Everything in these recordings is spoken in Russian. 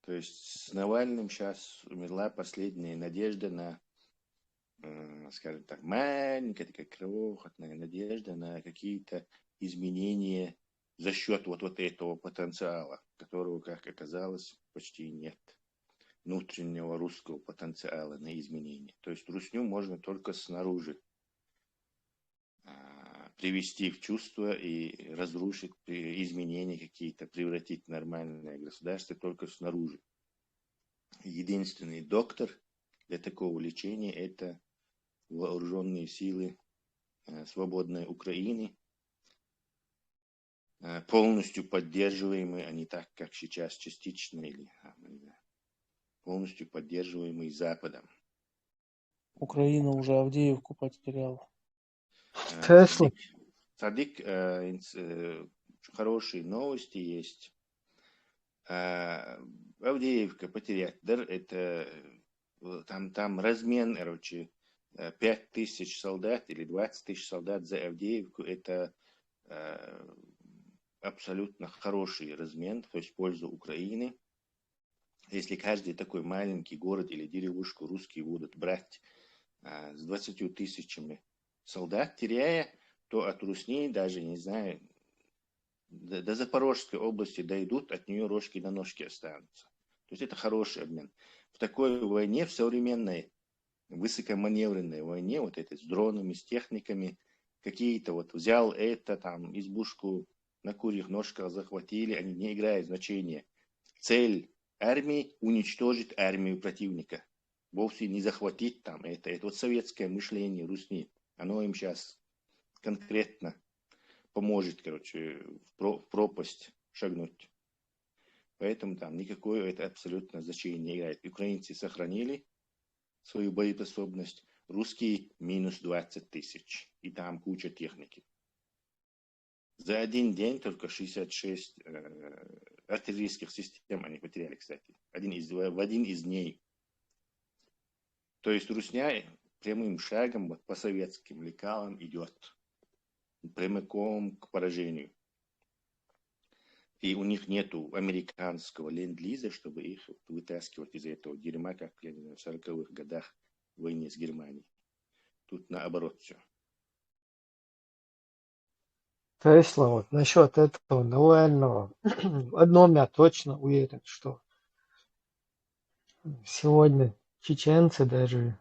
То есть с Навальным сейчас умерла последняя надежда на, скажем так, маленькая такая крохотная надежда на какие-то изменения за счет вот этого потенциала, которого, как оказалось, почти нет. Внутреннего русского потенциала на изменения. То есть русню можно только снаружи привести в чувство и разрушить изменения какие-то, превратить в нормальное государство только снаружи. Единственный доктор для такого лечения – это вооруженные силы свободной Украины, полностью поддерживаемые, а не так, как сейчас, частично или полностью поддерживаемые Западом. Украина уже Авдеевку потеряла. Тесла. Садик, хорошие новости есть. Авдеевка потерять, это там размен, 5000 солдат или 20 тысяч солдат за Авдеевку, это абсолютно хороший размен, то есть в пользу Украины. Если каждый такой маленький город или деревушку русские будут брать с 20 тысячами солдат, теряя, то от Русни даже, не знаю, до Запорожской области дойдут, от нее рожки на ножки останутся. То есть это хороший обмен. В такой войне, в современной высокоманевренной войне, вот этой с дронами, с техниками, какие-то вот взял это, там, избушку на курьих ножках захватили, они не играют значения. Цель армии уничтожить армию противника. Вовсе не захватить там это. Это вот советское мышление русни. Оно им сейчас конкретно поможет, в пропасть шагнуть. Поэтому там никакое это абсолютно значение не играет. Украинцы сохранили свою боеспособность, русские минус 20 тысяч. И там куча техники. За один день только 66 артиллерийских систем они потеряли, кстати. В один из дней. То есть русня прямым шагом вот, по советским лекалам идет прямиком к поражению. И у них нету американского ленд-лиза, чтобы их вытаскивать из этого дерьма, как в 40-х годах в войне с Германией. Тут наоборот все. Тесла, вот насчет этого Навального. В одном я точно уверен, что сегодня чеченцы даже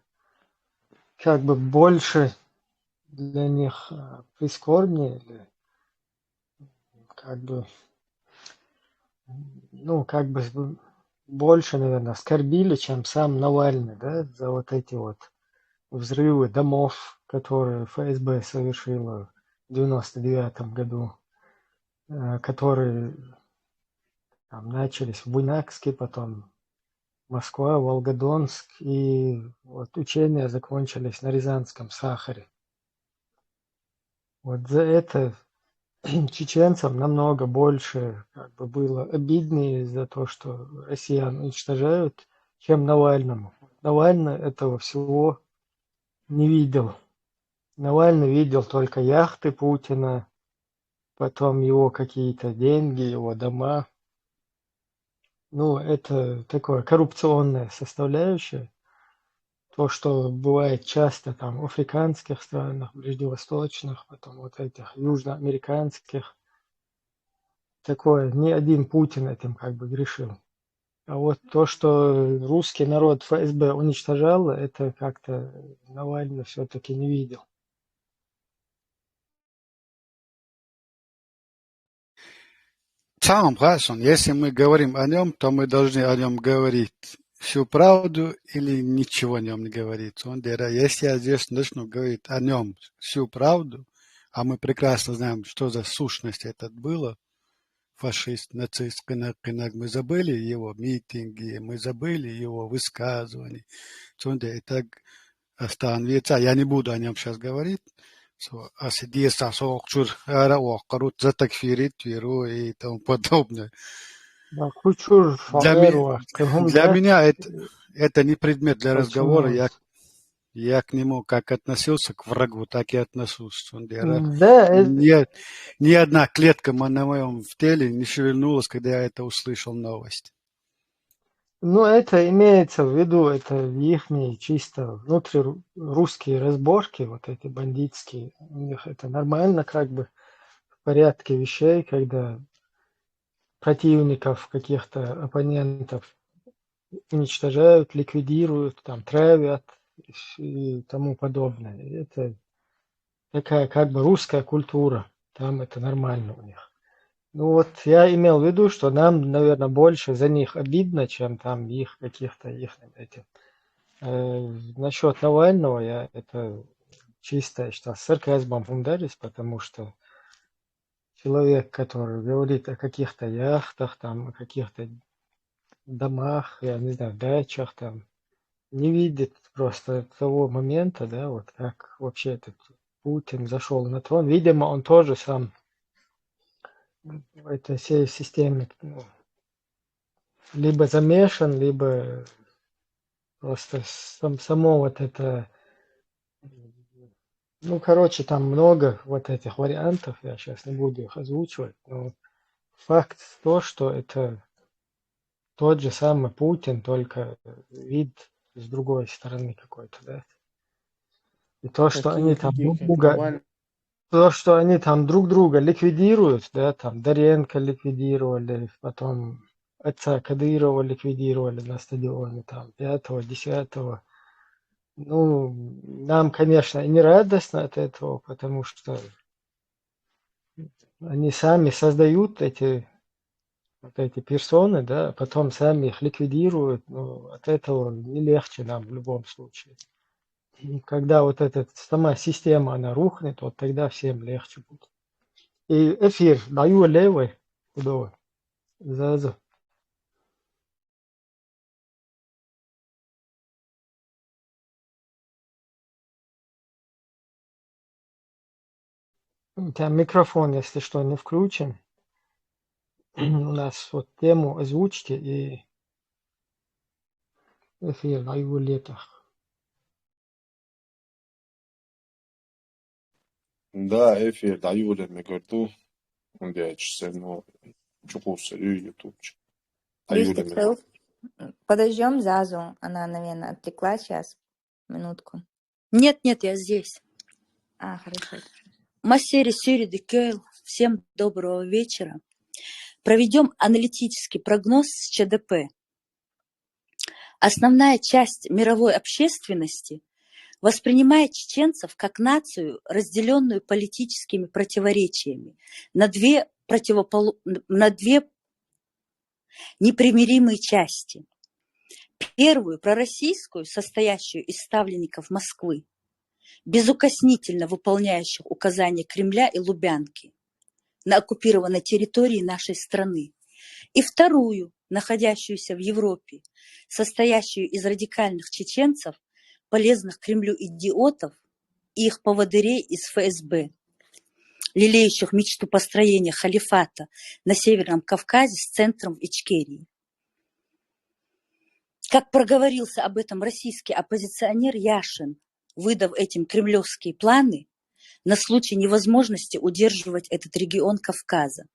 как бы больше для них прискорбнее, или как бы, больше, наверное, оскорбили, чем сам Навальный, да, за вот эти вот взрывы домов, которые ФСБ совершила в 99 году, которые там начались в Буйнакске, потом Москва, Волгодонск, и вот учения закончились на Рязанском Сахаре. Вот за это чеченцам намного больше как бы было обиднее за то, что россиян уничтожают, чем Навальному. Навальный этого всего не видел. Навальный видел только яхты Путина, потом его какие-то деньги, его дома. Ну, это такое коррупционная составляющая. То, что бывает часто там в африканских странах, ближневосточных, потом вот этих южноамериканских. Такое, ни один Путин этим как бы грешил. А вот то, что русский народ ФСБ уничтожал, это как-то Навальный все-таки не видел. Сам Хасон, если мы говорим о нем, то мы должны о нем говорить всю правду или ничего о нем не говорить. Если я здесь начну говорить о нем всю правду, а мы прекрасно знаем, что за сущность это было, фашист, нацист, мы забыли его митинги, мы забыли его высказывания. Это останется. Я не буду о нем сейчас говорить. Асидиеса соокчур ара окарут за такфирит веру и тому подобное. Да, кучур, Для меня это не предмет для разговора. почему? Я к нему как относился к врагу, так и отношусь. Да, Ни одна клетка на моем теле не шевельнулась, когда я это услышал новость. Ну, это имеется в виду, это их чисто внутрирусские разборки, вот эти бандитские. У них это нормально, как бы в порядке вещей, когда противников, каких-то оппонентов уничтожают, ликвидируют, там, травят и тому подобное. Это такая как бы русская культура, там это нормально у них. Ну вот я имел в виду, что нам, наверное, больше за них обидно, чем там их каких-то их этих. Насчет Навального я это чисто, я считаю, с сарказмом ударить, потому что человек, который говорит о каких-то яхтах, там, о каких-то домах, я не знаю, дачах, там, не видит просто того момента, да, вот как вообще этот Путин зашел на трон. Видимо, он тоже сам в этой всей системе либо замешан, либо просто само вот это, ну, короче, там много вот этих вариантов, я сейчас не буду их озвучивать, но факт то, что это тот же самый Путин, только вид с другой стороны какой-то, да. И то, что они там Такие, друг как друга, Навальный. то, что они там друг друга ликвидируют, да, там Доренко ликвидировали, потом отца Кадырова ликвидировали на стадионе, там, 5-го, 10-го. Ну, нам, конечно, и не радостно от этого, потому что они сами создают вот эти персоны, да, а потом сами их ликвидируют. Ну, от этого не легче нам в любом случае. И когда вот эта сама система, она рухнет, вот тогда всем легче будет. И эфир даю левый, куда зазу. У тебя микрофон, если что, не включен. У нас вот тему озвучьте и эфир даю летах. Да, эфир даю мегарту. Он no чукусарю ютубчик. Даю Листик, подождем Зазу. Она, наверное, отвлекла сейчас. Минутку. Нет, я здесь. Хорошо. Массери Сюри де Кёйл. Всем доброго вечера. Проведем аналитический прогноз с ЧДП. Основная часть мировой общественности воспринимает чеченцев как нацию, разделенную политическими противоречиями на две непримиримые части. Первую, пророссийскую, состоящую из ставленников Москвы, безукоснительно выполняющих указания Кремля и Лубянки на оккупированной территории нашей страны. И вторую, находящуюся в Европе, состоящую из радикальных чеченцев, полезных Кремлю идиотов и их поводырей из ФСБ, лелеющих мечту построения халифата на Северном Кавказе с центром в Ичкерии. Как проговорился об этом российский оппозиционер Яшин, выдав этим кремлевские планы на случай невозможности удерживать этот регион Кавказа.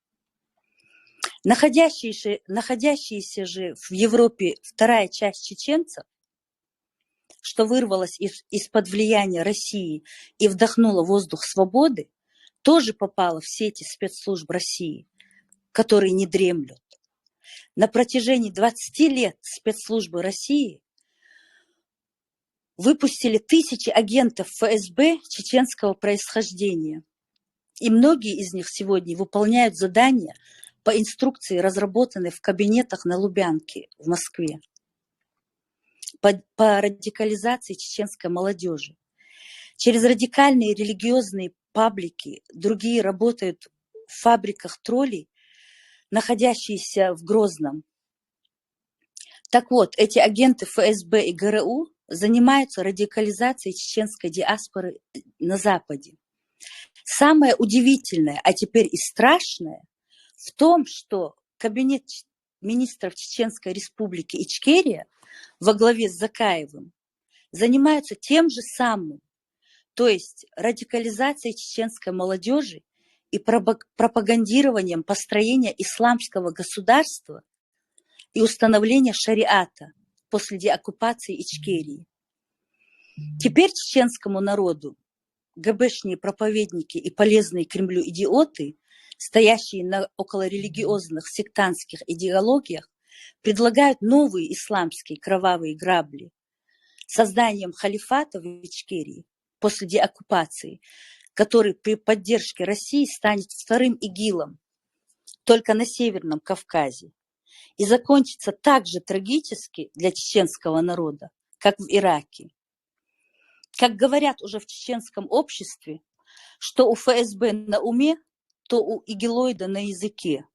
Находящаяся же в Европе вторая часть чеченцев, что вырвалась из-под влияния России и вдохнула воздух свободы, тоже попала в сети спецслужб России, которые не дремлют. На протяжении 20 лет спецслужбы России выпустили тысячи агентов ФСБ чеченского происхождения. И многие из них сегодня выполняют задания по инструкции, разработанной в кабинетах на Лубянке в Москве по радикализации чеченской молодежи. Через радикальные религиозные паблики другие работают в фабриках троллей, находящиеся в Грозном. Так вот, эти агенты ФСБ и ГРУ занимаются радикализацией чеченской диаспоры на Западе. Самое удивительное, а теперь и страшное, в том, что кабинет министров Чеченской Республики Ичкерия во главе с Закаевым занимаются тем же самым, то есть радикализацией чеченской молодежи и пропагандированием построения исламского государства и установления шариата после деоккупации Ичкерии. Теперь чеченскому народу ГБшные проповедники и полезные Кремлю идиоты, стоящие на околорелигиозных сектантских идеологиях, предлагают новые исламские кровавые грабли созданием халифата в Ичкерии после деоккупации, который при поддержке России станет вторым ИГИЛом только на Северном Кавказе и закончится так же трагически для чеченского народа, как в Ираке. Как говорят уже в чеченском обществе, что у ФСБ на уме, то у игилоида на языке.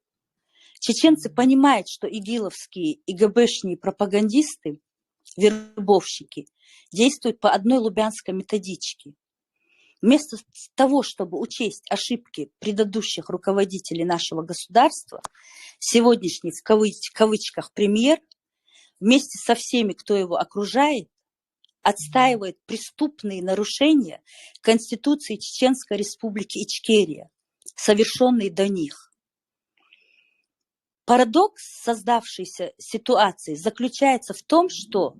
Чеченцы понимают, что игиловские и ГБшные пропагандисты, вербовщики, действуют по одной лубянской методичке. Вместо того, чтобы учесть ошибки предыдущих руководителей нашего государства, сегодняшний в кавычках премьер вместе со всеми, кто его окружает, отстаивает преступные нарушения Конституции Чеченской Республики Ичкерия, совершенные до них. Парадокс создавшейся ситуации заключается в том, что,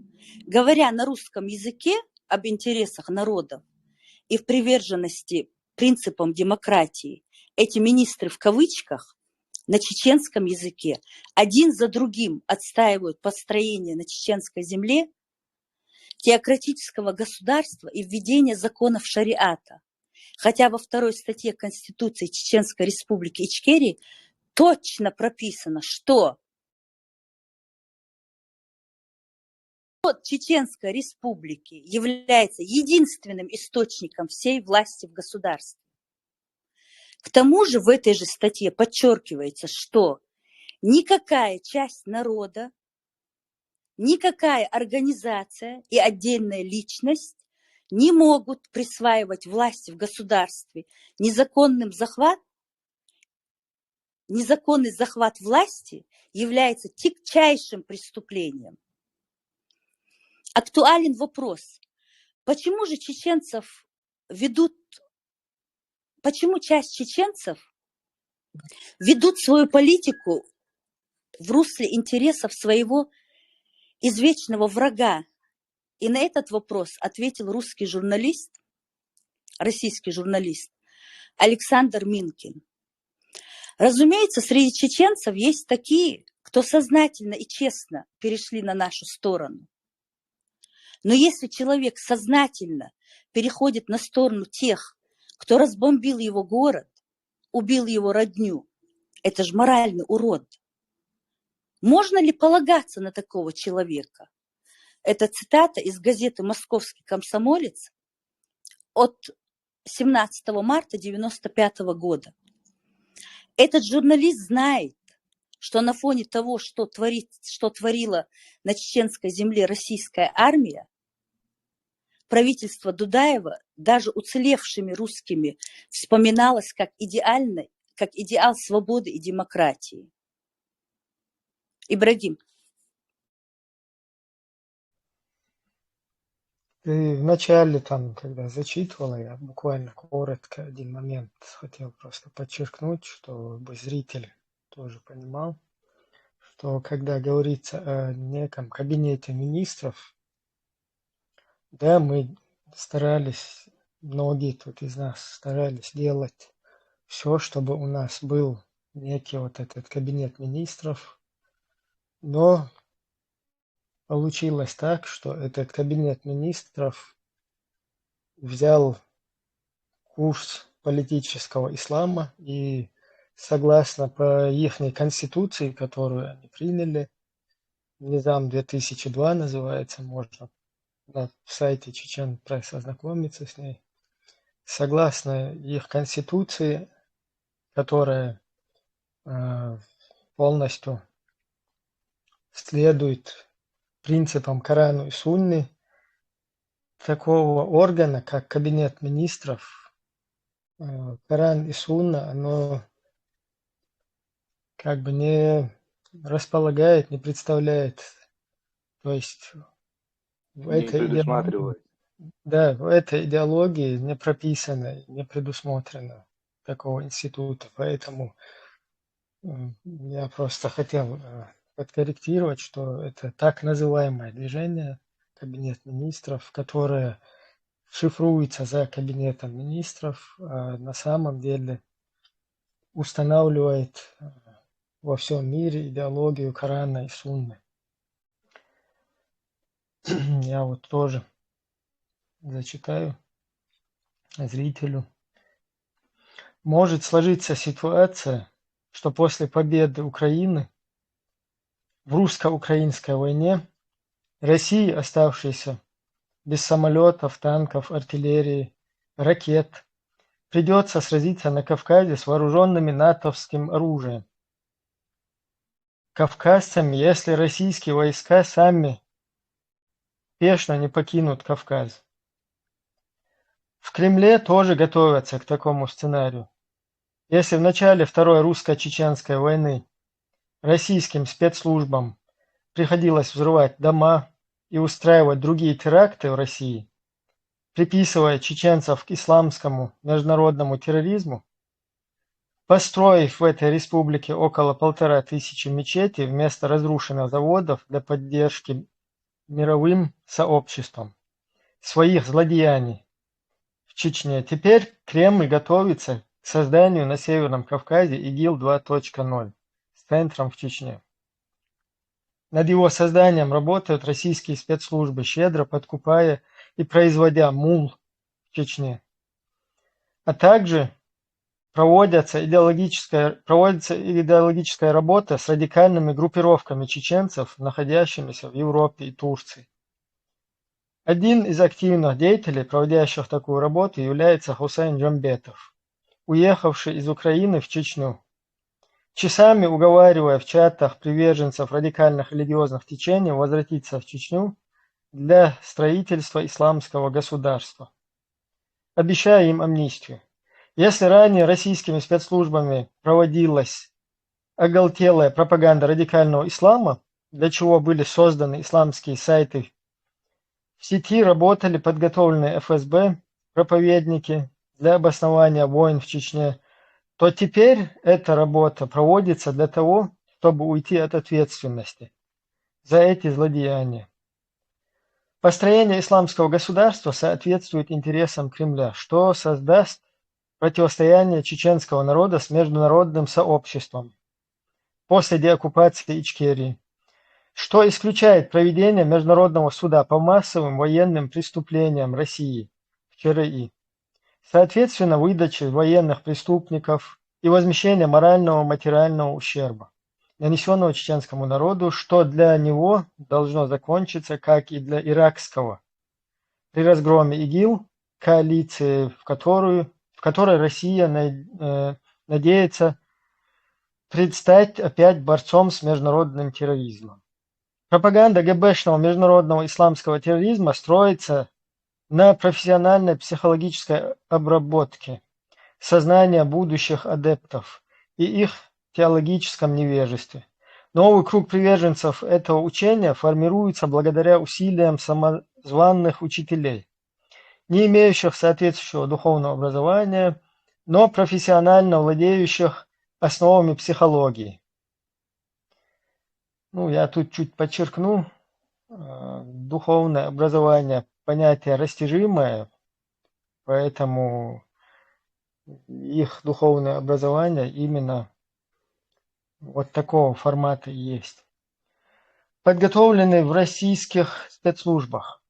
говоря на русском языке об интересах народов и в приверженности принципам демократии, эти министры в кавычках на чеченском языке один за другим отстаивают построение на чеченской земле теократического государства и введение законов шариата. Хотя во второй статье Конституции Чеченской Республики Ичкерии точно прописано, что народ Чеченской Республики является единственным источником всей власти в государстве. К тому же в этой же статье подчеркивается, что никакая часть народа, никакая организация и отдельная личность не могут присваивать власть в государстве. Незаконный захват власти является тягчайшим преступлением. Актуален вопрос, почему часть чеченцев ведут свою политику в русле интересов своего извечного врага? И на этот вопрос ответил российский журналист Александр Минкин. Разумеется, среди чеченцев есть такие, кто сознательно и честно перешли на нашу сторону. Но если человек сознательно переходит на сторону тех, кто разбомбил его город, убил его родню, это же моральный урод. Можно ли полагаться на такого человека? Это цитата из газеты «Московский комсомолец» от 17 марта 1995 года. Этот журналист знает, что на фоне того, что творила на чеченской земле российская армия, правительство Дудаева даже уцелевшими русскими вспоминалось как идеал свободы и демократии. Ибрагим. Ты вначале там, когда зачитывала, я буквально коротко один момент хотел просто подчеркнуть, чтобы зритель тоже понимал, что когда говорится о неком кабинете министров, да, мы старались, многие тут из нас старались делать все, чтобы у нас был некий вот этот кабинет министров, но получилось так, что этот кабинет министров взял курс политического ислама и согласно по их конституции, которую они приняли, Низам 2002 называется, можно на сайте Чечен Пресс ознакомиться с ней. Согласно их конституции, которая полностью следует принципам Корана и Сунны, такого органа, как Кабинет министров, Коран и Сунна, оно как бы не располагает, не представляет, то есть в Не этой идеологии, предусматривает. в этой идеологии не прописано, не предусмотрено такого института, поэтому я просто хотел подкорректировать, что это так называемое движение Кабинет министров, которое шифруется за Кабинетом министров, а на самом деле устанавливает во всем мире идеологию Корана и Сунны. Я вот тоже зачитаю зрителю. Может сложиться ситуация, что после победы Украины в русско-украинской войне России, оставшейся без самолетов, танков, артиллерии, ракет, придется сразиться на Кавказе с вооруженными натовским оружием. Кавказцами, если российские войска сами спешно не покинут Кавказ. В Кремле тоже готовятся к такому сценарию. Если в начале Второй русско-чеченской войны российским спецслужбам приходилось взрывать дома и устраивать другие теракты в России, приписывая чеченцев к исламскому международному терроризму, построив в этой республике около 1500 мечетей вместо разрушенных заводов для поддержки мировым сообществом своих злодеяний в Чечне, теперь Кремль готовится к созданию на Северном Кавказе ИГИЛ 2.0 с центром в Чечне. Над его созданием работают российские спецслужбы, щедро подкупая и производя мул в Чечне. А также проводится идеологическая работа с радикальными группировками чеченцев, находящимися в Европе и Турции. Один из активных деятелей, проводящих такую работу, является Хусейн Джамбетов, уехавший из Украины в Чечню, часами уговаривая в чатах приверженцев радикальных религиозных течений возвратиться в Чечню для строительства исламского государства, обещая им амнистию. Если ранее российскими спецслужбами проводилась оголтелая пропаганда радикального ислама, для чего были созданы исламские сайты, в сети работали подготовленные ФСБ проповедники для обоснования войн в Чечне, то теперь эта работа проводится для того, чтобы уйти от ответственности за эти злодеяния. Построение исламского государства соответствует интересам Кремля, что создаст противостояние чеченского народа с международным сообществом после деоккупации Ичкерии, что исключает проведение Международного суда по массовым военным преступлениям России в ЧРИ, соответственно выдачи военных преступников и возмещение морального и материального ущерба, нанесенного чеченскому народу, что для него должно закончиться, как и для иракского, при разгроме ИГИЛ, коалиции, в которой Россия надеется предстать опять борцом с международным терроризмом. Пропаганда ГБшного международного исламского терроризма строится на профессиональной психологической обработке сознания будущих адептов и их теологическом невежестве. Новый круг приверженцев этого учения формируется благодаря усилиям самозванных учителей, не имеющих соответствующего духовного образования, но профессионально владеющих основами психологии. Я тут чуть подчеркну, духовное образование – понятие растяжимое, поэтому их духовное образование именно вот такого формата и есть. Подготовленные в российских спецслужбах.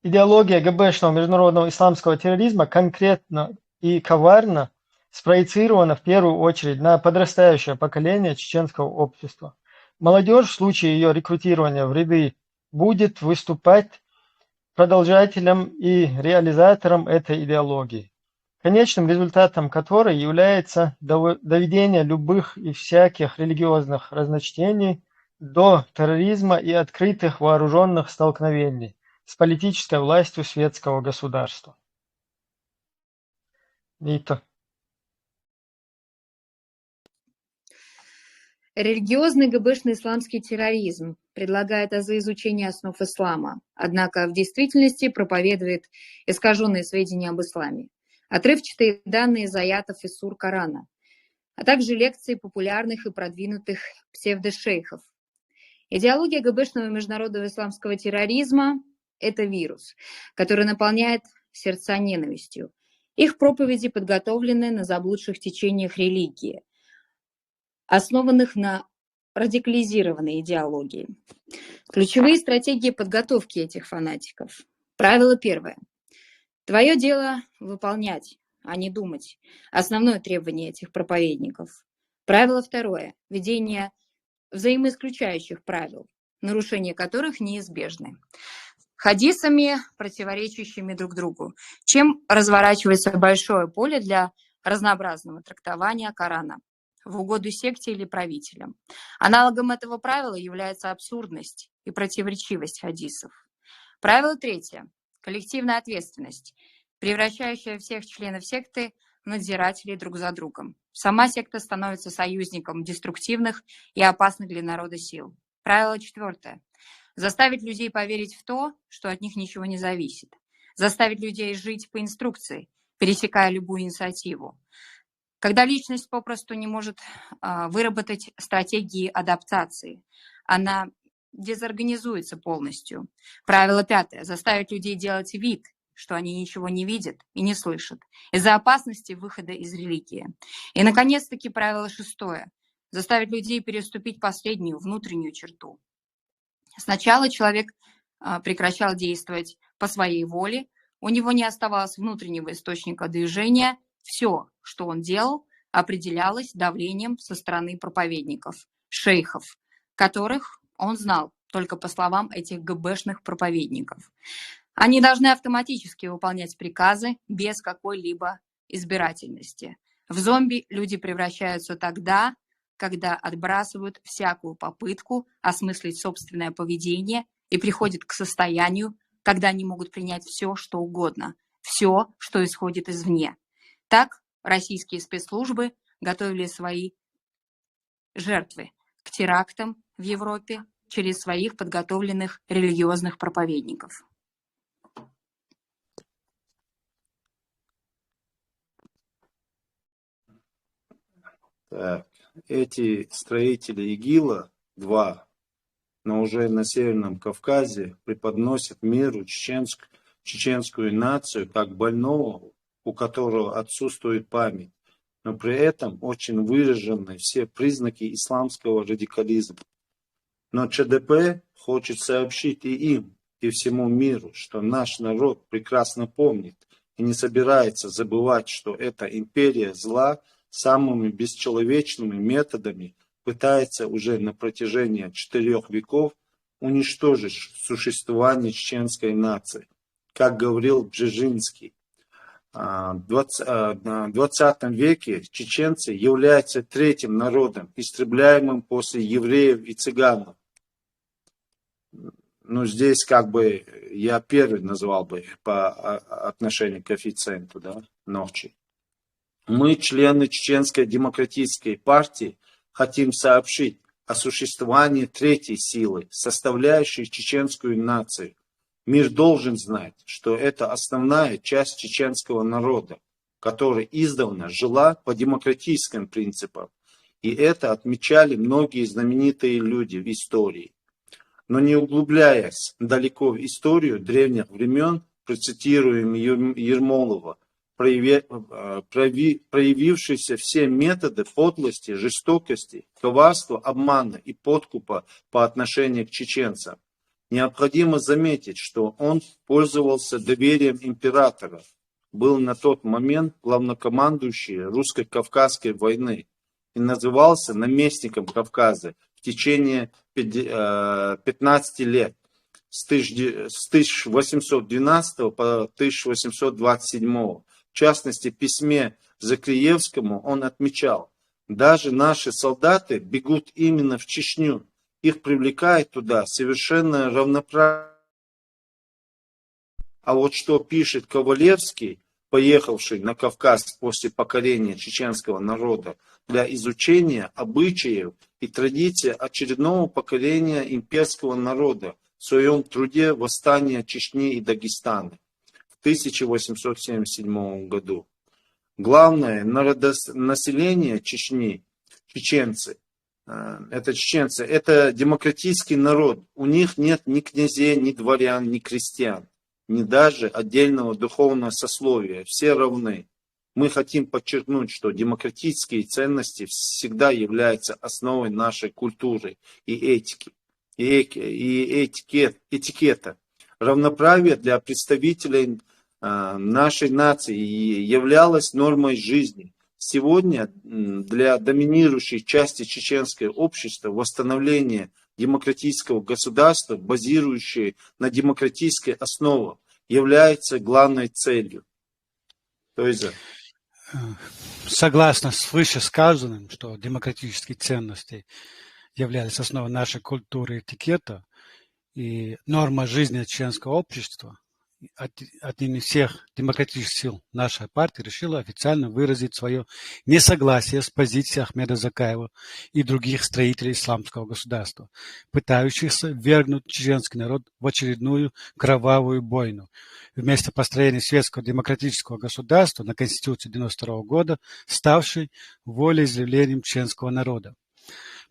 Идеология ГБшного международного исламского терроризма конкретно и коварно спроецирована в первую очередь на подрастающее поколение чеченского общества. Молодежь в случае ее рекрутирования в ряды будет выступать продолжателем и реализатором этой идеологии, конечным результатом которой является доведение любых и всяких религиозных разночтений до терроризма и открытых вооруженных столкновений с политической властью светского государства. Нита. Религиозный ГБшный исламский терроризм предлагает азы изучения основ ислама, однако в действительности проповедует искаженные сведения об исламе, отрывчатые данные из аятов и сур Корана, а также лекции популярных и продвинутых псевдошейхов. Идеология ГБшного международного исламского терроризма – это вирус, который наполняет сердца ненавистью. Их проповеди подготовлены на заблудших течениях религии, основанных на радикализированной идеологии. Ключевые стратегии подготовки этих фанатиков. Правило первое. Твое дело выполнять, а не думать. Основное требование этих проповедников. Правило второе. Введение взаимоисключающих правил, нарушения которых неизбежны. Хадисами, противоречащими друг другу, чем разворачивается большое поле для разнообразного трактования Корана в угоду секте или правителям. Аналогом этого правила является абсурдность и противоречивость хадисов. Правило третье. Коллективная ответственность, превращающая всех членов секты в надзирателей друг за другом. Сама секта становится союзником деструктивных и опасных для народа сил. Правило четвертое. Заставить людей поверить в то, что от них ничего не зависит. Заставить людей жить по инструкции, пересекая любую инициативу. Когда личность попросту не может выработать стратегии адаптации, она дезорганизуется полностью. Правило пятое. Заставить людей делать вид, что они ничего не видят и не слышат, из-за опасности выхода из религии. И, наконец-таки, правило шестое. Заставить людей переступить последнюю внутреннюю черту. Сначала человек прекращал действовать по своей воле, у него не оставалось внутреннего источника движения, все, что он делал, определялось давлением со стороны проповедников, шейхов, которых он знал только по словам этих ГБшных проповедников. Они должны автоматически выполнять приказы без какой-либо избирательности. В зомби люди превращаются тогда, когда отбрасывают всякую попытку осмыслить собственное поведение и приходят к состоянию, когда они могут принять все, что угодно, все, что исходит извне. Так российские спецслужбы готовили свои жертвы к терактам в Европе через своих подготовленных религиозных проповедников. Так, эти строители ИГИЛа, два, но уже на Северном Кавказе, преподносят миру чеченскую нацию как больного, у которого отсутствует память, но при этом очень выражены все признаки исламского радикализма. Но ЧДП хочет сообщить и им, и всему миру, что наш народ прекрасно помнит и не собирается забывать, что эта империя зла самыми бесчеловечными методами пытается уже на протяжении 4 веков уничтожить существование чеченской нации. Как говорил Бжезинский, в 20 веке чеченцы являются третьим народом, истребляемым после евреев и цыган. Ну, здесь как бы я первый назвал бы по отношению к коэффициенту, да, ночи. Мы, члены Чеченской демократической партии, хотим сообщить о существовании третьей силы, составляющей чеченскую нацию. Мир должен знать, что это основная часть чеченского народа, которая издавна жила по демократическим принципам. И это отмечали многие знаменитые люди в истории. Но не углубляясь далеко в историю древних времен, процитируем Ермолова, проявившиеся все методы подлости, жестокости, коварства, обмана и подкупа по отношению к чеченцам. Необходимо заметить, что он пользовался доверием императора, был на тот момент главнокомандующий русско-кавказской войны и назывался наместником Кавказа в течение 15 лет, с 1812 по 1827. В частности, в письме Закриевскому он отмечал: даже наши солдаты бегут именно в Чечню, их привлекает туда совершенно равноправие. А вот что пишет Ковалевский, поехавший на Кавказ после покорения чеченского народа для изучения обычаев и традиций очередного поколения имперского народа в своем труде «Восстание Чечни и Дагестана» в 1877 году. Главное население Чечни, чеченцы, это демократический народ. У них нет ни князей, ни дворян, ни крестьян, ни даже отдельного духовного сословия. Все равны. Мы хотим подчеркнуть, что демократические ценности всегда являются основой нашей культуры и этики, и этикета. Равноправие для представителей нашей нации являлось нормой жизни. Сегодня для доминирующей части чеченского общества восстановление демократического государства, базирующее на демократической основе, является главной целью. То есть, согласно с вышесказанным, что демократические ценности являлись основой нашей культуры и этикета, и норма жизни чеченского общества, от имени всех демократических сил наша партия решила официально выразить свое несогласие с позицией Ахмеда Закаева и других строителей исламского государства, пытающихся ввергнуть чеченский народ в очередную кровавую бойну. Вместо построения светского демократического государства на Конституции 1992 года, ставшей волеизъявлением чеченского народа.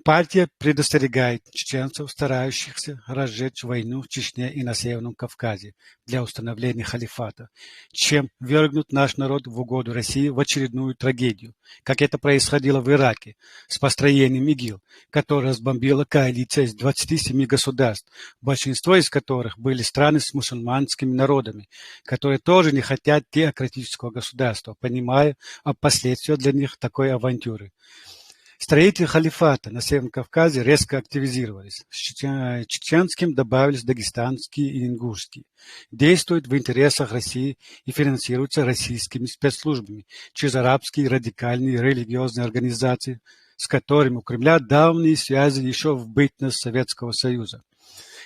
Партия предостерегает чеченцев, старающихся разжечь войну в Чечне и на Северном Кавказе для установления халифата, чем ввергнут наш народ в угоду России в очередную трагедию, как это происходило в Ираке с построением ИГИЛ, которое разбомбила коалиция из 27 государств, большинство из которых были страны с мусульманскими народами, которые тоже не хотят теократического государства, понимая о последствиях для них такой авантюры. Строители халифата на Северном Кавказе резко активизировались. С чеченским добавились дагестанские и ингушские. Действуют в интересах России и финансируются российскими спецслужбами через арабские радикальные религиозные организации, с которыми у Кремля давние связи еще в бытность Советского Союза,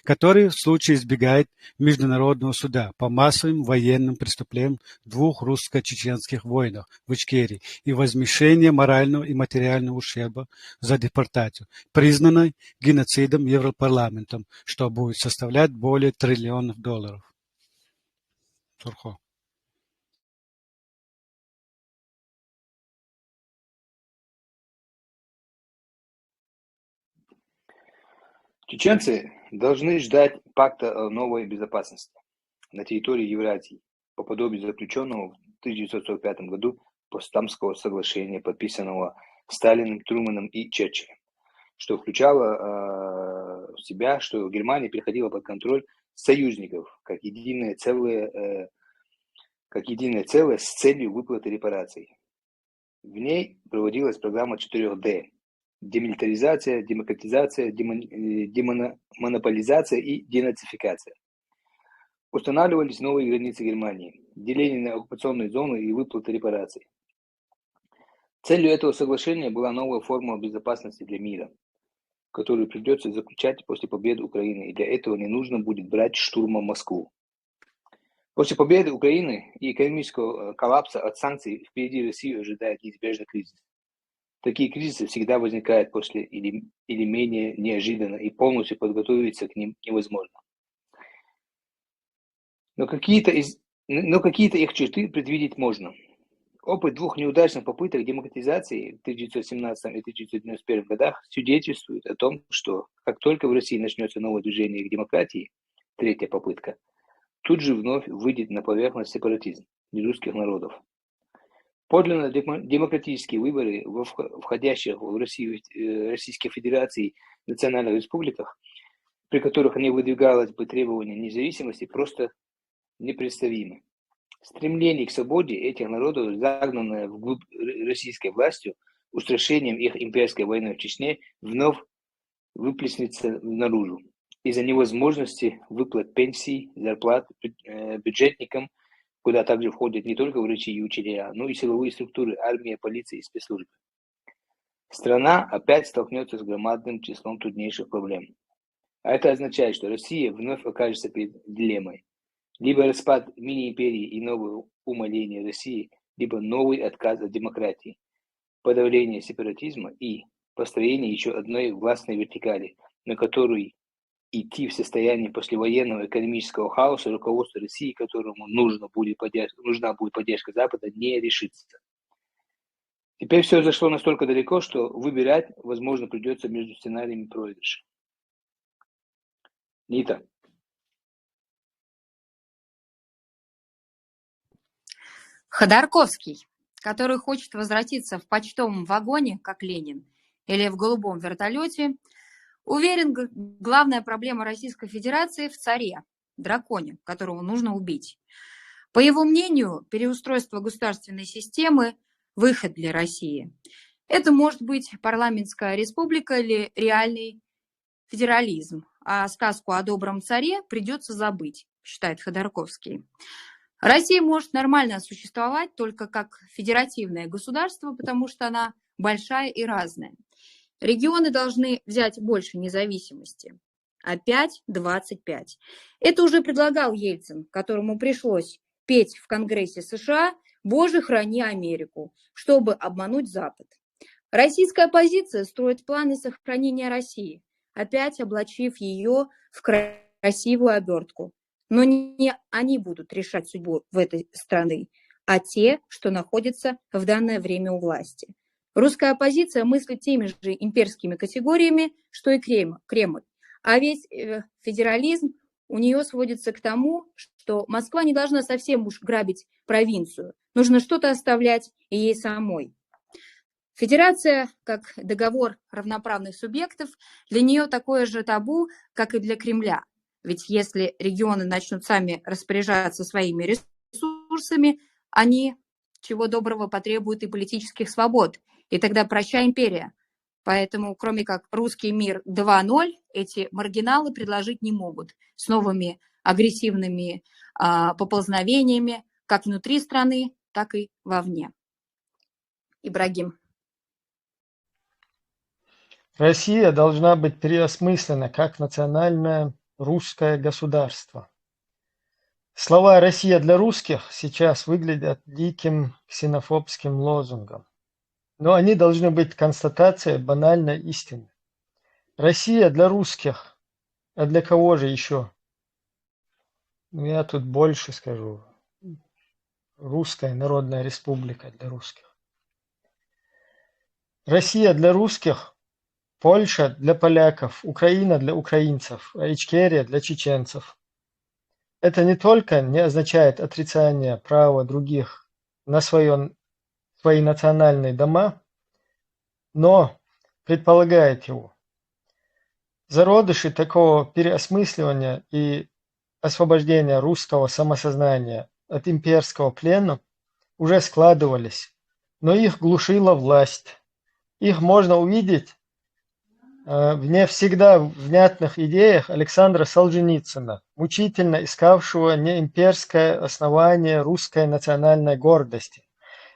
который в случае избегает международного суда по массовым военным преступлениям двух русско-чеченских войнах в Ичкерии и возмещения морального и материального ущерба за депортацию, признанной геноцидом Европарламентом, что будет составлять более $1 триллион. Сурхо. Чеченцы должны ждать пакта о новой безопасности на территории Евразии по подобию заключенного в 1945 году Потсдамского соглашения, подписанного Сталиным, Трумэном и Черчиллем, что включало в себя, что Германия переходила под контроль союзников как единое целое с целью выплаты репараций. В ней проводилась программа 4D: демилитаризация, демократизация, демонополизация и денацификация. Устанавливались новые границы Германии, деление на оккупационные зоны и выплаты репараций. Целью этого соглашения была новая формула безопасности для мира, которую придется заключать после победы Украины, и для этого не нужно будет брать штурмом Москву. После победы Украины и экономического коллапса от санкций впереди Россию ожидает неизбежный кризис. Такие кризисы всегда возникают после или менее неожиданно, и полностью подготовиться к ним невозможно. Но какие-то их черты предвидеть можно. Опыт двух неудачных попыток демократизации в 1917 и 1991 годах свидетельствует о том, что как только в России начнется новое движение к демократии, третья попытка, тут же вновь выйдет на поверхность сепаратизм нерусских народов. Подлинно демократические выборы во входящих в Россию Российской Федерации национальных республиках, при которых не выдвигалось бы требование независимости, просто непредставимы. Стремление к свободе этих народов, загнанное вглубь российской властью, устрашением их имперской войны в Чечне, вновь выплеснется наружу из-за невозможности выплат пенсий, зарплат бюджетникам, куда также входят не только врачи и учителя, но и силовые структуры, армия, полиция и спецслужбы. Страна опять столкнется с громадным числом труднейших проблем. А это означает, что Россия вновь окажется перед дилеммой. Либо распад мини-империи и новое умаление России, либо новый отказ от демократии, подавление сепаратизма и построение еще одной властной вертикали, на которую идти в состоянии послевоенного экономического хаоса руководство России, которому нужна будет поддержка Запада, не решится. Теперь все зашло настолько далеко, что выбирать, возможно, придется между сценариями проигрыша. Нита. Ходорковский, который хочет возвратиться в почтовом вагоне, как Ленин, или в голубом вертолете, уверен, главная проблема Российской Федерации в царе, драконе, которого нужно убить. По его мнению, переустройство государственной системы – выход для России. Это может быть парламентская республика или реальный федерализм, а сказку о добром царе придется забыть, считает Ходорковский. Россия может нормально существовать только как федеративное государство, потому что она большая и разная. Регионы должны взять больше независимости. Опять 25. Это уже предлагал Ельцин, которому пришлось петь в Конгрессе США «Боже, храни Америку», чтобы обмануть Запад. Российская оппозиция строит планы сохранения России, опять облачив ее в красивую обертку. Но не они будут решать судьбу в этой страны, а те, что находятся в данное время у власти. Русская оппозиция мыслит теми же имперскими категориями, что и Кремль. А весь федерализм у нее сводится к тому, что Москва не должна совсем уж грабить провинцию. Нужно что-то оставлять и ей самой. Федерация, как договор равноправных субъектов, для нее такое же табу, как и для Кремля. Ведь если регионы начнут сами распоряжаться своими ресурсами, они, чего доброго, потребуют и политических свобод. И тогда прощай империя. Поэтому, кроме как русский мир 2.0, эти маргиналы предложить не могут с новыми агрессивными поползновениями как внутри страны, так и вовне. Ибрагим. Россия должна быть переосмыслена как национальное русское государство. Слова «Россия для русских» сейчас выглядят диким ксенофобским лозунгом, но они должны быть констатацией банальной истины. Россия для русских, а для кого же еще? Я тут больше скажу. Русская Народная Республика для русских. Россия для русских, Польша для поляков, Украина для украинцев, а Ичкерия для чеченцев. Это не только не означает отрицание права других на свои национальные дома, но предполагает его. Зародыши такого переосмысливания и освобождения русского самосознания от имперского плена уже складывались, но их глушила власть. Их можно увидеть в не всегда внятных идеях Александра Солженицына, мучительно искавшего неимперское основание русской национальной гордости.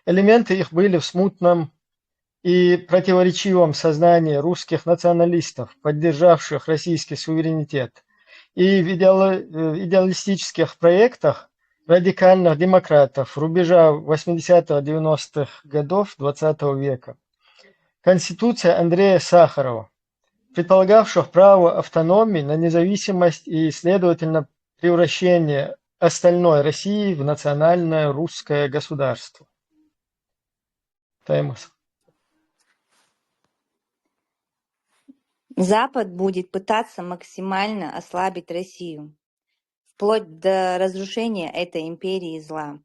Элементы их были в смутном и противоречивом сознании русских националистов, поддержавших российский суверенитет, и в идеалистических проектах радикальных демократов рубежа 80-90-х годов XX века. Конституция Андрея Сахарова, предполагавших право автономии на независимость и, следовательно, превращение остальной России в национальное русское государство. Таймас. Запад будет пытаться максимально ослабить Россию, вплоть до разрушения этой империи зла.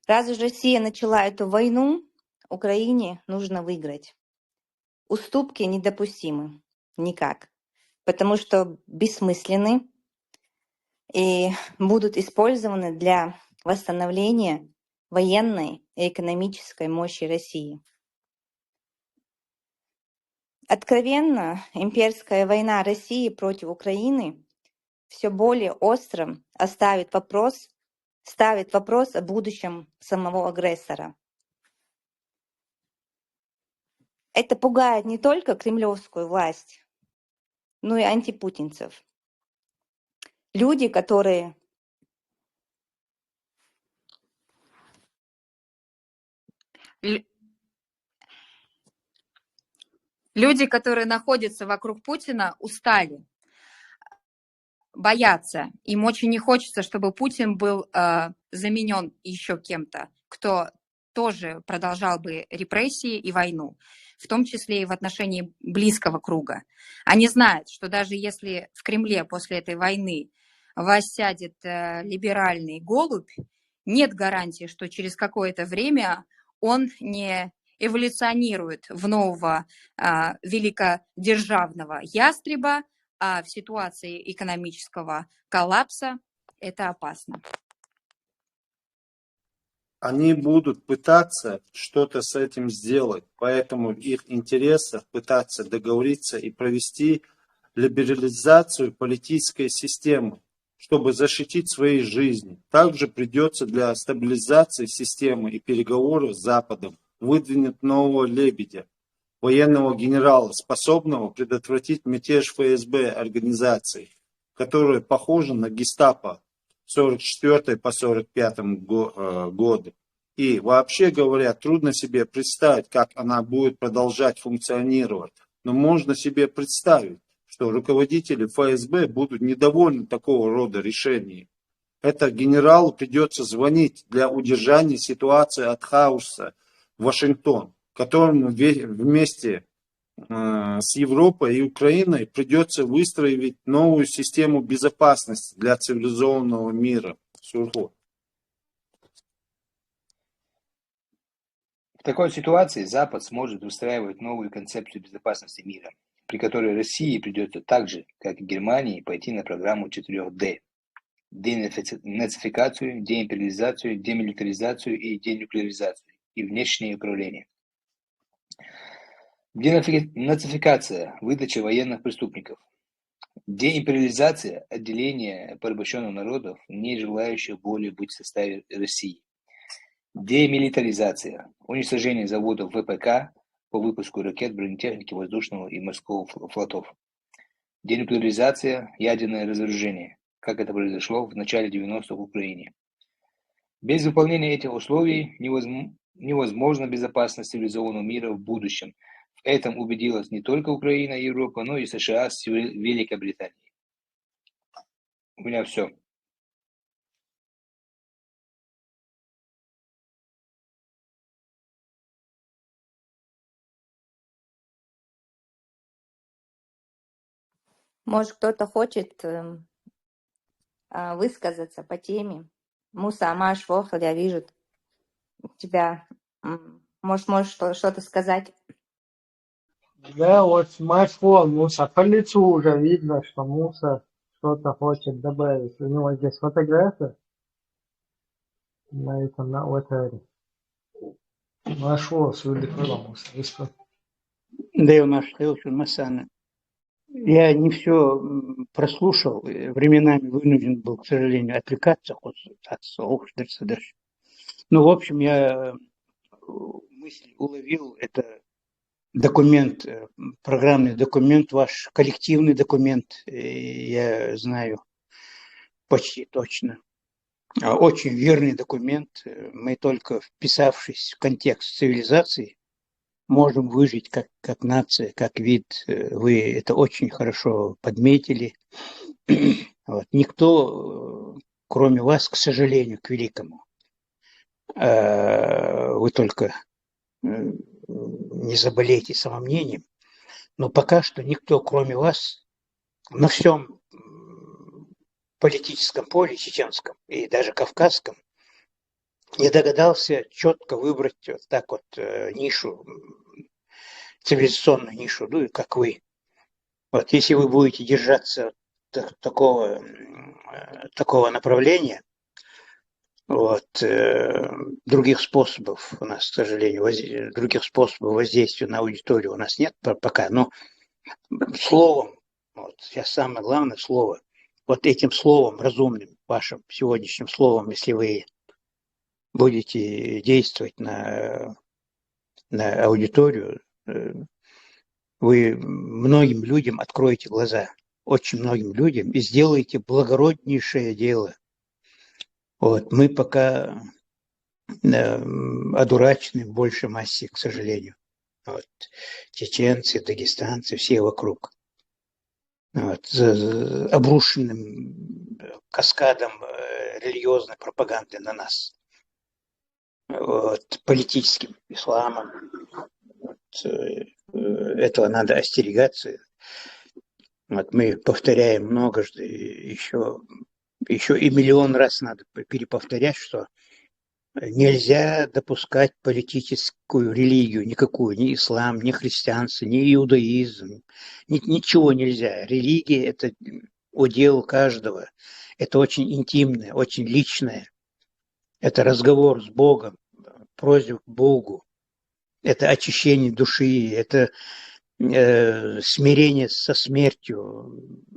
Раз уж Россия начала эту войну, Украине нужно выиграть. Уступки недопустимы никак, потому что бессмысленны и будут использованы для восстановления военной и экономической мощи России. Откровенно, имперская война России против Украины все более остро ставит вопрос о будущем самого агрессора. Это пугает не только кремлевскую власть, но и антипутинцев. Люди, которые находятся вокруг Путина, устали, боятся. Им очень не хочется, чтобы Путин был заменен еще кем-то, кто тоже продолжал бы репрессии и войну, в том числе и в отношении близкого круга. Они знают, что даже если в Кремле после этой войны воссядет либеральный голубь, нет гарантии, что через какое-то время он не эволюционирует в нового великодержавного ястреба, а в ситуации экономического коллапса это опасно. Они будут пытаться что-то с этим сделать, поэтому в их интересах пытаться договориться и провести либерализацию политической системы, чтобы защитить свои жизни. Также придется для стабилизации системы и переговоров с Западом выдвинуть нового лебедя, военного генерала, способного предотвратить мятеж ФСБ организации, которая похожа на гестапо 44 по 45 годы. И вообще говоря, трудно себе представить, как она будет продолжать функционировать. Но можно себе представить, что руководители ФСБ будут недовольны такого рода решениями. Это генералу придется звонить для удержания ситуации от хаоса в Вашингтон, которому вместе с Европой и Украиной придется выстроить новую систему безопасности для цивилизованного мира. В такой ситуации Запад сможет выстраивать новую концепцию безопасности мира, при которой России придется так же, как и Германии, пойти на программу 4D: денацификацию, деимпериализацию, демилитаризацию и денуклеаризацию, и внешнее управление. Денацификация – выдача военных преступников. Деимпериализация – отделение порабощенных народов, не желающих более быть в составе России. Демилитаризация – уничтожение заводов ВПК по выпуску ракет, бронетехники, воздушного и морского флотов. Денуклеаризация – ядерное разоружение, как это произошло в начале 90-х в Украине. Без выполнения этих условий невозможна безопасность цивилизованного мира в будущем. В этом убедилась не только Украина и Европа, но и США с Великобританией. У меня все. Может, кто-то хочет высказаться по теме? Муса, Маш, Вохл, я вижу тебя. Можешь что-то сказать? Да, вот смартфон Муса по лицу уже видно, что Муса что-то хочет добавить. У него здесь фотография на этом, на аватаре. Нашел свою Муса. Да, Маш, ты очень масана. Я не все прослушал, временами вынужден был, к сожалению, отвлекаться от слов. Ну, в общем, я мысль уловил, это документ, программный документ ваш, коллективный документ, я знаю почти точно. Очень верный документ. Мы только вписавшись в контекст цивилизации, можем выжить как нация, как вид. Вы это очень хорошо подметили. Вот. Никто, кроме вас, к сожалению, к великому, вы только не заболейте самомнением, но пока что никто, кроме вас, на всем политическом поле чеченском и даже кавказском не догадался четко выбрать вот так вот нишу, цивилизационную нишу, ну, как вы. Вот если вы будете держаться такого направления, вот, других способов у нас, к сожалению, других способов воздействия на аудиторию у нас нет пока, но словом, вот, сейчас самое главное слово, вот этим словом, разумным вашим сегодняшним словом, если вы будете действовать на аудиторию, вы многим людям откроете глаза, очень многим людям, и сделаете благороднейшее дело. Вот, мы пока одурачены в большей массе, к сожалению. Вот, чеченцы, дагестанцы, все вокруг. Вот, обрушенным каскадом религиозной пропаганды на нас. вот, политическим исламом. Этого надо остерегаться. Вот мы повторяем многожды, еще и миллион раз надо переповторять, что нельзя допускать политическую религию никакую, ни ислам, ни христианство, ни иудаизм, ничего нельзя. Религия – это удел каждого, это очень интимное, очень личное, это разговор с Богом, просьба к Богу, это очищение души, это смирение со смертью,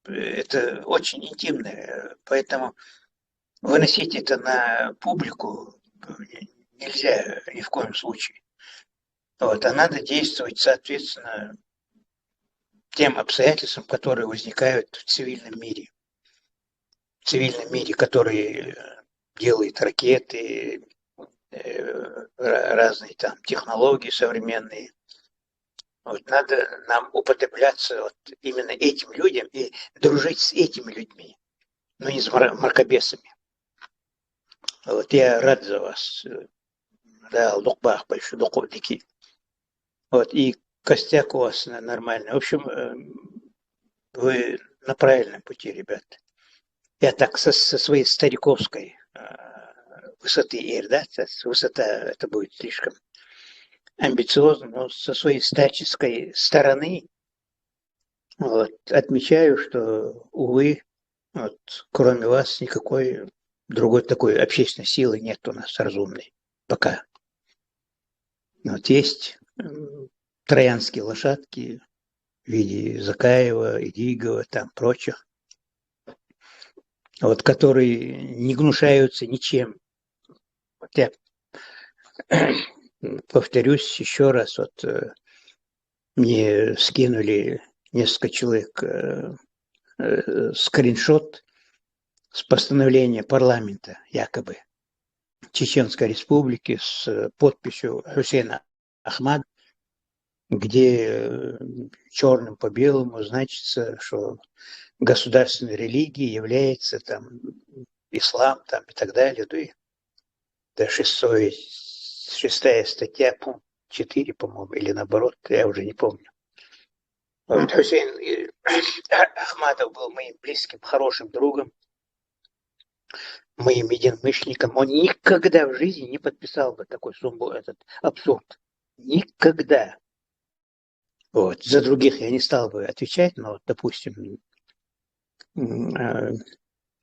это очень интимное, поэтому выносить это на публику нельзя ни в коем случае. Вот, а надо действовать соответственно тем обстоятельствам, которые возникают в цивильном мире. В цивильном мире, который делает ракеты, разные там технологии современные. Вот, надо нам уподобляться вот именно этим людям и дружить с этими людьми, но не с мракобесами. Вот я рад за вас. Да, лукбах большой, духовники. Вот, и костяк у вас нормальный. В общем, вы на правильном пути, ребят. Я так со своей стариковской высоты, да, высота это будет слишком амбициозно, но со своей старческой стороны вот, отмечаю, что, увы, вот, кроме вас никакой другой такой общественной силы нет у нас разумной. Пока. Вот есть троянские лошадки в виде Закаева, Идигова, там прочих, вот, которые не гнушаются ничем. Вот я повторюсь еще раз, вот мне скинули несколько человек скриншот с постановления парламента, якобы, Чеченской Республики с подписью Хусейна Ахмада, где черным по белому значится, что государственной религией является там ислам там, и так далее. Да, 6 статья, пункт 4, по-моему, или наоборот, я уже не помню. Вот, Хусейн Ахмадов был моим близким, хорошим другом, моим единомышленником. Он никогда в жизни не подписал бы такой этот абсурд. Никогда. Вот. За других я не стал бы отвечать, но, допустим,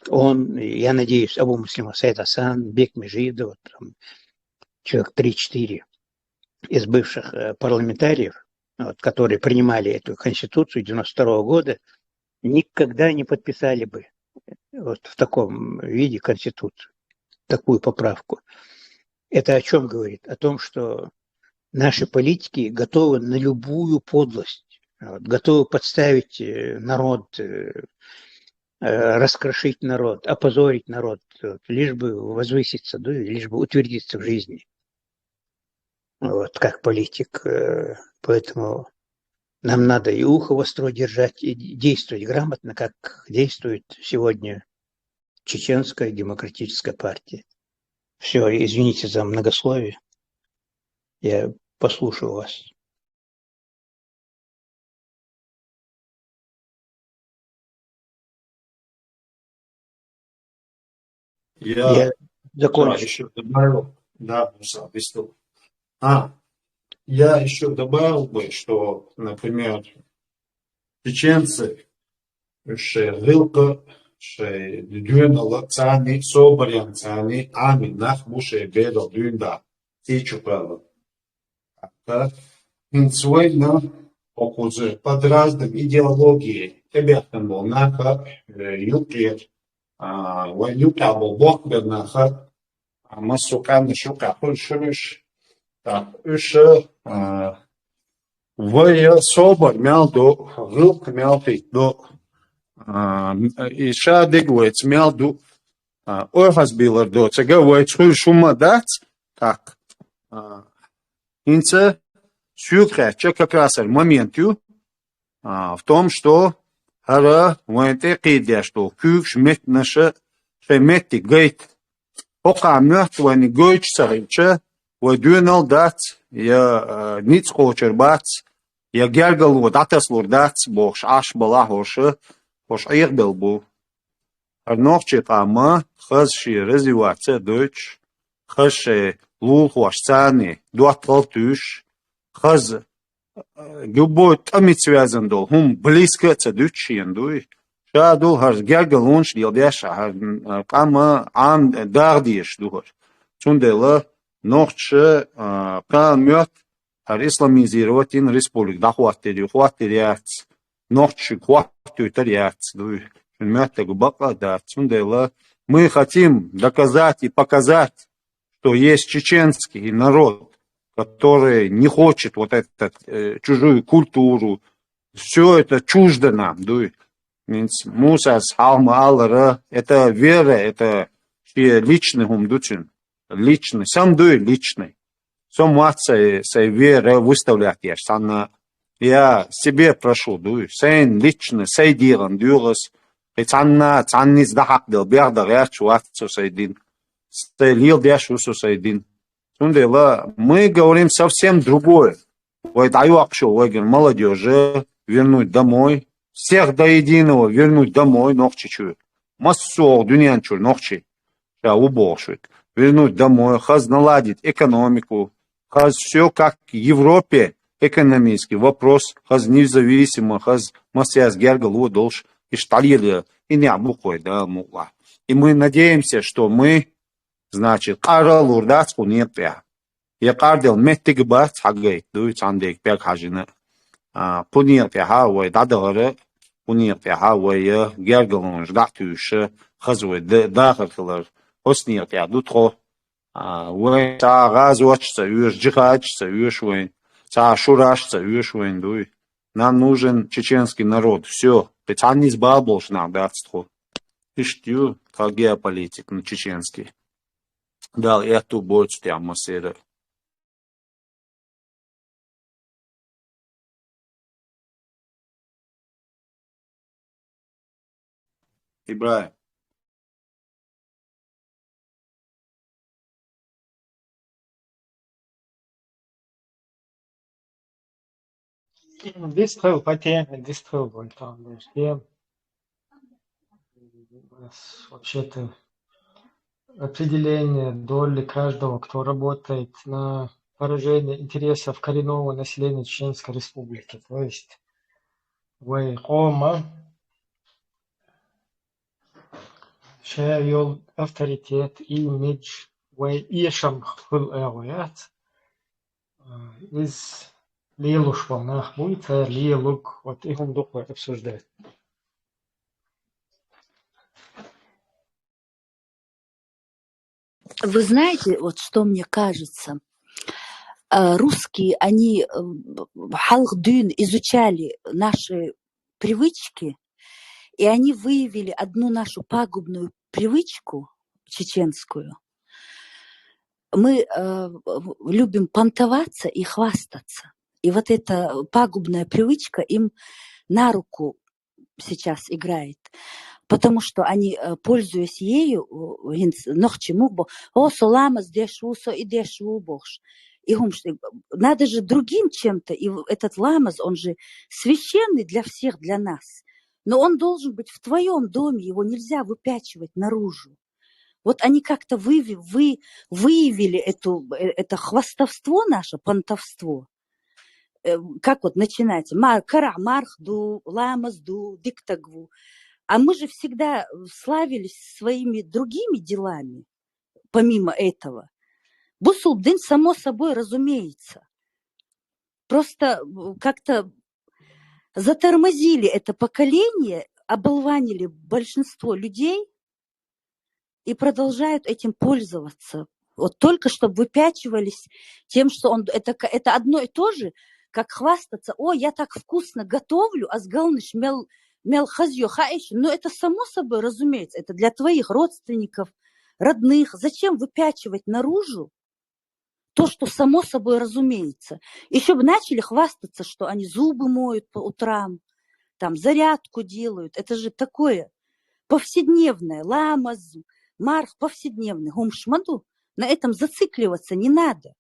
он, я надеюсь, Абу Муслим Саид Асан, Бек Межидов, там, человек 3-4 из бывших парламентариев, вот, которые принимали эту конституцию 92 года, никогда не подписали бы вот в таком виде конституцию, такую поправку. Это о чем говорит? О том, что наши политики готовы на любую подлость, вот, готовы подставить народ, раскрошить народ, опозорить народ, вот, лишь бы возвыситься, да, лишь бы утвердиться в жизни. Вот, как политик. Поэтому нам надо и ухо востро держать, и действовать грамотно, как действует сегодня Чеченская демократическая партия. Все, извините за многословие. Я послушаю вас. Я закончу. Еще добавил, да, выступ. Я еще добавил бы, что, например, чеченцы, Гылка, Дюнала, Цани, Собарян, Цани, Ами, Нахбуше, Бедо, Дюнда, Тичупала. Инсуэйна, окузы, под разным идеологией, Тебятан был Наха, Юкер, Юка был Бокбер Наха, Масукан, Шука, Хульшуриш, Вая Собар, Мялду, Гылк, Мялфик, до и Шадыгвец, Мялду, Ойхазбилар, до Цега, Вайцхуй Шумадац, так. Инце сюркача как раз моменту в том, что хара ванте кидя, что кюш мет наша шемети гейт Пока мертвый гойч царича, вы дюнал дать, я ниц хочер бац, я гергал вот атаслур дать, богш аш бала хоша, хош айрбел бу. Арнохче кама, хазши развиваться дойч, хазши лул хуашцаны, дуатлал тюш, хаз любой тамит связан дол, хум близко цадючи яндуй. شادو هر گرگلونش دیدش هر کام آن داردیش دوهر چون دل نوچ کامیت هر اسلامیزیروت این ریسپولیک دخواتریات نوچ خواهتریات دوی چون میت گباق داد چون دل мы хотим доказать и показать, что есть чеченский народ, который не хочет вот эту чужую культуру, все это чуждо нам, дуй. Мусас халмалара, это вера, это личный умдучин, личный, сам дуй личный. Сам матца сей вера выставлять я, я себе прошу, дуй, сей личный, сей делан, дюрас, цанни сдахак дел, берда ряч ватцу сейдин, сей лил дяш усу сейдин. Сундела, мы говорим совсем другое. Вот аюакшу, молодежи вернуть домой, всех до единого вернуть домой, нохчичу. Массор, дюнянчу, нохчи. Я уборщик. Вернуть домой, хаз наладить экономику. Хаз все как в Европе экономический вопрос. Хаз независимо, хаз массяс гергал долж. И шталили, и не обухой, да, мула. И мы надеемся, что мы, значит, карал урдацку нет я. Я кардел меттиг бац хагай, дует андек пек хажина. Пунир пяха, ой, дадагара. Пунир пяха, ой, гергалунж, датюша, хазвой, дахархилар, оснир пя, дутро. Ой, та газуачца, юш, джихачца, юш, ой, та шурашца, юш, ой, дуй. Нам нужен чеченский народ, все. Пецанис баболш нам датство. Иштю, как геополитик, ну, чеченский. Дал эту больше тема серия. Ибраим. Дистрел, патент, дистрел, вон там, где вообще-то определение доли каждого, кто работает на поражение интересов коренного населения Чеченской Республики. То есть вы кома, шейл авторитет, имидж, вы ишам хул эвоят из лилуш волнах будет, лилук, вот их он духой обсуждает. Вы знаете, вот что мне кажется, русские, они халхдын изучали наши привычки, и они выявили одну нашу пагубную привычку чеченскую. Мы любим понтоваться и хвастаться. И вот эта пагубная привычка им на руку сейчас играет. Потому что они, пользуясь ею, надо же другим чем-то. И этот ламаз, он же священный для всех, для нас. Но он должен быть в твоем доме, его нельзя выпячивать наружу. Вот они как-то выявили это хвастовство наше, понтовство. Как вот начинается? Карамархду, ламазду, диктагву. А мы же всегда славились своими другими делами, помимо этого. Бусулдин, само собой, разумеется. Просто как-то затормозили это поколение, оболванили большинство людей и продолжают этим пользоваться. Вот только чтобы выпячивались тем, что это одно и то же, как хвастаться: о, я так вкусно готовлю, а сгалныш мел хазьё хаиш. Но это само собой, разумеется, это для твоих родственников, родных. Зачем выпячивать наружу то, что само собой разумеется? Еще бы начали хвастаться, что они зубы моют по утрам, там зарядку делают. Это же такое повседневное. Ламаз, Марх повседневный, гумшмаду, на этом зацикливаться не надо.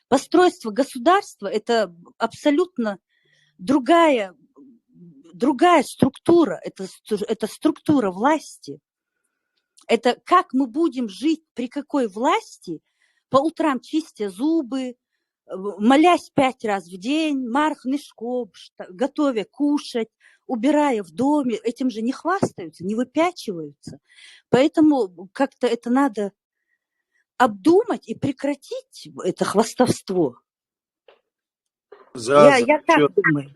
Постройство государства – это абсолютно другая структура, это структура власти. Это как мы будем жить, при какой власти, по утрам чистя зубы, молясь 5 раз в день, марх мешкоб, готовя кушать, убирая в доме. Этим же не хвастаются, не выпячиваются. Поэтому как-то это надо обдумать и прекратить это хвастовство. Я так думаю.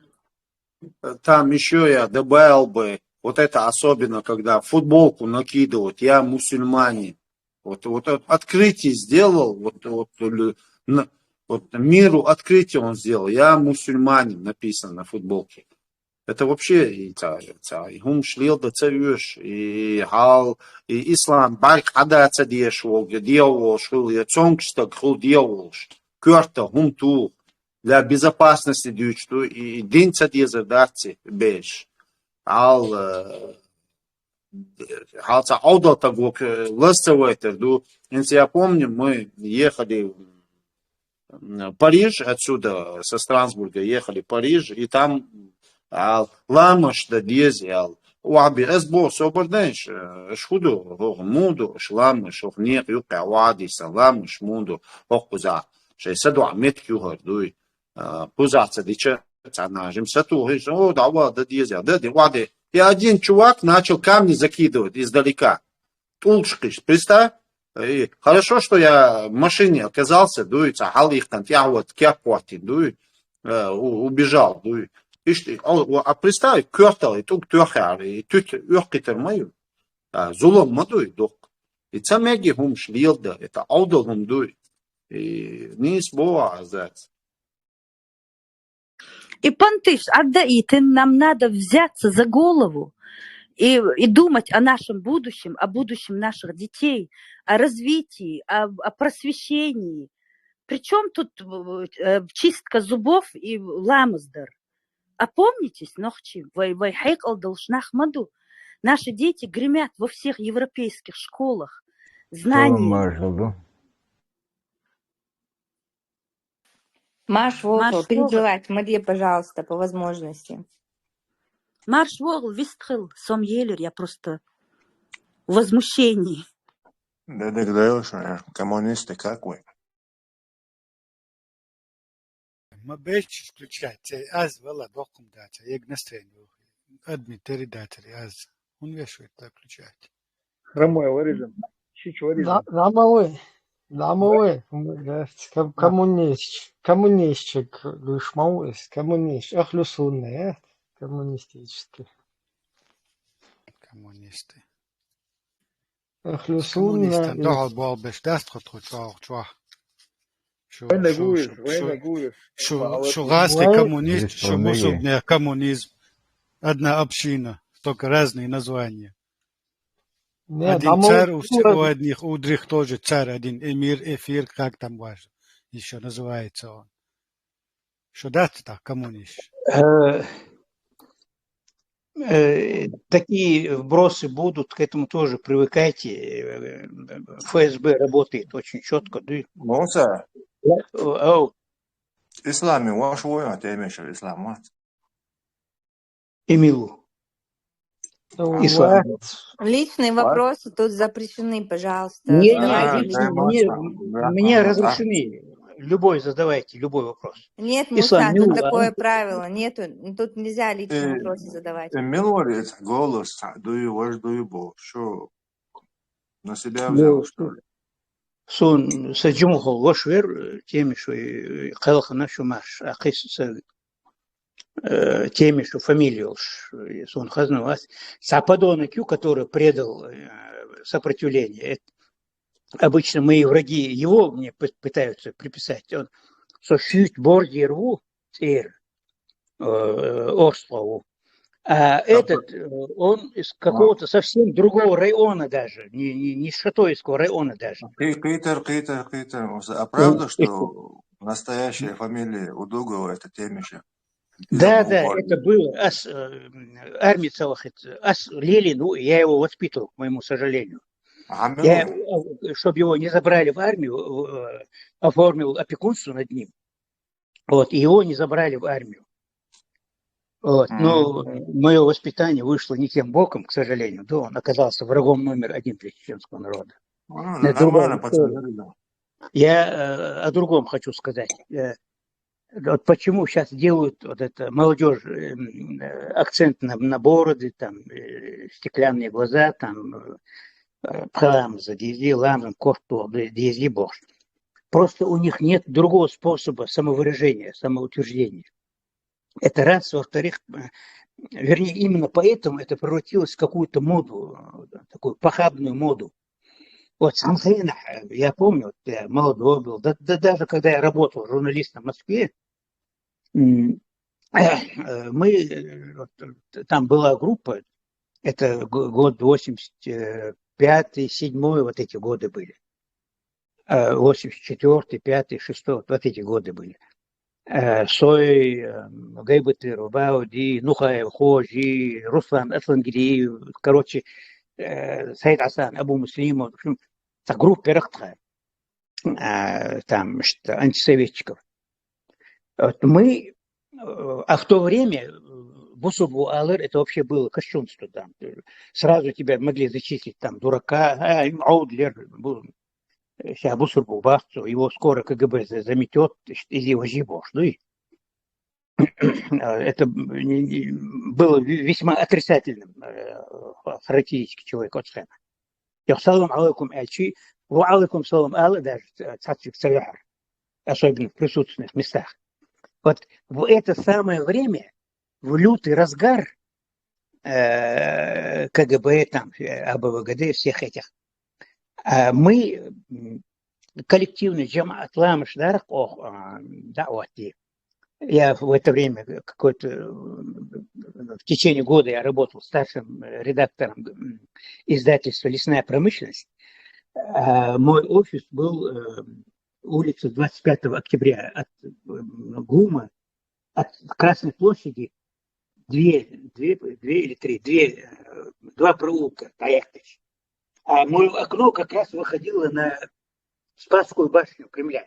Там еще я добавил бы, вот это особенно, когда футболку накидывают, я мусульманин. Вот открытие сделал, вот миру открытие он сделал, я мусульманин, написано на футболке. Это вообще и гумшлилда царюш, и хал, и ислам, барк адаца дешвол, делал, шел, я цонгштаг хул делал, кёрта гумту. Для безопасности дючту и день цадеза дати беш. Халца аудал тагок ластовайтер. Если я помню, мы ехали в Париж, отсюда, со Страсбурга, ехали в Париж, и там ламаш да дези, уаби эсбо соборденш, шхуду, муду, шламаш, охнех, юка, вадиса, ламаш, муду, охкуза. Шейсаду амет кюхар, дуй. Пузаться, дича, нажим, сату, давай, да дезя, да, вады. И один чувак начал камни закидывать издалека. Тулшкиш, представь. И хорошо, что я в машине оказался, дуется, хал их там, я вот кяпуати, убежал, дуй. А представь, кёртал, и тут тёхар, и тут ёхкитер мою. Зулом мадуй, док. И цамеги хум шлилда, это аудал хум дуй. И низ боа азац. И пантыш, отдаите, нам надо взяться за голову и думать о нашем будущем, о будущем наших детей, о развитии, о просвещении. Причем тут чистка зубов и ламаздар? Опомнитесь, нохчи, вайхайк алдалшнахмаду. Наши дети гремят во всех европейских школах. Знания. Маш Вогл, перебивать, Мария, пожалуйста, по возможности. Марш Вогл, вистхил, сом елер, я просто в возмущении. Да догадался, коммунисты какой? ما بيش включать, аз вела докум дать, я настроение, адми передатели, аз, он вешает так включать. Хромой вырежем, чуть-чуть вырежем. Дамовы, коммунистчик, лишмауэс, коммунист, ахлюсунный, коммунистический. Коммунисты. Ахлюсунный. Догал бол беш даст чуа. Шо разный коммунист, шо мусульман коммунизм. Одна община, только разные названия. Один царь, у одних, у других тоже царь, один эмир, эфир, как там важно, еще называется он. Что да, так, коммунист? Такие вбросы будут, к этому тоже привыкайте. ФСБ работает очень четко. Моса, исламе, ваш воин, ты имеешь ислам, Эмилу. Личные вопросы тут запрещены, пожалуйста. Мне разрешены. Любой задавайте, любой вопрос. Нет, Муса, тут такое правило. Нету, тут нельзя личные вопросы задавать. Милорец, голос, дуй, ваш дуй, бог, что на себя взял, что ли? Сон саджумухол ваш вер, теми, что халхана шумаш, ахис теми, что фамилию сон хазнавас, Сападона Кю, который предал сопротивление. Обычно мои враги его мне пытаются приписать. Он сошьют бордерву Ослову. А этот, он из какого-то совсем другого района даже, не из Шатойского района даже. Питер, а правда, что настоящая фамилия Удугова это Темиша? Да, это было. Армия Целахет, Ленин, я его воспитывал, к моему сожалению. Я, чтобы его не забрали в армию, оформил опекунство над ним. Вот, и его не забрали в армию. Вот. Но мое воспитание вышло не тем боком, к сожалению. Да, он оказался врагом номер один для чеченского народа. Это Нормально, другая история. пацаны, да. Я о другом хочу сказать. Вот почему сейчас делают вот это молодежь акцент на бороды, там стеклянные глаза, там пхаламза, дизли, ламза, корту, дизли бошь. Просто у них нет другого способа самовыражения, самоутверждения. Это раз. Во-вторых, вернее, именно поэтому это превратилось в какую-то моду, такую похабную моду. Вот сам Хрен, я помню, вот я молодой был, да даже когда я работал журналистом в Москве, мы, вот, там была группа, это год 85-й, 7-й, вот эти годы были. 84-й, 5-й, 6-й, вот эти годы были. Сой, Гайбатыр, Бауди, Нухаев, Хожи, Руслан Аслангириев, короче, Саид Асан, Абу Муслимов, в общем, группа Рахтха, там, что, антисоветчиков. Вот мы, а в то время Бусубу Алыр, это вообще было кощунство там. Сразу тебя могли зачислить там дурака, Аудлер, сейчас Бусубу Бахцу, его скоро КГБ заметет, из его жибош. Ну и это было весьма отрицательным характеристикой человека от Схема. Я салам алейкум эльчи, ва алейкум салам алей, даже цацик цаяр, особенно в присутственных местах. Вот в это самое время, в лютый разгар КГБ, там, АБВГД, всех этих, мы коллективный джамаат ламыш дарах да'вати. Я в это время какой-то в течение года я работал старшим редактором издательства «Лесная промышленность». Мой офис был улица 25 октября от ГУМа, от Красной площади два проулка, Таехтыч. А мое окно как раз выходило на Спасскую башню Кремля.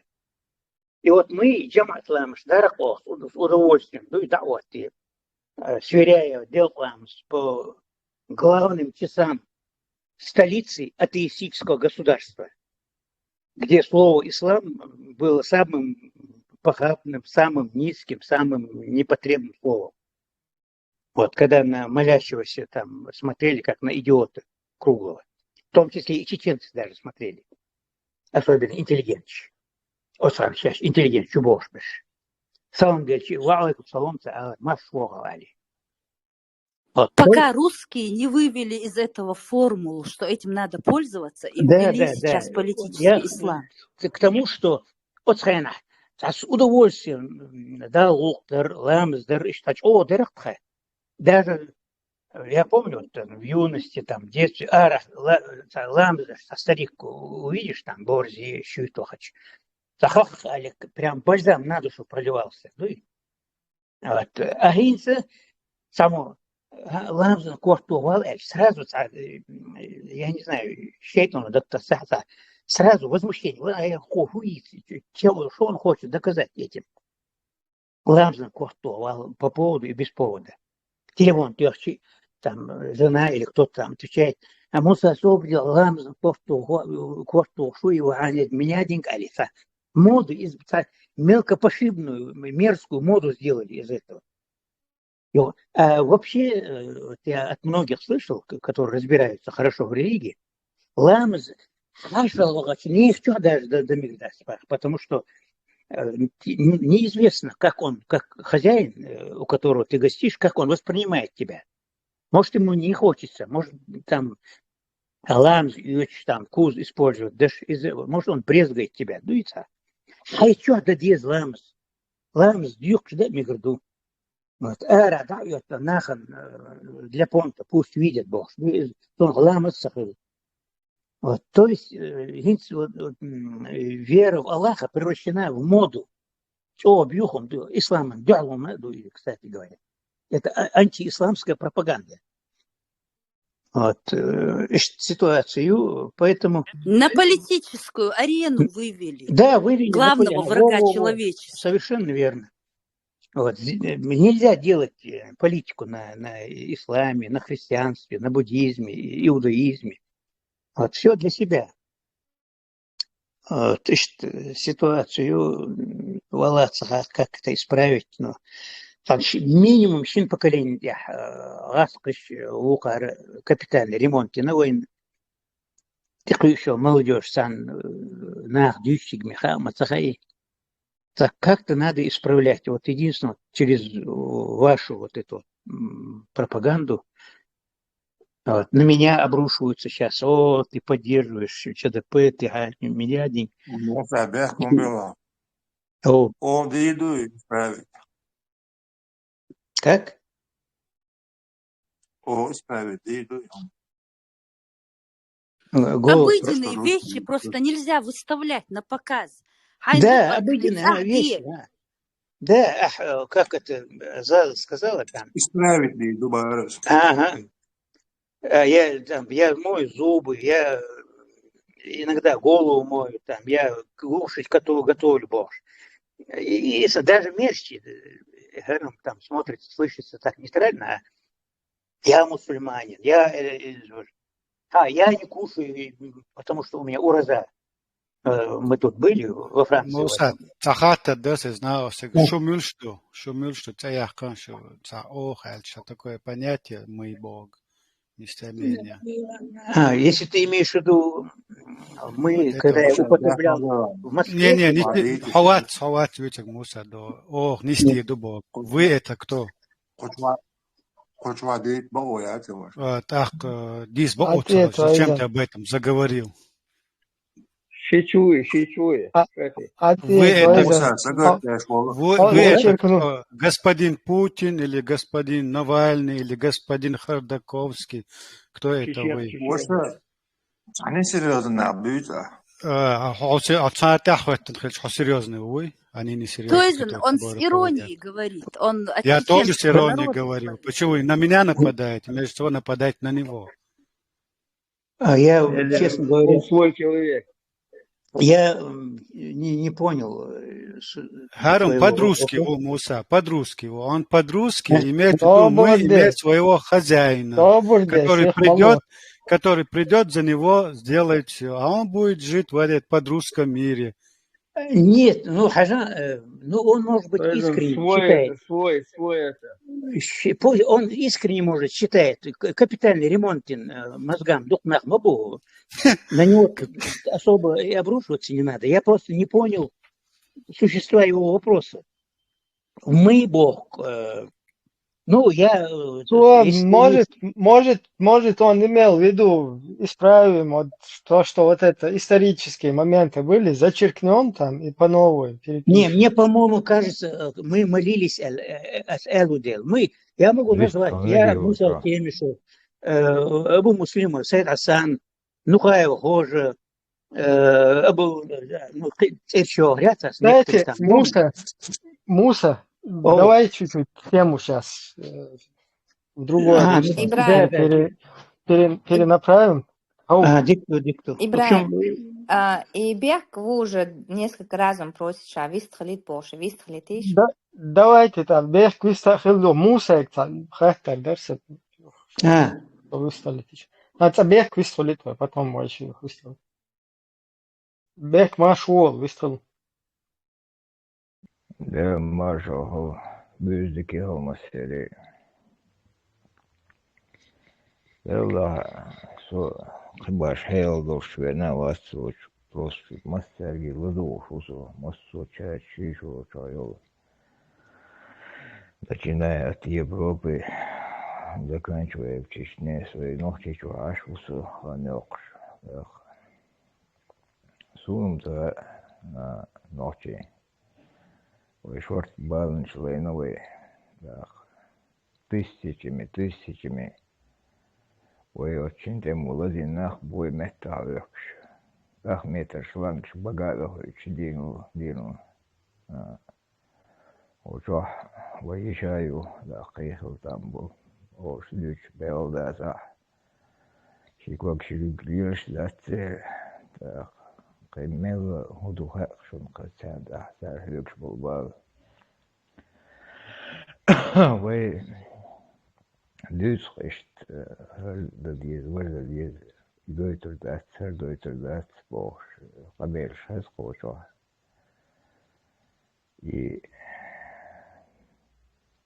И вот мы, джамаат ламыш дарахох, с удовольствием, ну и да'вати, сверяя дел ламыш по главным часам столицы атеистического государства, где слово «ислам» было самым похабным, самым низким, самым непотребным словом. Вот, когда на молящегося там смотрели, как на идиота круглого. В том числе и чеченцы даже смотрели. Особенно интеллигентчи. Вот сам сейчас интеллигент, чубош биш. Салам гельчи, валайкум салам ца'ала, машвогавали. Вот. Пока русские не вывели из этого формулу, что этим надо пользоваться, и ввели сейчас политический ислам. К тому, что от Схена с удовольствием да луктер, ламздер, дырахтха. Даже я помню, вот, в юности, там, в детстве, ламздер, старик увидишь, там, борзи, щуйтохач. Прям бальзам на душу проливался. Ну, вот. А гинца само ламзан кортувал, сразу, я не знаю, щейтон, доктор Сахта, сразу возмущение. Что он хочет доказать этим? Ламзан кортувал по поводу и без повода. Телефон тёрчи, там, жена или кто-то там отвечает. А Муса освободил ламзан кортувал, что его ранит меня деньга алиса. Моду, мелкопошибную, мерзкую моду сделали из этого. А вообще, я от многих слышал, которые разбираются хорошо в религии, ламз, не их даже до мигдас, потому что неизвестно, как он, как хозяин, у которого ты гостишь, как он воспринимает тебя. Может, ему не хочется, может, там ламз, там, куз использует, может, он брезгает тебя, дуется. А еще да диез ламз. Ламз дюк, да, мигрду. Вот, эра, да, это нахан для понта, пусть видят Бог. Ламз сахил. Вот, то есть, вера в Аллаха превращена в моду. Бьюхом, исламом, кстати говоря. Это антиисламская пропаганда. Вот, ситуацию, поэтому... На политическую арену вывели. Да, вывели на Главного врага Во-во-во. человечества. Совершенно верно. Вот. Нельзя делать политику на исламе, на христианстве, на буддизме, иудаизме. Вот, все для себя. Вот, ситуацию валаться, как это исправить, но там минимум шин поколение гаскаш укар капитальный ремонт на войн. Ты еще молодежь сан нах дющик меха мацахай. Так как-то надо исправлять. Вот единственное, через вашу вот эту пропаганду вот, на меня обрушиваются сейчас. О, ты поддерживаешь ЧДП, ты меня один. О. Он еду исправить. Как? О, исправить еду. Обыденные вещи просто нельзя выставлять на показ. Да, обыденные вещи. Да, как это Зала сказала там. Исправить еду, бараш. Ага. Я мою зубы, я иногда голову мою, там, я кушать готовлю борщ. И даже мерчи, там смотрится, слышится так нейтрально, а я мусульманин, я не кушаю, потому что у меня ураза. Мы тут были во Франции. Муса, цахата дас знал, шумюльшту, цаяхкан, что такое понятие «мой Бог», местоимение. Если ты имеешь в виду, мы, когда я употреблял в Москве... Не, хават, витек Муса, не стиду Бог. Вы это кто? Так, дис Бог, зачем ты об этом заговорил? Шичуи. Вы это господин Путин или господин Навальный или господин Ходорковский? Кто это вы? Они серьезно набьются. Серьезный вы? Они не серьезные. То есть он с иронией говорит. Я тоже с иронией говорю. Почему вы на меня нападаете? Вместо того нападать на него. Я, честно говоря... Он свой человек. Я не понял. Харам по-русски его, Муса, по-русски его. Он по-русски имеет в виду, мы имеем своего хозяина, который придет за него, сделает все. А он будет жить в этом подрусском мире. Нет, он может быть искренне считает. Свой это. Он искренне может считает. Капитальный ремонт мозгам, духнах мабу. На него особо и обрушиваться не надо. Я просто не понял существа его вопроса. Мы Бог. Может, он имел в виду, исправим то, что вот это исторические моменты были, зачеркнем там и по новой перепишем. Не, мне, по-моему, кажется, мы молились Элудел. Я могу назвать, я Муса Темишев, Абу Муслима, Сайд Асан, Нухаев Хожа, Абу еще ряд. Знаете, Муса, давай чуть-чуть тему сейчас в другое перенаправим. Дикту. Ибраим, и Бег уже несколько раз он просит, что вистхалит Боше, вистхалит иш. Давайте там, Бег вистхалит Муса, хактар, дерсет. Вистхалит иш. Это Бег вистхалит, потом мы еще вистхалит. Бег машуол вистхалит. Да, Маршал, büzdeki olmasıyla. Yallah, baş hayal dost ve ne vasıç просто мастерги ладов усо массо чаще чайол. Начиная от Европы, заканчивая в Чечне, свои ногти чуаш усо ханёкш. Сунта на ногти. Ой, шорт балан членовые, тысячами. Ой, очень тему ладинах бой металликш. Метр шлангш багалович дину. Ой, выезжаю, ехал там был. Ой, шлюч белдаза. شيكوك شيكريوش ذات قيمة هدوها شون قسان أحسن هلوكش بالبال وي لوس خشت هل دديز ولا دديز دويتر ذات بوش قبيل شهز قوشوه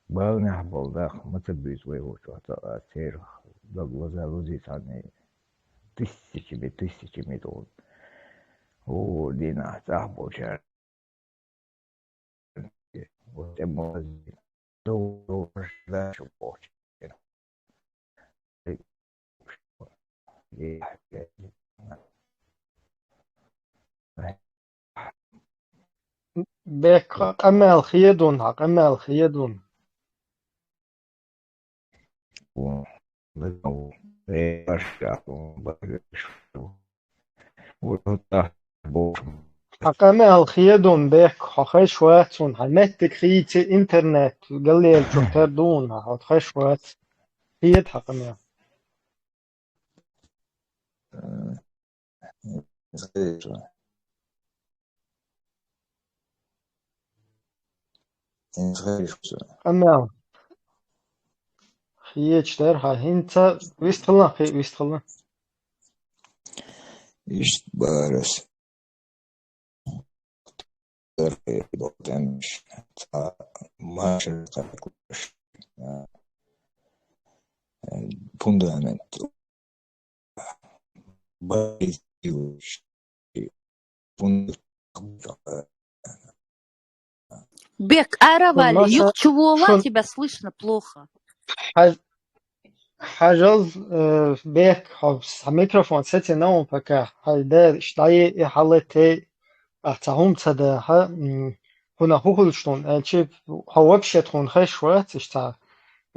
بالنا حبال داخ متبيز ويوشوه تأثير دغلزالوزي ثاني тысячами долларов. О, Дина, Захбоча. Вот это молодец. Доллар, да, что хочет. بك أمل خيدون حق أمل خيدون حق أمل خيدون بك خش واتون حمت خيت إنترنت قليل شو تردون خش وات خيد حق أمل أمل خيد شترها هنتا ويستخلنا خي ويستخلنا İşte barış. Demiş. Maaşını takmış. Fundament. Barış. Бек, Аравали, юг чего тебя слышно плохо? حاجز بيك خبز الميكروفون ستي نوم بكا هيدا شتاي حالتي أتهم تدا ها هنا هو شلون الشيء هو بشتون خش وقت اشتا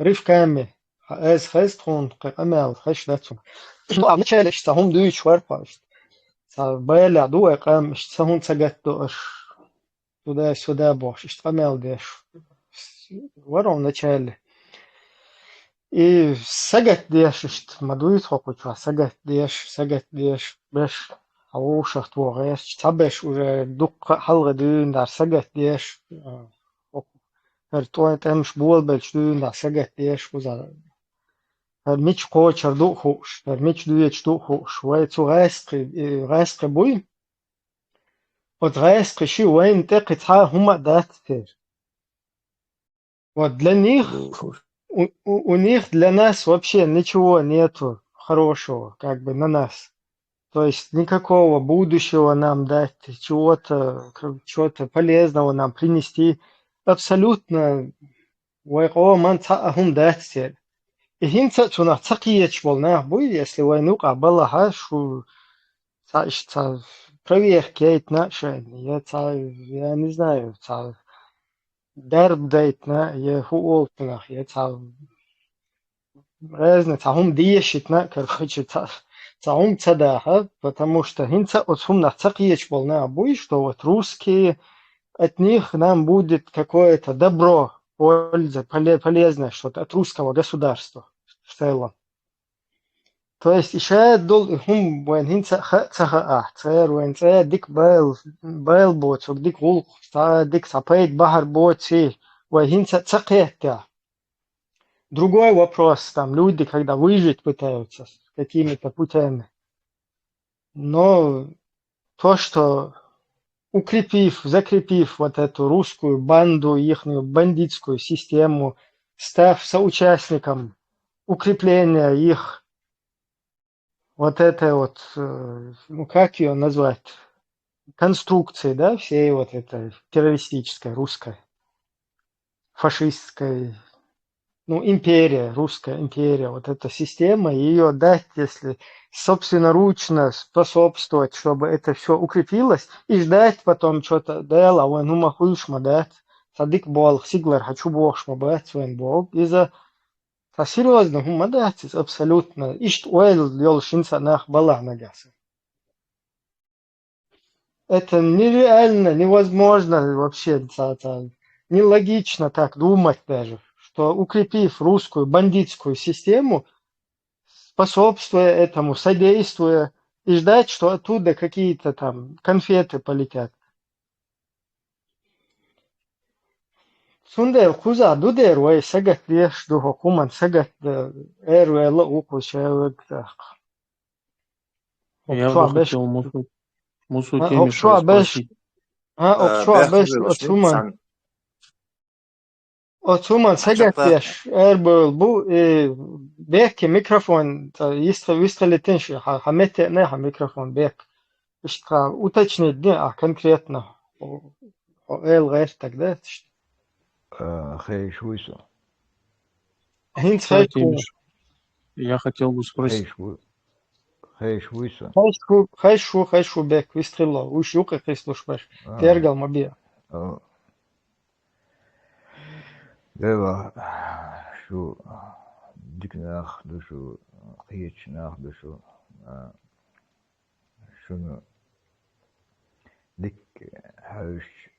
ريف كامل از خز تون قمل خش لاتون أنا شايل اشتهم دوي شوار باش بايلا دو قام اشتهم تجت دوش سودا باش اشتقمل ديش ورون نشايل И сагат дешшт мадуит хокуча сагат деш беш аушахт вогеш табеш уже дук халга дун дар сагат деш то темш бул белч дун дар сагат деш уза мич кочер ду хуш мич дуеч ду хуш вай цу райскри буй от райскри ши вайн текит ха хума дат тер вот для них у них для нас вообще ничего нету хорошего, как бы на нас. То есть никакого будущего нам дать, чего-то полезного нам принести. Абсолютно. И хинца цуна цакиеч волна буй, если войну кабала шу проверки отношения, я не знаю, درب ديتنا يهولتنا يتعب разные تعهم ديشتنا короче تعهم цадаха, потому что хинца отсум на цакиеч волна буй, что вот русские от них нам будет какое-то добро, польза, полезное что-то от русского государства в целом. То есть еще هم وين هنسا خا صار وين صار ديك بايل بوت وديك غلق ديك сапает бахар боти وين هنسا цакета. Другой вопрос, там люди, когда выжить пытаются какими-то путями. Но то, что закрепив вот эту русскую банду, ихнюю бандитскую систему, став соучастником укрепления их вот этой вот, ну как ее назвать, конструкции, да, всей вот этой террористической, русской, фашистской, ну, империя, русская империя, вот эта система, ее дать, если собственноручно способствовать, чтобы это все укрепилось, и ждать потом что-то, да, ну, махушма, да, садик бол, сиглар, хочу бошма, бать, свен бог, из-за серьезно, мадатис, абсолютно. Ишт уэл йол шинса нах бала нагаса. Это нереально, невозможно вообще, нелогично так думать даже, что укрепив русскую бандитскую систему, способствуя этому, содействуя, и ждать, что оттуда какие-то там конфеты полетят. Sunday kuza duder way sagat yesh du hukuman sagat erwela uku shawak Я hokshwa бы besh хотел Мусу Темишева hokshwa besh спросить. hokshwa besh otuman sagat yesh erbel bu bek mikrofon выстрелит хамете не микрофон бек что уточнить не конкретно эл гайр тогда خيش ويسو هين Да, Темиш, я хотел бы спросить. خيش ويسو خيشو بك ويستريلا وشوك خيسلوش باش ترجع مبيع دابا شو ديك ناخدو شو قيتش ناخدو شو شنو ديك حوش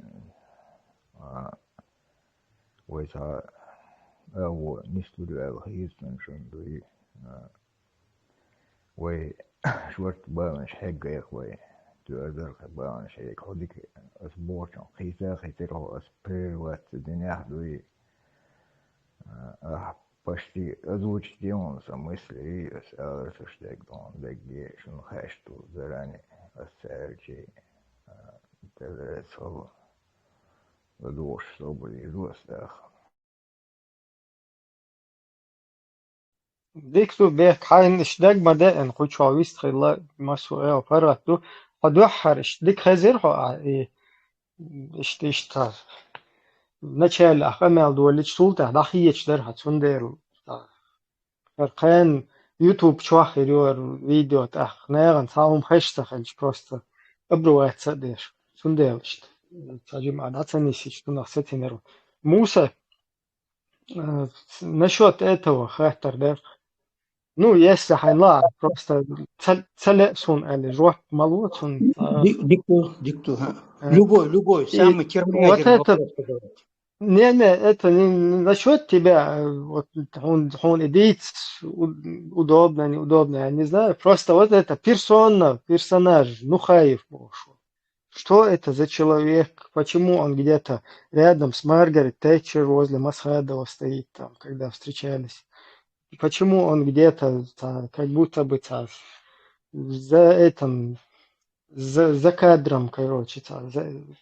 ويتا هو نسلو على خيط نشندوي وي شورت بانش حق يا اخوي تقدر بانش هيك خديك اسبوع خيطه اسبرير وات الدنيا دوي почти озвучить он сам мысли и что он где что хочу заранее оставить это слово до чтобы и ростах ديكتو بيك حين اشتاق مدائن خوشاويست خلا مسؤول فراتو قدوحر اشتاق خزيرها اشتار نشال أخمل دولش سلطة دخيش درها تندير فرقان يوتيوب شواخ يدور فيديو تأخ ناغن ساهم خشت خلش بروستا أبروات صدير تنديرشت تجمع عدسنيسيش تنخ ستينرو موسى насчет этого хактор, ну, если хайла, просто целесун или жух молодцун. Дикту. Любой, самый термоядерный вот это, не, это не насчет тебя, вот он идет, удобно, неудобно, я не знаю, просто вот это персонаж, Нухаев Бошу. Что это за человек? Почему он где-то рядом с Маргарет Тэтчер возле Масхадова стоит там, когда встречались? Почему он где-то как будто бы за кадром, короче,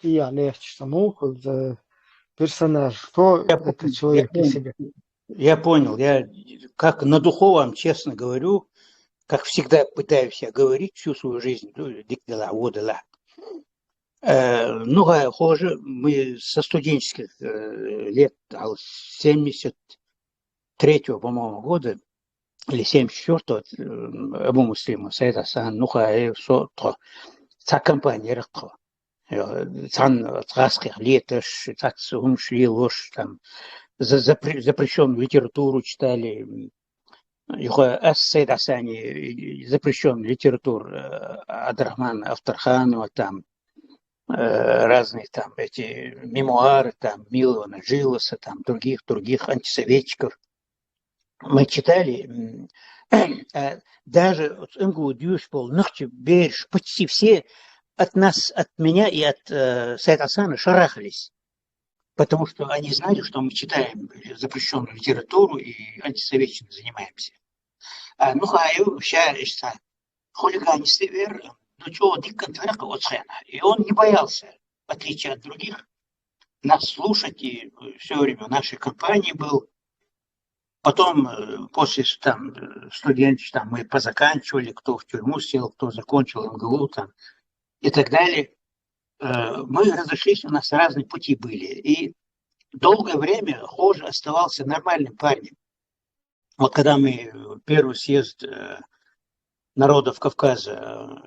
я легче за персонаж? Что это человек из себя? Я понял. Я как на духовном, честно говорю, как всегда пытаюсь я говорить всю свою жизнь. Ну, хуже, мы со студенческих лет, 73-го, по-моему, года, или 74-го, Абу Муслима, Сайд Асан, Нухаев, Сотро, та компания ракха. Цан цгаских леташ, цацум шлилош, там, запрещенную литературу читали. Сайд Асани запрещенную литературу Абдрахмана Авторханова, там, разные там эти мемуары, там, Милована Джилоса, там, других антисоветчиков. Мы читали, даже Ингу Дюшпол, Нахчи, Берш, почти все от меня и от Сайд Асана шарахались, потому что они знали, что мы читаем запрещенную литературу и антисоветчиной занимаемся. Ну, хулиганисты веры. И он не боялся, в отличие от других, нас слушать, и все время в нашей компании был. Потом, после студентов, мы позаканчивали, кто в тюрьму сел, кто закончил МГУ и так далее. Мы разошлись, у нас разные пути были. И долгое время Хожа оставался нормальным парнем. Вот когда мы первый съезд народов Кавказа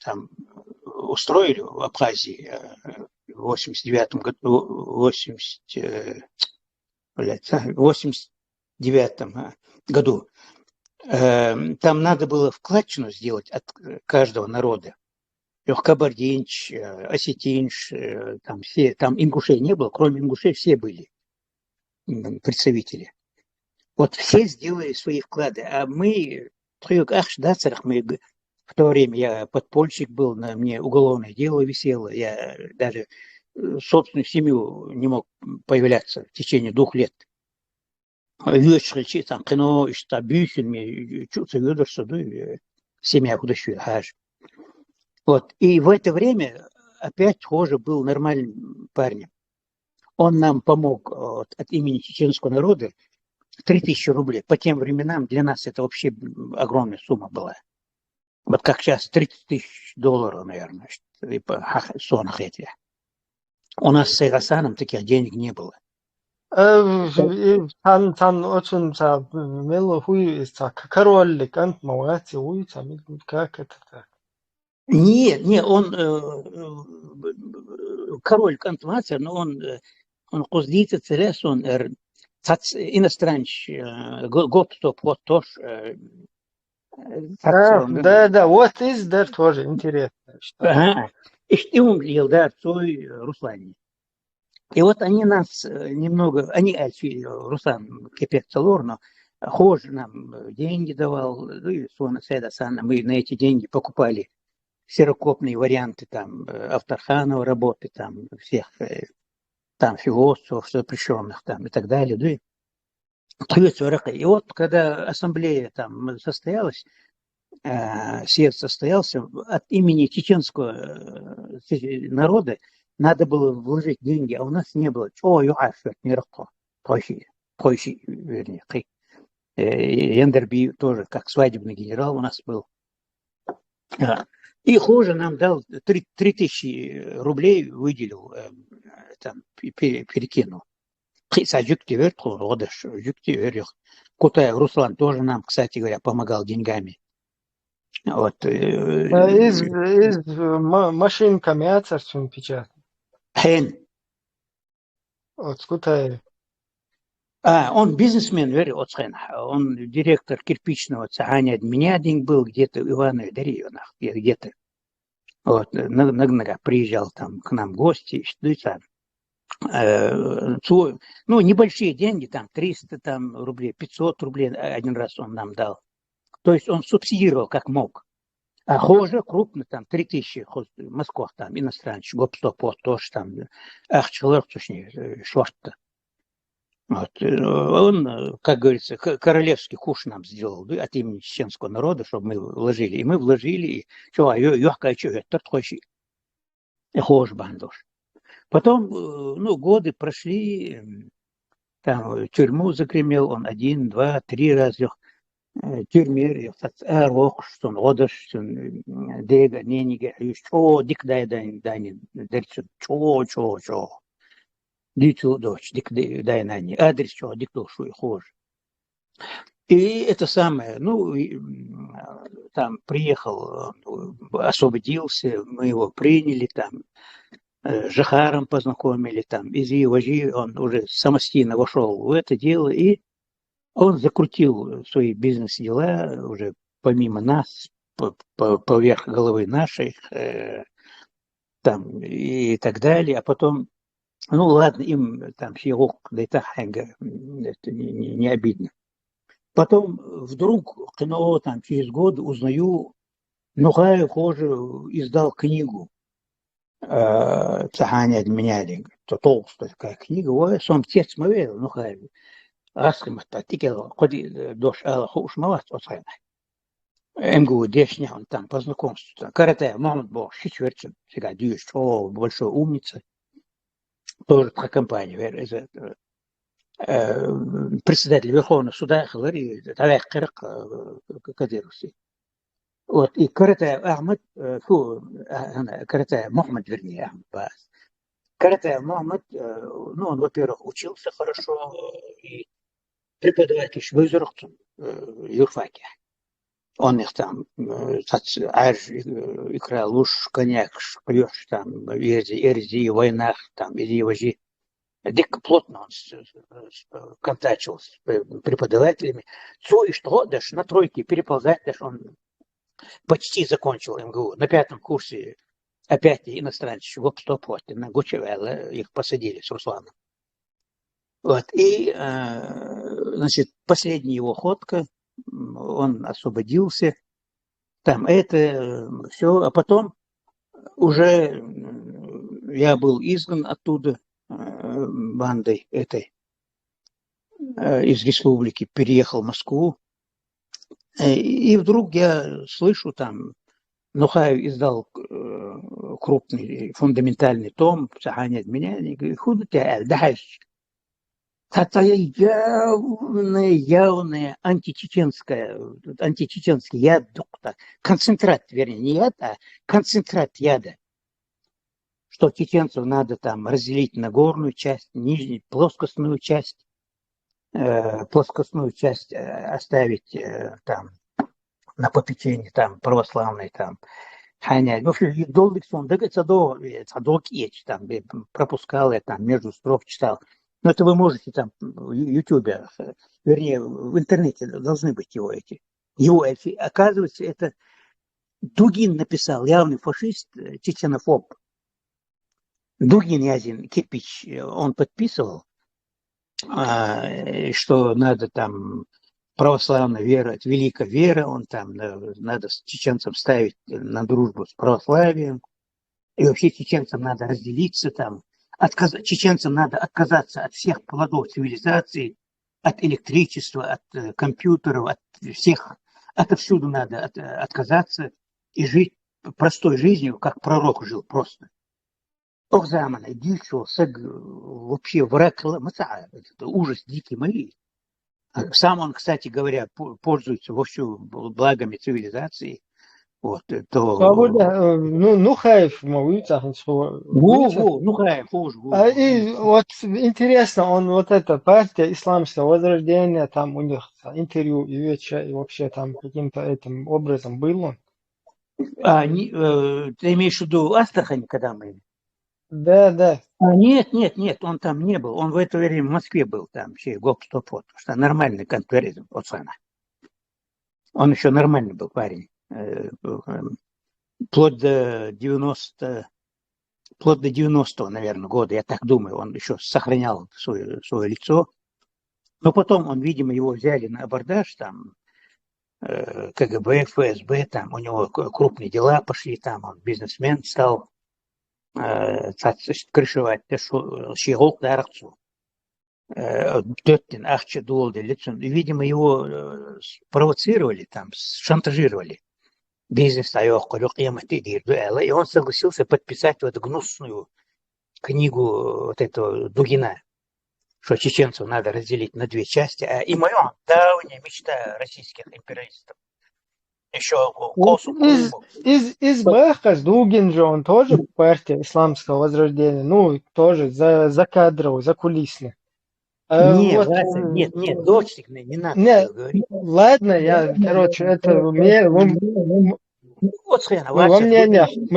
там устроили в Абхазии в 89-м году, там надо было вкладчину сделать от каждого народа. Кабардинч, осетинч, там все, там ингушей не было, кроме ингушей все были представители. Вот все сделали свои вклады, а мы В то время я подпольщик был, на мне уголовное дело висело, я даже собственную семью не мог появляться в течение 2 лет. Семья худощавая. Вот. И в это время опять Хожа был нормальным парнем. Он нам помог от имени чеченского народа 3000 рублей. По тем временам для нас это вообще огромная сумма была. Вот как сейчас 30 тысяч долларов, наверное. У нас с Айрасаном таких денег не было. Тан очень мило хуйца. Король кант мавати хуйца. Как это так? Не, он король кант мавати, но он куздится целес, он иностранч гоп-стоп, вот тоже. Да, вот из да тоже интересно. Ага. И он Елдар Цой Руслане. И вот они нас немного, они Руслан Кепек Целор, но Хоже нам деньги давал, и Суана Седасана, мы на эти деньги покупали серокопные варианты там Авторханова работы, там всех там философов, запрещенных там и так далее. Да? И вот когда ассамблея там состоялась, съезд состоялся, от имени чеченского народа надо было вложить деньги, а у нас не было. Вернее, Яндерби тоже как свадебный генерал у нас был. И Хожа нам дал 3000 рублей, выделил, там, перекинул. Руслан тоже нам, кстати говоря, помогал деньгами. Вот. Из машинками ацарчун печатать. Вот скутай. Он бизнесмен, он директор кирпичного цеха, меня один был где-то в Иванове Дарьевнах, где-то. Вот, приезжал там к нам в гости, небольшие деньги, там 300 там, рублей, 500 рублей один раз он нам дал. То есть он субсидировал как мог. А Хожа крупно, там 3000 в Москве, там иностранец, гоп-стоп, вот тоже там, человек, точнее, шорт-то. Вот. Он, как говорится, королевский куш нам сделал, да, от имени чеченского народа, чтобы мы вложили. И мы вложили, и Хож бандош. Потом, годы прошли, там тюрьму загремел, он 1, 2, 3 раза тюрьме, что он одаш, дега, ненига, дик дай, дичу дочь, дик дай нани, адрес чего, дик душу и хож. И это самое, там приехал, освободился, мы его приняли там, с Жахаром познакомили, там, Изи, он уже самостийно вошел в это дело, и он закрутил свои бизнес-дела уже помимо нас, поверх головы нашей, там, и так далее, а потом, ладно, им там Шиелок, да и так, это не обидно. Потом вдруг, там, через год узнаю, Нухаев Хожа издал книгу Цаханя Дменяли, то толстая такая книга, сам тец мовел, Нухаев. Расхимат потикел, ходи дош ала хуш малат оцайна. МГУ дешня, он там по знакомству. Карате, Мамонт Бош, Шичверчин, всегда дюш, большой умница. Тоже про компанию, председатель Верховного суда, Халари, Талях Кырк, Кадировский. Вот, и Карате Ахмад, Карате Мухаммад, вернее, Ахмад. Карате Мухаммад, он, во-первых, учился хорошо, и преподаватель Швейзерхтун, юрфаке. Он их там, играл луж, коньяк, шпрёш, там, эрзи, войнах, там, изи, вожи. Дико плотно он контачил с преподавателями. И что, даже на тройке переползать, даже он почти закончил МГУ. На 5 курсе опять иностранцы, гоп-стоп, вот, на Гучевелла, их посадили с Русланом. Вот, и, значит, последняя его ходка, он освободился, там это, все, а потом уже я был изгнан оттуда бандой этой из республики, переехал в Москву, и вдруг я слышу там, Нухаев издал крупный фундаментальный том, сохраняет меня, и говорит, худу тебя, дахаш. Такая явная античеченский яд, концентрат, вернее, не яд, а концентрат яда, что чеченцев надо там разделить на горную часть, нижнюю, плоскостную часть оставить там на попечении там православной там. Ханя, ну что, долгий сон, да, садок есть, там, пропускал я там, между строк читал. Но это вы можете там в Ютубе, вернее, в интернете должны быть его эти. Оказывается, это Дугин написал, явный фашист, чеченофоб. Дугин Язин Кирпич, он подписывал, что надо там православная вера, это великая вера, он там надо с чеченцам ставить на дружбу с православием, и вообще чеченцам надо разделиться там, чеченцам надо отказаться от всех плодов цивилизации, от электричества, от компьютеров, от всех, отовсюду надо отказаться и жить простой жизнью, как пророк жил просто. Ох, замана, дичь, вообще враг, ужас дикий мои. Сам он, кстати говоря, пользуется вовсю благами цивилизации. Вот, то... Ну, Нухаев, Нухаев, и вот интересно, он вот эта партия Исламского Возрождения, там у них интервью и вечер, и вообще там каким-то этим образом был он. Ты имеешь в виду Астрахань, когда мы... Да. Нет, он там не был. Он в это время в Москве был, там, гоп-стоп-вот, что нормальный конкурент, пацана. Он еще нормальный был парень. Вплоть до 90-го, наверное, года, я так думаю, он еще сохранял свое лицо. Но потом он, видимо, его взяли на абордаж, там, КГБ, ФСБ, там, у него крупные дела пошли, там, он бизнесмен стал. Крышевать, широк дарцу. Тёттин, ахча дуолды, лицом. Видимо, его провоцировали, там, шантажировали. Бизнес таёх, колёк, и он согласился подписать вот гнусную книгу вот этого Дугина, что чеченцев надо разделить на две части. И моя давняя мечта российских империалистов. Еще из Бахас Дугин же, он тоже партия Исламского Возрождения, ну, тоже за кадров, за кулисных. Нет, вот, нет, дочь, не надо говорить. Ладно, короче, это мы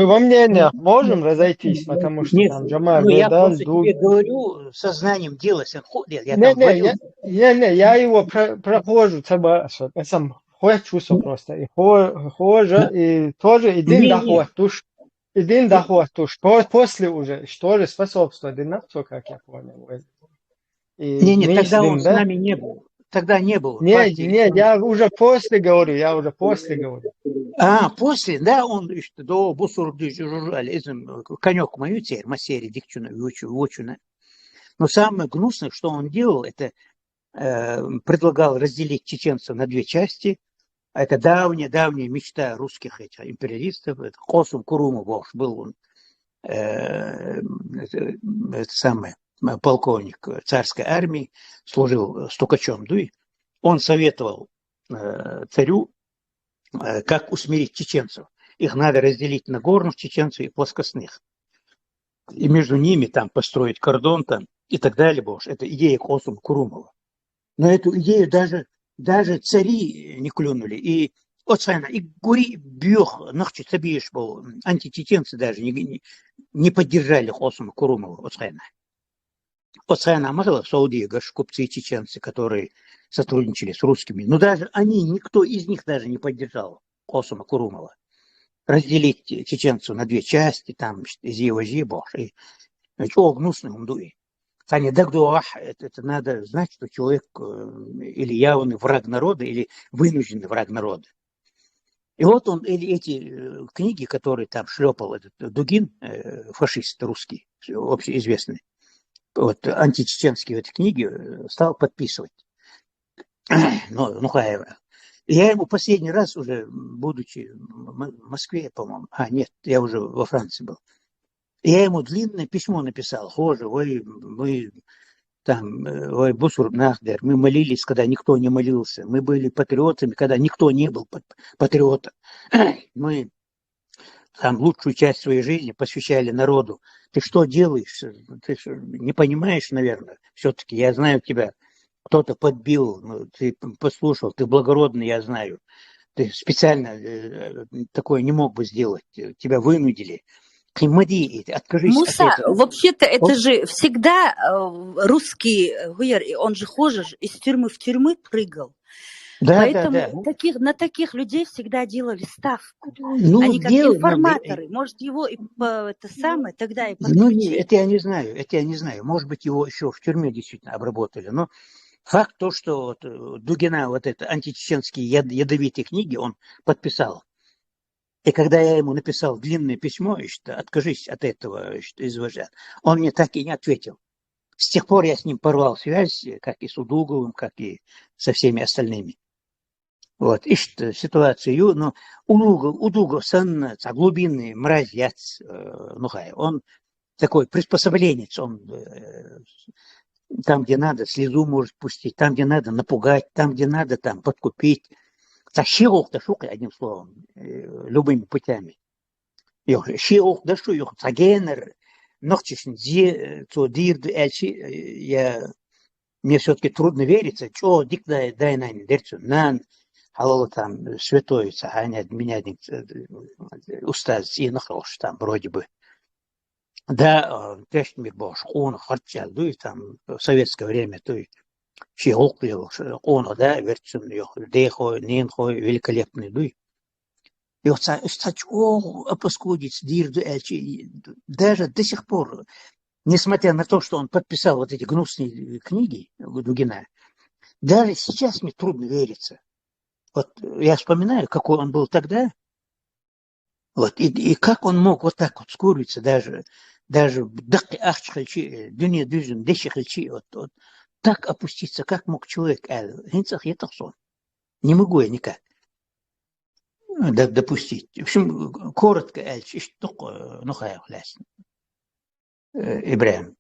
во мнениях можем разойтись, потому что там Джамаль Бедаль, Дугин. Я говорю сознанием дела, я его прохожу, сам хочу просто, и хоже, и тоже один доход туш, после уже, что же способствует одинаково, как я понял. Нет, тогда он с нами не был. Тогда не было. Нет, я уже после говорю. После, да, он до бусурды жужжали, конек мою теперь, масери дикчуна, вочуна. Но самое грустное, что он делал, это предлагал разделить чеченцев на две части. Это давняя мечта русских этих империалистов. Это Косум Курумов был он, полковник царской армии, служил стукачом Дуй. Он советовал царю, как усмирить чеченцев. Их надо разделить на горных чеченцев и плоскостных. И между ними там построить кордон там, и так далее. Это идея Косум Курумова. Но эту идею даже цари не клюнули. И Гури Бьёх, нахчи цабиеш был, античеченцы даже не поддержали Косума Курумова. Махала в Саудии, купцы и чеченцы, которые сотрудничали с русскими. Но даже никто из них даже не поддержал Косума Курумова. Разделить чеченцев на две части, там, из его жибов. О, гнусный умдуи. Таня Дагдуах, это надо знать, что человек или явный враг народа, или вынужденный враг народа. И вот он, или эти книги, которые там шлепал этот Дугин, фашист русский, общеизвестный, вот античеченские эти книги стал подписывать. Нухаева. Я ему последний раз уже, будучи в Москве, по-моему, нет, я уже во Франции был, я ему длинное письмо написал. Хоже, мы там, Бусур Нахдер, мы молились, когда никто не молился. Мы были патриотами, когда никто не был патриотом. Мы там лучшую часть своей жизни посвящали народу. Ты что делаешь? Ты не понимаешь, наверное. Все-таки я знаю тебя. Кто-то подбил, ты послушал, ты благородный, я знаю. Ты специально такое не мог бы сделать. Тебя вынудили. Откажись Муса, от этого. вообще-то это же всегда русский, он же хуже из тюрьмы в тюрьму прыгал. Да, Поэтому на таких людей всегда делали ставку. Они как информаторы. Может, его тогда и подключили. Это я не знаю. Может быть, его еще в тюрьме действительно обработали. Но факт то, что Дугина, вот это античеченские ядовитые книги, он подписал. И когда я ему написал длинное письмо, что откажись от этого, что извожат, он мне так и не ответил. С тех пор я с ним порвал связь, как и с Удуговым, как и со всеми остальными. Вот, и что ситуацию, но Удугов сан глубинный мразь яц Нухай. Он такой приспособленец, он там, где надо, слезу может пустить, там, где надо, напугать, там, где надо, там, подкупить. Шиох да шука, одним словом, любыми путями. Шиох да шух, цагенер, нохчишн зи, то дирду эльчи, мне все-таки трудно вериться, что дик дай нами, дерцу, нан, халала там, святой, саханя, меня устаз, и нахрош там, вроде бы. Да, тест мир бош, он харчал, ну и там, в советское время, то есть, Шиох, он, да, верцун, дехо, нинхо, великолепный, ну и вот, кстати, опаскудить, дирду эльчи, даже до сих пор, несмотря на то, что он подписал вот эти гнусные книги Дугина, даже сейчас мне трудно вериться. Вот я вспоминаю, какой он был тогда, вот, и как он мог вот так вот скуриться, даже дакки ахчхальчи, дюня дюжин, дещихальчи, вот, так опуститься, как мог человек, не могу я никак допустить. В общем, коротко, Ибраим.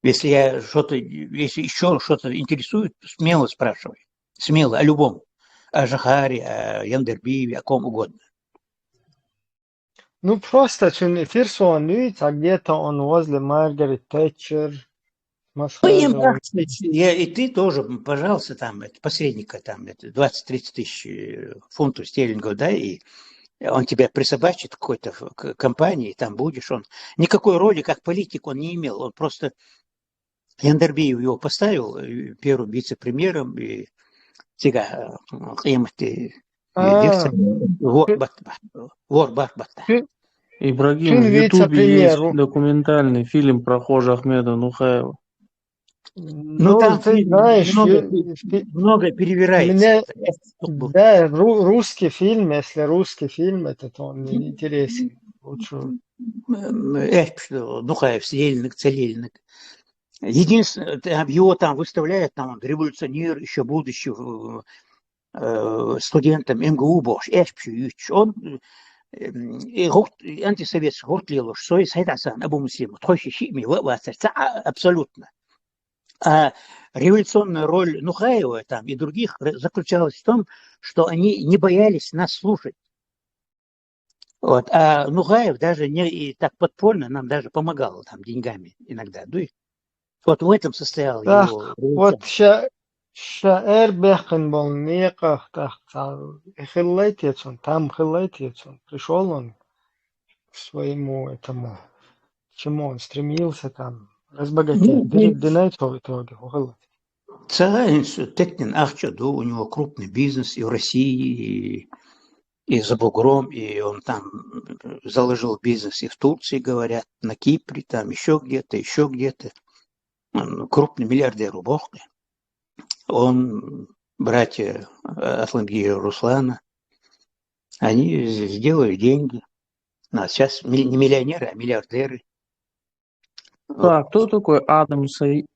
Если еще что-то интересует, смело спрашивай. Смело, о любом. О Жахаре, о Яндербиеве, о ком угодно. Ну, просто, эфир а где-то он возле Маргарет Тэтчер. И ты тоже, пожалуйста, там, посредника, там, 20-30 тысяч фунтов стерлингов, да, и он тебя присобачит к какой-то компании, там будешь, он никакой роли как политик он не имел, он просто Яндербиев его поставил первым вице-премьером, и сега Ибрагим, в Ютубе есть документальный фильм про Хожи Ахмеда Нухаева. Ну, там, ты знаешь, много перевирается. Да, русский фильм, если русский фильм, этот он не интересен. Лучше. Нухаев, Целельник. Единственное, его там выставляют, там он революционер, еще будущий студентом МГУ Бош. Он антисоветский гортлил, что и Сайдасан, Абу Муслим, абсолютно. А революционная роль Нухаева там, и других заключалась в том, что они не боялись нас слушать. Вот. А Нухаев даже не и так подпольно нам даже помогал там деньгами иногда. Вот в этом состоял его... Вот шаэр бехен был неках, там пришел он к своему этому, к чему он стремился там. Разбогатеть. В итоге. У него крупный бизнес и в России, и за бугром, и он там заложил бизнес и в Турции, говорят, на Кипре, там еще где-то. крупный миллиардер у Бохты. Он, братья Атламгира Руслана, они сделали деньги. А сейчас не миллионеры, а миллиардеры. Вот. Так, кто такой Адам Саидов?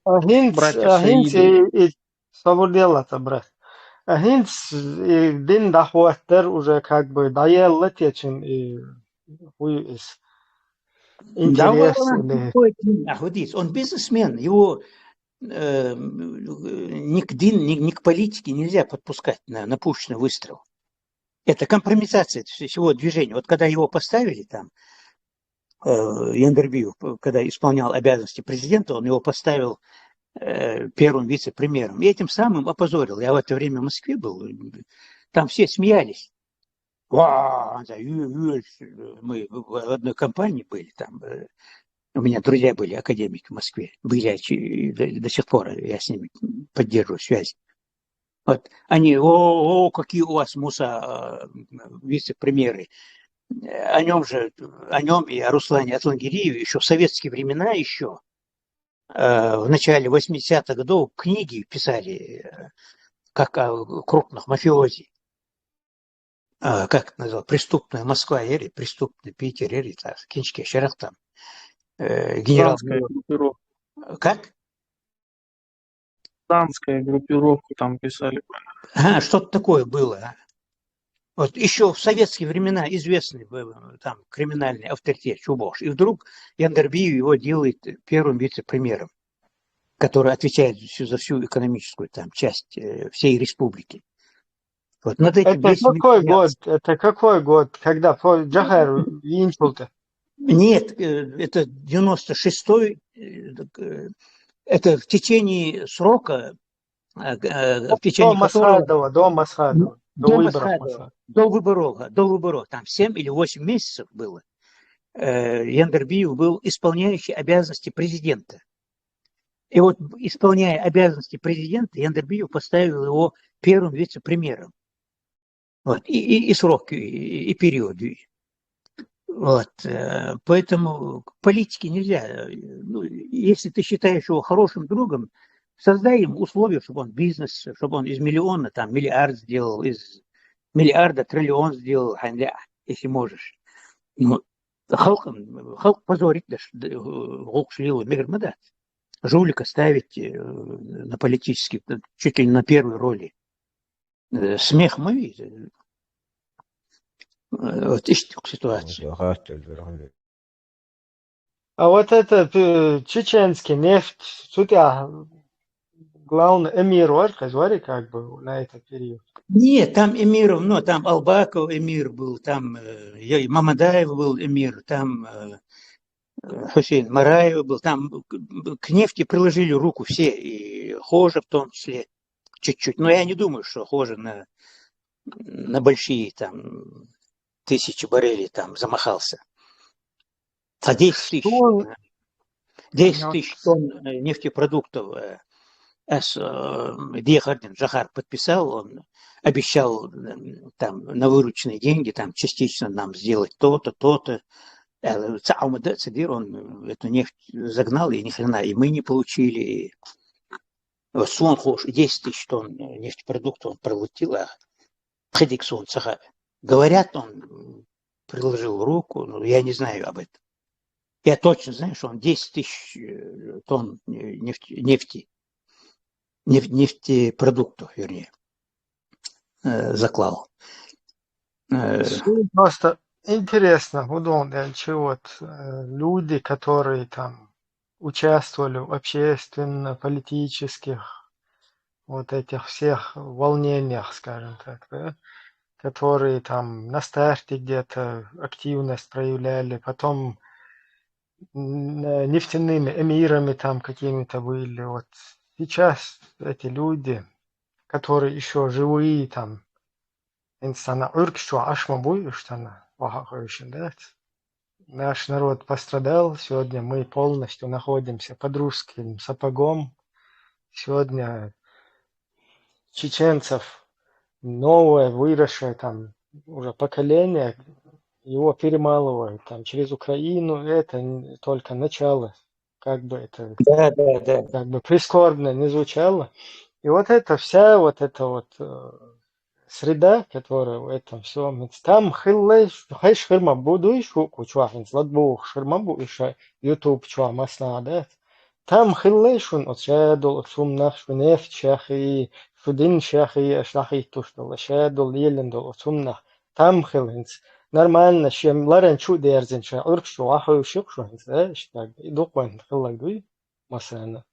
Братья Агент Саидовы. и свободела-то, брат. Агент и дин дахуаттер уже как бы даяллат için интерес или... Он бизнесмен, его ни к дин, ни к политике нельзя подпускать на пушечный выстрел. Это компрометация всего движения. Вот когда его поставили там, Яндербиев, когда исполнял обязанности президента, он его поставил первым вице-премьером. И этим самым опозорил. Я в это время в Москве был, там все смеялись. Мы в одной компании были, там у меня друзья были, академики в Москве, были до сих пор, я с ними поддерживаю связь. Вот. Они, какие у вас, Муса, вице-премьеры. О нем и о Руслане Атлангириеве еще в советские времена еще, в начале 80-х годов книги писали, как о крупных мафиози. Как это назвал? Преступная Москва, или преступный Питер, или так, Кинчки, Шарах там. Генерал. Данская группировка. Как? Данская группировка там писали. Что-то такое было. Вот еще в советские времена известный там криминальный авторитет Чубош. И вдруг Яндербиев его делает первым вице-премьером, который отвечает за всю экономическую там часть всей республики. Вот над этим Это какой год? Когда Джахар Винчул-то? Нет, это 96-й. Это в течение срока, в течение которого... До Масхадова. До выборов. Там 7 или 8 месяцев было. Яндербиев был исполняющий обязанности президента. И вот, исполняя обязанности президента, Яндербиев поставил его первым вице-премьером. Вот. И срок, и период. Вот. Поэтому к политике нельзя. Если ты считаешь его хорошим другом, создай ему условия, чтобы он бизнес, чтобы он из миллиона там миллиард сделал, из миллиарда триллион сделал, если можешь. Халк позорит даже Голкшлилу Мегермадат. Жулика ставить на политических, чуть ли не на первой роли. Смех мой. Вот ситуация. А вот это чеченский нефть, судья, главный эмир, говори, как бы на этот период. Нет, там эмиров, там Албаков эмир был, там Мамадаев был эмир, там Хусейн Мараев был, там к нефти приложили руку все, и Хожа в том числе, чуть-чуть. Но я не думаю, что Хожа на большие там 1000 баррелей там замахался. А 10 тысяч тонн нефтепродуктов Дехардин Джахар подписал, он обещал там на вырученные деньги там частично нам сделать то-то, то-то. Он эту нефть загнал, и ни хрена, и мы не получили. Сон хош, 10 тысяч тонн нефтепродуктов он проглотил, а Хедиксон Саха. Говорят, он приложил руку, но я не знаю об этом. Я точно знаю, что он 10 тысяч тонн нефтепродуктов, вернее, заклал. Просто интересно, чего люди, которые там участвовали в общественно-политических вот этих всех волнениях, скажем так, да, которые там на старте где-то активность проявляли, потом нефтяными эмирами там какими-то были. Вот сейчас эти люди, которые еще живые там, инсана ыркшу ашма буйштана, да? Наш народ пострадал, сегодня мы полностью находимся под русским сапогом. Сегодня чеченцев новое, выросшее там уже поколение, его перемалывают там через Украину. Это только начало как бы это Да, да, да. как бы прискорбно не звучало. И вот эта вся вот эта вот среда, которая в этом всем, там хиллеш, хэш хирма буду шу кучвахин зладбух ширма буиша YouTube чва масна, да? Там хиллешун от шадол сумнах шунеф шахи шудин шахи шахи туштол шадол елендол сумнах там хиллинс нормально чем ларен чу дерзен ша урк шу аху шук шунс, да? Что докван хиллак дуй масана.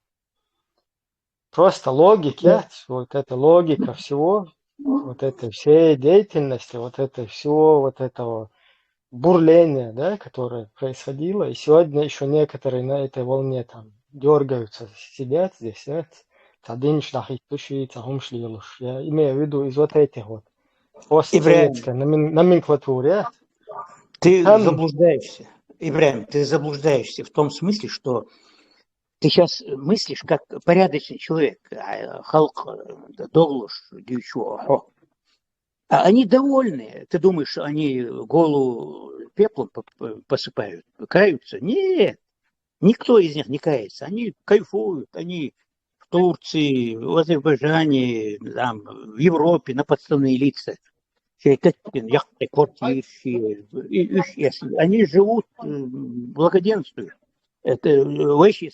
Просто логика, вот эта логика всего, вот этой всей деятельности, вот это всего, вот этого бурления, да, которое происходило. И сегодня еще некоторые на этой волне там дергаются, сидят здесь, да, один шляхит туши, цахум шлилуш. Я имею в виду из вот этих вот постсоветской номенклатуры. Ты Там заблуждаешься. Ибраим, ты заблуждаешься в том смысле, что ты сейчас мыслишь как порядочный человек. Халк, доглуш, дючо. А они довольны. Ты думаешь, они голову пеплом посыпают, каются? Нет, никто из них не кается. Они кайфуют, они в Турции, в Азербайджане, там, в Европе на подставные лица. Они живут, благоденствуют. Это вещи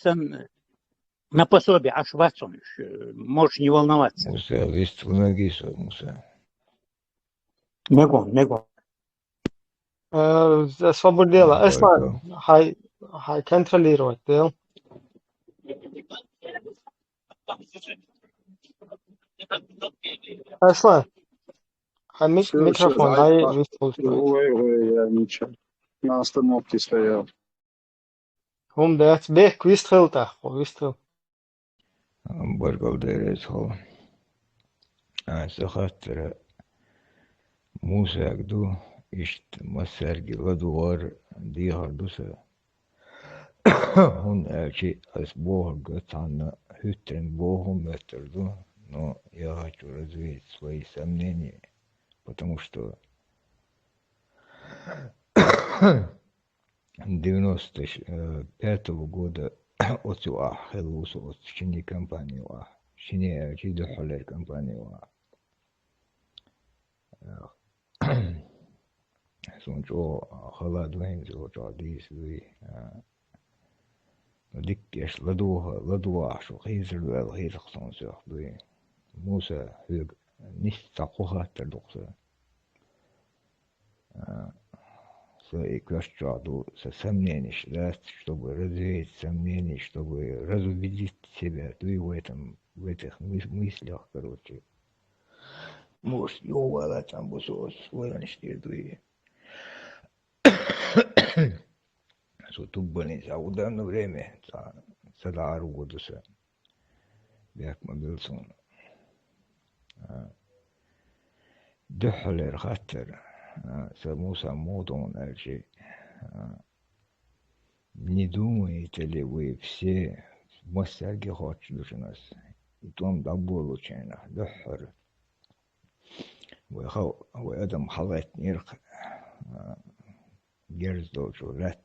на пособие, аж ватсон, можешь не волноваться. Муса, весь Муса, Муса. Мегон. освободила. Аслан, хай контролировать, да? Аслан, микрофон, дай выступить. Я ничего. На остановке стоял. Да, бег, выстрел. Благодарю, Хол. Сахатра Муса Агду, ишт Масарги Ладуар, Дихардуса. Hon elchi as Бог Анна Хютрен Богу Метерду, но я хочу развеять свои сомнения, потому что 95-го года от Хелусу, от чини компании, чини чидохолей компании. Сончо халадвен зо дис ви ديكش لدوها شو خيزر دوال خيز خصون سيخ دوي موسى هيك نستقوها تردوخسا سوى كلاشчаду сомнений, да, чтобы развеять сомнения, чтобы разубедить себя, ты в этих мыслях, короче. Может, его там бусос, военщики, ты. Тут были за удобное время, за дару года се, як мобил сон. Дохлер хаттер, самуса модон эльчи. Не думаете ли вы все мастерги хочешь у нас? И том дабулу чайна, дохлер. Вы этом халат нирх. Герздол, что rätt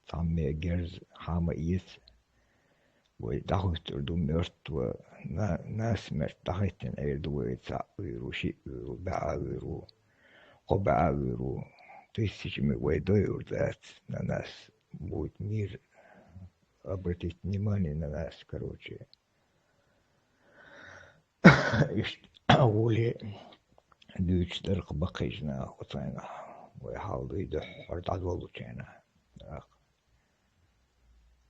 Tamme Gerz Hama is, hvor dahutur du mørtva nasmert dahiten duetsa urushi uru ba'uru qoba'uru тысячами войдой that на нас будет мир обратить внимание на нас, короче. Воли Дючдерк бакижна отайна, вайхалду иде хардад волучена.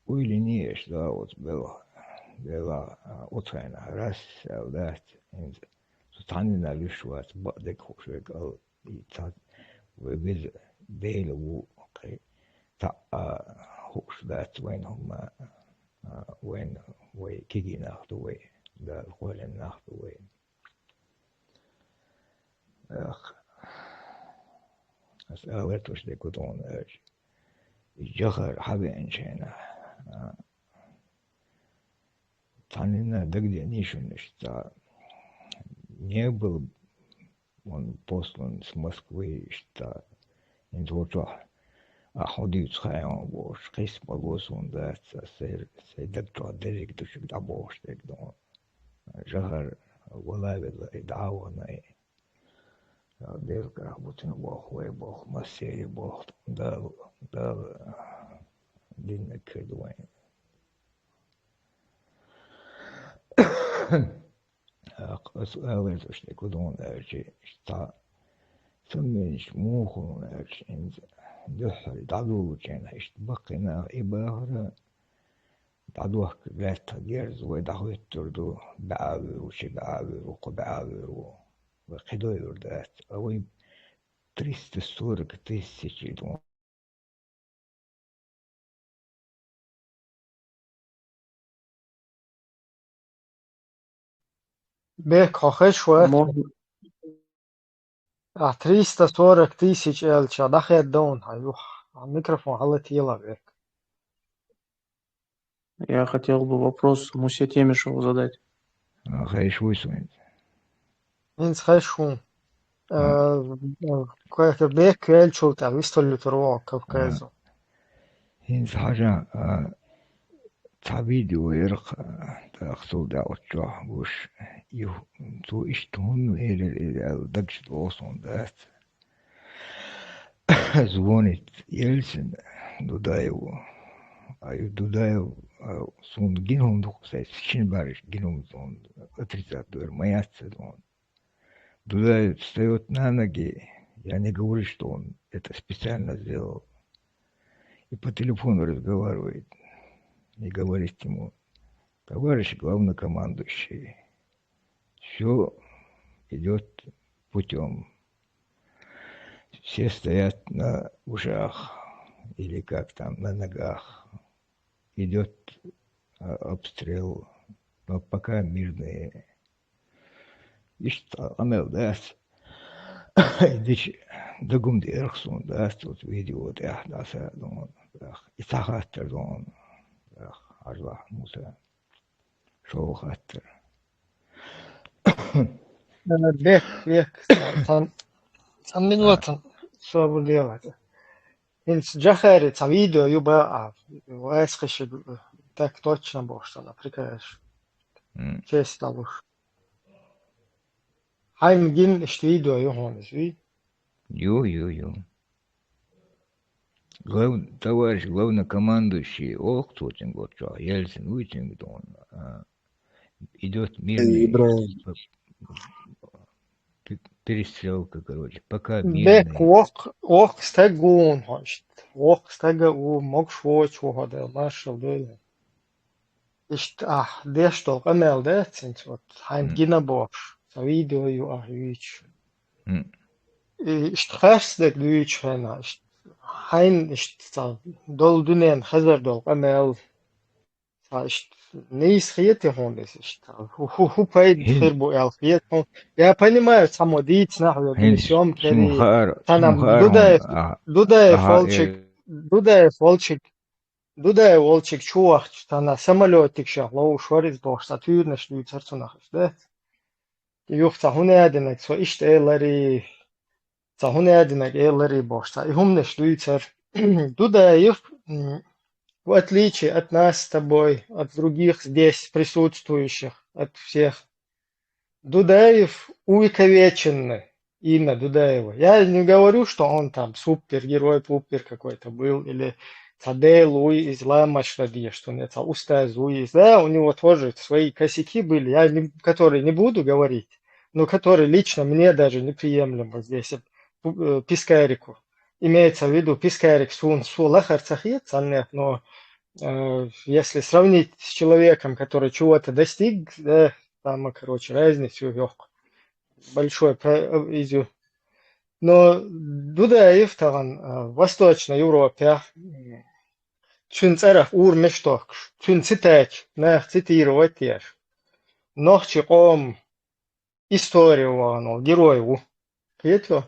Уйли ниеш да от бела отайна раз авдат инз сутанина лишват бадек хошек ал итат вебез бела ву та хош дат вайн хума вайн вай киги нахту вай да холен нахту вай as alertos de coton جخر حبي انشينا танина дагде нишуништа не был он послан с Москвы что инзлочо أحديث خيام بوش قسم بوسون ده سيدكتور دريك دوشك دابوش تكدون جهر ولا بدعوة دير كرابوتين بوخ ويبوخ مسيري بوخ دال دين كردوين سؤال تشتكي دون أرجي تا سميش موخون أرجي إنز دحر دعدو كان اشتبقنا إباهرة دعدوه كبلات جيرز ودعوه تردو بعاور وشي بعاور وقبعاور وقدو يردات أوي تريست السورة كتريست شيدون بيك خشوة Можно, 340 тысяч элча дахет дон хаюх микрофон халат ела бек. я хотел бы вопрос Мусе Темишеву задать. خيش ويسوين Инс хешун كويس بيك элчу تا вистолю тро кавказу. هينز حاجة تعبيدو يرق تأخذو دعوة جاه بوش تو اشتهن إلى دقش دوصون دات زوانت يلسن دودايو أيو دودايو سون جنهم دو سايس شين بارش جنهم زون أتريزات دور مايات دون дуда встает на ноги, я не говорю, что он это специально сделал, и по телефону разговаривает, и говорит ему: товарищ главнокомандующий, все идет путем, все стоят на ушах, или как там, на ногах, идет обстрел, но пока мирные. İşte amel ders. Diş dugum di erksun ders tut video de ahdasa don. İtahattır don. Allah Musa. Şov hattır. بيك san minutan söylüyorlar. Инс джахари ца видео юба вайскаши так точно бошта наприкаеш. Честь лавуш. Хайм гин ишт видео юхонес ви. Ю. Товарищ главнокомандующий, кто тем год, Ельцин, Уитинг, он идет мирный перестрелка, короче, пока Бек мирный. ок стегун хошт. Ок стега у мокшвоч вохадел маршал дöyle. İşte deştol amel dersin вот хайм гина бош. Ца видео ю вич. İşte hasdek вич хана. İşte hayn işte ца dol dünen hazır dol amel. ца işte неис хиете хонdes işte. Ху пайд хирбу эл хиет хон. Я понимаю, само диц нахуй дишом кери. Танам Дудаев волчик чуах, тана самолетик шахлоу шорис бош сатюрна шлю царцунах да. Юх цахунядинак со ишт элари цахунядинак элари бош та ихумна шлю цар. Дудаев в отличие от нас с тобой, от других здесь присутствующих, от всех, Дудаев увековеченный, имя Дудаева. Я не говорю, что он там супергерой, пупер какой-то был, или Цаде Луи из Ламашрадия, что нет, Устаз Луи. Да, у него тоже свои косяки были, которые не буду говорить, но которые лично мне даже неприемлемы здесь, Пискарику. Имеется в виду Пискарик Сулахар Цахет, но если сравнить с человеком, который чего-то достиг, да, там, короче, разницу большой изю. Но Дудаев там в Восточной Европе цинцерах урмешток, цинцитач, цитировать теж. Нохчиком историю он, героеву. Кетло.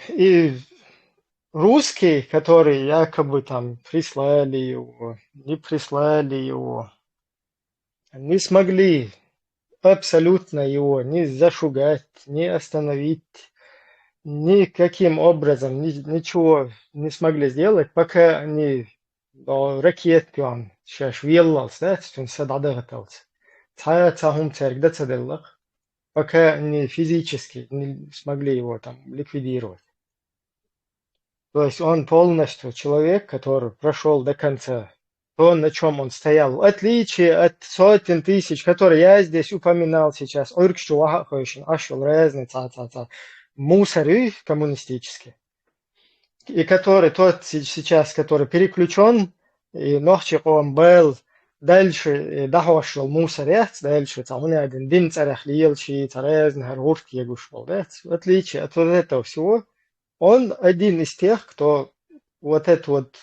И русские, которые якобы там прислали его, не прислали его, не смогли абсолютно его ни зашугать, ни остановить, никаким образом ничего не смогли сделать, пока они ракет пиан сейчас виллалс, да, он садады готовится. Цахум церк да цадыллах, пока они физически не смогли его там ликвидировать. То есть он полностью человек, который прошел до конца. То, на чем он стоял. В отличие от сотен тысяч, которые я здесь упоминал сейчас, ашел разные мусоры коммунистические. И который тот сейчас, который переключен, и ночью он был дальше, дахошел мусор, дальше, он один день царахлил, чьи разные рурки ягушел. В отличие от вот этого всего, он один из тех, кто вот это вот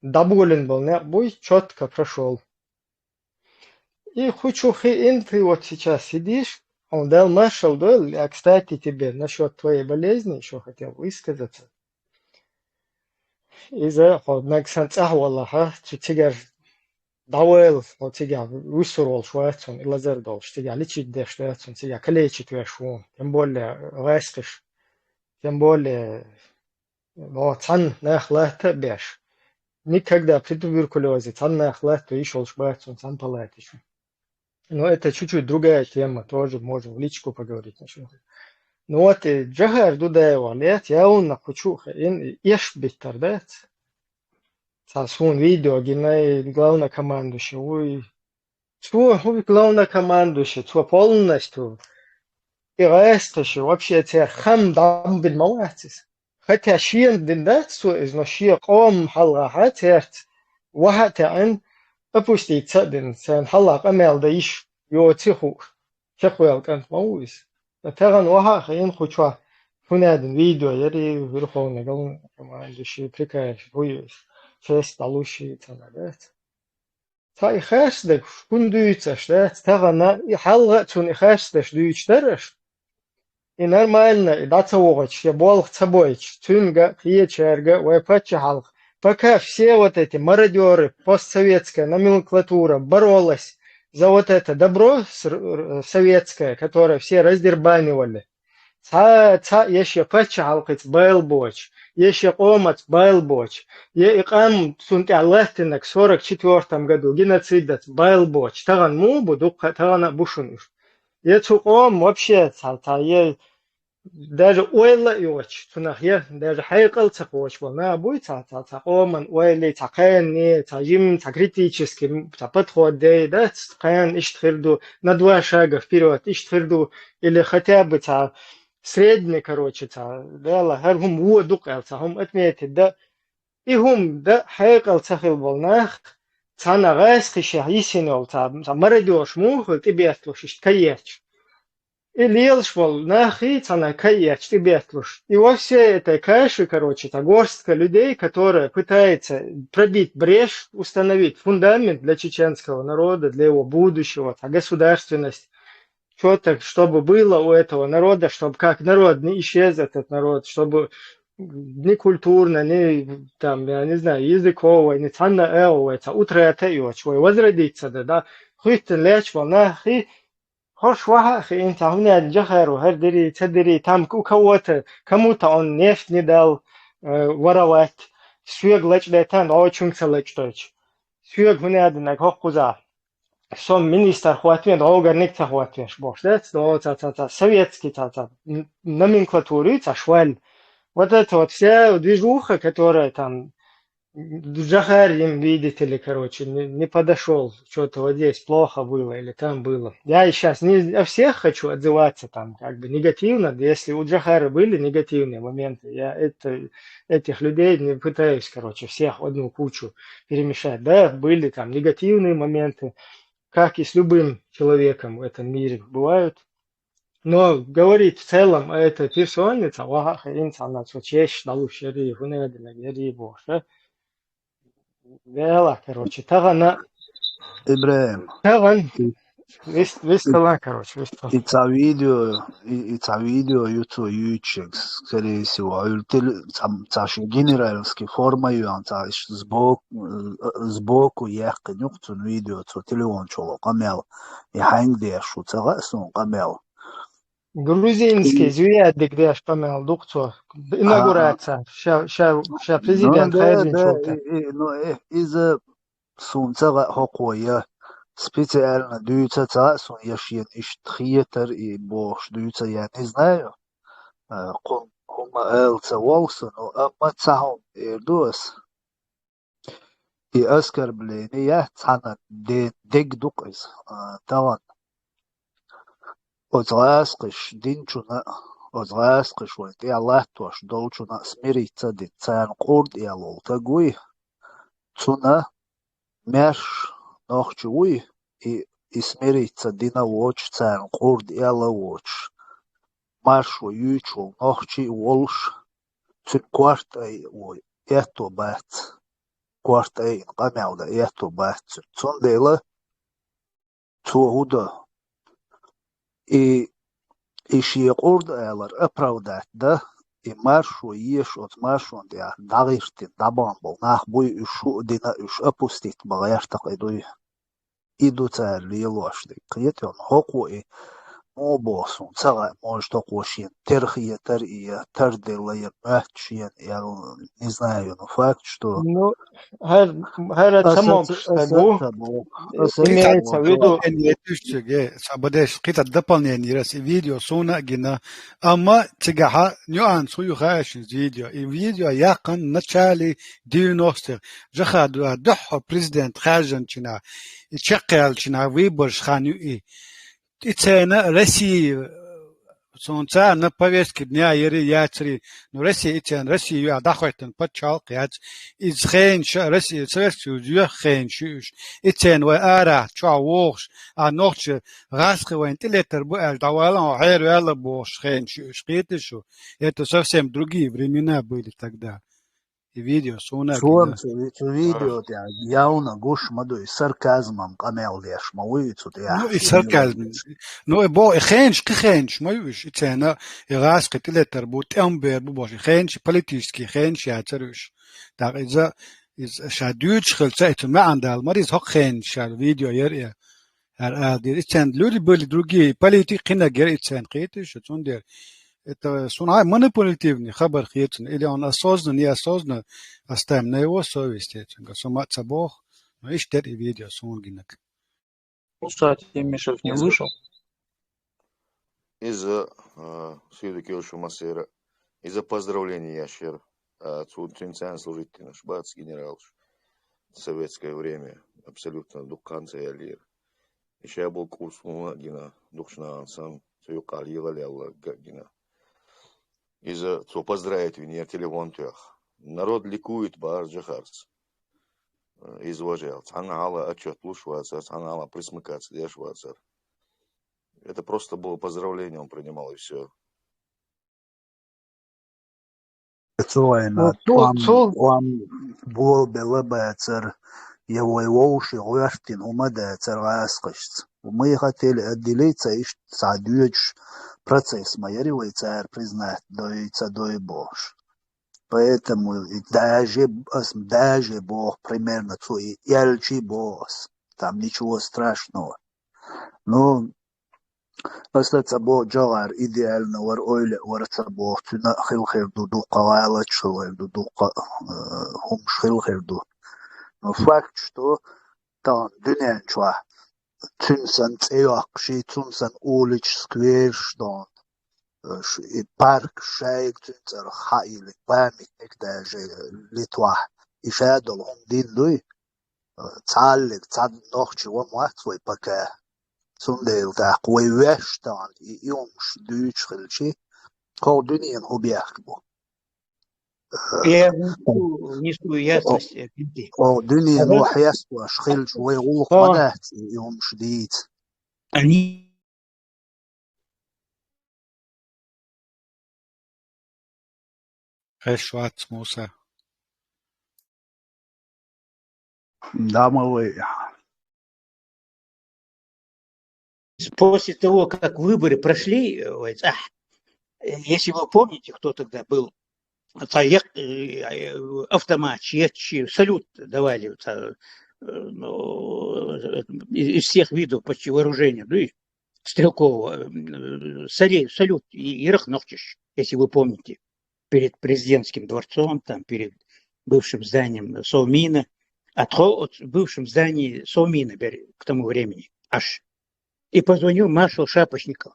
доволен был, бой четко прошел. И хочу, ты вот сейчас сидишь, он дал маршал, а кстати тебе насчет твоей болезни еще хотел высказаться. إذا خدناك سنتسه والله تيجي داول أو تيجي ويسرول شوية إلا زردولش تيجي ليش يدش شوية تيجي كليش تويشون تنبول غاستش تنبول ما تان نخلات بيش никогда при туберкулезе тан нахлат то ишел шоуя тан палатиш. Но это чуть-чуть другая тема, тоже можем в личку поговорить насчет. Ну вот джагар дудаева лет я он хочу ин еш биттер да. Сасун видео гинай главнокомандующий. Ой, что главнокомандующий, что полностью и растущий вообще те хам дам бин малатис. Хотя шиен дин да, что из ношия ком халахат терт вахата ан опуститься дин сан халак амел да иш ё тиху чехуэл кант мауис. Таган ваха ин хоча фунадин видео яри верховный главнокомандующий приказ хуйс. Фест алуши танадет. Та ихаштек кундуйцаш, да, тагана и халга тун ихаштеш дуйчтереш. И нормально, и дацаогач, я болх цабойч, тунга, киечерга, вайпача халг. Пока все вот эти мародеры, постсоветская номенклатура боролась за вот это добро советское, которое все раздербанивали. Еще пача халкиц байлбоч, еще комац байлбоч, я икам сунти Аллахтинак в 44 году геноцидец байлбоч, таган му буду тагана бушунуш. Я цуком вообще я даже ойла иоч, тунах я даже хайкал цакоч, волна буй оман ойли цакайни, цажим критически подходы, да, цакайн иштхирду на 2 шага вперед, иштхирду или хотя бы средний, короче, да, хум водукал, хум отметит, да, и хум, да, хайкал цахил волнах, цана гайскиша, истинол, мародеж мухл, тебе слушаешь, каеч. И лелш волнах, и цана каеч, тебе слушаешь. И во всей этой каше, короче, горстка людей, которая пытается пробить брешь, установить фундамент для чеченского народа, для его будущего, государственность. Что-то, чтобы было у этого народа, чтобы как народ не исчез этот народ, чтобы не культурно, не там, я не знаю, языково, не цанно утрата его, возродиться, да, хуйтен лечь волнах, и хош вахах, и интахуня джахару, хардери, цадери, там у кого-то, кому-то он нефть не дал воровать, сюег лечь летан, очень лечь точь, сюег хунядинак хохкуза. Сом министр хватит, долго никто хватит, бош, да, советский, номенклатуры, шваль. Вот это вот вся движуха, которая там, Джахар им, видите ли, короче, не подошел, что-то вот здесь плохо было или там было. Я и сейчас не о всех хочу отзываться там, как бы негативно, если у Джахара были негативные моменты, я этих людей не пытаюсь, короче, всех в одну кучу перемешать. Да, были там негативные моменты, как и с любым человеком в этом мире бывают. Но говорить в целом о этой персоне, короче, тагана, Ибраим, выстала, короче, выстала. и це видео ютуб, скорее всего, генеральский формою, сбоку ехать, нюхтун видео, телефон чолок, камел, и хэнг дешу, це сон камел. Грузинский звердик деш помел дукцо. Инаугурация. Ща Ну президент да, Хайрин да, чулта. из-за сунца хокоя специально даются цасун яшьен иштхиетер и бош даются, я не знаю. Хума элца волса, но amma цахун эрдуас. И оскорбление цана дег дукис. Таван. Озгасқиш динчуна озгасқиш вайт я лахтваш долчуна смириться дин цан курд я лолтагуй цуна мяш нохчуй и смириться дина воч цан курд я лавоч маршу ючу нохчи волш цун квартай ой ето бат квартай камяуда ето бат цун дела цууда и شيقورد ألر أبراودات ده إمارشو يشوت مارشون ديا داغيرتين دابان بول ناخ بوي إشو دينا إش أبوستيت بغيرتق إدوي إدو تار ليلوش دي قيتون هقوي مو بوسون تغا موجتقوشين ترخية ترئية تردلية مهتشين يعني не знаю, но факт, что Ну, Хайрат Самок Штагу имеется в виду... Сабадеш, какие-то дополнения, раз и видео, суна, гина. Ама цыгаха, нюанс, хуй хаешь из видео. И видео яқан в начале 90-х. Жахаду, духо президент Хаджан чина. И чекал чина, выбор шханю и. И цена России. Солнца на повестке дня Ири Яцри, но Россия тян Россию адахвайтен подчал кяц из хенш Россия Советскую Союз хенш и тян ва ара чавош а ночь расхвайн телетер бу ал давала хайр вала бош хенш шкетешу это совсем другие времена были тогда и видео суна Suom su video te jauna gušmadu i sarkazmam kameldieš maluicu te ну и сарказм ну бо хенш моюш и цена и раск телетер бу тембер бу бош хенш политический хенш я царюш так из шадюч хлцайт ما عند المريض هو хенш видео يريا دي цен люди были другие политики на гер цен قيتش цундер это сунай манипулятивный хабар хитн или он осознанно неосознанно оставим на его совести госумаца бог но и штет и видео сунгинок Кстати, Мишев не вышел. Из-за Сьюдекиошу Масера, из-за поздравления Яшер, Цунцин служитель наш бац генерал в советское время, абсолютно до конца Алир. Еще я был курс гина душна сам свою карьеру ляла гина. Из-за что поздравить меня телефон тех. Народ ликует бар джахарс. Извожал. Цанала отчет лушваться, цанала присмыкаться, дешваться. Это просто было поздравление, он принимал и все. Цоина он был белебецер его уши уяштин умадецер аскашц. Мы хотели отделиться и садюч процесс майоривый царь признать доица дой бош. Поэтому даже Бог примерно свой ялчи босс. Там ничего страшного. Но остаться Бог джагар идеально вар ойле варца Бог тюна хилхерду ду кавайла чулерду ду хумш хилхерду. Но факт, что там дюнен чуа тюнсан цеяхши тюнсан улич сквер штон. Парк шайк тюнцер хаили памятник даже Литва. И шадол он дилуй цаллик цад нохчи вамат свой пока. Сундел та кой вештан и юмш дюч хилчи. Кол дюнен хубяхбу. Я несу ясность. دنيا وحياس واشخيل شوي غلق منات يوم شديد Они Хешвац Муса дамовые. после того, как выборы прошли, если вы помните, кто тогда был, автомат, салют давали из всех видов почти вооружения. Стрелкового, салют Ирах Нохчиш, если вы помните, перед президентским дворцом, там, перед бывшим зданием Совмина, от бывшем здании Совмина к тому времени аж. И позвонил маршал Шапошников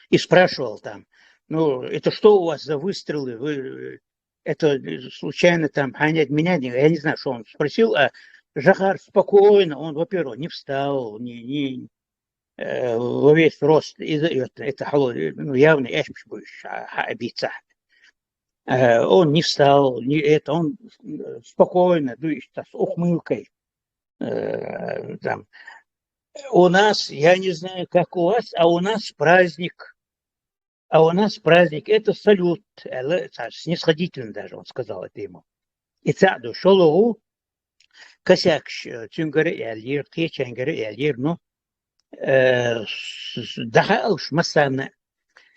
и спрашивал там, ну, это что у вас за выстрелы? Вы это случайно там гонять меня? Я не знаю, что он спросил, а Жахар спокойно, он, во-первых, не встал, не во весь рост, это ну, явный эшмиш будешь обидца. Он не встал, он спокойно, с ухмылкой. Там. У нас, я не знаю, как у вас, а у нас праздник. Это салют. Снисходительно даже, он сказал это ему. И цаду шолову, косяк цюнгары эльир, кеченгары эльир, ну, дахауш масана.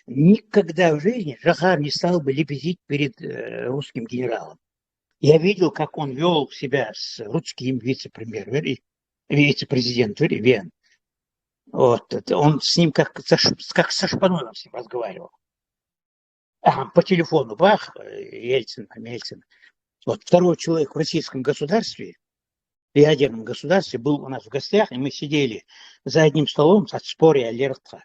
Никогда в жизни Жахар не стал бы лебезить перед русским генералом. Я видел, как он вел себя с русским вице-президентом Вен. Вот, он с ним как со Шпановым с ним разговаривал. По телефону, бах, Ельцин. Вот второй человек в российском государстве, в ядерном государстве, был у нас в гостях, и мы сидели за одним столом от споря Лерта.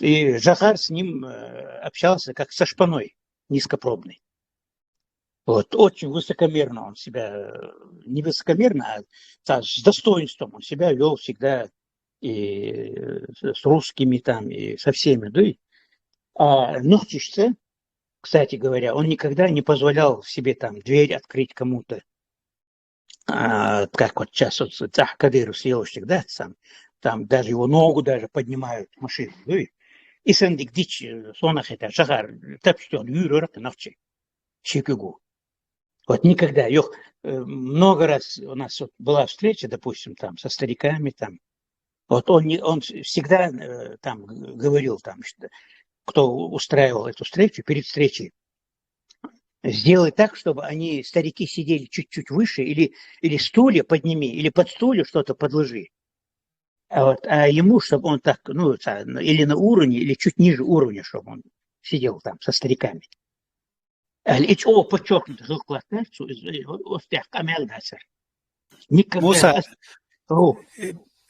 И Жахар с ним общался как со Шпаной, низкопробный. Вот, очень высокомерно он себя, не высокомерно, а с достоинством он себя вел всегда и с русскими там, и со всеми. Да? А Нохчишце, кстати говоря, он никогда не позволял себе там дверь открыть кому-то. Как вот сейчас вот Кадыров съелочник, да, там даже его ногу даже поднимают в машину. Да? И сендик дичь сонах это Жахар, тапштон, юрорак навчи, щекюгу. Вот никогда. Много раз у нас вот была встреча, допустим, там со стариками, там. Вот он всегда там говорил, там, что, кто устраивал эту встречу, перед встречей, сделай так, чтобы старики сидели чуть-чуть выше, или стулья подними, или под стулья что-то подложи. А ему, чтобы он так, ну, или на уровне, или чуть ниже уровня, чтобы он сидел там со стариками. Подчеркнуто, Musa, никогда.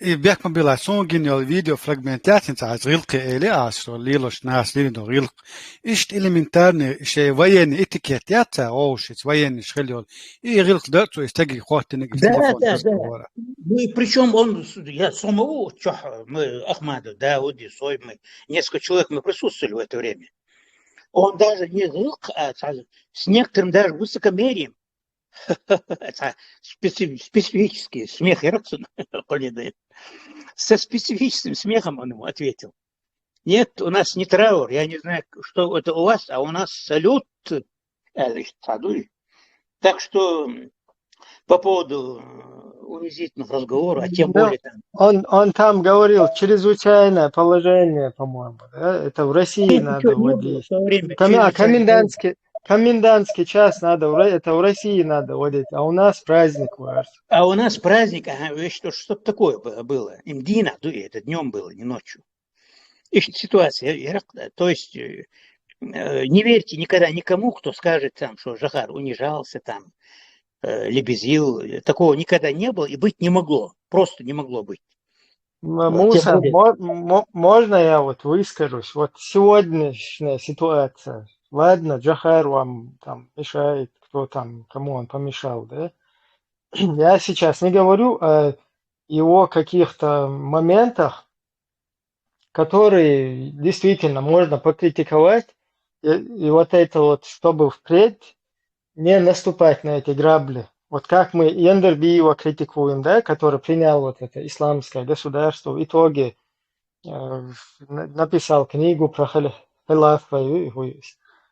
i bjak man bila sångin jo video fragmentatin ta rilqi ele asro lilosh nas lindo rilq isht elementarni shay wayen etiketjata oshit wayen shkheliol и rilq дату istagi khotini Да. Ну и причем я самого мы Ахмаду, Дауди, Сой, мы несколько человек мы присутствовали в это время. Он даже не rilq, а с некоторым даже высокомерием. Специфический смех Ираксона, со специфическим смехом он ему ответил. Нет, у нас не траур, я не знаю, что это у вас, а у нас салют. Так что по поводу унизительных разговоров, а тем более там... Он там говорил, чрезвычайное положение, по-моему, да? Это в России надо вводить. Комендантский час это в России надо вводить, а у нас праздник. А у нас праздник, что такое было? Им дина, это днем было, не ночью. И ситуация, то есть не верьте никогда никому, кто скажет, там, что Жахар унижался, там, лебезил. Такого никогда не было и быть не могло. Просто не могло быть. Муса, можно я вот выскажусь? Вот сегодняшняя ситуация. Ладно, Джахар вам там мешает, кому он помешал, да? Я сейчас не говорю о его каких-то моментах, которые действительно можно покритиковать, и вот это вот, чтобы впредь не наступать на эти грабли. Вот как мы Ендербиева критикуем, да, который принял вот это исламское государство, в итоге написал книгу про халафа,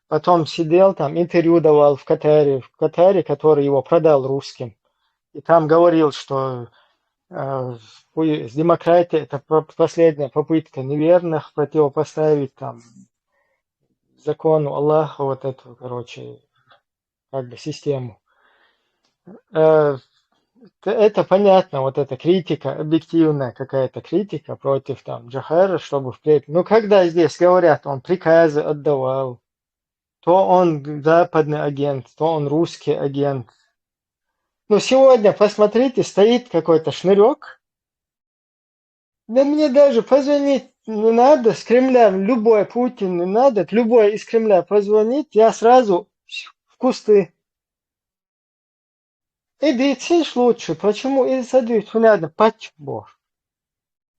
потом сидел там, интервью давал в Катаре, который его продал русским. И там говорил, что демократия – это последняя попытка неверных противопоставить там закону Аллаха, вот эту, короче, как бы систему. это понятно, вот эта критика, объективная какая-то критика против там Джохара, чтобы впредь. Ну, когда здесь говорят, он приказы отдавал, то он западный агент, то он русский агент. Ну, сегодня, посмотрите, стоит какой-то шнырек. Да мне даже позвонить не надо, с Кремля, любой Путин не надо, любой из Кремля позвонить, я сразу в кусты. Иди, сишь лучше, почему? И садись, понятно, пач, бог.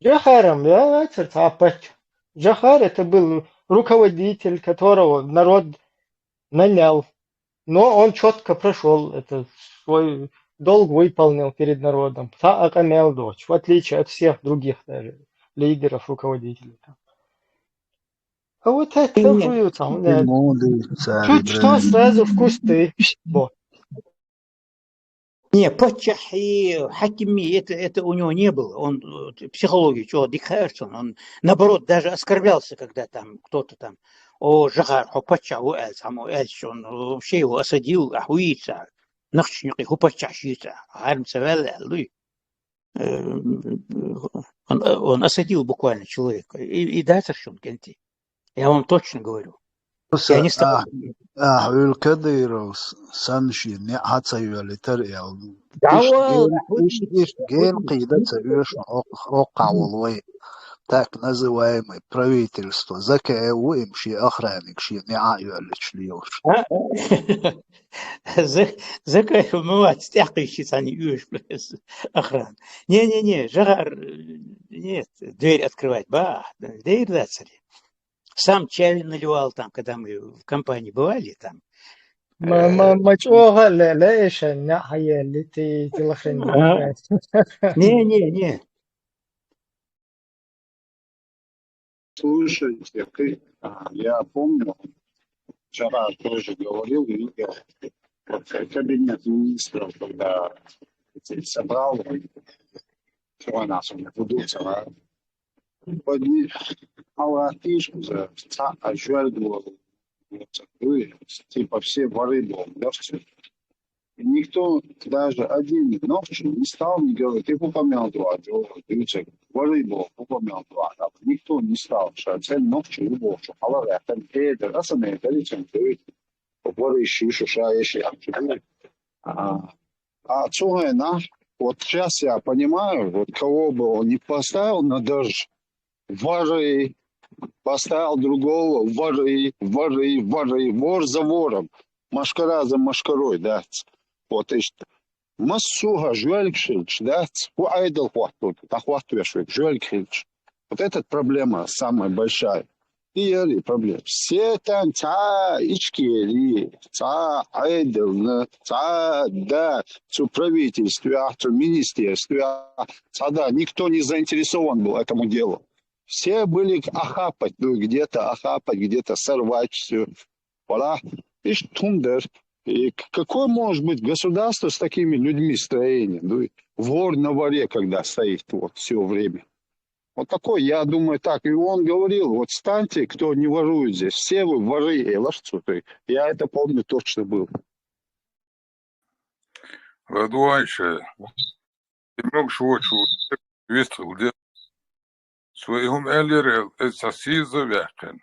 Джохаром, я пач. Джохар это был руководитель, которого народ нанял. Но он четко прошел, это свой долг выполнил перед народом. Так имел дочь, в отличие от всех других даже лидеров, руководителей. А вот это хуют там, нет. Чуть что сразу в кусты. Вот. Не, Патчах и Хакими, это у него не было. Он психологию, чего, Дик Хайерсон, он наоборот даже оскорблялся, когда там кто-то там, о, Жахар, о, Патча, о, Эльс, он вообще его осадил, ахуица, нахчники, о, Патча, щица, он осадил буквально человека. И да, совершенно, Кенти. Я вам точно говорю. Я не стал. الكديروس سنشي نعتا يوليتر يال دعوة إيش جين قيدة إيش أوقع والوي так называемое правительство ЗКУ им ши охранник ши неа юлич льёш. ЗКУ умывать стяхающийся они юж охран. Не, Жагар, нет, дверь открывать, дверь да, цари. Сам чай наливал там, когда мы в компании бывали там. مجوغة ليش الناحية اللي تلخن Не. Слушайте, я помню, вчера тоже говорил, Игорь, вот кабинет министров, когда собрал, чего нас не будут, подни, алатишку за ажуальду, типа все воры был, да, все. И никто, даже один ночью не стал не говорить, ты упомянул два, воры был, упомянул два, никто не стал, что цель ночью был, что халавы, это расаны, это лично, воры ищу, что еще, отсюда наш, вот сейчас я понимаю, вот кого бы он не поставил на дождь, воры, поставил другого, воры, вор за вором, машкара за машкарой, да. Вот и что. Массуга, жуэлькшильч, да, айдл хватут, ахватуешвик, жуэлькшильч. Вот эта проблема самая большая. И яли проблема. Все там ичкели, айдл, да, цу правительстве, цу министерстве, да, никто не заинтересован был этому делу. Все были охапать, где-то сорвать все. Voilà. И штундер. И какое может быть государство с такими людьми строение? Вор на воре, когда стоит вот все время. Вот такой, я думаю, так. И он говорил, вот станьте, кто не ворует здесь. Все вы воры и лошадцы. Я это помню, точно был. Радуайше. Много швочу. Вестрил, где? Своим эллерел, это сиза вяхен.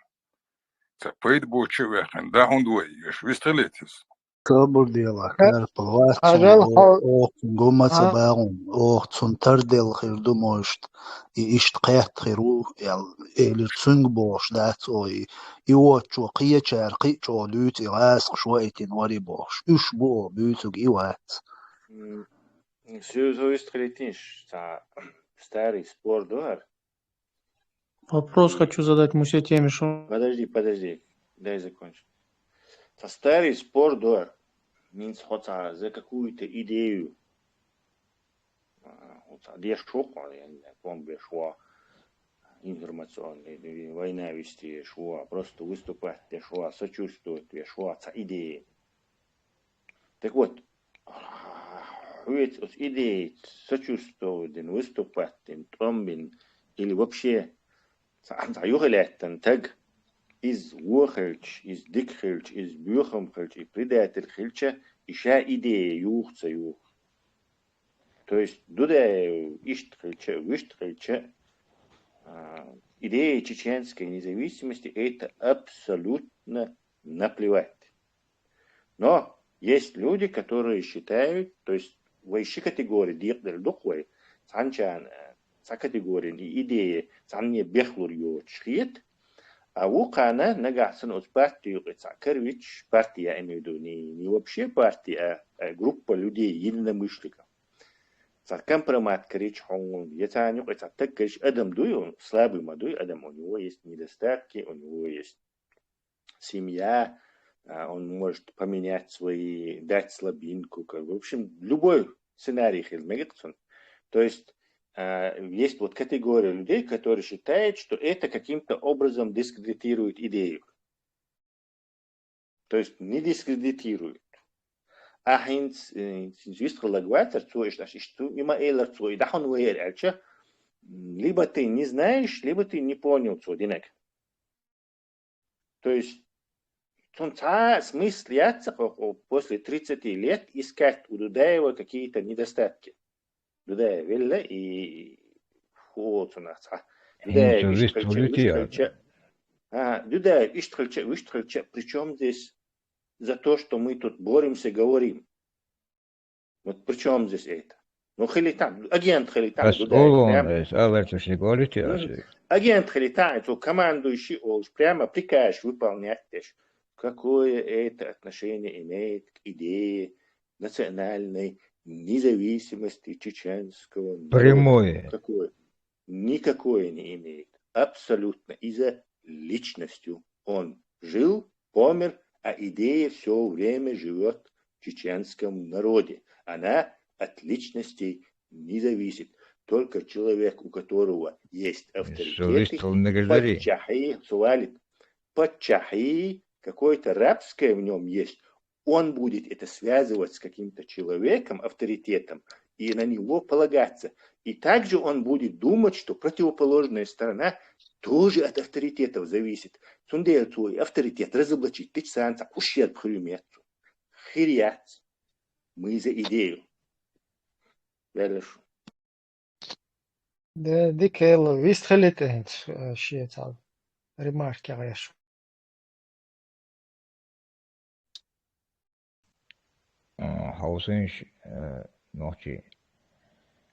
Это пейд боче вяхен. Да, он двоешь. Вестрилетис. كابر ديلا كار بالواتسون أو قوما تباعون أو تنتر ديل خير دموشت إيشت قيت خيرو إلى تسنج بوش دات أو يوات شو قية شارقي شو لوت إغاسق شويتين وري بوش إيش بو بيوتوك إيوات Все выстрелитишь, старый спор, да? Вопрос хочу задать Мусе Темишу. Подожди, дай закончить. Старый спор, да, минц хоца за какую-то идею. Шо, информационная война вести, шо, просто выступать, шо, сочувствовать, шо, идеи. Так вот, идеи сочувствовать, выступать, тромбин, или вообще, из Уохельч, из Дикхельч, из Бюхамхельч, и предатель Хельча, ища идеи, юх. То есть, дуда идея чеченской независимости это абсолютно наплевать. Но есть люди, которые считают, то есть высшей категории диктор духой, санчан, са категории идеи, санне бехлур йочхит, а вукана нагасан от партию Цакарович, партия, я имею в виду, не вообще партия, а группа людей, единомышленников. Компромат корич он, я не это так корич Адам дуй, он слабый молодой Адам, у него есть недостатки, у него есть семья, он может поменять свои, дать слабинку, в общем, любой сценарий Хельмегетсон. То есть есть вот категория людей, которые считают, что это каким-то образом дискредитирует идею. То есть не дискредитирует. А хинц вистрологватер, что има эйлер цой, да он уверяет, либо ты не знаешь, либо ты не понял цой денег. То есть он смысл яца после 30 лет искать у Дудаева какие-то недостатки. Дудаев велла и вот у нас. Дудаев иштральча, причем здесь за то, что мы тут боремся, говорим. Вот при чем здесь это? Ну, Халитан, агент Халитан. Агент Халитан, то командующий прямо прикажешь выполнять. Какое это отношение имеет к идее национальной независимости чеченского народа? Прямое. Какое? Никакое не имеет. Абсолютно. И за личностью он жил, помер, а идея все время живет в чеченском народе. Она от личностей не зависит. Только человек, у которого есть авторитеты, подчахи, какое-то рабское в нем есть, он будет это связывать с каким-то человеком, авторитетом, и на него полагаться. И также он будет думать, что противоположная сторона тоже от авторитетов зависит. Сундеет свой авторитет разоблачить, ты санца, ущерб хрюмецу. Хиряц. Мы за идею. Дальше. Да, дикело, вистрелите, щецал. Ремарки, конечно. حوسينش نوحي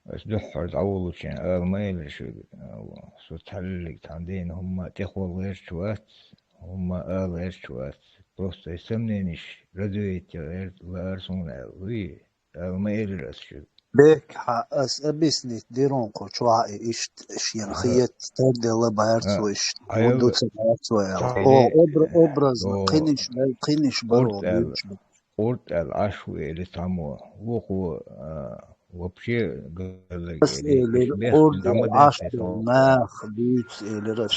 اسدحر تعوض شان الميل شو سوتحلق تاندين هم تخول غير شوات هم غير شوات просто يسمنينش ردويت غير لارسون وي الميل رس شو بيك حقس أبيسني ديرون قرشوا إشت شين خيط تبدأ لبعرت وإشت ودو تبعرت ويا أو أبرز قينش برو بيوش قلت العشوائي اللي تعمل وقو وبشي قال لك بس اللي قلت العشوائي ما خبيت اللي رسل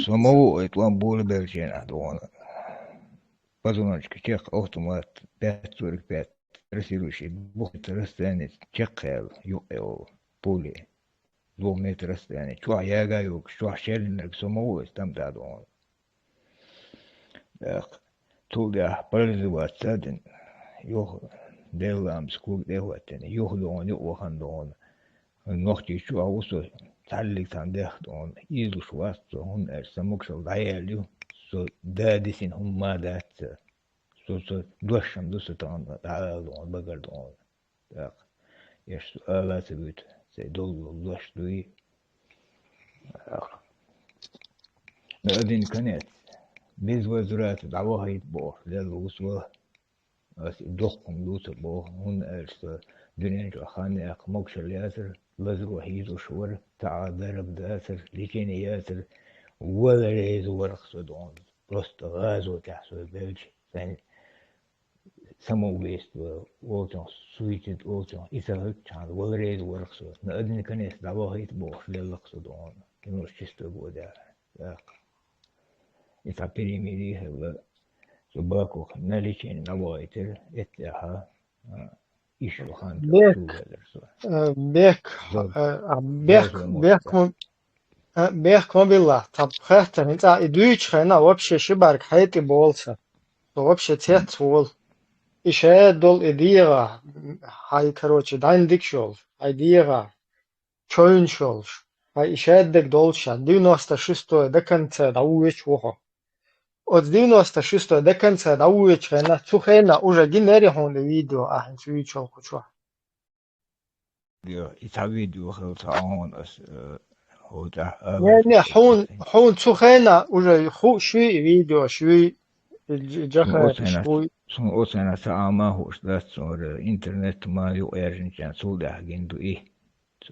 سمو اتوان بول بلشين أدوانا بازوناش كتيق أوتومات بات ورك بات رسيلوشي بوخت رستاني تشقل يقيو بولي 2 متر رستاني شو عياقا يوك شو شيرنك سمو استمتع دوانا تولي برز واتسادن يوه ديلام سكوك ديواتن يوه دون يوهان دون النوختي شو عوصو تعلق تانديخ دون يزو شواستو هون ارسموكسل داياليو سو دادسين هم ما دات سو دوشم دوسو تان دعال دون بقر دون يش سؤالات بيت سي دول دوش دوي نقدين كانت biz وزارات دعوها يتبوه للوصول دخم دوت بوه هون ارس دنيا جو خاني اقموكش الياسر لازرو هيزو شور تعذر بداسر لكن ياسر ولا ريزو ورق سودون بروست غازو تحسو بلج يعني سمو بيست وولتون سويتد وولتون إسا كان ولا ريزو ورق سود نقدن كنيس دعوها يتبوه للق سودون كنوش تشتو بودا إذا بريميري هلا سباكو ناليشين نوايتر إتلاها إيشو خان بيك мобила. Там хахта не идуич хана вообще шибарк хайти болса. Вообще цвет свол. إشاعة دول إديرة هاي كروتش داين ديك شول إديرة شوين شولش هاي إشاعة ديك دولشان 96 دكانت داويش وها от 96 деканца научена цухена уже генерихон видео ахин свичол кучва. إذا فيديو خلص عون أس هو ده Не хун цухена уже ху шви видео шви جخر شوي سون أوسنا ساما هوش داس سور إنترنت ما يو إرجنتين سول ده جندو إيه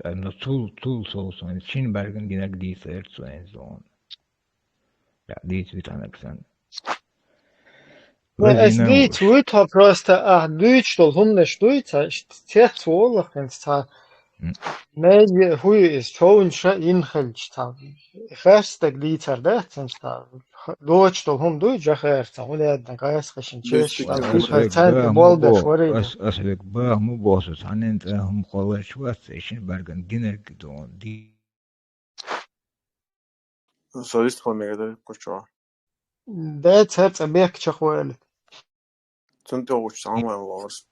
أنا طول سون شين برجن جنك دي سيرت سون زون لا دي تويتر نكسن Es dīt Twitter просто Deutsch dol hunnesch Deutsch sehr zwolach sta Medie hui is choncha inhelch ta Hashtag dītar dētens ta Deutsch dol hun Deutsch jaherta hulēdna gaiskhashin chesh ta Prozent bolda shorida أسبق باه مو بوسس عن أنت هم قوة شوات إيشين برجن جنك دون دي Solist von mir, der Kutscher. Dēts herz abek chkhwel Sunt jau samen was.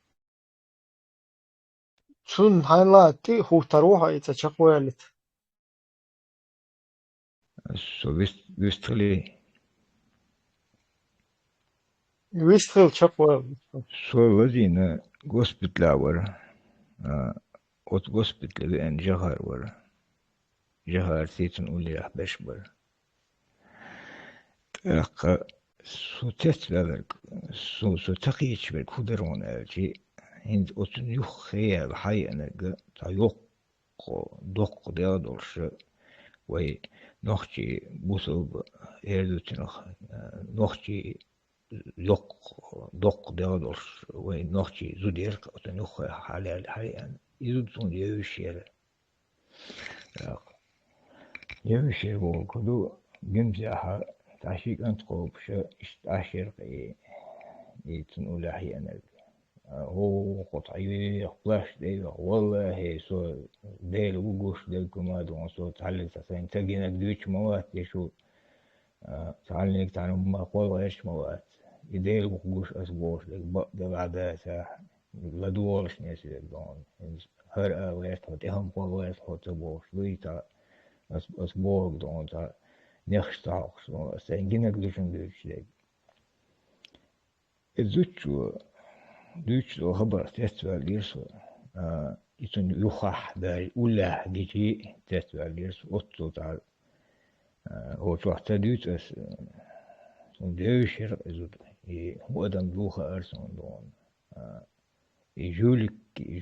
Sun hailati hu taruha itsa chkhwelit Så visst Вистрел чаквел. Så вазина госпиталь от госпиталь ان جهر سيتن أولي راح بشبر تلقى سو تسبب سو تقيش بالكودرون الجي هند أتن يخي الحي أنا تا دق ديادرش وي نخشي بوسل إيردوتن نخشي دق ديادرش وي نخشي زودير أتن يخي حالي أنا يزودون يوشير يوشير بولكدو جمزاها تعشيق أنت قوب شو إشتاشر يتن أولى حي أنا هو قطعي قلاش دي والله سو ديل وقوش ديل كمادو سو تعلق تسين تجينك دوش مواد يشو تعلق تعلم ما قوي إيش مواد يديل وقوش أسبوش ديل ده بعدها ساعة لا دورش ناسي دون هر أوقات هتهم قوي هتبوش دويتا أسبوع دون تا نخشتاق سو سينجينك دوشن دوش ديل الزوجو دوش لو خبر تستوى ليرسو يتون يخح باي ولا جيجي تستوى ليرسو أطلو تعال هو توحتا دوش أس دوشر أزود هو أدم دوخة أرسون دون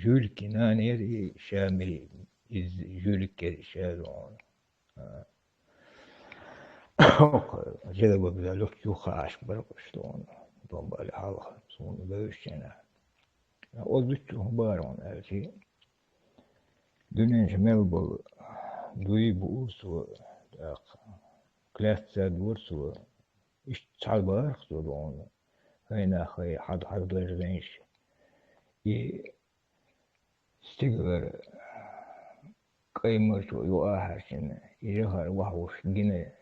جولك نانير شامل جولك شادون جذب بذلك يخح عشبر قشتون دون بالي حالها سون دوشنا أوزتشو بارون ألشي دنيا شمال بول دوي بوسو كلاس دورسو إيش تعال بارخسو دون هنا خي حد درزينش استقبل قيمرشو يوآهرشن يجهر وحوش جين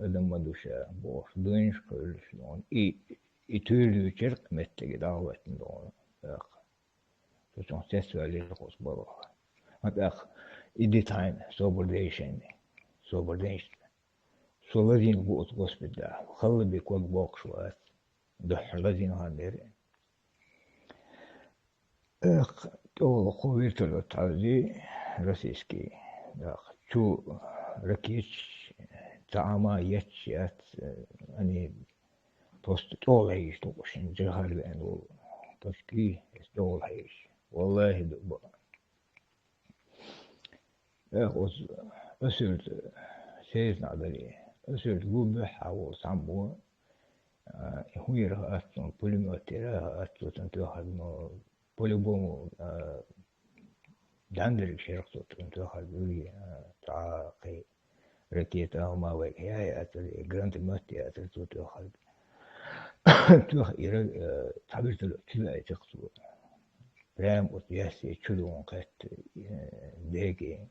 أدم مدوشا بوش دوينش كلش دون يتولي شرق متى دعوة دون تون تسوى للقص بروح هذاك إدي تايم سوبرديشن سو لازين بوت قصب ده خلي بيكوك بوك شوات دح لازين هندير تو خويت له تعزي رسيسكي شو ركيش تعما يتشات يعني توست طول هيش توقشن جهال بأنه تشكي طول هيش والله دب أخذ أسرت سيزنا دري أسرت قوم حاول سامبو هو يرى أصلا بوليماتيرا أصلا تنتهي ما بوليبوم داندرك شرقت تنتهي بولي تعاقي ركيتها ما وجه هي أتل جراند ماتي أتل تنتهي توخ إيرا تعبيرت له تلا تقصو رام وتياسي تشلون قت ديكي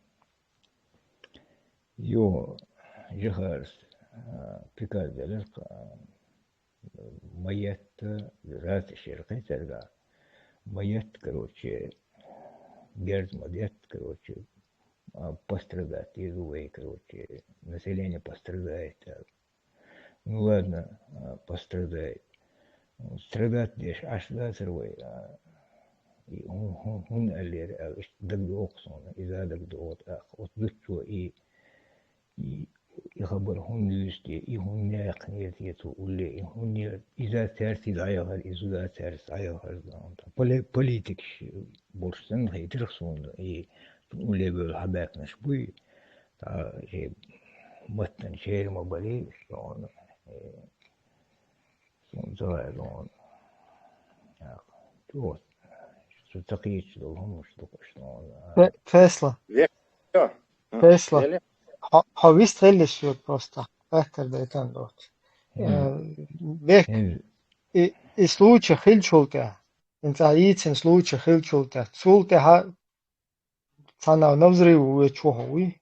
يو جهرس بيكار دلق ميت ذات الشرقية تلقى ميت كروتشي جرز مديت كروتشي пострадать из уэй короче население пострадает ну ладно пострадает страдать лишь аж да сырой и он аллер дагду оксон إذا дагду от лучо и يخبر هون يستي يهون ناقنيت يتو ولا هون إذا ترتي ضايعها إذا ترت ضايعها بوليتيكش بورسن هي ترخصون ولا بالحباك نشبوي تا جيب متن شير مبالي شلون شلون زايلون تو شو تقيت شلون شلون Tesla. Tesla. Har visst heller kört просто. Bättre det kan då. И случай хилчулка. Интаитин случай хилчулка. Цулка ха цана навзри у чохови.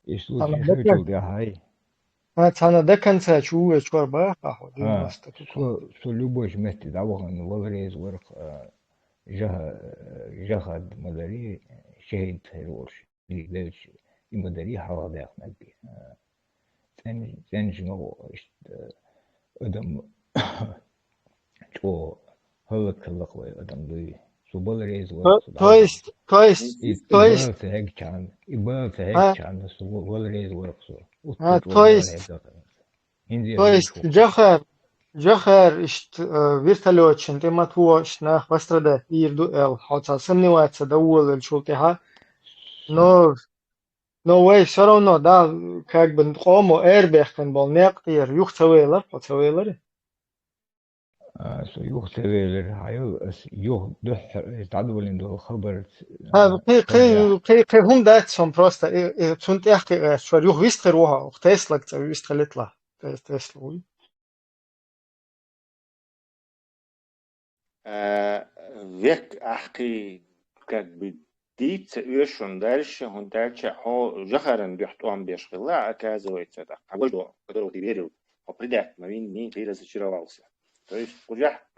И случай хилчулка хай. цана до конца чуя чорба ахо. Со любой месте давахан валрез ворх جهد مداري شهيد هيروش ليش المداري حوالي نبي ثاني شنو أدم شو هو كله قوي أدم دوي شو بالريز تويست هيك كان يبغى هيك كان شو بالريز ورقصو تويست جخر اشت вертолетчен тематуош на пострадать ирду эл хотя сомневается доволен шултеха но вей все равно да как бы комо эрбехтен бол нектир юхтавейлер потавейлер سو يختبر هايو يو دح تعدول دو خبر قي هم دات سون просто цунт яхте швар юх вистеруха Тесла вистрелетла Тесла век ахки как бы дить уешон дальше он дальше хо жахаран бихтуам бешхила оказывается так обожду которого ты верил о предать но не ты разочаровался то есть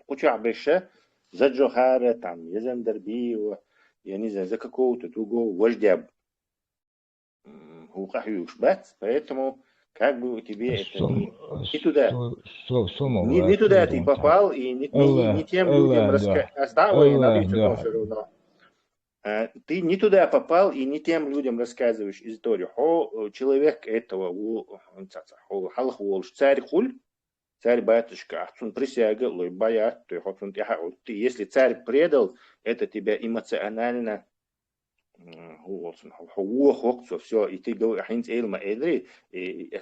куча беше за джохара там езен дерби я не знаю за какого-то другого вождя хухахюш бац поэтому как бы тебе это не туда не туда ты попал и не тем людям рассказываешь ты не туда попал и не тем людям рассказываешь историю человек этого халах волш царь хуль царь батюшка ахцун присяга лой баят ты если царь предал это тебя эмоционально все, и ты говоришь,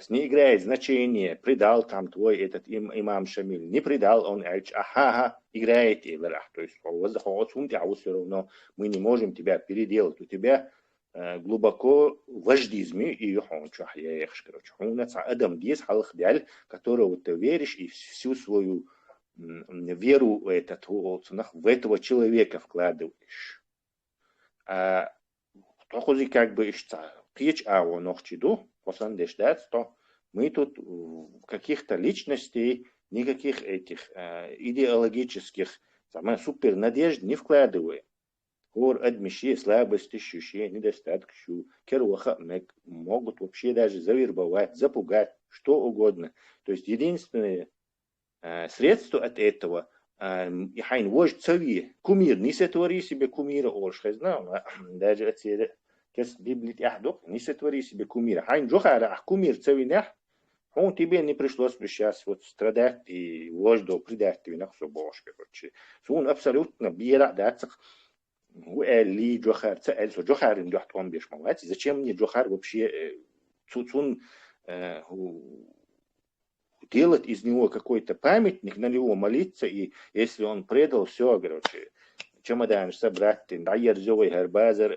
не играет значение, предал там твой этот имам Шамиль, не предал, он играет, то есть все равно мы не можем тебя переделать, у тебя глубоко в вождизме, и Адам Диес Халахдяль, которого ты веришь и всю свою веру в этого человека вкладываешь. Тохузи как бы пич нохчиду, то мы тут каких-то личностей, никаких этих идеологических супер надежд не вкладываем. Хор адмиши, слабости, ощущения, недостатки, керуаха могут вообще даже завербовать, запугать, что угодно. То есть единственное средство от этого Ихайн вождь цави, кумир, не сотвори себе кумира, даже отсюда, кес библит яхдук, не сотвори себе кумира. Хайн джохара, кумир цавинях, он тебе не пришлось бы сейчас вот страдать и вожду предать тебе на собош, короче. Он абсолютно бира дацах, ли джохар, джохар им дохт он беш молодец. Зачем мне джохар вообще, он делать из него какой-то памятник, на него молиться, и если он предал, все, короче, чемодан собрать, дайерзовый гербазер,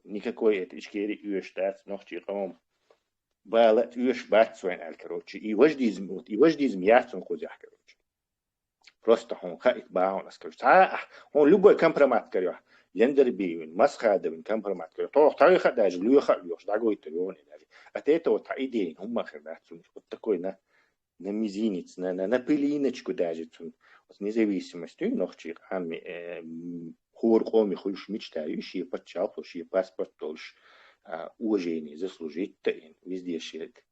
никакой этичкери уештать, ногти ром, балат уеш бацуэн, короче, и вождизм ясен хозях, короче. Просто он хаит баунас, короче. Он любой компромат, короче. лендер бивен, масхадовен, компромат. То тарих даже люха люш, дагой трионе даже. А это вот идея, вот такой на мизинец, на пылиночку даже, вот независимостью, но чик, хор коми хульш мечтающие, подчалпушие, паспорт толш, уважение заслужить, везде ширик.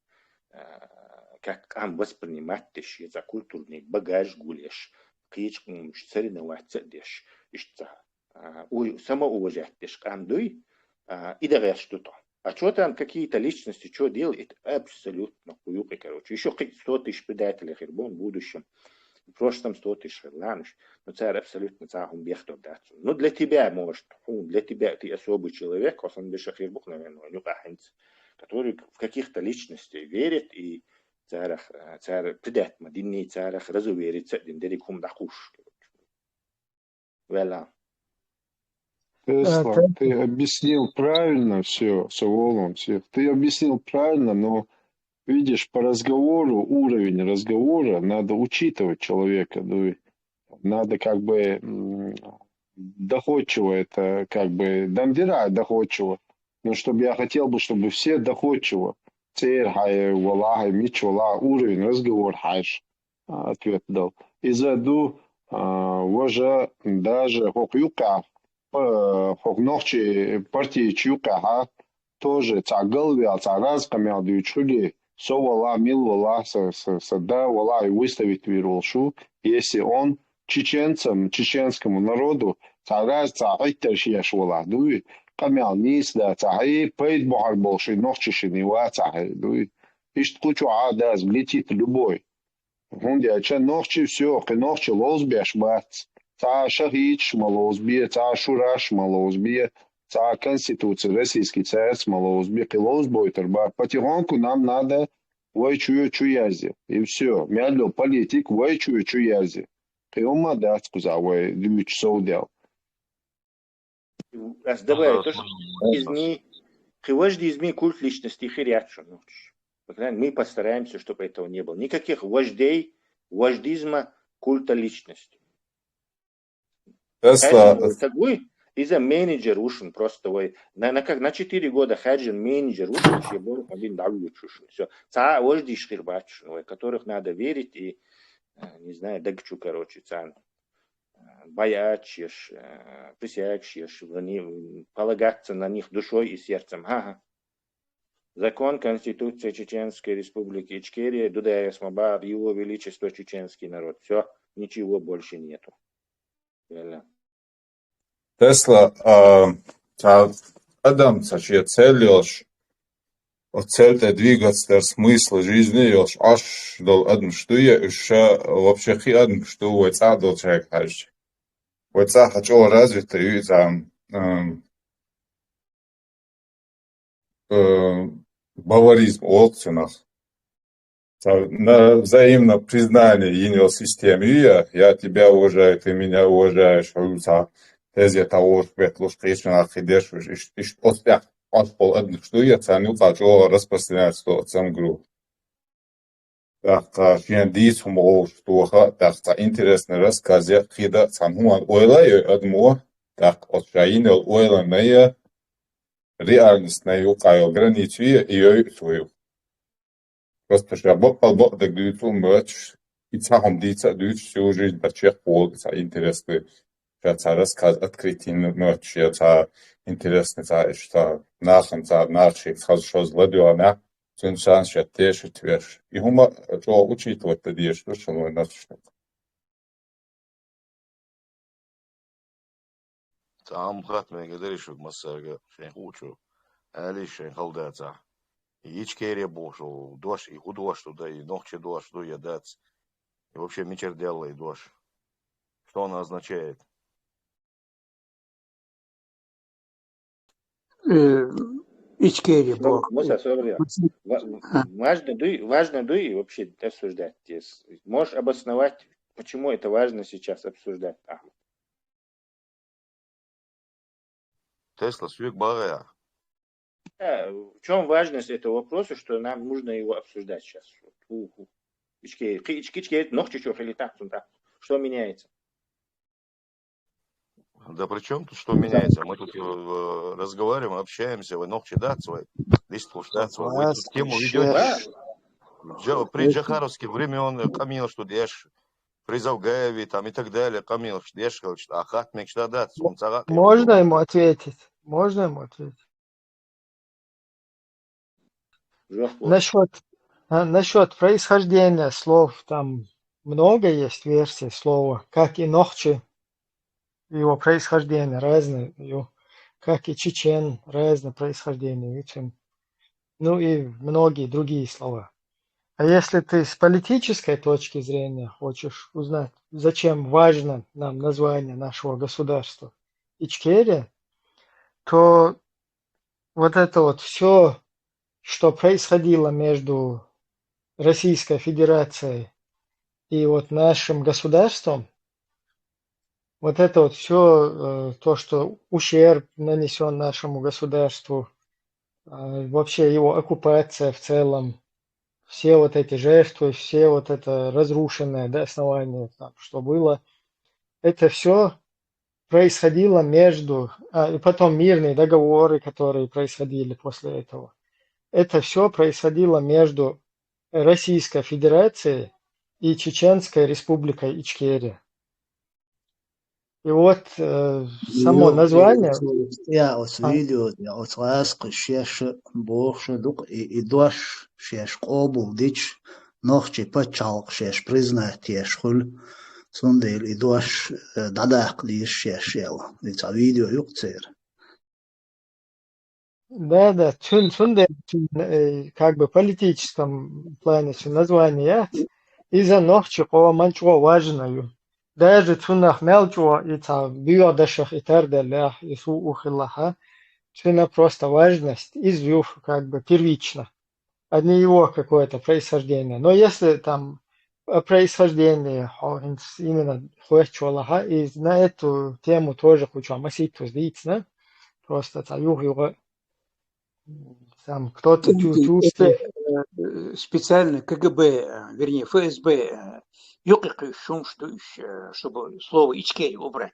Как воспринимать за культурный багаж гуляш, кич соревноваться деш, самоуважать деш, дуй и давай что-то. А что там какие-то личности, что делают, абсолютно хуюкой, короче. Еще 100 тысяч предателей хербон в будущем. В прошлом 100 тысяч херланыш. Но царь абсолютно цахум бехтов даться. Ну для тебя, может, для тебя ты особый человек, он беша хербух, наверное, который в каких-то личностей верит и царь предать мадинни царь разуверится, дендери кум дахуш. Вела. Тесла, ты объяснил правильно все, Саволом, всех. Ты объяснил правильно, но видишь, по разговору, уровень разговора надо учитывать человека. Ну, надо как бы доходчиво это, как бы, дамдира доходчиво. Но чтобы я хотел бы, чтобы все доходчиво. Цер, хай, валахай, мич, валах, уровень, разговор, хайш, ответ дал. Из-за вожа даже хокюка, хокнохчи партии чука, тоже цагалвя, цагазками адючули, со вала, мил вала, сада вала и выставить вирулшу, если он чеченскому народу цагаз, цагайтершияш вала, дуй, камял низ, да, цагай, пейд бухар большой, нохчишини ва, цагай, дуй, ишт кучу адаз, летит любой. Хунди, а че нохчи все, к нохчи лозбяш бац. Ца шахич малозбия, ца шураш малозбия, ца конституция российский царь малозбия, к лозбойтер ба. Потихоньку нам надо вайчую чуязи. И все. Мяло политик вайчую чуязи. К ума да сказал, дюч соудел. Давай, то, что изми, хиважди изми культ личности хирячу. Мы постараемся, чтобы этого не было. Никаких вождей, вождизма, культа личности. Такой из-за менеджер ушен просто на 4 года хаджин менеджер ушен, еще был один дагуч ушен. Все. Ца вожди шхирбач, которых надо верить и, не знаю, дагчу, короче, ца боячешь, присягчешь, полагаться на них душой и сердцем. Ага. Закон Конституции Чеченской Республики Ичкерия, Дудая Смобар, Его Величество Чеченский народ. Все, ничего больше нету. Тесла, Адам, сачи целёшь, цель-то двигаться, смысл жизни, ёшь, аж дол одну штуя, еще вообще хи одну шту, войца дол человек хажи. Войца хочу развитый, там, баваризм, опционах. На взаимное признание иного системы. Я тебя уважаю, ты меня уважаешь. Тези того, что я лучше на хидеш, и после пол одних что я ценю, хочу распространять что сам групп. Так, я дис умол, что так, интересный рассказ, я хида сам хуан ойлаю одно, так, от шаина ойланная реальность на ее кайл границу ее свою. Просто что я бопал так дюцу мыч, и цахом дица дюч всю жизнь торчех пол, это интересный. Ца рассказ открытий мыч, ца интересный, ца что нахам, ца наши, что злодила, на цинсан, что тешь и твеш. И хума, что учитывать тогда, что мы начнем. Там хат мне говоришь, что массага, шен хучу, али шен халдата. Ичкерия бошел, дождь, и худош туда, и ногче дождь, что я дать. И вообще мечер делай дождь. Что она означает? Ичкерия бог. Важно дуй вообще обсуждать. Можешь обосновать, почему это важно сейчас обсуждать? Тесла, свек барая. В чем важность этого вопроса, что нам нужно его обсуждать сейчас? Что меняется? Да при чем тут что меняется? Мы тут разговариваем, общаемся, вы ногти дацвай, лист пуштацвай. Вы тут тему ведете. При Джахаровских времен Камил, что дешь, при Завгаеве там и так далее, Камил, что дешь, а хатмик, что дать, Можно ему ответить? Можно ему ответить? Насчет происхождения слов, там много есть версий слова, как и нохчи, его происхождение разное, как и чечен, разное происхождение, ну и многие другие слова. А если ты с политической точки зрения хочешь узнать, зачем важно нам название нашего государства Ичкерия, то вот это вот все, что происходило между Российской Федерацией и вот нашим государством, вот это вот все, то, что ущерб нанесен нашему государству, вообще его оккупация в целом, все вот эти жертвы, все вот это разрушенное основание, там, что было, это все происходило между, и потом мирные договоры, которые происходили после этого. Это все происходило между Российской Федерацией и Чеченской Республикой Ичкерия. И вот само название... Я от видео, я от ласка, шеш, бохше, дук, и дош, шеш, обул, дич, нохчи, пачалк, шеш, признать, ешхуль, сундел, и дош, дадак, лиш, шеш, ел. Ведь а видео юкцер. Да, как бы в политическом плане название, из-за нохчикова манчуа важную. Даже цунах мелчуа и та биодашах и терделях и суухиллаха, цуна просто важность из вюх как бы первично, а не его какое-то происхождение. Но если там происхождение именно хуэчуалаха, и на эту тему тоже хочу маситу сдиться, просто та юг его там кто-то чувствует. Специально КГБ, вернее ФСБ, ёкающий шум, чтобы слово Ичкерия убрать.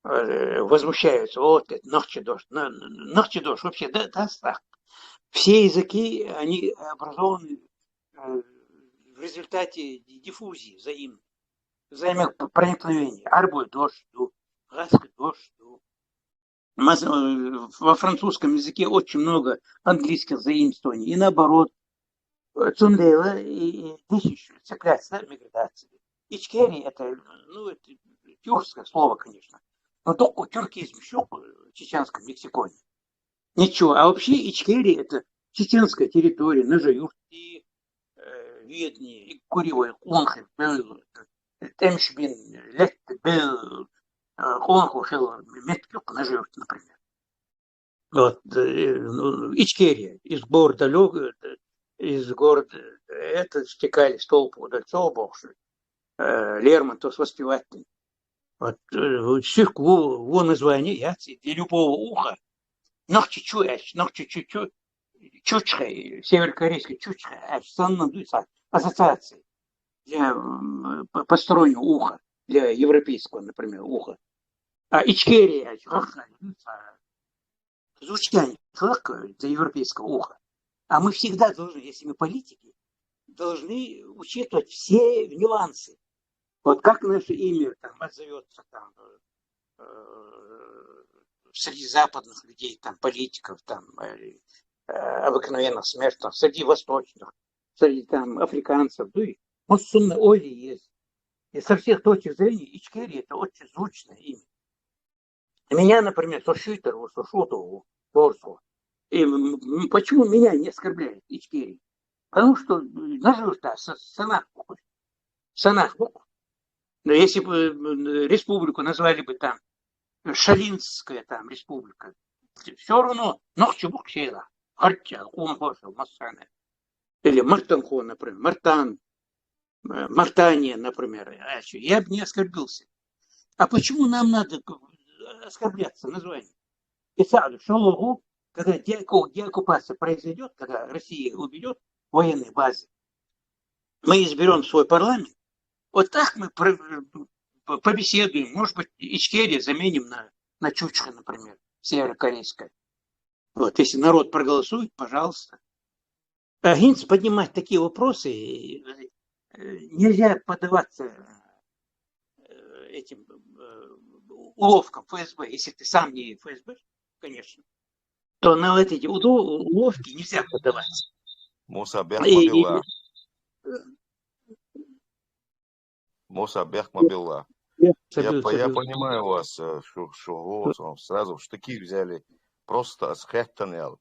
Возмущаются, вот это нохчи дождь вообще, да, так. Все языки, они образованы в результате диффузии взаимопроникновения. Арбой дождь, гаской дождь. Во французском языке очень много английских заимствований. И наоборот, цундела и тысяч цепляться, да, миграции. Ичкерия это тюркское слово, конечно. Но только тюркизм еще в чеченском лексиконе. Ничего. А вообще Ичкерия это чеченская территория, Нажаюрти, Ведни, Куревой, Кунхи, Темшбин, Лет, Кунху, Меткюк, Нажаюрти, например. Вот, Ичкерия из города из города, это стекали столб Удальцова, Лермонтов воспеватель. Вот, всех его название, я для любого уха, нохчи чучхай, северокорейский чучхай, ассоциации для постороннего уха, для европейского, например, уха. А Ичкерия, звучание для европейского уха. А мы всегда должны, если мы политики, должны учитывать все нюансы. Вот как наше имя там отзовется там, среди западных людей, там, политиков, там, обыкновенных смертных, среди восточных, среди там, африканцев. Ну, и Муссунна Оли есть. И со всех точек зрения Ичкерия это очень звучное имя. Меня, например, Сошитер, Сошутову, Торсу. И почему меня не оскорбляет Ичкерия? Потому что нажил-то Санах. Но если бы республику назвали бы там Шалинская там республика, все равно Нохчебук Сейла, Хартя, Кумхошел, Массана. Или Мартанхо, например, Мартания, например. Я бы не оскорбился. А почему нам надо оскорбляться названием? И сразу, Шалогу, когда деоккупация произойдет, когда Россия уберет военные базы, мы изберем свой парламент, вот так мы побеседуем. Может быть, Ичкерия заменим на Чучха, например, северокорейское. Вот, если народ проголосует, пожалуйста. Гинц поднимать такие вопросы, нельзя поддаваться этим уловкам ФСБ. Если ты сам не ФСБ, конечно, то на вот эти уловки нельзя поддаваться. Муса Бехмабилла. Муса Бехмабилла. Я понимаю вас, что сразу в штыки взяли просто с Хэттанел.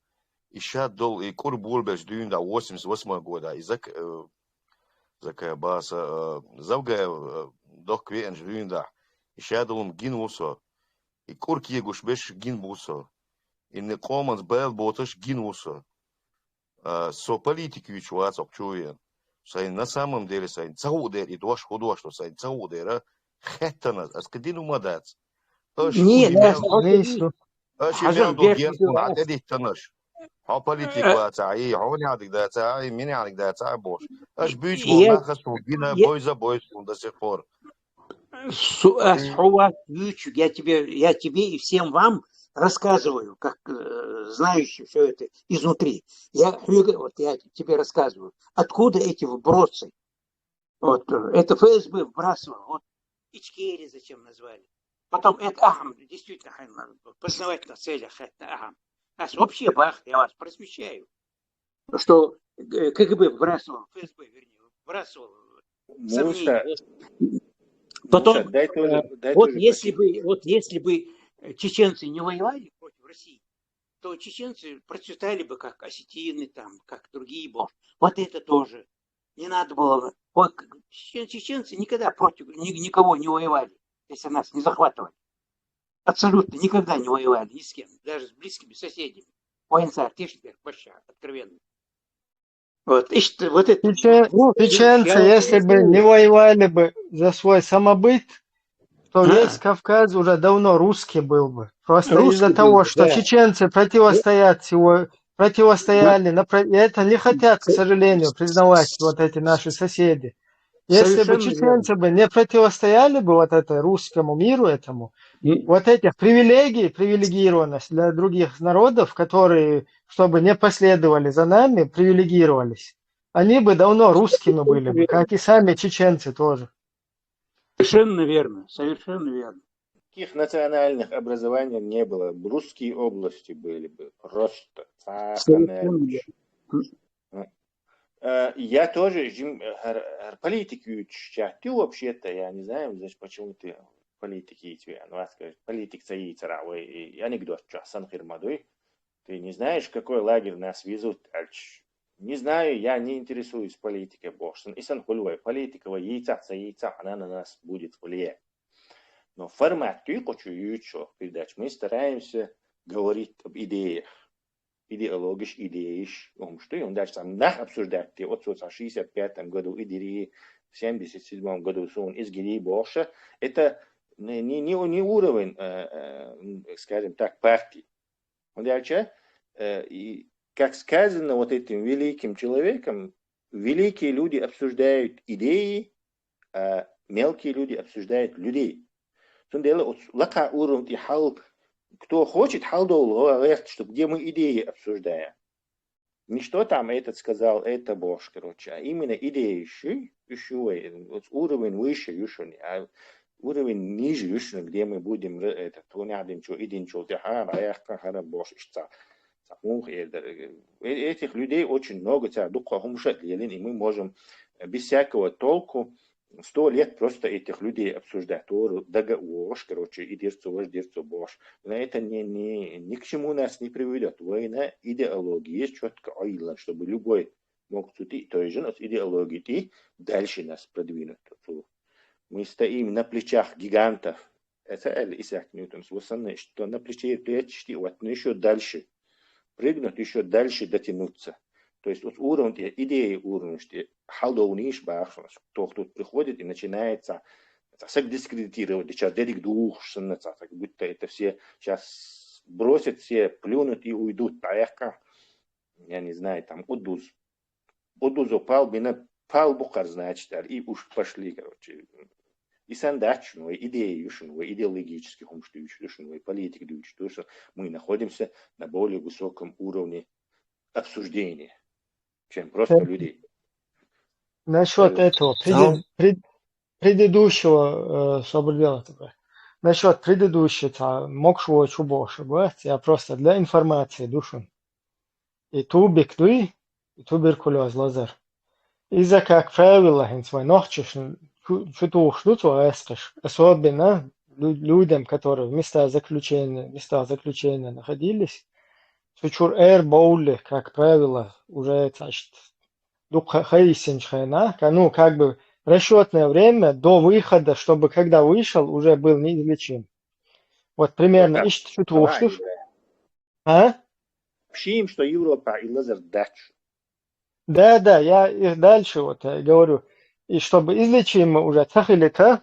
И сейчас дол и кур бульбеш дюн до 88 года. И закая баса завгая дох квенж дюн да. И сейчас долом гин вусо. И кур киегуш беш гин вусо. И не команс бел боташ гин вусо. Со политики учуать обчуен. Сайн на самом деле сайн цаудер и дош худош, что сайн цаудера Хэттана. А скадину мадац. Нет, Хазан геркуна эдиттанаш. Ха политика цаи, хонядик да цаи, минядик да цаи бош. Аш бич волнаха сугина бой за бой до сих пор. Я тебе и всем вам рассказываю, как знающий все это изнутри. Я тебе рассказываю, откуда эти вбросы. Вот, это ФСБ вбрасывало. Вот Ичкери зачем назвали. Потом это Ахам, действительно, познавательно в целях это Ахам. Вообще, я вас просвещаю, что КГБ вбрасывал, ФСБ, вернее, вбрасывал сомнения. Потом, если бы чеченцы не воевали против России, то чеченцы процветали бы как осетины, там, как другие. Вот это тоже. Не надо было. Вот, чеченцы никогда против никого не воевали, если нас не захватывали. Абсолютно никогда не воевали ни с кем, даже с близкими соседями. Военцар, Тишберг, вообще, откровенно. Вот, чеченцы, если бы не воевали бы за свой самобыт, то весь Кавказ уже давно русский был бы. Просто из-за того, что чеченцы противостояли, и это не хотят, к сожалению, признавать вот эти наши соседи. Если бы чеченцы бы не противостояли бы вот этой русскому миру этому, вот этих привилегированность для других народов, которые, чтобы не последовали за нами, привилегировались, они бы давно русскими были бы, как и сами чеченцы тоже. Совершенно верно, совершенно верно. Таких национальных образований не было. Русские области были бы просто. Я тоже политики учат. Ты вообще-то, я не знаю, почему ты политики тебя, ну, скажешь, политик цаицара, и анекдот, что санхир мадуй. Ты не знаешь, какой лагерь нас везут? Не знаю, я не интересуюсь политикой больше. И санхулевая политика, яйца, она на нас будет влиять. Но формат передач мы стараемся говорить об идеях. Идеологиш, идеиш, что и он дальше там обсуждать. Вот в 1965 году идеи, в 1977 году сон изгири больше. Это не уровень, скажем так, партии. Он дальше, и как сказано вот этим великим человеком, великие люди обсуждают идеи, а мелкие люди обсуждают людей. Лака уровень хал, кто хочет, что где мы идеи обсуждаем. Не что там этот сказал, это Бог, короче, а именно идеи еще уровень выше, а уровень ниже, где мы будем этих людей очень много, и мы можем без всякого толку 100 лет просто этих людей обсуждать. Короче, и дерцу Бож. Но это ни к чему нас не приведет. Война, идеология есть четко, чтобы любой мог судить той же нас идеологии и дальше нас продвинуть. Мы стоим на плечах гигантов. Это Исаак Ньютон, что на плече еще дальше прыгнуть, еще дальше дотянуться. То есть вот уровень идеи, уровень, что халдоуниш бахшнаш, кто тут приходит и начинается так дискредитировать, сейчас дедик дух, как будто это все сейчас бросят, все плюнут и уйдут. Я не знаю, там Удуз упал, пал Бухар, значит, и уж пошли, короче. И сандачну, и идею, и идеологических умствующих, и политик, что мы находимся на более высоком уровне обсуждения, чем просто людей. Насчет этого предыдущего, чтобы делать это. Насчет предыдущего, мокшего чубоша, я просто для информации душу. И тубик дуй, и туберкулез лазер. Из-за, как правило, свой ногчиш, что-то эскаш, особенно людям, которые в местах заключения находились, чучур боули, как правило, уже, значит, ну, как бы расчетное время до выхода, чтобы когда вышел, уже был неизлечим. Вот примерно. А? Общим, что Европа и лазер дачу. Да, я их дальше вот говорю. И чтобы излечимо уже тахилита,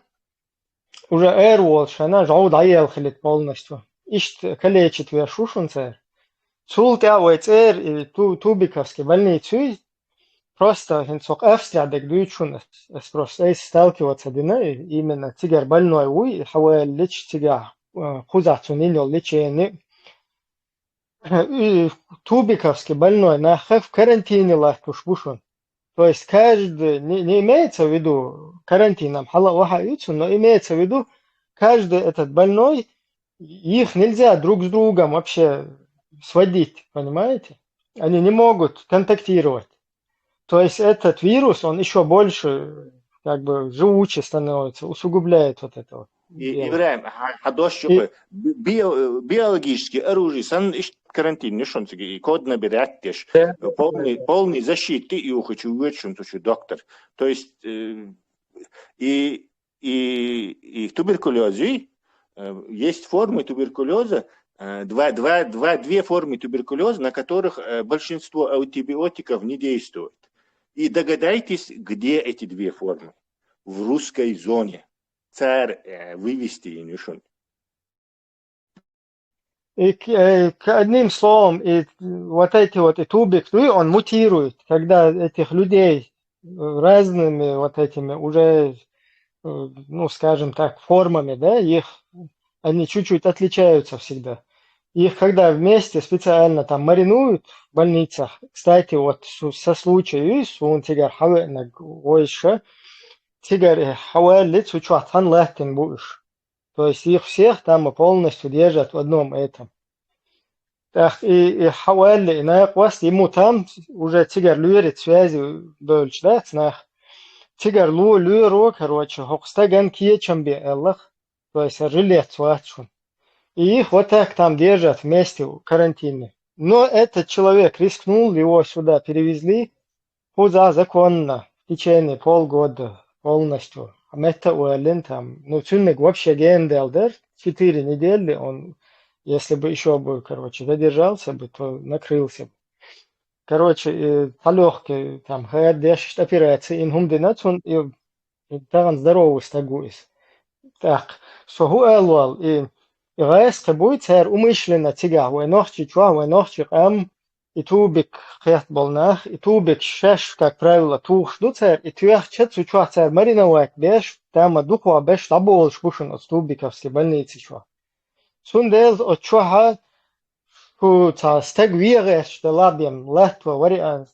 уже волшана жауд аелхилит полностью. Ишт калечит вершушунцер. Султявайцер и тубиковский больницу. Просто хинцок Австрия дюйчун просто сталкиваться дина именно тигер больной уй хавай леч тигер хузацунинил лечение. Тубиковский больной на в карантине лахтушбушун. То есть каждый, не имеется в виду карантином халавахаются, но имеется в виду каждый этот больной, их нельзя друг с другом вообще сводить, понимаете? Они не могут контактировать. То есть этот вирус, он еще больше как бы живучий становится, усугубляет вот это вот. Ибраим, биологические оружие, карантин, не шон и код набирать полный защиты и ухочу вычем доктор. То есть и в туберкулезе есть формы туберкулеза, две формы туберкулеза, на которых большинство антибиотиков не действует. И догадайтесь, где эти две формы. В русской зоне. Царь вывести и не шон. И одним словом, и вот эти вот и тубик, он мутирует, когда этих людей разными вот этими уже, ну, скажем так, формами, да, они чуть-чуть отличаются всегда. Их когда вместе специально там маринуют в больницах, кстати, вот со случаем, он тигар хавенаг ойша, тигар хавелит сучуатхан лахтин будешь. То есть их всех там полностью держат в одном этом. Так, и хавали, и на ему там уже тигар люрит связи дольше, да, цнах. Тигар люро, короче, хокстаган киечамби эллах, то есть жилет сватшун. И их вот так там держат вместе в карантине. Но этот человек рискнул, его сюда перевезли законно в течение полгода полностью. Мета Уэллин там, ну, цунник вообще генделдер, 4 недели он, если бы еще бы, короче, задержался бы, то накрылся бы. Короче, полегкий там, дешт операции, инхумдинацун, и там здоровый стагуис. Так, согу элвал, и гайска будет цер умышленно тига, войнохчи чуа, войнохчи и тубик хет болнах, и тубик шеш, как правило, тух ждуцер, и тюях чет сучуа цер мариновать беш, там духуа беш табол шпушен от тубиковской больницы чуа. Сундел от чуа ку ца стег вире что лабием лахтва вариант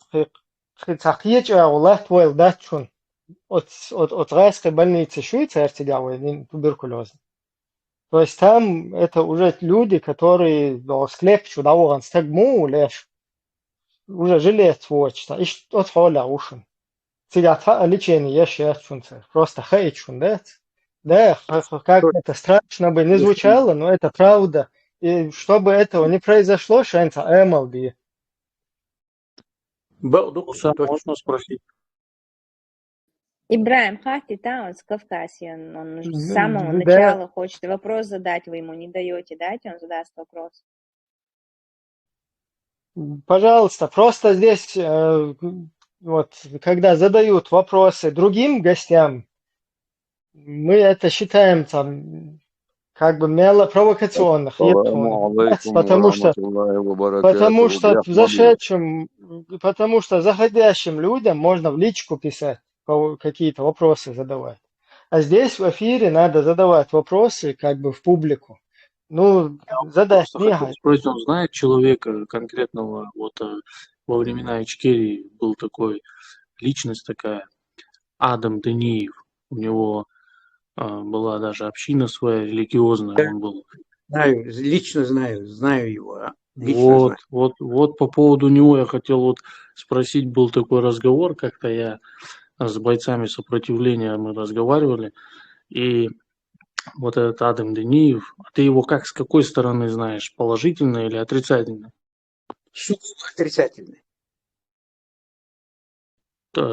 хитахиеч лахтва датчун от райской больницы Швейцарии тигавой туберкулез. То есть там это уже люди, которые до склепчу дауган стегму леш уже жилет свочта, и что холя ушен. Сега лечение еще чунцер, просто хейчун, да? Да, как это страшно бы не звучало, но это правда. И чтобы этого не произошло, шанса MLB. Можно спросить? Ибраим Хати, там, он с Кавказья, он с самого начала хочет вопрос задать, вы ему не даете, дайте, он задаст вопрос. Пожалуйста, просто здесь, вот, когда задают вопросы другим гостям, мы это считаем там как бы провокационных, потому что заходящим людям можно в личку писать, какие-то вопросы задавать. А здесь в эфире надо задавать вопросы как бы в публику. Ну, задать Просто не хотел спросить, он знает человека конкретного, вот во времена Ичкерии был такой, личность такая, Адам Дениев. У него была даже община своя религиозная, он был. Знаю, лично знаю его, лично знаю. Вот по поводу него я хотел вот спросить, был такой разговор, как-то я с бойцами сопротивления мы разговаривали, и вот этот Адам Дениев, ты его как, с какой стороны знаешь, положительно или отрицательно? Сугубо отрицательный.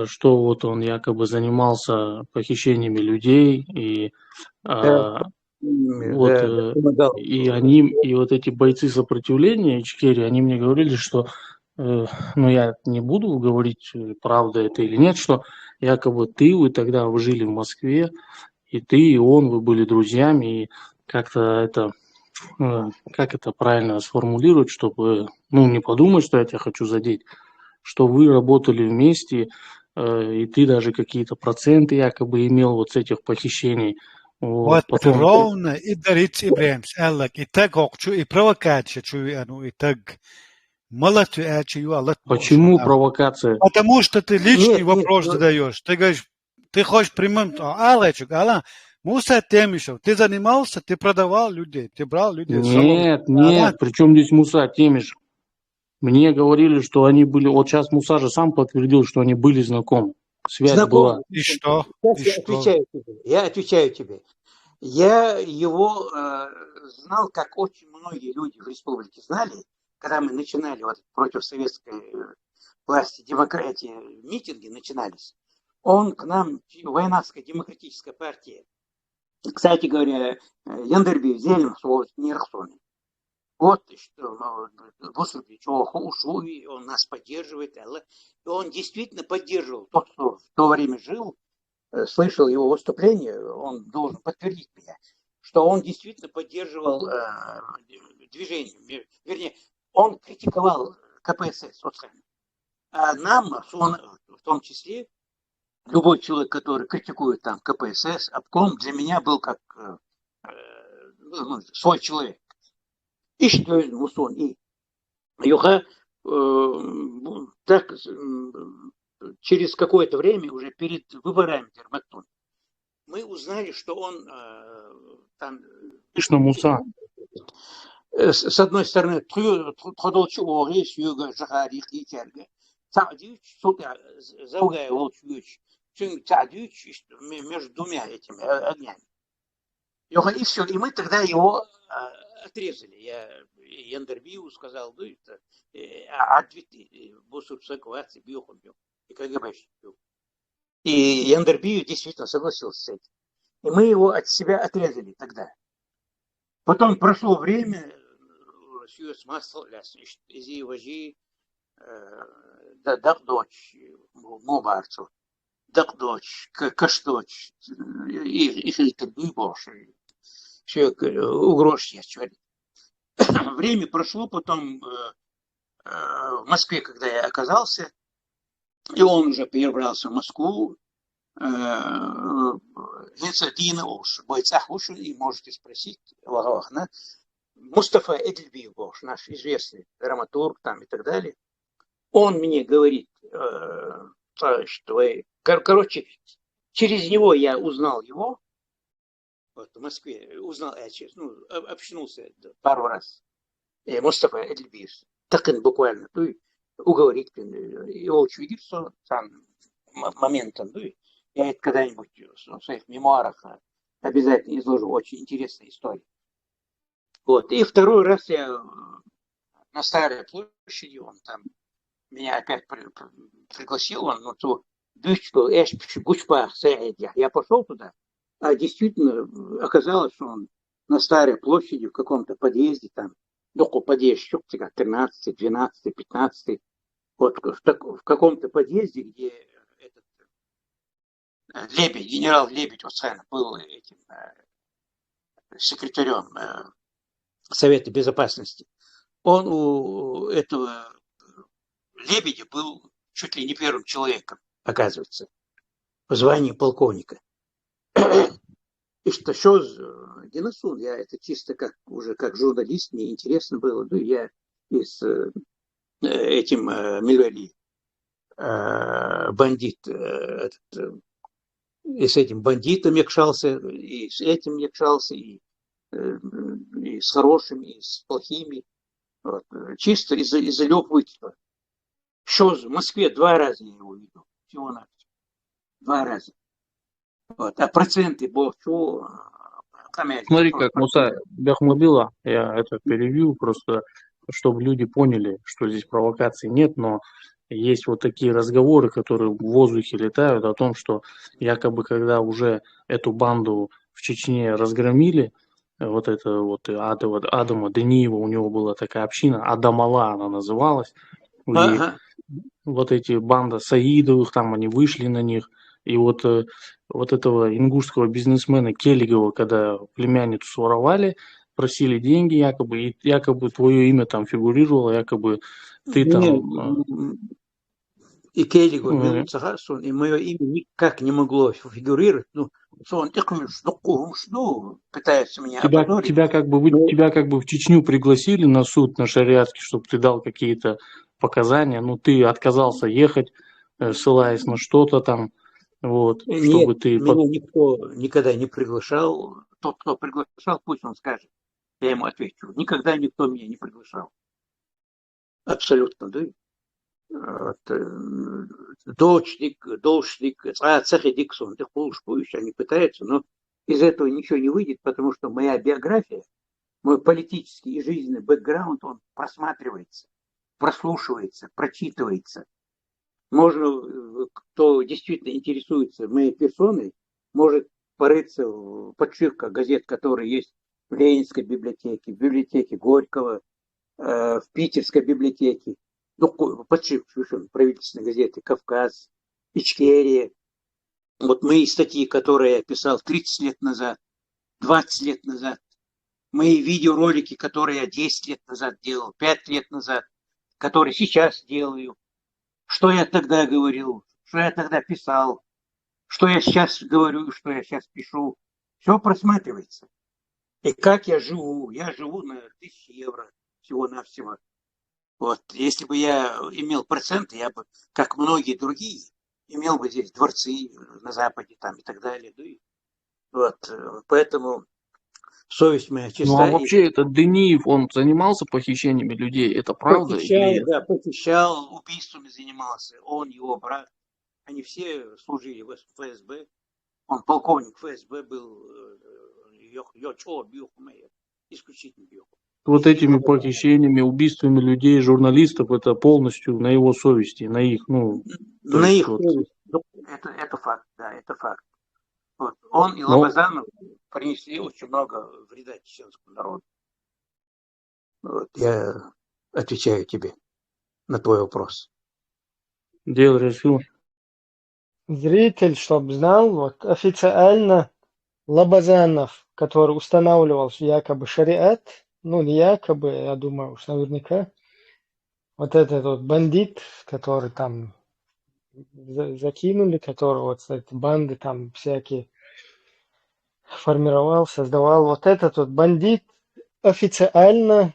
Что вот он якобы занимался похищениями людей, и Да, вот помогал. и вот эти бойцы сопротивления Ичкерии, они мне говорили, что, ну я не буду говорить, правда это или нет, что якобы вы тогда вы жили в Москве, и ты, и он, вы были друзьями, и как-то это, как это правильно сформулировать, чтобы, ну, не подумать, что я тебя хочу задеть, что вы работали вместе, и ты даже какие-то проценты якобы имел вот с этих похищений. Вот Потом... ровно и дарить Ибрahim сказал, и так окчу, и провокация, и так Почему провокация? Потому что ты личный вопрос задаешь. Ты говоришь, ты хочешь прямым, Муса Темишев, ты занимался, ты продавал людей, ты брал людей. Нет, при чем здесь Муса Темишев? Мне говорили, что они были, вот сейчас Муса же сам подтвердил, что они были знакомы. Связь была. И что? Я отвечаю тебе. Я его знал, как очень многие люди в республике знали, когда мы начинали вот против советской власти, демократии, митинги начинались. Он к нам, Войнавская демократическая партия, кстати говоря, Яндерби взяли не Рахсоны. Вот что он нас поддерживает. И он действительно поддерживал. Тот, кто в то время жил, слышал его выступление, он должен подтвердить меня, что он действительно поддерживал движение. Вернее, он критиковал КПСС. А нам, в том числе, любой человек, который критикует там КПСС, обком, для меня был как свой человек. И что Мусон и Юха так через какое-то время, уже перед выборами Дерматон, мы узнали, что он там... Конечно, Муса. С одной стороны, продолжил говорить, Юга, Жахари, Хитярга. Цадюч, Заугай, Волчуч, Цадюч между двумя этими огнями. И все, и мы тогда его отрезали. Я Яндербию сказал, ну, это ответы, Бусурсаквации, Биохубил, и КГБ. И Яндербию действительно согласился с этим. И мы его от себя отрезали тогда. Потом прошло время, Сюэс Масл, Изи Важи, Дагдоч, Мубарцу, Дагдоч, Кашточ, их интервью больше. Все, угрош я говорю. Время прошло, потом в Москве, когда я оказался, и он уже перебрался в Москву, Генсадина уж, бойцах ушел, и можете спросить, Мустафа Эдельбиев, наш известный драматург там и так далее, он мне говорит, что короче, через него я узнал его, вот в Москве, узнал, общнулся пару раз. Мустафа Эдельбиев, так он буквально, уговорить его чудиться там моментом, я это когда-нибудь в своих мемуарах обязательно изложу, очень интересная история. Вот, и второй раз я на Старой площади, он там меня опять пригласил, он, я пошел туда, а действительно оказалось, что он на Старой площади в каком-то подъезде, там, подъезд, 13, 12, 15, вот в каком-то подъезде, где этот Лебедь, генерал Лебедь был этим секретарем Совета Безопасности. Он у этого Лебедя был чуть ли не первым человеком, оказывается, по званию полковника. И что Динасун, я это чисто уже как журналист, мне интересно было, ну, я и с этим Мильвели, бандит, и с этим бандитом якшался, и с этим якшался, и с хорошими, и с плохими. Вот. Чисто из-за любопытства. Что в Москве 2 раза я его видел, всего-навсего. 2 раза. Вот. А проценты, что Смотри, как Муса Бяхмадыла, я это перевью, просто чтобы люди поняли, что здесь провокаций нет, но есть вот такие разговоры, которые в воздухе летают о том, что якобы когда уже эту банду в Чечне разгромили, вот это вот Адама Дениева, у него была такая община, Адамала она называлась, и вот эти банда Саидовых, там они вышли на них, и вот этого ингушского бизнесмена Келигова, когда племянницу своровали, просили деньги якобы, и якобы твое имя там фигурировало, якобы ты там... И Келигов, и мое имя никак не могло фигурировать. Ну, что он пытается меня опозорить. Тебя как бы в Чечню пригласили на суд, на шариатский, чтобы ты дал какие-то показания, но ты отказался ехать, ссылаясь на что-то там, вот, чтобы Нет, ты... меня никто никогда не приглашал. Тот, кто приглашал, пусть он скажет. Я ему отвечу. Никогда никто меня не приглашал. Абсолютно, да. Вот, дочник, Диксон, они пытаются, но из этого ничего не выйдет, потому что моя биография, мой политический и жизненный бэкграунд, он просматривается, прослушивается, прочитывается. Можно, кто действительно интересуется моей персоной, может порыться в подшивках газет, которые есть в Ленинской библиотеке, в библиотеке Горького, в Питерской библиотеке. Ну, подшивка совершенно правительственной газеты «Кавказ», «Ичкерия». Вот мои статьи, которые я писал 30 лет назад, 20 лет назад, мои видеоролики, которые я 10 лет назад делал, 5 лет назад, которые сейчас делаю, что я тогда говорил, что я тогда писал, что я сейчас говорю, что я сейчас пишу, все просматривается. И как я живу на 1000 евро всего-навсего. Вот, если бы я имел проценты, я бы, как многие другие, имел бы здесь дворцы на Западе там, и так далее. Вот, поэтому совесть моя чиста. Ну а вообще этот Дениев, он занимался похищениями людей, это правда? Похищал, убийствами занимался. Он, его брат, они все служили в ФСБ. Он полковник ФСБ был, исключительно Бьюх. Вот этими похищениями, убийствами людей, журналистов, это полностью на его совести, на их, на их совести. Это факт, да, это факт. Вот. Он и Лобазанов принесли очень много вреда чеченскому народу. Вот. Я отвечаю тебе на твой вопрос. Дело решил. Зритель, чтобы знал, вот официально Лобазанов, который устанавливал якобы шариат, ну не якобы, я думаю уж наверняка, вот этот вот бандит, который там закинули, который вот эти банды там всякие формировал, создавал, вот этот вот бандит официально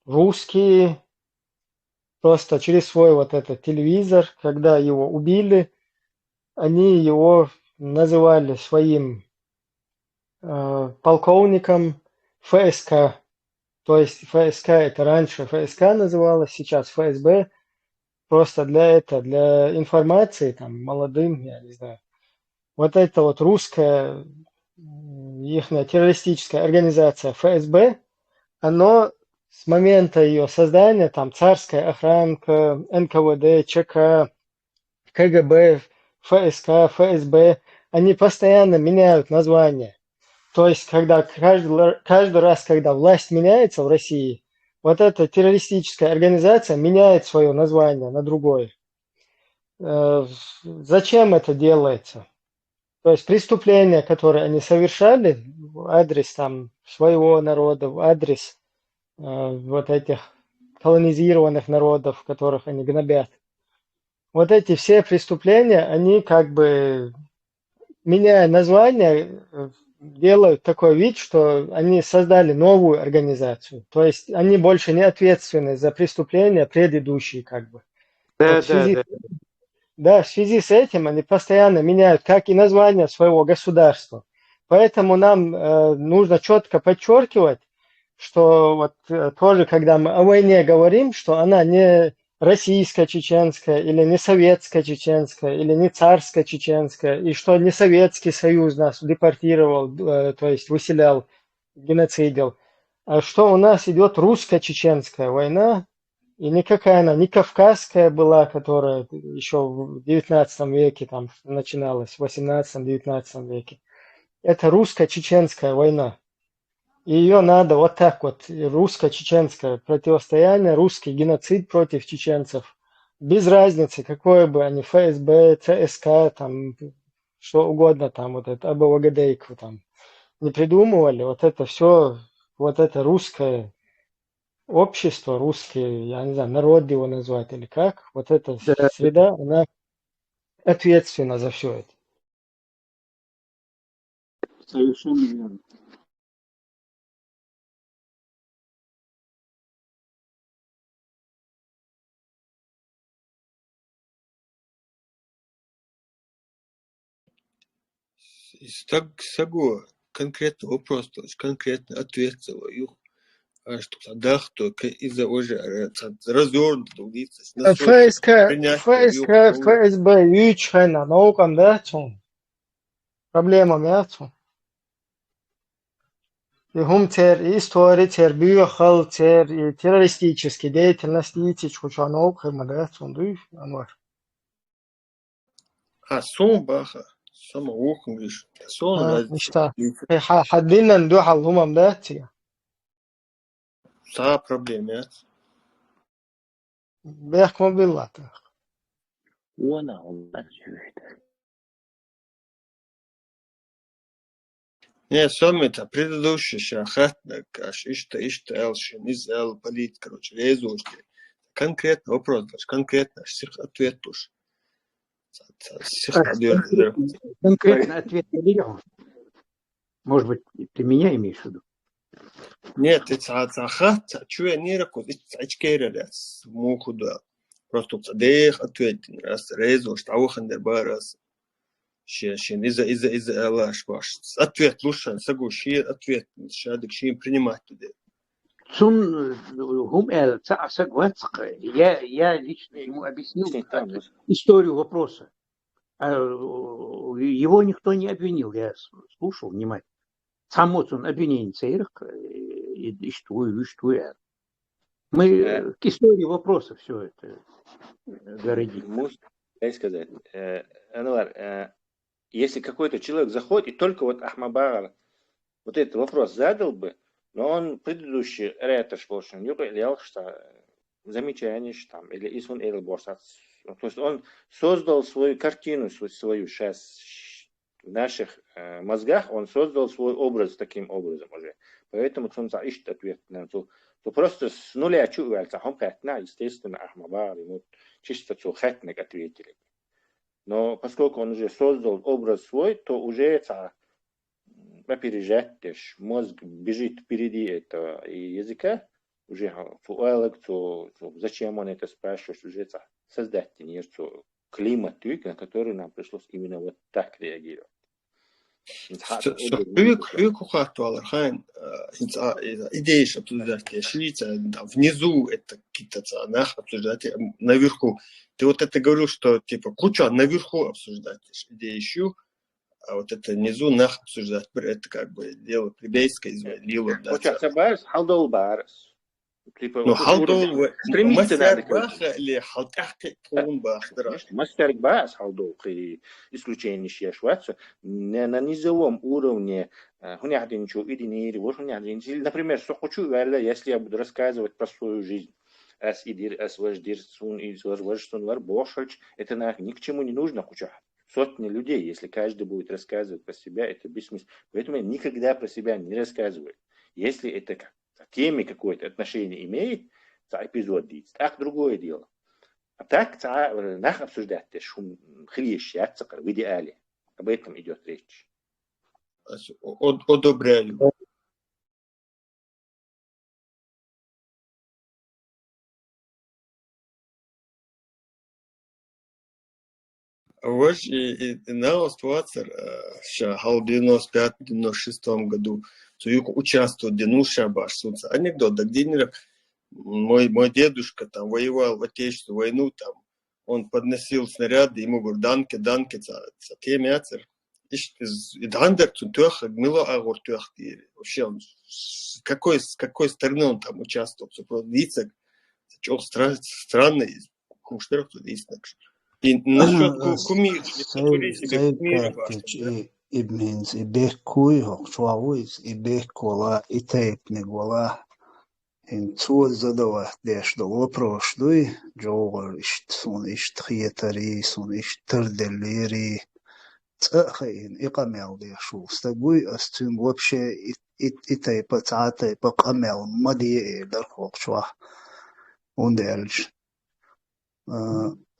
русские просто через свой вот этот телевизор, когда его убили, они его называли своим полковником ФСК. То есть ФСК это раньше ФСК называлось, сейчас ФСБ. Просто для информации там молодым, я не знаю. Вот это вот русская их террористическая организация ФСБ, оно с момента ее создания, там царская охранка, НКВД, ЧК, КГБ, ФСК, ФСБ, они постоянно меняют название. То есть, когда каждый раз, когда власть меняется в России, вот эта террористическая организация меняет свое название на другое. Зачем это делается? То есть преступления, которые они совершали в адрес там своего народа, в адрес вот этих колонизированных народов, которых они гнобят. Вот эти все преступления, они как бы меняя название, делают такой вид, что они создали новую организацию. То есть они больше не ответственны за преступления предыдущие, как бы. Вот в связи с этим они постоянно меняют как и название своего государства. Поэтому нам нужно четко подчеркивать, что вот тоже, когда мы о войне говорим, что она не российско-чеченская, или не советско-чеченская, или не царско-чеченская, и что не Советский Союз нас депортировал, то есть выселял, геноцидил, а что у нас идет русско-чеченская война, и никакая она не кавказская была, которая еще в 19 веке там начиналась, в 18-19 веке. Это русско-чеченская война. И ее надо вот так вот, русско-чеченское противостояние, русский геноцид против чеченцев. Без разницы, какое бы они, ФСБ, ЦСК, там, что угодно, там, вот это, АБВГДейку там, не придумывали, вот это все, вот это русское общество, русский, я не знаю, народ его назвать или как, вот эта среда, она ответственна за все это. Совершенно верно. Саго конкретный вопрос, то есть конкретно ответил. Что тогда только из-за уже развернуто лица на ФСБ 3 хайна наукам да чон проблемам я чон и хум тер истории тер биохал тер и террористический деятельность итич уча наука да чон дуй анвар сон баха сама ухом лишь сон ничта حددنا ندوح الهمم ده تيا са проблема بيحكموا بالله وانا هم не сам это предыдущий шахатник аж ишта элшин из эл полит короче резушки конкретный вопрос конкретно ответ тоже Конкретно ответ не может быть, ты меня имеешь в виду? Нет, это что я не раку, это очкерелес, мухуда. Просто дэх ответ, раз резу, что ухандер барас. Шин из-за элаш ваш. Ответ лучше, сагуши ответ, шадик шин принимать туда. Цун я лично ему объяснил историю вопроса. Его никто не обвинил, я слушал внимательно. Сам он обвинение цейрах и что. Мы к истории вопроса все это городим. Можно сказать, Анвар, если какой-то человек заходит, и только вот Ахмабар вот этот вопрос задал бы, но он предыдущий реташ волшин юрил, что замечание, что там, или Исун Эйлборсац, то есть он создал свою картину, свою сейчас в наших мозгах, он создал свой образ таким образом уже. Поэтому он ищет ответ на то просто с нуля чувствуется, он хатна, естественно, Ахмабар, ему чисто хатник ответили. Но поскольку он уже создал образ свой, то уже опережаешь, мозг бежит впереди этого языка, уже зачем он это спрашивает, уже создать климат, на который нам пришлось именно вот так реагировать. Идеи, что обсуждать, внизу это какие-то обсуждать, наверху. Ты вот это говорил, что типа куча наверху обсуждать идеи ищу, а вот это внизу обсуждать, это как бы дело плебейское, лило. Ну, халдол, мастер баха или халтахты полн бах. Мастер бах, халдол, при исключении шешваться, на низовом уровне, например, что хочу, если я буду рассказывать про свою жизнь, это ни к чему не нужно, сотни людей, если каждый будет рассказывать про себя, это бессмысленно. Поэтому я никогда про себя не рассказываю. Если это к теме какое-то отношение имеет, эпизод длится, так другое дело. А так, нах обсуждать, шум хрещ, в идеале. Об этом идет речь. Одобряю. Ваш на ситуация, что в 95-96 году Цуюк участвовал в Денуша Башсунца. Анекдот, да где мой дедушка там воевал в Отечественную войну, там он подносил снаряды, ему говорю, данке, за темяцер. И дандер цунтуах гмило агортуах тири. Вообще он с какой стороны он там участвовал? Лица, чего странный, муштер тут есть. И насчет кумира, Ibmins ibekui hochschwawis ibekkola itaipnigola in цуд задавать деш до вопрос дуй джогор сон хиетари сон терделери цахин икамел дешу стагуй астун вообще итайпа цатайпа камел мади дар хохшва ундельж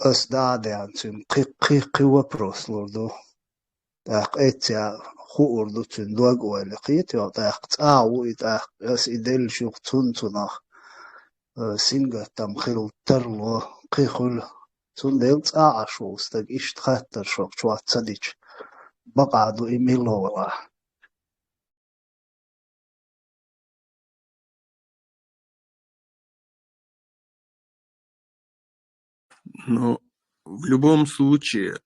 أصداد عنهم قي وبروس لوردو تاق إتيا خو أردو تندوق ولقيت يا تاق تاو إتاق أس إدل شوق تنتناخ سينجا تام خيل ترلو قي خل تندل تاع شو استق إيش تخاطر شوق شو تصديق بقعدو إيميلو والله Но в любом случае,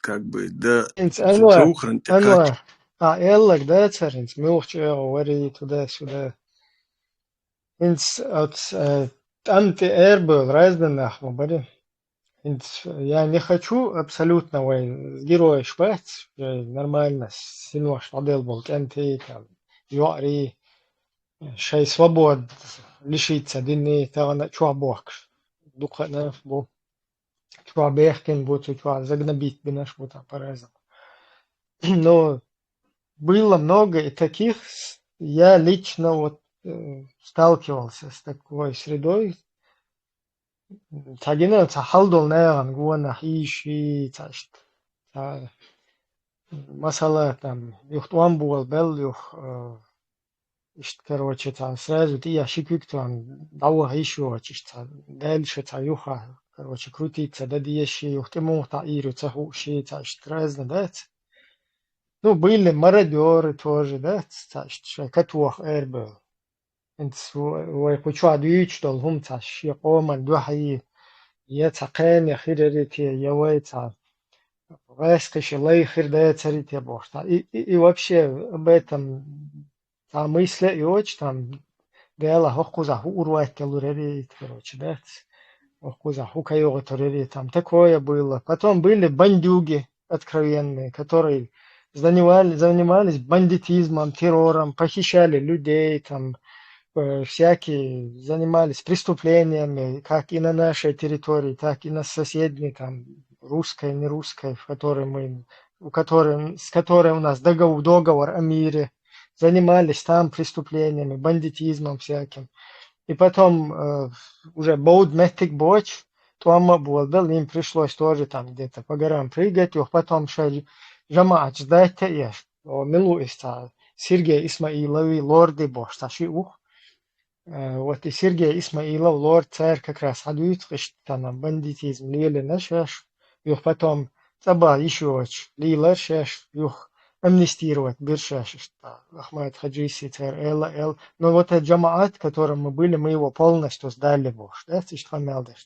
как бы, да, Анвар, Эллак, да, царинц, милче, вари туда-сюда. Инц от анти-эрбл, раздана, бари. Я не хочу абсолютно героя шпать, нормально, сильно шладел был, анти, там, юари, шай свобод, лишиться дины, тагана, чуабокш. Духана, бо. Чуабехкин, бо, чуа, загнобить бы наш, бо, там, по-разному. Но было много и таких, я лично вот сталкивался с такой средой. Тагина халдол наган гуана хиши ташт. Масала там юхтуан буал бел юх короче там сразу ты я шиквик там дауа хишо чишта дальше та юха короче крутиться да диеши юхтему та иру цаху ши ташт разно да. Ну, были мародеры тоже, да, катуах эрбел. ويقولوا ديوش دولهم تاشي قوما دوحي يتقين يخيرتي يويتا غاسقش الله يخير да царите бошта. И вообще об этом там мысли и очень там дела хохкуза урвать лурери, короче, да, хохкуза хукайога турери, там такое было. Потом были бандюги откровенные, которые занимались бандитизмом, террором, похищали людей, там, всякие занимались преступлениями, как и на нашей территории, так и на соседней, там, русской, не русской, с которой у нас договор о мире, занимались там преступлениями, бандитизмом всяким. И потом уже Боуд Меттик Боч, Туамма Буалбел, им пришлось тоже там где-то по горам прыгать, и потом Жамаач, дайте еш, милу иста Сергей Исмаилови, лорды Бош, таши ух. Вот и Сергей Исмаилов, лорд, царь, как раз адует, там бандитизм, лили нашаш, юх потом таба еще лила шаш, юх амнистировать, биршаш, Ахмад Хаджиси, царь Эл. Но вот этот джамаат, которым мы были, мы его полностью сдали Бош, да,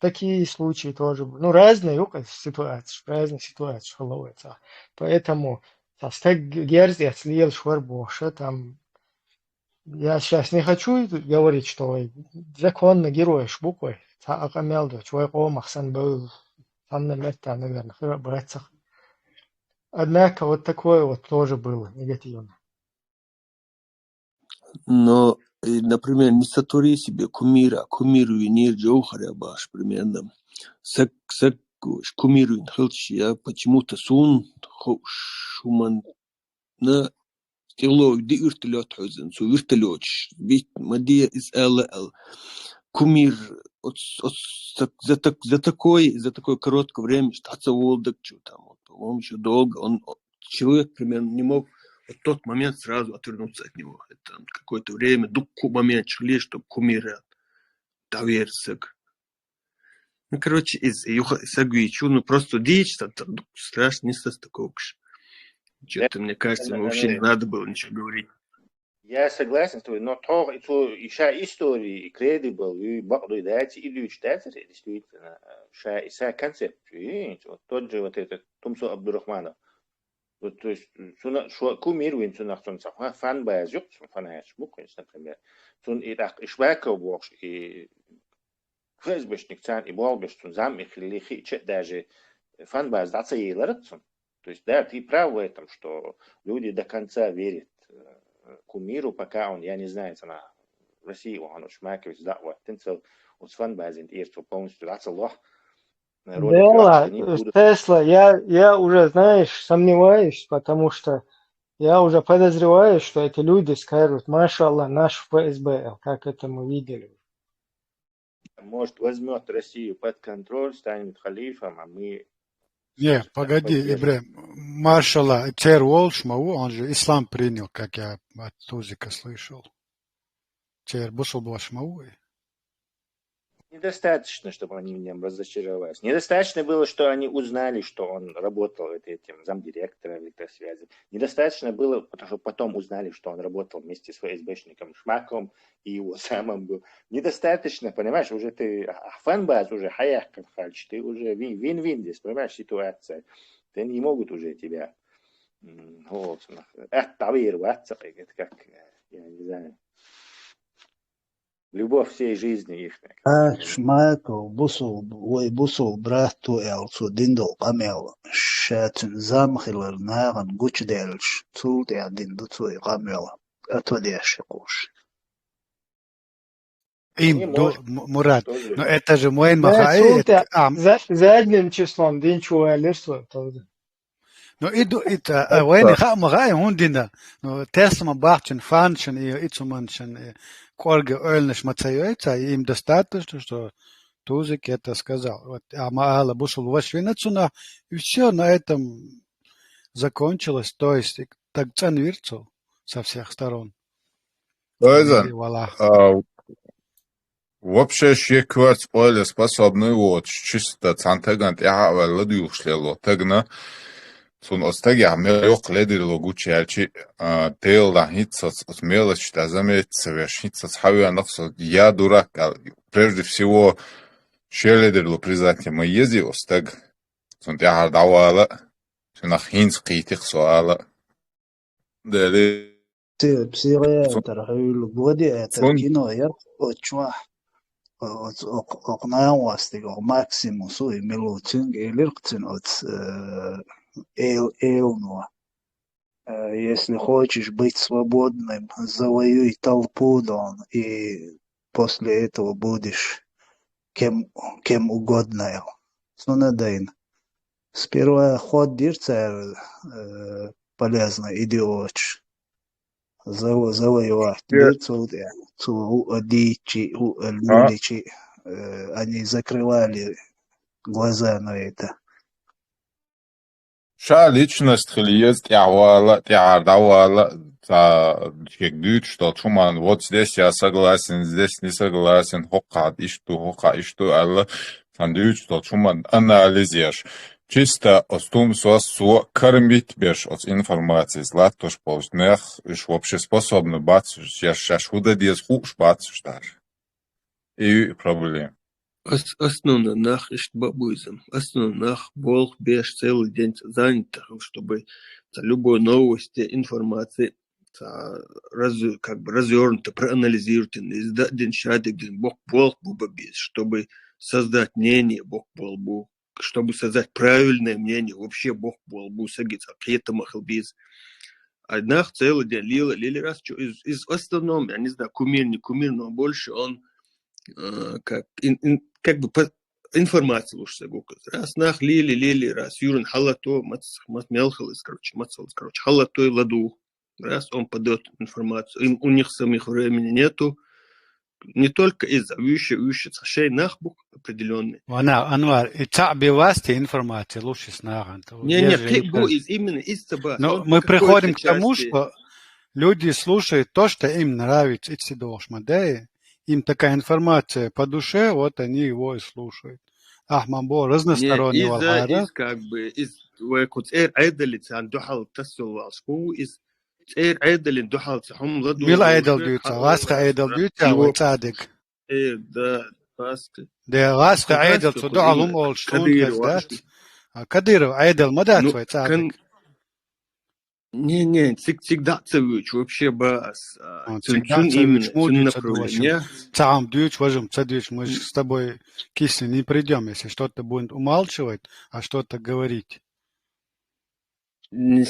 такие случаи тоже были. Ну, разные ситуации шалуются. Поэтому стак герзец лил швар Боша, там. Я сейчас не хочу говорить, что законно герой шбукой, акамелду, человек омахсан был, там наверное, в братцах. Однако вот такое вот тоже было негативно. Но, например, не сотвори себе кумирую не джоухаря баш, примерно. Кумирую хелчи, я почему-то сун шуман на стилой ди уртелет хозен, су уртелёч, ведь мадия из эл. Кумир за такое короткое время, что волдок, что там, он еще долго, человек примерно не мог в тот момент сразу отвернуться от него. Это какое-то время, момент шли, чтобы кумира довериться. Ну, короче, из Сагуичу, просто дичь, страшно, не со такого. Что-то, мне кажется, вообще не надо было ничего говорить. Я согласен с тобой, но то еще истории, credible, и багдуйдати, или учтается, действительно, иша концепт, вот тот же вот этот Тумсо Абдурахманов. Вот, то есть, кумир вин сунах сунсах, фан баз yok, фанаяш муквинс, например. Сун ирак ишбака бокш, и фэзбэшник цан, и болбэш, сун зам, и хилихи, даже фан баз даться ейларат. То есть, да, ты прав в этом, что люди до конца верят кумиру, пока он, я не знаю, она в России, он шмакович, да, вот, тенцел, от фан базин, и полностью даться лох. Дело, Тесла, я уже, знаешь, сомневаюсь, потому что я уже подозреваю, что эти люди скажут, машаллах, наш ФСБ, как это мы видели. Может, возьмет Россию под контроль, станет халифом, а мы... Не, погоди, Ибрahim, машаллах, Тер Уолшмау, он же ислам принял, как я от Тузика слышал. Тер Бусул Блашмау. Недостаточно, чтобы они в нем разочаровались. Недостаточно было, что они узнали, что он работал этим замдиректора электросвязи. Недостаточно было, потому что потом узнали, что он работал вместе с ФСБшником Шмаковым и его самым был. Недостаточно, понимаешь, уже ты фанбаз, уже хаях кадхальч, ты уже вин-вин здесь, понимаешь, ситуация. Ты не могут уже тебя оттавироваться, это как, я не знаю. Любовь всей жизни их. Шмайко, бусул, брату элцу, диндол, камел, шатин замхилер, наган, гучдельш, цулт я диндуцу и камел, отводящий куш. Им, Мурат, но это же мой махай. Задним числом, день чуалерство. No, это وين خامغاي هوندينا. No, تسمع بحثن فانشن и ицуманшен корге ölнеш мацаёйца, им достаточно, что Тузик это сказал. Вот Амаала бусул вашвинацуна, и все на этом закончилось. То есть так ценвирцу со всех сторон. Вообще шекварц поле способный вот чисто цантагант я владю шлело тагна. Sun ostagi yok ledilo gucci tel da hitsas смелость заметить совершить схавя нахсо я дурак прежде всего шеледерло признать мы ези остаг sun я давала nach hins qitix суала дали псире тархил боди это кино я очва окна вастиго максимус и милуцин элирцин от Эйлнуа. Если хочешь быть свободным, завоюй толпу, Дон, и после этого будешь кем угодно. Сунадайн. Сперва ход дирца полезно, идиот. Завоевать. Дирцу, дичи, луличи. Они закрывали глаза на это. Ша личность хлиет тяrdавала чекдют, что Чуман, вот здесь я согласен, здесь не согласен, хока ишту, алла фандют, что Чуман анализируешь. Чисто остум со кормить беш от информации, златош ползнех, и вообще способны бацуш, я шашуда диез хуш бацуш даже. И проблем. Основной нах бабуизм. Основной нах Бог беш целый день занят, чтобы любой новости, информации как бы развернуто, проанализировать, день шадик, Бог бубабис, чтобы создать мнение Бог болбу, чтобы создать правильное мнение, вообще Бог болбу, сагица, какие-то махалбиз. А нах целый день лили раз, из основном, я не знаю, кумир, не кумир, но больше он как бы информацию лучше загукать. Раз нах лили, раз юрин халато, мелхалыс, короче, халато и ладу. Раз он подает информацию. У них самих времени нету. Не только из-за вещи, шей нах определенные. Анвар, и цабивасти информации лучше снаган. Не, именно из тебя. Но мы приходим к тому, что люди слушают то, что им нравится. Им такая информация по душе, вот они его и слушают. Ахмамбо разносторонний валхара. Из как бы из وكتير عدل عندها تصل واسكو из كتير عدل عندها تحم ضد ميل عدل ديوتا غاسق عدل ديوتا وتصادق ده باسك ده غاسق عدل صدع لهم اول شلون كذات كدير عدل مدات وتصادق не всегда цевич вообще бас Сам дьюч вожим цадьюч, мы с тобой кисли не придем, если что-то будет умалчивать, а что-то говорить. Не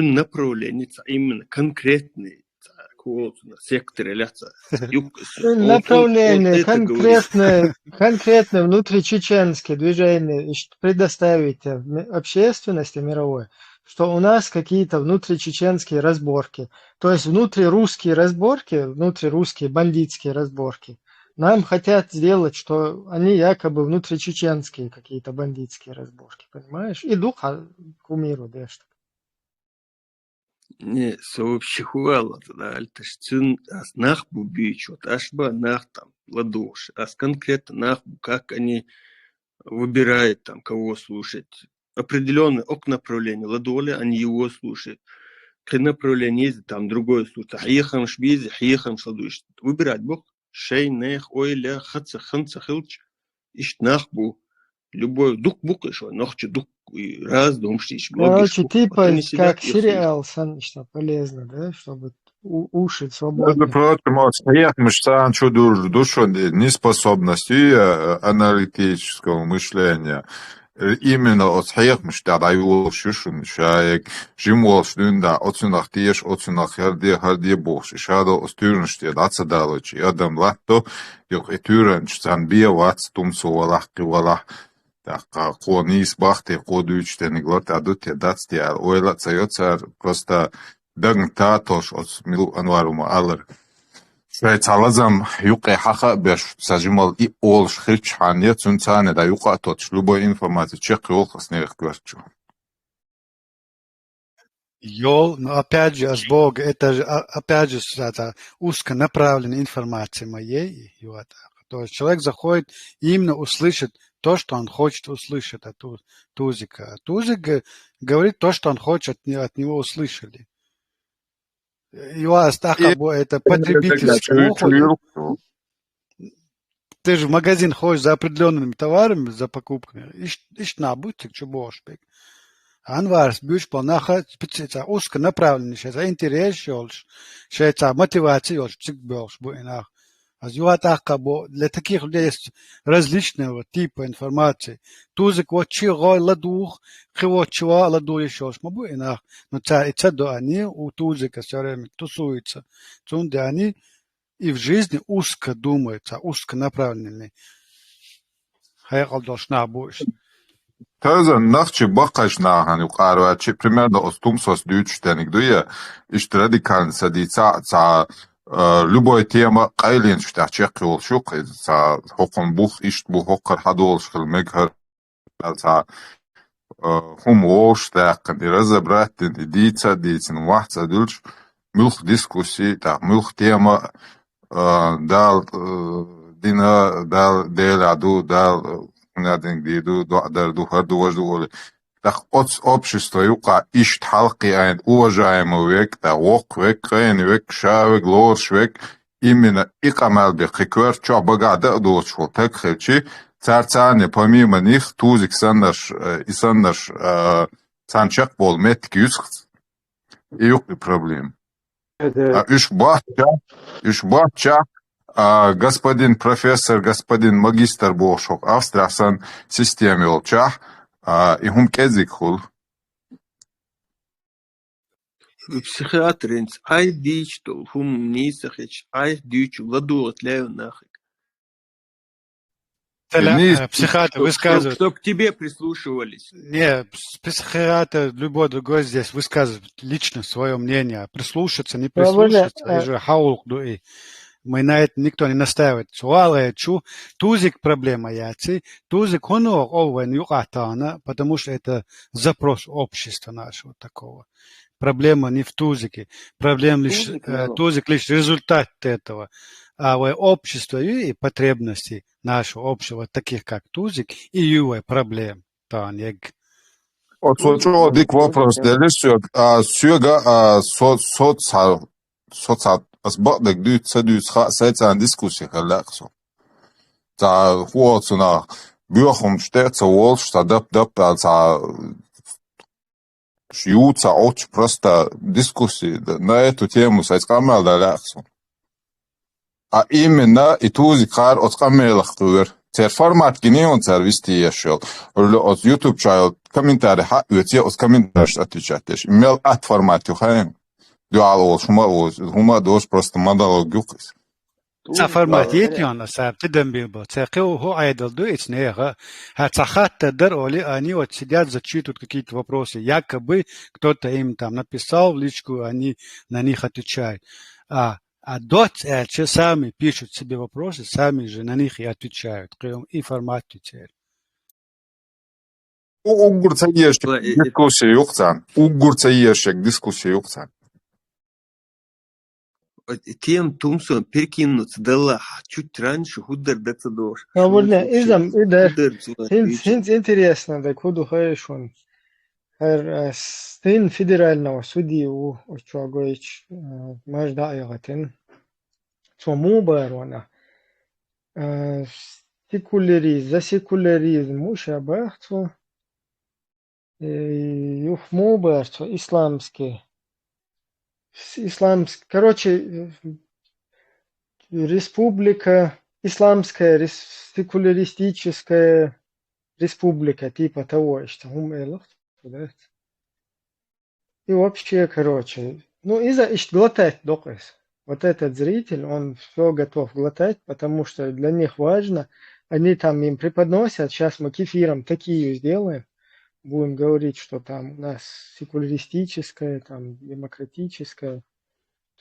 направление, именно конкретный сектор направление конкретное внутричеченское движение предоставить общественности мировой, что у нас какие-то внутричеченские разборки, то есть внутрирусские разборки, внутрирусские бандитские разборки. Нам хотят сделать, что они якобы внутричеченские какие-то бандитские разборки, понимаешь? И духа к миру, да, что. Не, сообщихуало, да, это ж цин, нах бубич, вот аж бы нах там, ладоши, а конкретно нах, как они выбирают там, кого слушать. Определенные направления, ладоли, они его слушают. К направлению есть там другое слушать. Хиехам шбизи, хиехам шладуш. Выбирать Бог. Шей, нех, ойля, хатса, ханца, хилч. Ищ нахбу. Любой дух букаешь, нахче дух и раз, думаешь, короче, типа как сериал, что полезно, да, чтобы уши свободны. Между прочим, мы чудо душу неспособности аналитического мышления. Именно от хех мштаба его шушун шаек жимолш дунда отсунах тиеш отсунах харди бохш шадо остюрнште дацадалоч адам латто юх этюренч санбия вац тумсо валахки валах так конис бахте кодучтен глот адут дацтя ойла цаёцар просто даг татош от мил анварума алар Швейцалазам юқи хаха беш сажимал и олш хич ханья цунцане да юқа точ любой информации чек олхас не ихтварчу. Но опять же, Бог, это же, опять же, узконаправленная информация моей. То есть человек заходит и именно услышит то, что он хочет услышать от Тузика. Тузик говорит то, что он хочет от него услышали. Это потребительский уход. Ты же в магазин ходишь за определенными товарами, за покупками. Ишь на бутик, что бошпик. Анварс бьюш полнаха специально узконаправленный, что интерес шелш, что мотивация шелш, цик бьёш буинах. Для таких людей есть различного типа информации. Тузик вот чего ладух, чего ладу еще шмабу инах. Но это до они у тузика все время тусуются. Цунде они и в жизни узко думают, узко направленные. Хайкал должна быть. Таза нахчи бакашна хани қарвачи примерно остумсос дючтеник дуя ишт радикален садица любой тема قايلين شو تحكي ولا شو قصة حكم بوخ إيش بوخر حدول شغل مجهر قصة هم وش تاقن إرزا براتن ديتن واحد سدولش ملخ ديسكوسي تاع ملخ تيما دال دينا دال ديل عدو دال نادين ديدو دو هردو وجدو Так общество юка ищет халки ein уважаемый век, да вок век, крайний век, шавек, лорш век, именно и камалби хиквер, чё богато дошел, так хечи, царцане помимо них тузик сандаш и сандаш санчак бол метк юсхц, и юк проблем. Иш батча, господин профессор, господин магистр Бошок, австриясан системе олчах, и хум кезик хул. Психиатры, ай дичь, то хум нисахич, ай дичь, ладуот ляю нахик. Психиатр высказывает. Чтоб к тебе прислушивались. Не, психиатр, любой другой здесь высказывает лично свое мнение. Прислушаться, не прислушаться, и же хаулк дуи. Мы на это никто не настаивает. Суалы чу, тузик проблема яци, тузик хоно овен юкатана, потому что это запрос общества нашего такого. Проблема не в тузике, проблема лишь, тузик лишь результат этого. А общество и потребности нашего общего, таких как тузик, и его проблем. Вот что дик вопрос, делишься, сюга соца асбадек дюц сайцан дискуссия халаксо. Та хуоцуна бюхум штеца волш, та дап та шьются очень просто дискуссии на эту тему сайцкамел даляксо. А именно и тузик хар отскамелах тур. Цер формат гини он сервис тиешел. От YouTube чайл комментарий ха уйти от комментарий отвечать. Имел от формат юхаем. Дуал хума дош просто монолог юкис. формат يتيون صار تدم بيبو تاقيو هو عيدل دو اتنيها هتسخات тедер оли они вот сидят зачитывают какие-то вопросы якобы кто-то им там написал в личку, они на них отвечают. А доцельчи сами пишут себе вопросы, сами же на них и отвечают. И формат теперь. Угурца ешек дискуссия юкцан. Угурца ешек дискуссия юкцан. Тем тумсон перекинуться дала чуть раньше худер децадор. Изам идер. Хинц интересно, да куду хайшун. Стин федерального судью Очуагович Мажда Айгатин. Цому барона. Секуляризм, за секуляризм мушабахцу. Юхму барцу исламский. Короче, республика, исламская, секуляристическая республика, типа того, что и вообще, короче, глотать доказ. Вот этот зритель, он все готов глотать, потому что для них важно, они там им преподносят, сейчас мы кефиром такие сделаем, будем говорить, что там у нас секуляристическое, там демократическое,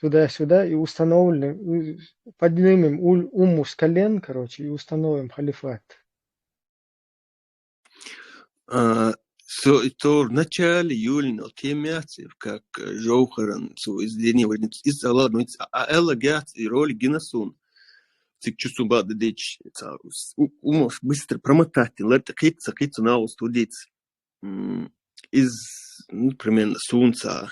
туда-сюда, и установим, поднимем уму с колен, короче, и установим халифат. То в начале июля темятся, как Жохаран, из дневной, из ладно, а элагят и роли генасун. Цик чувствую бады дичь, умов быстро промотать, лет киться на устудить. Из, примерно, Сунца,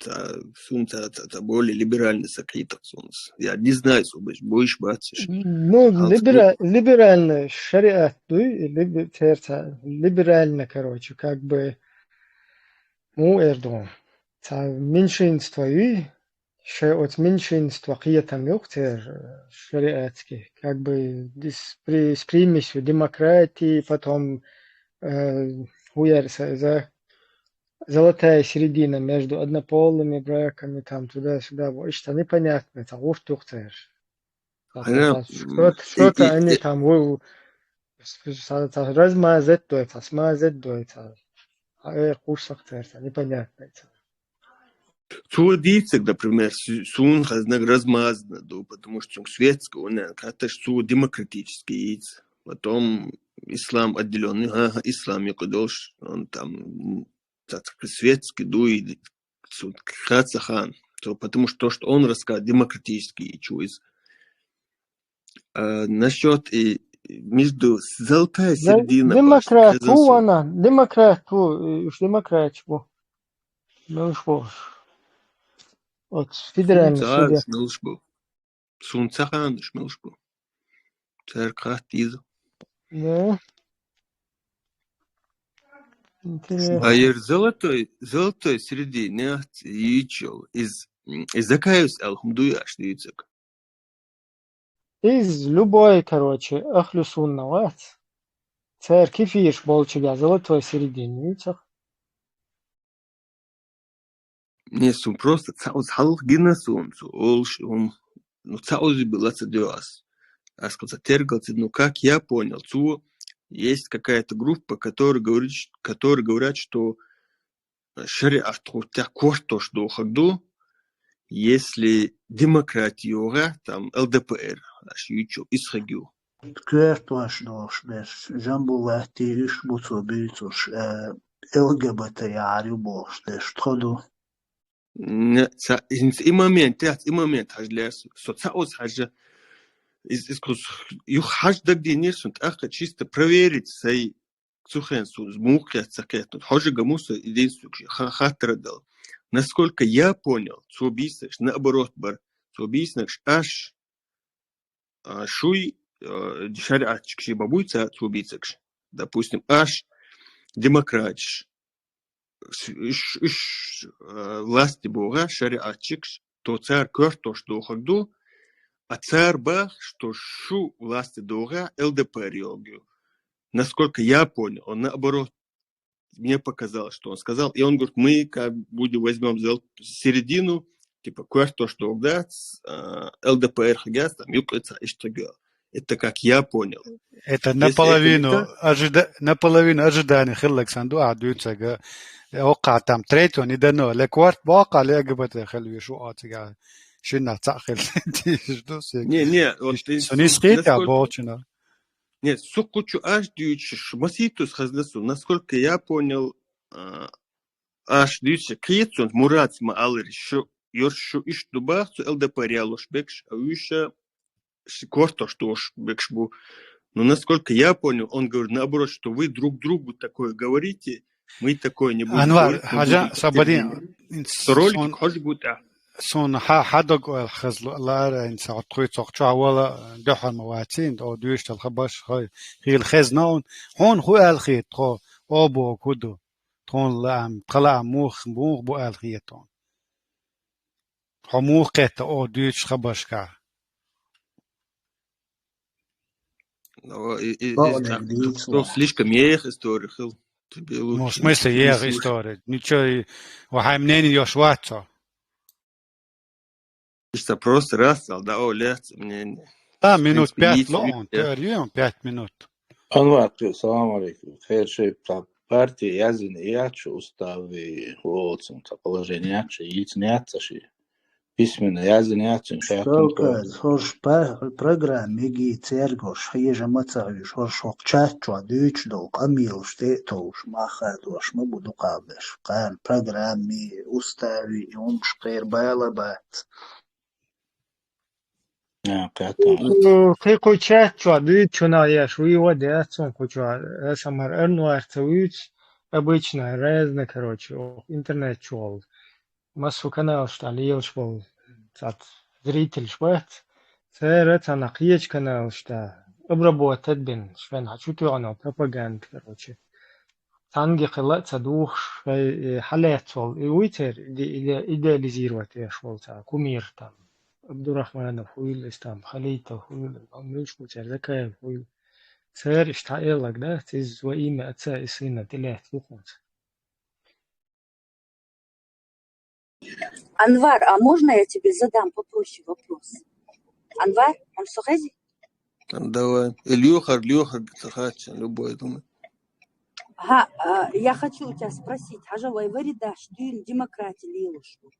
это более либеральный сакриток Сунц. Я не знаю, что будешь бачишь. Либеральный шариат, либерально, короче, как бы, Эрдоган. Меньшинство, от меньшинства киятам юктер шариатский, как бы, с примесью демократии, потом, за золотая середина между однополыми браками, там туда-сюда, что непонятно, это уфтухтер. Что-то они там размазать дуется, смазать дуется, а курсахтер, непонятно. Судиться, например, сун размазано, потому что светское, он это что демократический яйц, потом ислам отделенный, ислам якудош, он там светский дует, хацахан, потому что то, что он рассказал, демократический чуиз. Насчет между золотая середина. Демократию. Ну что, от федерального судья. Сунцахан, шмелшбу. Церкат изо. Да. Интересно. А золотой середине яичел из закаюсь алхумдуяш дицек. Из любой, короче, ахлюсунного. Церкви фиш болчига золотой середине яичек. Не сум просто цаус халх гинасун, олш цаузи была цадюас. А сказать тергалцы, как я понял, есть какая-то группа, которые говорят, что шариат хотя корто что хагду если демократия, там ЛДПР, аж ючу, исхагю. Kērtoši došmies, Žambulētī išbuco bīcuši LGBT jāri ubošties, tchodu. И момент, хажляс, соцаоз хажа, юх хаждаг денерсунт, аха чисто проверить свои цухенсу, мухлят цакетнут, хожа гамуса единствует, хатрадал. Насколько я понял, цубисныш, наоборот, цубисныш аж шуй шариатчик, шибабуйца цубисныш, допустим, аж демократиш. Власти Бога, шариатчик, то царь то, что хагду, а царь бах, что шу власти Бога, ЛДПР йогю. Насколько я понял, он наоборот, мне показалось, что он сказал, и он говорит, мы как будем возьмем середину, типа, то, что да, ЛДПР хагяс, там, юклица и что гел. Это как я понял. Это наполовину ожидания خلك صندوق عدوتك وقع تام تريتو ندنو لكوارت واقع لأجبت خلوي شو قاتك شنو تأخذ تيجدوس не вот сунисхита болчина. Нет, сукучу аж дючиш, маситус хазлесу, насколько я понял, аж дючиш киецун мурат ма алри, что йоршу иш дубахцу ЛДПР ялош бекш, а уиша корто что уж бекш бу. Но насколько я понял, он говорит наоборот, что вы друг другу такое говорите, мы такое не будем Анвар, говорить. حاجة صبرين. Ролик хож будет. سون حدق الخزل لا إنسان تقول تقطع ولا دحر مواتين أو دويش تلخبش هي الخزنون هون هو الخيط خو أبو كدو تون لام طلع موخ بو الخيطون حموخ قت أو دويش خبش كا Слишком ех история хил. Тебе лучше. Ну, в смысле ех история. Ничего, вахай мнение ёшватцо. Что просто раз, да, лет мне. Да, минут 5, лон, 5 минут. Анвар, салам алейкум. Херши партия языни ячу устави лоцем положение ячу яйцнятши. Письменно языни ячу. Шалказ, хорш программе ги цергош, хеже мацавиш, хорш окчачу, дюч долг, амил штетош, махадош, мы буду кабеш. Кан программе устави, умшкер балабат. Ты чё, ты знаешь, вы его детством, куча, самар эрнуарцевич, обычно, разно, короче, интернет чёл. Массу канал, что ли, шел, цат, зритель шват, это на киеч канал, что обработать бин, швен, хочу ты оно, пропаганда, короче. Танги хилат садух, халет шел, и уйтер, идеализировать я шел, кумир там. Абдурахманов хуил там Халитов хуил мюшку церкаев хуил цер штаэлак да из во имя отца и сына телят фухот. Анвар, а можно я тебе задам попроще вопрос? Анвар, он сухази? Давай. Илюхар, Сахач, любой, думаю. Ага, я хочу у тебя спросить, хажавай варидаш, дюн демократия лилушку.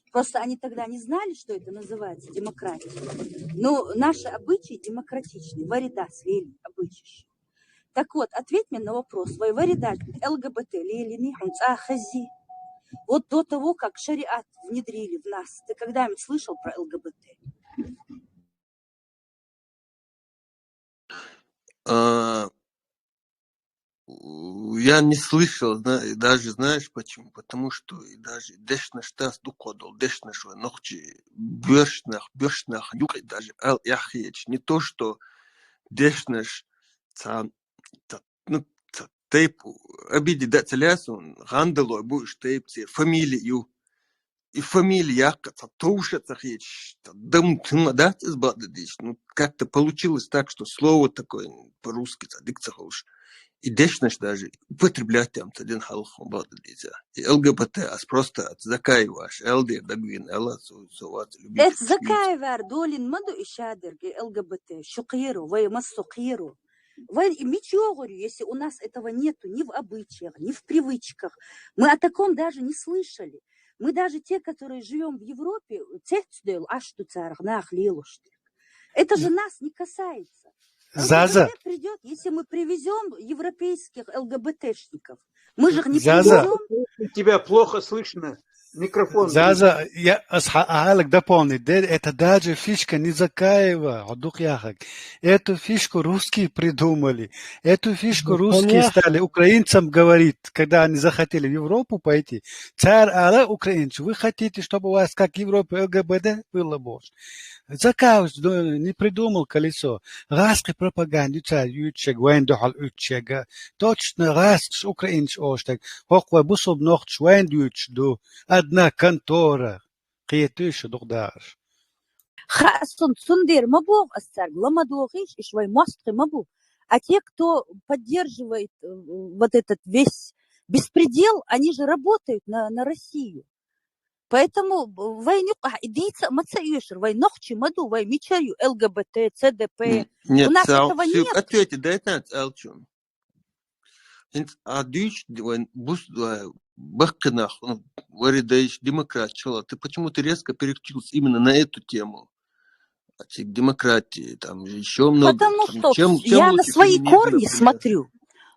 Просто они тогда не знали, что это называется демократия. Но наши обычаи демократичны. Варидас, лили, обычаи. Так вот, ответь мне на вопрос. Варидас, ЛГБТ, лили, хази. Вот до того, как шариат внедрили в нас, ты когда-нибудь слышал про ЛГБТ? Я не слышал, даже знаешь почему? Потому что и даже дешна штас дукодол, дешна шо нохчи бёшнах, юкай даже ал яхеч. Не то, что дешнаш тейп обиди да целясун, гандалой будешь тейп фамилию. И фамилия, тоже цахеч, дым дать из бададиш. Ну, как-то получилось так, что слово такое по-русски, цадик цахуш. И дешнаш даже употреблять там один халхом бададиза. И ЛГБТ, а просто от закаиваш, ЛД, дагвин, элла, суват, любить. Это закаивар, долин, маду и шадерги, ЛГБТ, шукиру, вы массукиру. Вы ничего говорю, если у нас этого нету ни в обычаях, ни в привычках. Мы о таком даже не слышали. Мы даже те, которые живем в Европе, это же нас не касается. Заза, ЛГБТ придет, если мы привезем европейских ЛГБТшников. Мы же их не Заза, привезем. Тебя плохо слышно. Микрофон ближе. Заза, я Алек дополнить, это даже фишка не Закаева, Адух Яхак. Эту фишку русские придумали. Эту фишку Ну, русские конечно. стали украинцам говорить, когда они захотели в Европу пойти. Царь Алла украинцы, вы хотите, чтобы у вас, как в Европе, ЛГБТ было больше? Закаус не придумал колесо. Раски пропаганду царь ютчег, вайндухал ютчега. Точно раскш украинч оштег. Хоква бусоб нохч вайндуч ду. Одна контора. Қиетуші дұғдаш. Хасон сундер мабу ассар, ламадуахиш и швай мостки мабу. А те, кто поддерживает вот этот весь беспредел, они же работают на Россию. Поэтому войну идите мацаюшер, войнохчи маду, вой мичарю ЛГБТ, ЦДП. Нет, У нас этого Сюк, нет. ответьте, дай это Алчун. А дичь, бус, бахканах, варидаешь, демократ, чела. Ты почему-то резко переключился именно на эту тему. Демократии, там еще много. Потому Там, что чем я на лучше свои феминизм, корни например? смотрю.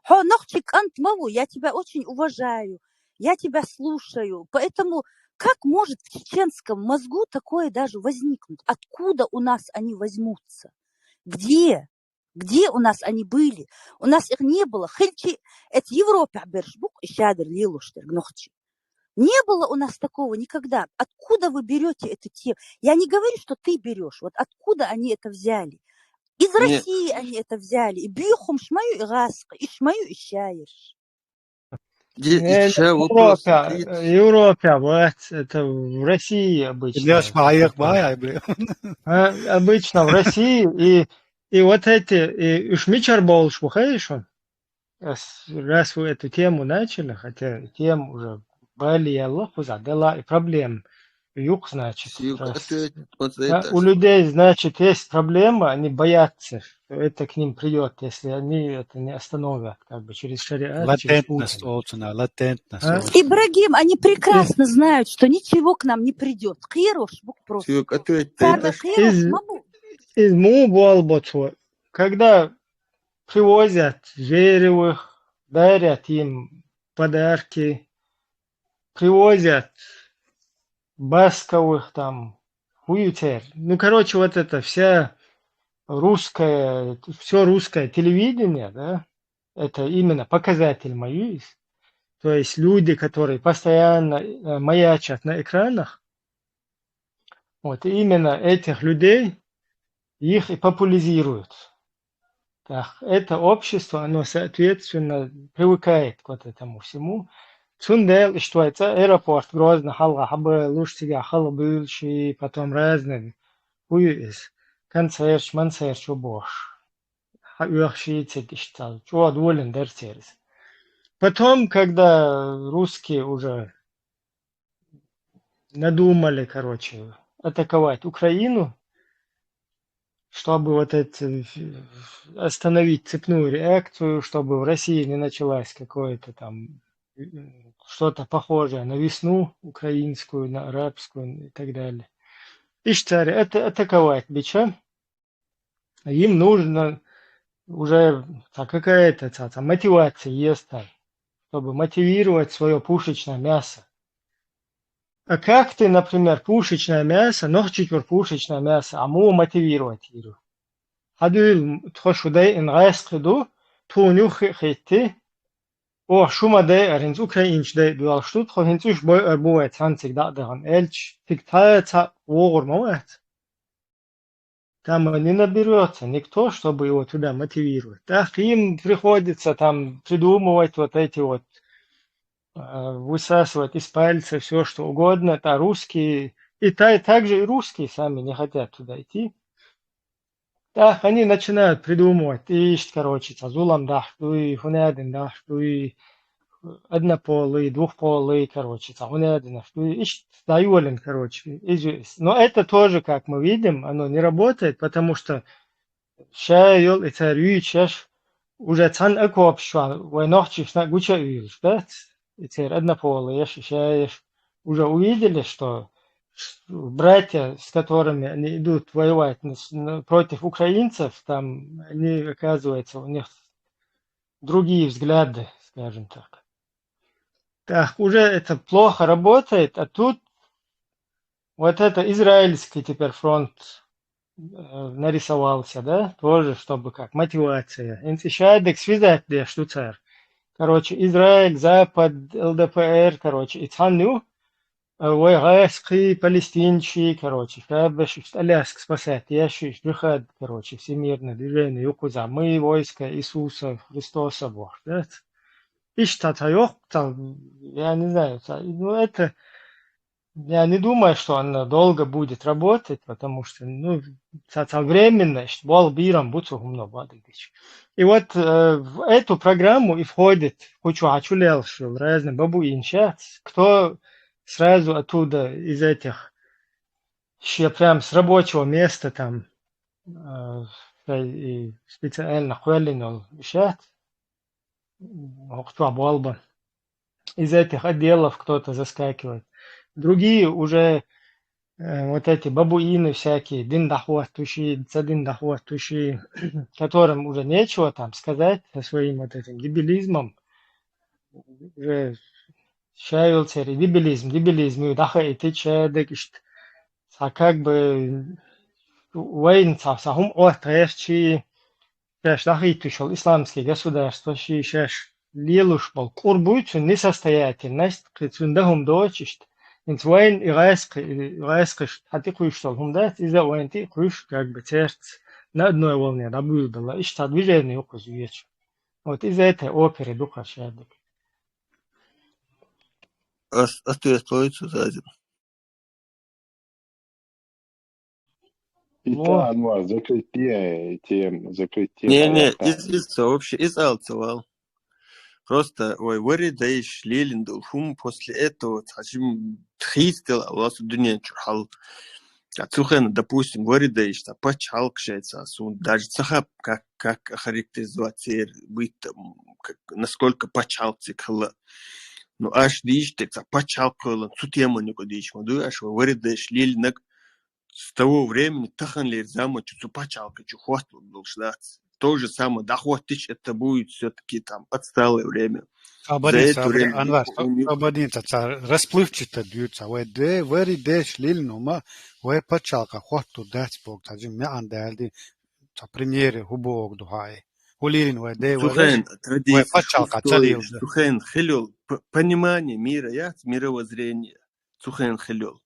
Хо, нохчик ант маву, я тебя очень уважаю, я тебя слушаю. Поэтому как может в чеченском мозгу такое даже возникнуть? Откуда у нас они возьмутся? Где? Где у нас они были? У нас их не было. Хельчи, это Европа, бершбук и шадр лилуштер гнохчи. Не было у нас такого никогда. Откуда вы берете эту тему? Я не говорю, что ты берешь. Вот откуда они это взяли? Из Нет. России они это взяли. И бьюхум шмаю и гаска, и шмаю и щаешь. Еще вопрос. Европа, вот, это в России обычно. Ильяс Маях Бая, бля. Обычно в России. И вот эти, и шмичар бол шмухаешь он. Раз вы эту тему начали, хотя тем уже были Аллах задала и проблем. Юг, значит. Сюк, Раз. ответь вот за Да, это. у людей, значит, есть проблема, они боятся, что это к ним придет, если они это не остановят, как бы через шариат, через Латентность Путина. олцуна, латентность А? олцуна. Ибрагим, они прекрасно знают, что ничего к нам не придет. Хирош, бук просто. Сюк, ответь, Царда хирош, мабу. Из Мубалботу, когда привозят зверевых, дарят им подарки, привозят басковых там, хуютер. Ну, короче, вот это все русское телевидение, да, это именно показатель моей. То есть люди, которые постоянно маячат на экранах, вот именно этих людей их и популяризируют. Так, это общество, оно, соответственно, привыкает к вот этому всему. Цундел, что это аэропорт, Грозно, Халга, Хабы, Лужтига, Халабыльши, потом разные. Хуис, концерт, мансерт, что бош. Уехши, цетиштал, что доволен дерцерис. Потом, когда русские уже надумали, короче, атаковать Украину, чтобы вот это остановить цепную реакцию, чтобы в России не началась какое-то там что-то похожее на весну украинскую, на арабскую и так далее. Иштари, это атаковать бича. Им нужно уже какая-то мотивация есть там, чтобы мотивировать свое пушечное мясо. А как ты, например, пушечное мясо, нохчикур пушечное мясо, аму мотивировать его? Хадуил тхошудай ингайскиду, туню хитти, о шумадай аринц украинчдай дуалштут, хохинцуш бой арбует 20 дадаган эльч, фиктается угурмовать. Там не наберется никто, чтобы его туда мотивировать. Так им приходится там придумывать вот эти вот, высасывать из пальца все, что угодно. Это русские, и также и русские сами не хотят туда идти. Так они начинают придумывать. Ищут, короче, зулам дахтуй, хунядин дахтуй, однополый, двухполый, короче, хунядин дахтуй. Ищут, даюлин, короче. Но это тоже, как мы видим, оно не работает, потому что шайол и царь чаш уже цан акоп шва, войнохчиш на гуча да? И царь однополый, шаеш, уже увидели, что братья, с которыми они идут воевать против украинцев, там они, оказывается, у них другие взгляды, скажем так. Так, уже это плохо работает, а тут вот это израильский теперь фронт нарисовался, да, тоже, чтобы как мотивация. Интишадек связать для штуцер. Короче, Израиль, Запад, ЛДПР, короче, Ицханю, вайгайский, палестинчи, короче, Кабеш, Аляск спасать, Яшиш, Джихад, короче, всемирное движение, Юкуза, мы, войско Иисуса Христоса, Бог, да. Иштатайох, я не знаю, ну это... Я не думаю, что она долго будет работать, потому что, ну, временно, бол бирам буцу гумно бадыгыч. И вот в эту программу и входит кучу ачулелшил, разные бабуинча, кто сразу оттуда из этих, еще прям с рабочего места там, и специально хвалинул вещат, кто болба, из этих отделов кто-то заскакивает. Другие уже вот эти бабуины всякие, диндахуатуши, цадиндахуатуши, которым уже нечего там сказать со своим вот этим дебилизмом, уже шаялцери, дебилизм, юдаха и тычедек, а как бы войн сахум отрешчи, шаш дахитушал исламские государства, шаш лилуш был курбуйцу несостоятельность, крицундахум дочишь. Инц войн и райскиш, хати куйштал хумдат, из-за войн ты куйш как бы терц на одной волне, да было, и что движение укузуешь. Вот из-за этой оперы духа шадик. А что я строится за один? И Во. та, ну, закрытие тем, закрытие Не, балаха. из вообще, из алцевал. Просто, ой, вари даиш лелиндул хум, после этого хачим тхистил, а у вас дуня чурхал. Цухен, допустим, вари даиш, пачал кшается, даже цахап, как характеризовать быть, насколько пачал цикла. Ну, аж диш, так пачал кылан, сутема не кодиш, моду, аж вари даиш лелинак, с того времени тахан лер зама, чу пачал, чу хватил был ждать. То же самое, доход тысяч, это будет все-таки там отсталое время. За это время... Анвар, ободинца, расплывчато бьются. Вэри дэш лильнума, вэ пачалка, хвату дать бог, тазим не андалди, примеры хубог духай. Улирин вэ дэ Сухен, вэ пачалка, царил. Сухен, хилел, понимание мира, мировоззрение. Сухен, хилел.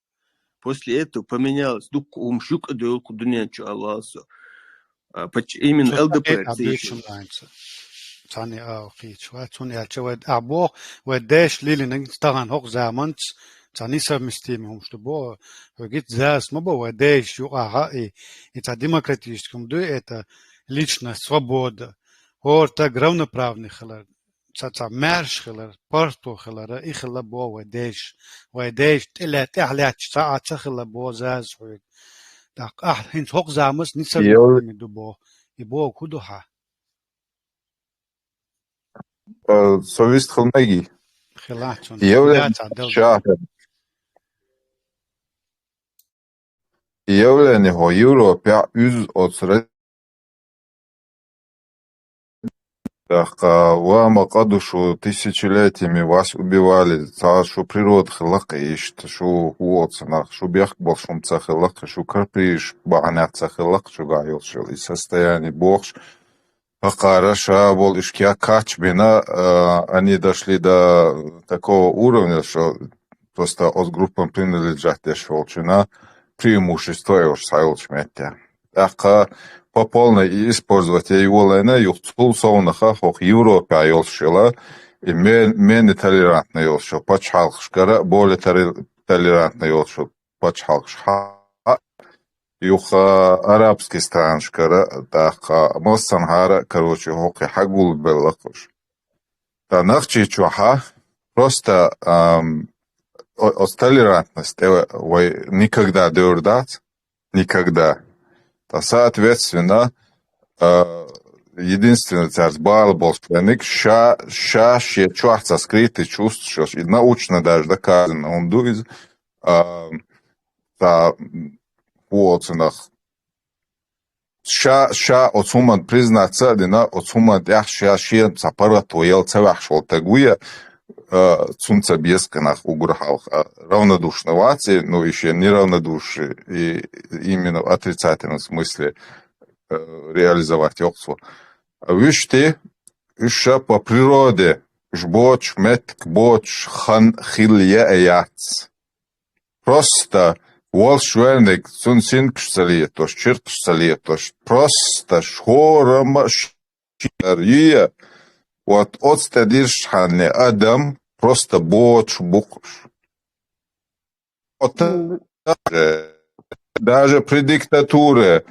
После этого поменялось, дук умшук адуэлку дунянчу Аллаху. Именно ЛДПР. Цани аухичва, цуни ачавад або вэдэш лилин стаган хок заманц, цани совместимы умштубо, вэгит зас мобо вэдэш юага и это демократическом ду это личная свобода, орта равноправный хлар, цаца мерш хлар, порту хлар, и хлар бо вэдэш телет ахляч цаца хлар бо зас вэд. Так, хин хок заманц не совместимы дубо, и бо кудуха. Совесть Халмаги. Явление Европе из отсред. Так, вама кадушу тысячелетиями вас убивали, что природа хлака ищет, что уотсанах, что бег был шумца хлака, что карприш баняца хлака, что гаёшил, и состояние богш. Хорошо, был ишкия качбина, они дошли до такого уровня, что просто от группам принадлежат дешеволчина, преимущество уж сайлчметя. Так, по полной использовать его лена, юхтул совнаха, хох Европе айолшила, и менее толерантно йолшил, пачхалшкара, более толерантно йолшил, пачхалшха. Юх арабский страншкара, так моссанхара, короче, хоки хагул беллакуш. Та нахчи чуха, просто от толерантности никогда дёрдать, никогда. Та соответственно, единственный царь Балболшвеник, ща чуарца скрытый чувство, и научно даже доказано, он дует, та полценах. Ща отсуман признаться, дина отсуман ща сапарат уел цевах шел тагуя, цунца бесканах уграхал равнодушноваться, но еще неравнодушие, и именно в отрицательном смысле реализовать опцию. Вишь ты, еще по природе, жбоч, метк, боч, хан, хилья, яц. Просто волшебник, сунсинкш салиетош, чиркш салиетош, просто шхорама ширия, вот отстадишь ханне адам, просто боч, букш. Вот даже при диктатуре,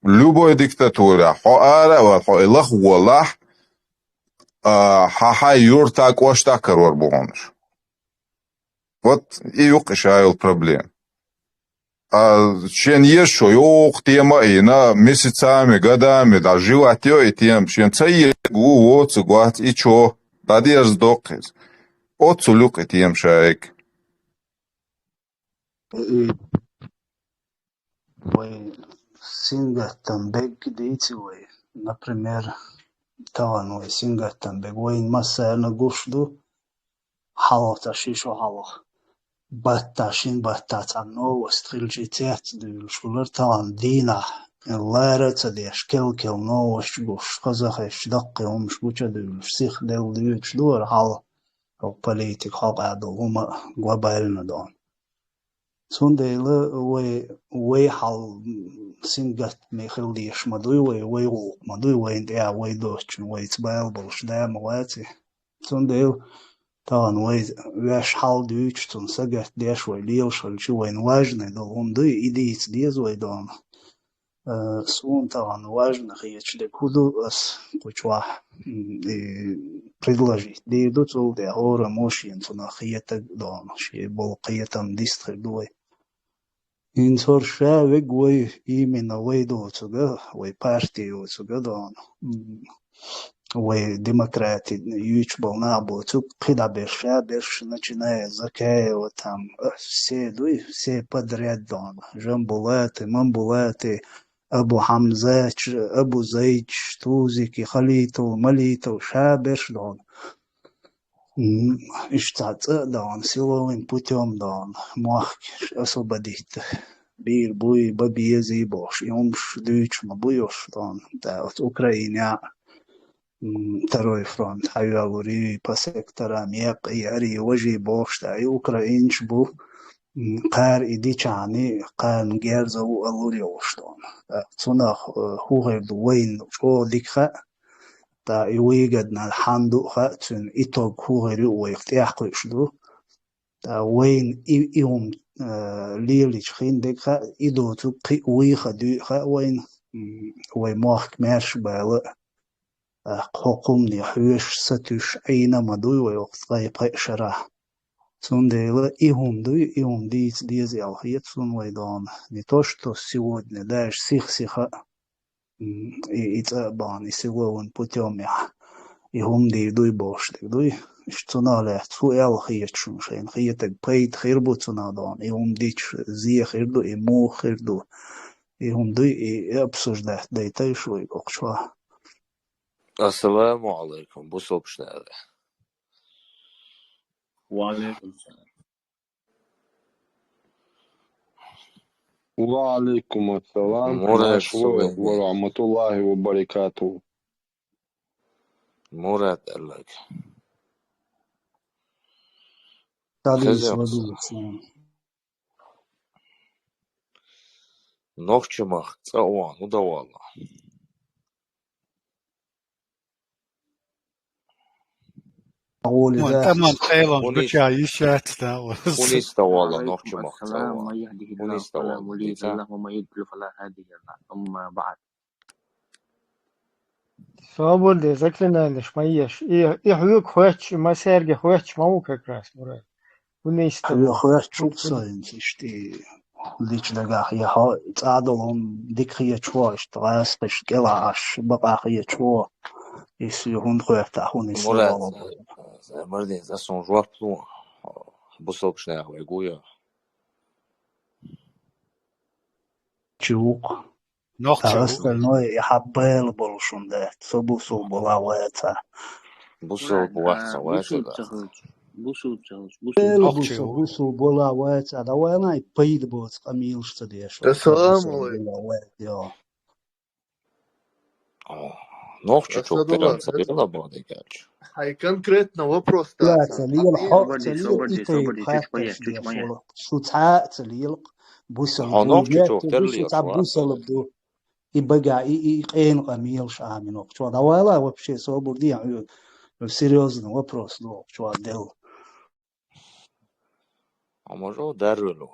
любой диктатуре, хоара ва хоилах волах, хаха юрта кошта корор бонш. Вот и юкшайл проблем. Чем еще, юк тема и на месяцами, годами, да животё и тем, чем цей вот цугат и чё, тогда сдохнет. От цулюк и тем шайк. Вы сингаттан бек дейти вы, например, таван вы сингаттан бек вы масса гушду халата шишо халах. Батташин баттатан ново стрелчитет дулшулар таван дина ларца деш келкел ново шгуш казахеш даққи шгуча дулш сих дел дулш дур хал политик хал адума глобально дон. Сунделы вы хал сингат мехелдиш мадуй вы рук мадуй вы индия вы дочь вы цбайл болш да малати. Сундел таван вы ваш хал дучь тун сагат деш вы лил шальчу вы важный долом ды идиц дез вы дон. Сун таван важно хиеч де куду ас кучва предложить. Де идут де ора мошин туна хиета дон. Ши бол хиетам дистрик дуй. Инсор шавек вы именно вы доцуга, вы партию цуга дон. Вы демократы юч был набуцу, когда берш начиная закаева там все дуй, все подряд дон. Жамбулаты, мамбулаты, Абу Хамзач, Абу Зайч, Тузики, Халиту, Малиту, Шаберш дон. Иштаца дон, силовым путем дон, махкиш освободить. Бир буй бабиези бош, юмш дюч мабуйош дон, да, от Украине. Второй фронт, Хайвалури по секторам, Мек и Ари, Вожи Бошта, и Украинч был Кар и Дичани, Кан Герзау Алуриоштон. Цунах Хугер Дуэйн, Шо Дикха, та и Уигадна Хандуха, Цун Итог Хугер Уэхтяхлишду, та Уэйн и Ум Лилич Хиндекха, Идоту Ки Уиха Духа, Уэйн, Уэймах Мерш Бэла. حكومني حوش ستوش أين مدوي ويوقت غيب شرا سونديلا إيهم دوي إيهم ديز الخيط سون ويدان نتوش то сегодня дальше сиха إتابان يسوون путем إيهم دي دوي бош دوي اشتناله سو الخيط شون شين خيطك بيت خيربو تنادان إيهم ديش زي خيردو إمو خيردو إيهم دوي обсуждать да и то шوي أقشوا. Assalamu alaikum. Bu so'pishadi. Va alaykum assalom. وعليكم السلام Murad ورحمة الله وبركاته. Murad alak. Noqchimaq tsa'wan udawalla. تمام خيرون بكا يشات تاول Unista walla وعليكم noqchimaq السلام tsa'wan. من يهده الله Unista فلا walla. مضل له ومن يضلل فلا هادي له أما بعد Свобода, заклинаешь, моешь. И хвюк хочешь, масерги хочешь, мау как раз, Мурат. خيار شوكساين تشتي ليش دقاح يها تعادلهم ديك هي شواش تغاسقش قلاش بقى هي شوا Если он хочет, а он и Murat, слова. Mardin, ça son joueur plus. Busol Pshner, Guya. Чук. Noch А чего? остальное я хабел болшун да. Собусу была вайца. Busol Buachsa, Бусул Wachsa. чахалч. Бусул чахалч. Бусул. Бел Noch бусу чего? бусу была вайца. Да вайна и пейд боц камил что деш. Assalamu Бусу alaikum. была вайца. Noch чуть-чуть Асадулла, переоцарила Бадыгач. конкретно вопрос يا таса. تليل حق Свободи, تليل свободи, إيتي свободи. Чуть خاتش моя, دي чуть моя. فولو شو تعا تليل بوسل Ha, بو noch يات чуть-чуть بوسل перли, تاع بوسل بدو يبقى إين قميل شامين شو هذا ولا وبشي صوب دي يعني серьезно вопрос ну что дел А может, дарило.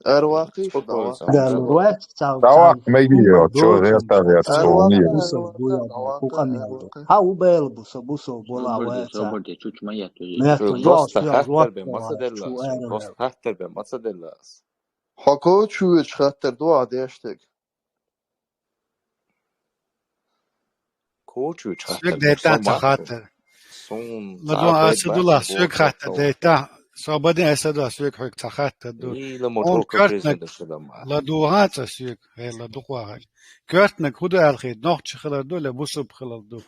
Арвақи Сколько шуда будет вақа. да сам الوقت تاع Давай, Мэгио, что دوش заставят شو вспомнить. بوسل بويا بو قميل Арвақи. هاو بيل بوسل بولا Свободи, وقت свободи. Чуть моя. ما Şu تجوز dost فيها tahter الوقت be masa شو dellas. Şu dost أنا tahter be masa dellas. Хako чуеш хаттар дуа дештек. Koçu Süök tahter be deyta sol maçı. taxater. Son Ladwan tabayt Asadullah baht süök bu xater çok deyta. Sobadin Asadullah süök hök taxater du. İyi la On motor körtnek prezident şurada ma. laduhatsa süök. Hey laduqahat. Körtnek hudu alxid. Noch çıxılar du le busub xılar du.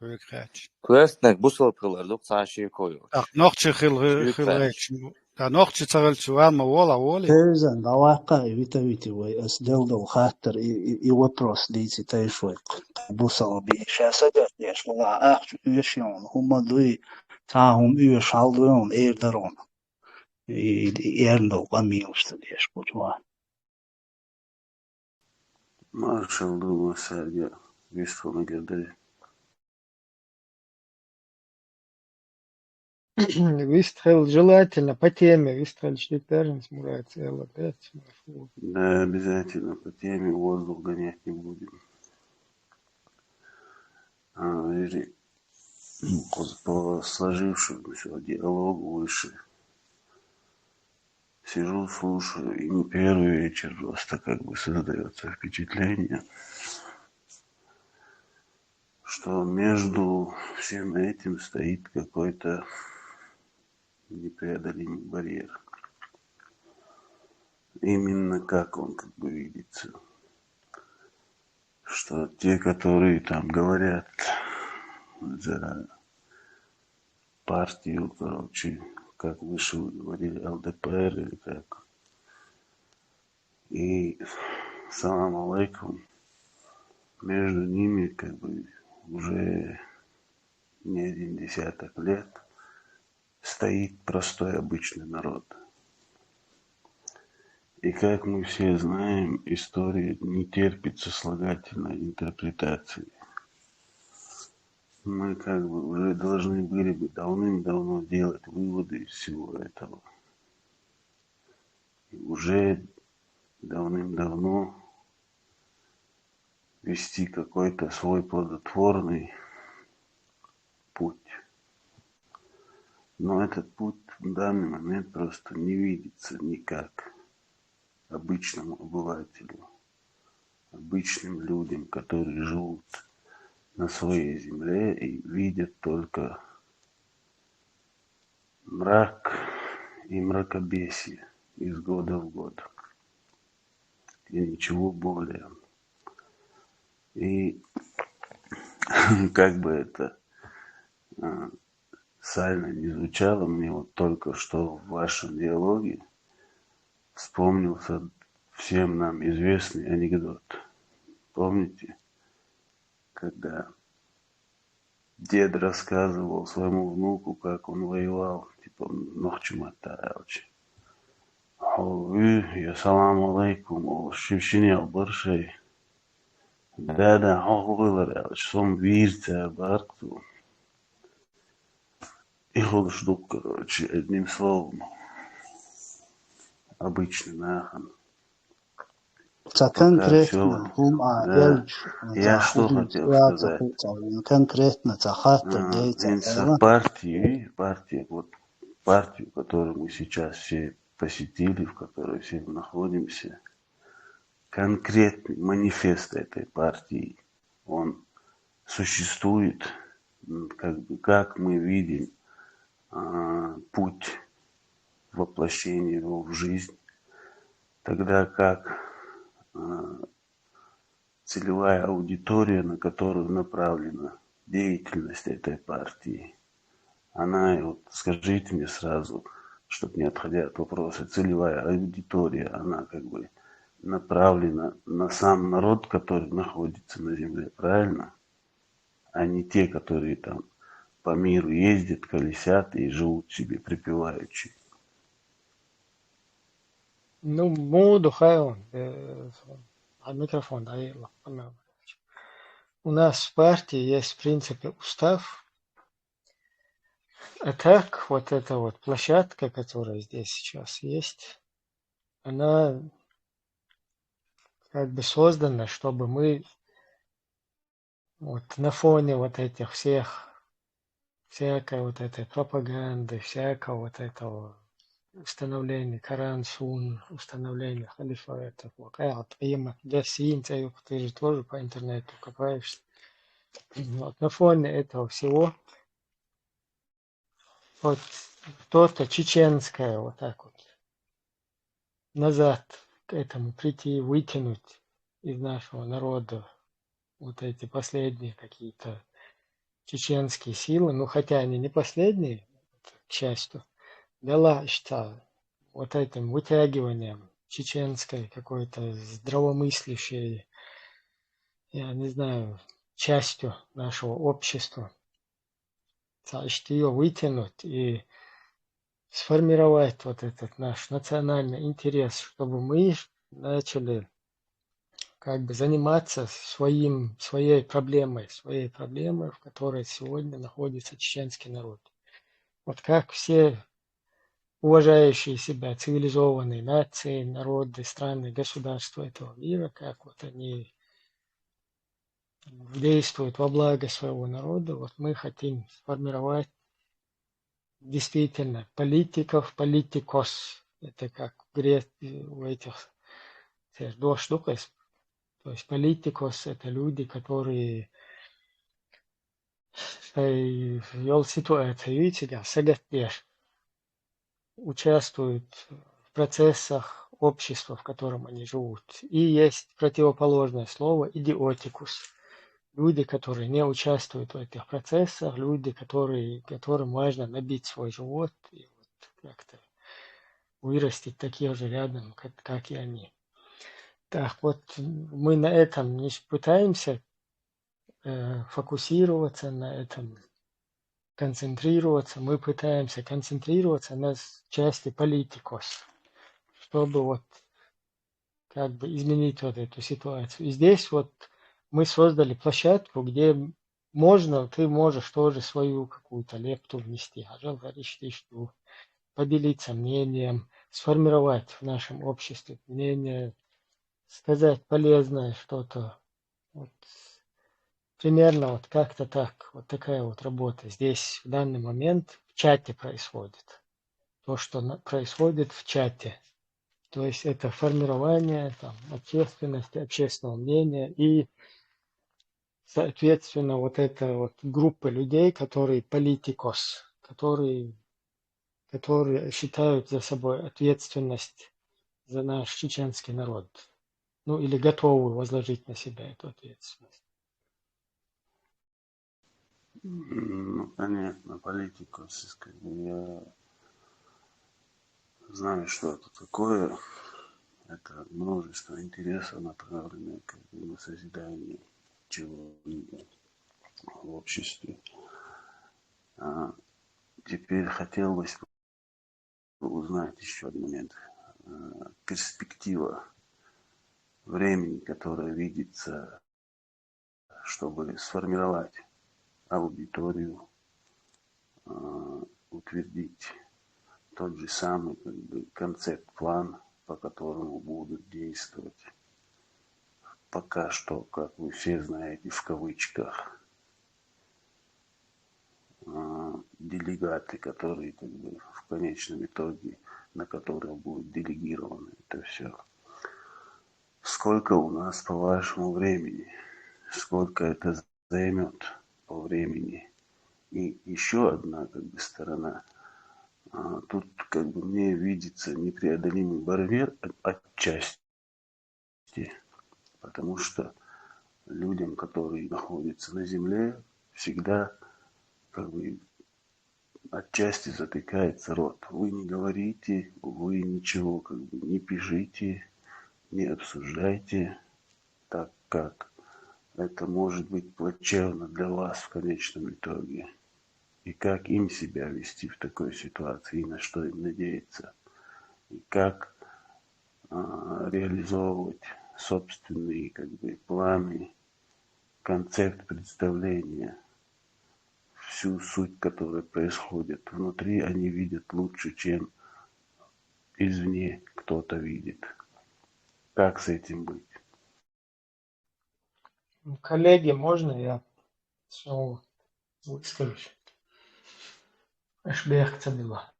Hök xaç. Kuestnek bu sorpılar dok saşi koyuyor. Tak noch çıxıl Süük xıl felç. reç. Ta noch çıxıl çuval ma vola voli. تيزن دواقع ويتا وي أسدل دو خاطر يوبروس ديتي تيشوي بوصل بي شاسدت يش ولا أخش يشيون هما دوي تاهم يش حالدون إيردرون يرنو قميوش تديش بوجوا Maşallah Sergey. Biz sona geldi. Выстрел желательно по теме. Выстрел читарен смурается. Опять. Да, обязательно по теме воздух гонять не будем. Или по сложившемуся диалогу выше. Сижу, слушаю, и не первый вечер просто как бы создается впечатление, что между всем этим стоит какой-то непреодолимый барьер. Именно как он как бы видится. Что те, которые там говорят за партию, короче, как выше вы говорили, ЛДПР или как. И салам алейкум, между ними как бы уже не один десяток лет стоит простой обычный народ. И как мы все знаем, история не терпит сослагательной интерпретации. Мы как бы уже должны были бы давным-давно делать выводы из всего этого. И уже давным-давно вести какой-то свой плодотворный путь. Но этот путь в данный момент просто не видится никак обычному обывателю, обычным людям, которые живут на своей земле и видят только мрак и мракобесие из года в год. И ничего более. И как бы это сально не звучало, мне вот только что в вашем диалоге вспомнился всем нам известный анекдот. Помните, когда дед рассказывал своему внуку, как он воевал, типа Нохчуматаралчи. Я салам алейкум, шившини албаршей. Да, Хохвыларалч, сом вирца баркту. И холштук, короче, одним словом. Обычный нахан. конкретно هم Да. Я что хотел сказать. конкретно захатер Партию, которую мы сейчас все посетили, в которой все находимся, конкретный манифест этой партии, он существует, как мы видим путь воплощения его в жизнь, тогда как целевая аудитория, на которую направлена деятельность этой партии, она, вот скажите мне сразу, чтобы не отходя от вопроса, целевая аудитория, она направлена на сам народ, который находится на земле, правильно? А не те, которые там по миру ездят, колесят и живут себе припеваючи. Ну, моду хайон. Микрофон, да, у нас в партии есть, в принципе, устав. А так, вот эта вот площадка, которая здесь сейчас есть, она создана, чтобы мы вот на фоне вот этих всякой вот этой пропаганды, всякого вот этого установления Коран, Сун, установления халифата, вакаат, имя, для синца, ты же тоже по интернету копаешься. Вот на фоне этого всего вот что-то чеченское вот так вот назад к этому прийти, вытянуть из нашего народа вот эти последние какие-то чеченские силы, ну хотя они не последние, к счастью, дала, считаю, вот этим вытягиванием чеченской какой-то здравомыслящей, я не знаю, частью нашего общества, значит, ее вытянуть и сформировать вот этот наш национальный интерес, чтобы мы начали заниматься своей проблемой, в которой сегодня находится чеченский народ. Вот как все уважающие себя цивилизованные нации, народы, страны, государства этого мира, как вот они действуют во благо своего народа, вот мы хотим сформировать действительно политикос, это как у этих двух штук есть. То есть политикос это люди, которые участвуют в процессах общества, в котором они живут. И есть противоположное слово идиотикус. Люди, которые не участвуют в этих процессах, люди, которым важно набить свой живот и вот как-то вырастить таких же рядом, как и они. Так вот, мы на этом не пытаемся фокусироваться, на этом концентрироваться. Мы пытаемся концентрироваться на части политикос, чтобы вот изменить вот эту ситуацию. И здесь вот мы создали площадку, где ты можешь тоже свою какую-то лепту внести, поделиться мнением, сформировать в нашем обществе мнение, сказать полезное что-то. Вот, примерно вот как-то так, вот такая вот работа здесь в данный момент в чате происходит. То, что происходит в чате. То есть это формирование общественности, общественного мнения и, соответственно, вот эта вот группа людей, которые политикос, которые считают за собой ответственность за наш чеченский народ. Ну, или готовы возложить на себя эту ответственность. Ну, понятно, политикос, я знаю, что это такое. Это множество интересов, направленных на созидание чего-либо в обществе. Теперь хотелось бы узнать еще один момент. Перспектива времени, которое видится, чтобы сформировать аудиторию, утвердить тот же самый концепт-план, по которому будут действовать. Пока что, как вы все знаете, в кавычках, делегаты, которые в конечном итоге, на которых будет делегировано это все. Сколько у нас, по вашему времени, сколько это займет по времени. И еще одна сторона. Тут мне видится непреодолимый барьер отчасти, потому что людям, которые находятся на земле, всегда отчасти затыкается рот. Вы не говорите, вы ничего не пишите, не обсуждайте, так как это может быть плачевно для вас в конечном итоге. И как им себя вести в такой ситуации, и на что им надеяться, и как реализовывать собственные планы, концепт представления, всю суть, которая происходит внутри, они видят лучше, чем извне кто-то видит. Как с этим быть? Коллеги, можно я снова выскажусь? Было.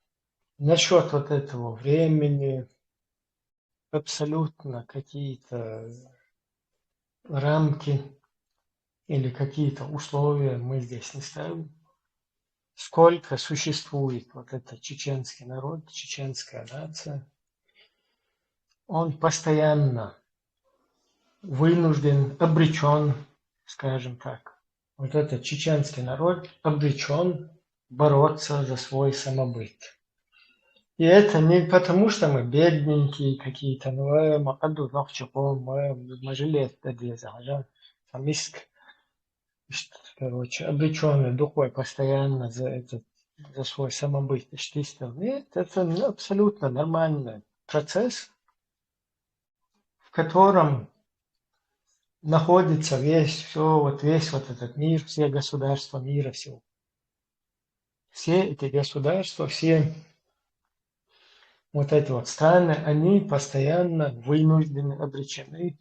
Насчет вот этого времени, абсолютно какие-то рамки или какие-то условия мы здесь не ставим. Сколько существует вот этот чеченский народ, чеченская нация, он постоянно вынужден, обречен, скажем так, вот этот чеченский народ обречен бороться за свой самобыт. И это не потому, что мы бедненькие какие-то, мы жили обреченный духой постоянно за свой самобыт. Нет, это абсолютно нормальный процесс, в котором находится весь вот этот мир, все государства мира всего. Все эти государства, все вот эти вот страны, они постоянно вынуждены, обречены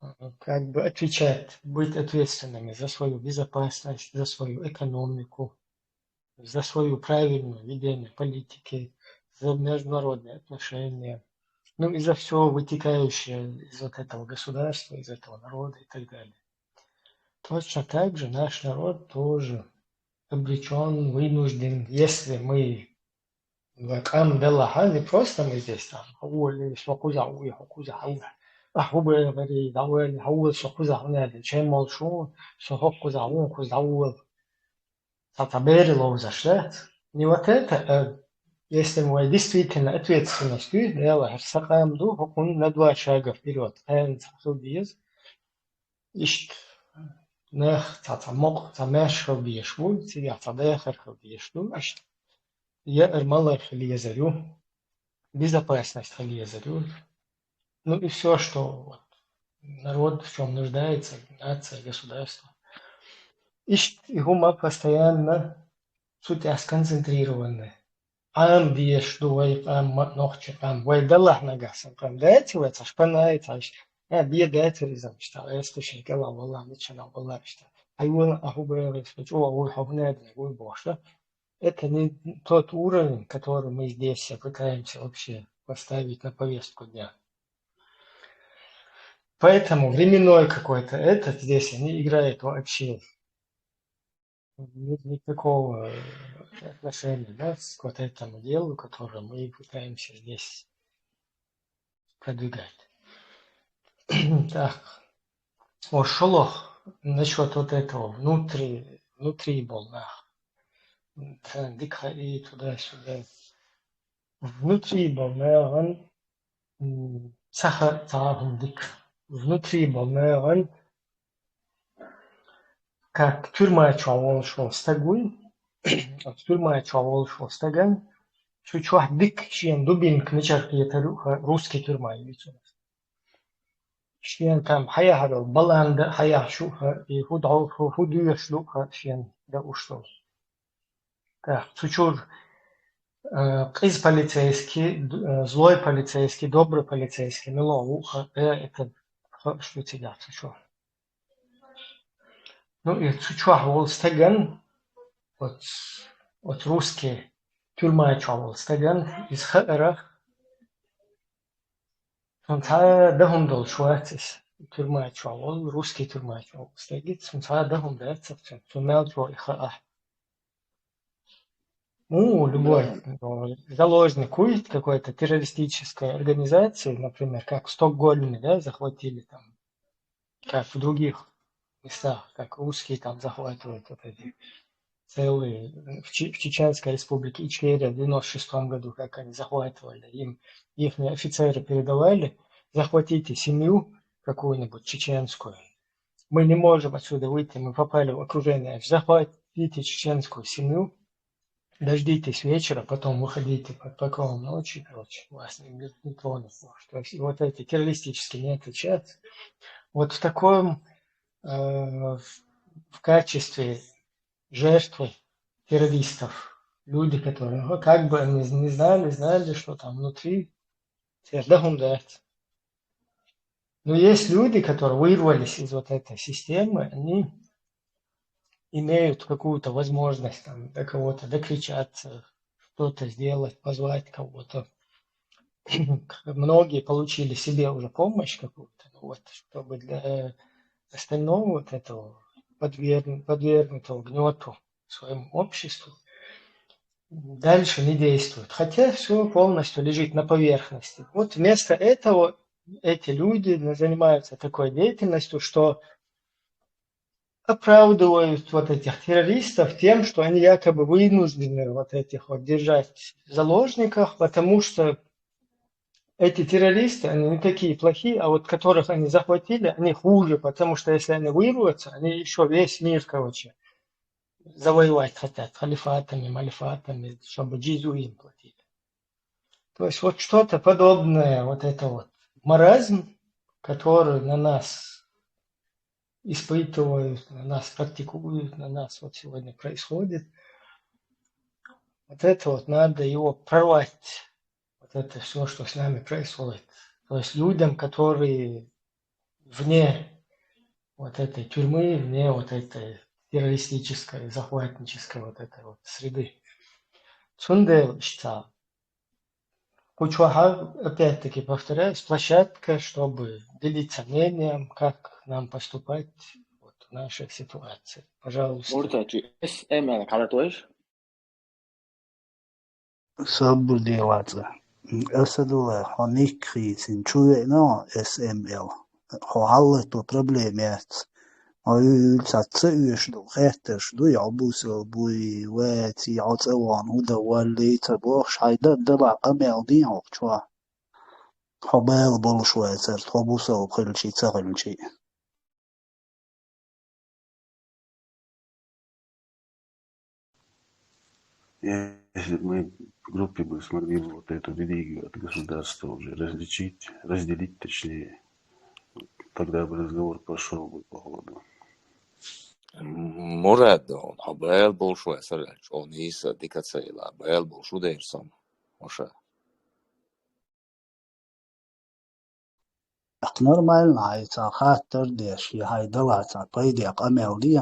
отвечать, быть ответственными за свою безопасность, за свою экономику, за свою правильное ведение политики, за международные отношения, и за все вытекающее из вот этого государства, из этого народа и так далее. Точно так же наш народ тоже обречен, вынужден, если мы не просто мы здесь там, не вот это, если мы действительно ответственностью, он на 2 шага вперед. Безопасность и все, что народ в чем нуждается, нация, государство. И мы постоянно сконцентрированы. Ам биеш дуай, ам нохче, ам вайдаллах нагасан. Дайте вы это шпанайте, бие дайте ризам, что это шейкала, валла, ничего, валла, что. Айвон ахубе, что ой, хавнед, ой, боже. Это не тот уровень, который мы здесь пытаемся вообще поставить на повестку дня. Поэтому временной какой-то этот здесь не играет вообще никакого отношения, к вот этому делу, которое мы пытаемся здесь продвигать. Так, шолох насчет вот этого внутри болнах. И туда-сюда. Внутри болнах внутри болнах как тюрьма чавол стагуй, тюрьма чавол стаган, чуть дик чьен дубинг начерки это русский тюрьма видите. Чьен там хаяхал баланда хаяхшуха и худуяшлуха чьен да уштол. Так, чучур из полицейский, злой полицейский, добрый полицейский, миловуха, это что тебя чучур. И чучур стаган, вот русский тюрьма чавол стаган из хара, он та дахундол шуатис, тюрьмачу, а он русский тюрьмачу. Стегит сумсадахум децевцем, сумелчу и хаах. Ну, любой заложник культ какой-то террористической организации, например, как в Стокгольме, да, захватили там, как в других местах, как русские там захватывают вот эти целые, в Чеченской республике Ичкерия в 96 году, как они захватывали, им их офицеры передавали, захватите семью какую-нибудь чеченскую, мы не можем отсюда выйти, мы попали в окружение, захватите чеченскую семью, дождитесь вечера, потом выходите под покровом ночи, короче, вас не тронут. То есть вот эти террористические методы сейчас, вот в таком, в качестве жертвы террористов, люди, которые, ну, как бы они не знали, что там внутри, но есть люди, которые вырвались из вот этой системы, они имеют какую-то возможность там, до кого-то докричаться, что-то сделать, позвать кого-то. Многие получили себе уже помощь какую-то, вот, чтобы для остального вот этого подвергнутого гнету своему обществу дальше не действует. Хотя все полностью лежит на поверхности. Вот вместо этого эти люди занимаются такой деятельностью, что оправдывают вот этих террористов тем, что они якобы вынуждены вот этих вот держать в заложниках, потому что эти террористы, они не такие плохие, а вот которых они захватили, они хуже, потому что если они вырвутся, они еще весь мир, короче, завоевать хотят халифатами, малифатами, чтобы джизу им платили. То есть вот что-то подобное, вот это вот маразм, который на нас испытывают, на нас практикуют, на нас вот сегодня происходит. Вот это вот надо его прорвать. Вот это все, что с нами происходит. То есть людям, которые вне вот этой тюрьмы, вне вот этой террористической, захватнической вот этой вот среды. Цундел считал. Кучуаха, опять-таки повторяюсь, площадка, чтобы делиться мнением, как нам поступать вот в нашей ситуации. Пожалуйста. Муртачи, SML, Каратуэш? Sabudilata. Asadula honikrisin chuena SML. Hallet och problemet. Och utsatt sig då rätters då jag busel bui vet i allt oan och då var lite bort skida det var kamel din också. Habel bolshoetser tobusel khalchi tsagalchi. Если бы мы в группе бы смогли бы вот эту религию от государства уже разделить точнее, тогда бы разговор пошел бы по ходу. Murad on Habel bolshu eserelç on isa dikacēlā Habel bolshu dērsam oša. Нормально, это хатер деш, я хайдалата, пойди камел ди,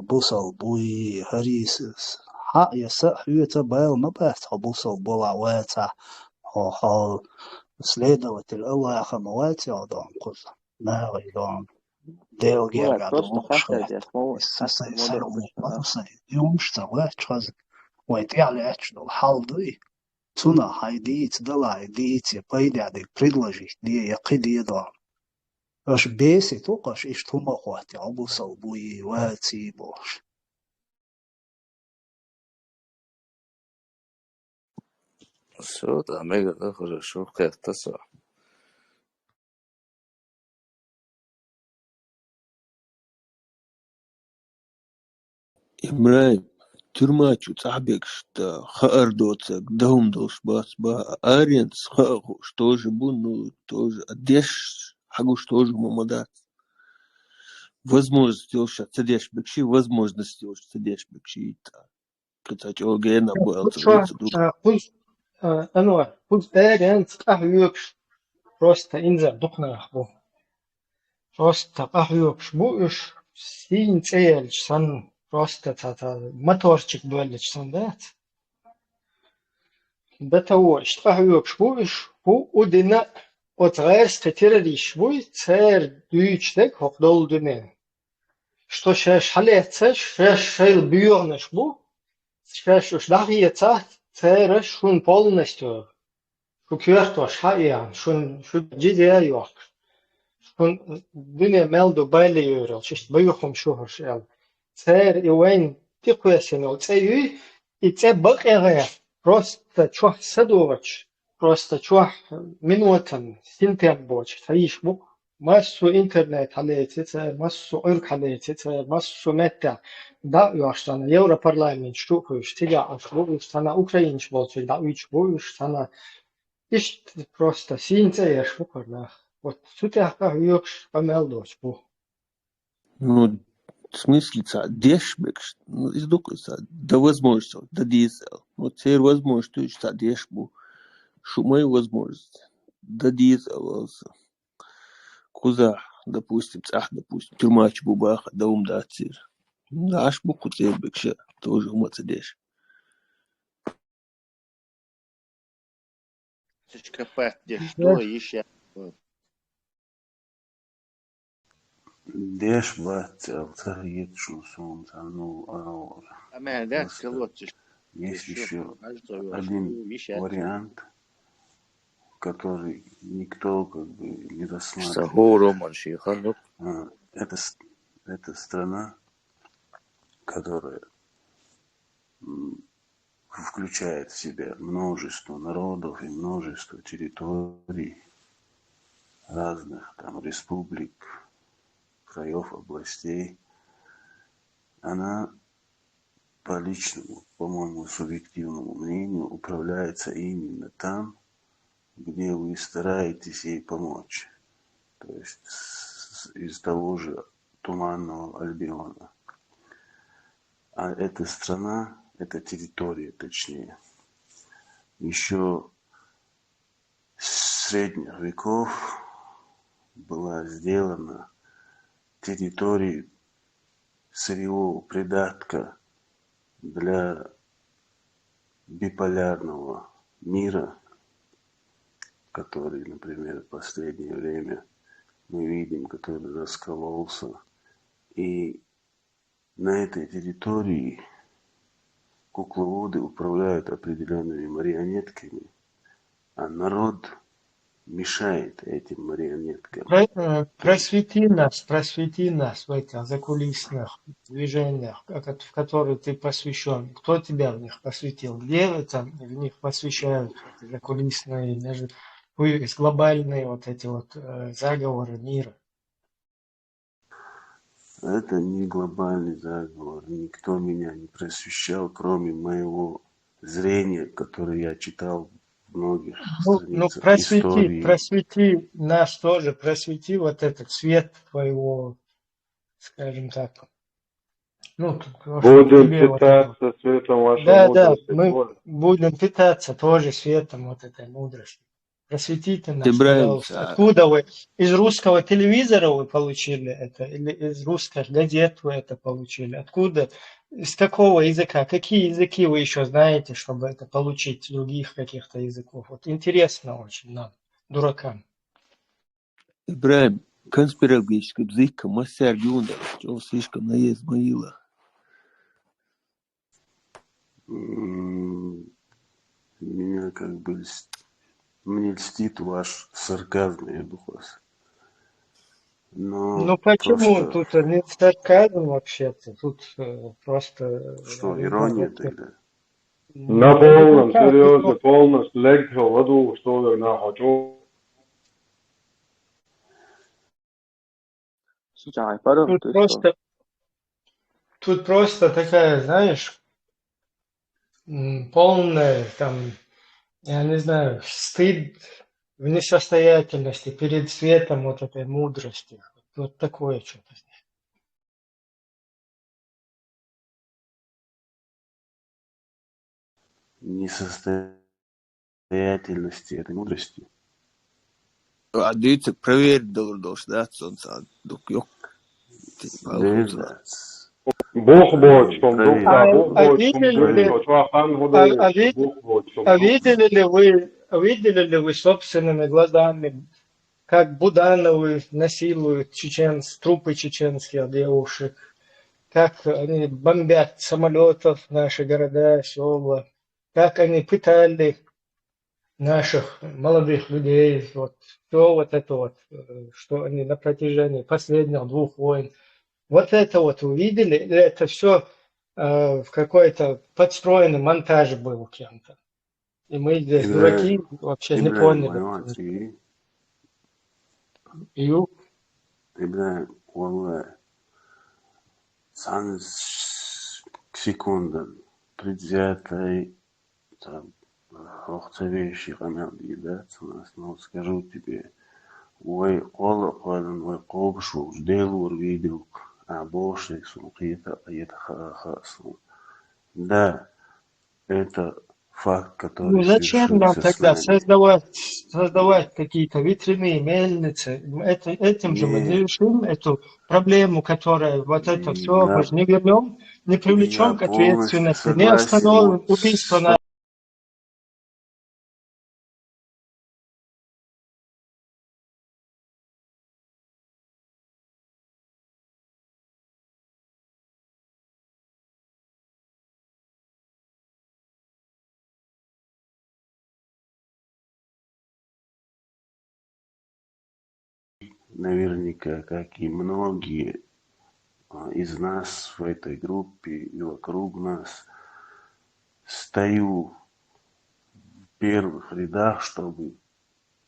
бусал буи харисис. ها يسحيت بايل مبات حبوصل بولا واتا هو سليدة الأول خموات يعضون قصة ما غيرون ديل جير قادون شوات الساسي سلمو مصي يوم شتوات شخص ويتي على أشنو الحال دي تuna hajdīt dalā idīt, ja paidēdīgi предложить, die ja qidi yadon. Aš bēsi tuqaš ish tumaquati abusal buyi wāci bosh. Все, да, мега, да, хорошо, как-то все. إبراهيم ترماچو تعبكشتا خاردوتك دومدوش باس با аренс хахуш тоже буну тоже одеш хагуш тоже мамадат возможности уж цедеш бекши возможности уж цедеш бекши та кстати огена был أنواع أرنس أحيوكش просто إنزل دقنا أخبو просто أحيوكش بوش سين تيلش سن просто تاتا моторчик дуэльч сан дат до того что أحيوكش بوش هو أدنى от райска терроришвуй цер дүйчдек хохдолдуне. Что шеш халецеш, шеш шейл бюрнеш бу, шеш уж дахиеца цер шун полностью. Шукюртош хаиан, шун джидеайох. Шун дүне мелду байлиюрел, чист бюхум шухаршел. Цер иуэн тикуесенел, цеюй, и це бакере. Просто чух садовач, просто чух минутан, синтен боч, таиш бу. Массу интернет халеется, массу орг халеется, массу мета. Да, юаштана Европарламент штукуш, тига ашбуш, стана украинч болчу, да учбуш, стана иш просто синце яшбукарна. Вот сутяха юкш помелдоч бу. Ну, в смысле, дешбекш, ну, из докуса, да возможности, да дизел. Вот теперь возможность, то есть, дешбу, шумай возможности, да дизел, куза, допустим, тюрмач бубаха, да умда цир. Да, аж буку цирбекша, тоже умаца деш. Капать, где что еще? Деш бацел, царит шусун, ну, есть еще один вариант, который никто как бы не рассматривает. Это страна, которая включает в себя множество народов и множество территорий, разных там республик, краев, областей. Она по личному, по-моему, субъективному мнению управляется именно там, где вы стараетесь ей помочь. То есть из того же Туманного Альбиона. А эта страна, эта территория, точнее, еще с средних веков была сделана территорией сырьевого придатка для биполярного мира, который, например, в последнее время мы видим, который раскололся. И на этой территории кукловоды управляют определенными марионетками, а народ мешает этим марионеткам. Просвети нас в этих закулисных движениях, в которые ты посвящен. Кто тебя в них посвятил? Где там в них посвящают закулисные, глобальные вот эти вот заговоры мира? Это не глобальный заговор. Никто меня не просвещал, кроме моего зрения, которое я читал в многих страницах истории. Просвети нас тоже, просвети вот этот свет твоего, скажем так. Ну, будем питаться светом вашей мудрости. Да, мы будем питаться тоже светом вот этой мудрости. Просветите нас, пожалуйста. Откуда вы? Из русского телевизора вы получили это? Или из русских газет вы это получили? Откуда? Из какого языка? Какие языки вы еще знаете, чтобы это получить, других каких-то языков? Вот интересно очень нам, дуракам. Ибраим, конспирологический язык, мастер Юнда, что слишком наезд Маила. Меня как бы... Мне льстит ваш сарказм, я бы вас. Ну почему? Тут не сарказм вообще-то. Тут просто... Что, ирония тогда? На полном серьезе, полностью лекцию в аду, что я нахожу. Тут просто такая, знаешь, полная там... Я не знаю, стыд в несостоятельности перед светом вот этой мудрости. Вот такое что-то. Несостоятельности этой мудрости. А дивіться, проверь да, сонца, дук yok. Бог бочком, А видели ли вы собственными глазами как Будановы насилуют трупы чеченских девушек, как они бомбят самолетов наши города, села, как они пытали наших молодых людей, вот, все вот это вот, что они на протяжении последних 2 войн, вот это вот увидели, или это все в какой-то подстроенный монтаж был кем-то. И мы здесь дураки вообще не İbrahim поняли. Manuat iyi. Ю, İbrahim vallahi sen секундан предвзятой там вещи да, у нас, но скажу тебе, ой, ой, колбшу, делур видел, а больше это да, это факт, который зачем нам совершился с тогда нами. создавать какие-то ветряные мельницы? Этим же мы не Нет, решим эту проблему, которая вот это все, мы же не вернем, не я привлечем к полностью ответственности, не согласен. остановим Вот убийство на наверняка, как и многие из нас в этой группе и вокруг нас, стою в первых рядах, чтобы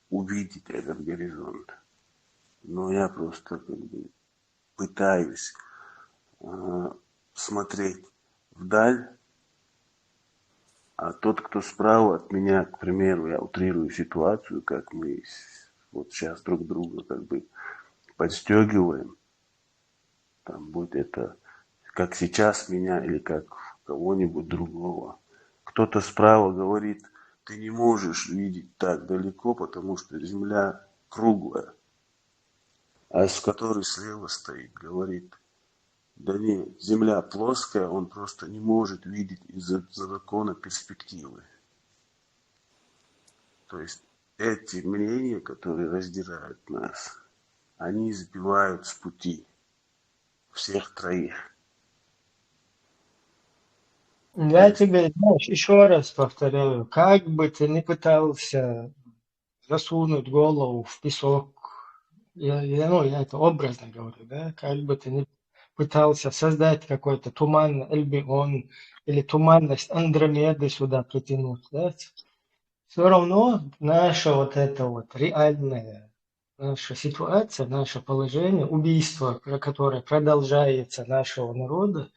увидеть этот горизонт. Но я просто как бы пытаюсь смотреть вдаль, а тот, кто справа от меня, к примеру, я утрирую ситуацию, как мы вот сейчас друг друга как бы подстегиваем, там, будь это как сейчас меня или как кого-нибудь другого. Кто-то справа говорит, ты не можешь видеть так далеко, потому что Земля круглая. А с которой слева стоит, говорит, да нет, Земля плоская, он просто не может видеть из-за закона перспективы. То есть эти мнения, которые раздирают нас, они сбивают с пути всех троих. Я тебе, знаешь, еще раз повторяю, как бы ты ни пытался засунуть голову в песок, я это образно говорю, да, как бы ты ни пытался создать какой-то туманный Альбион или туманность Андромеды сюда притянуть, да, все равно наша вот эта вот реальная наша ситуация, наше положение, убийство, которое продолжается нашего народа,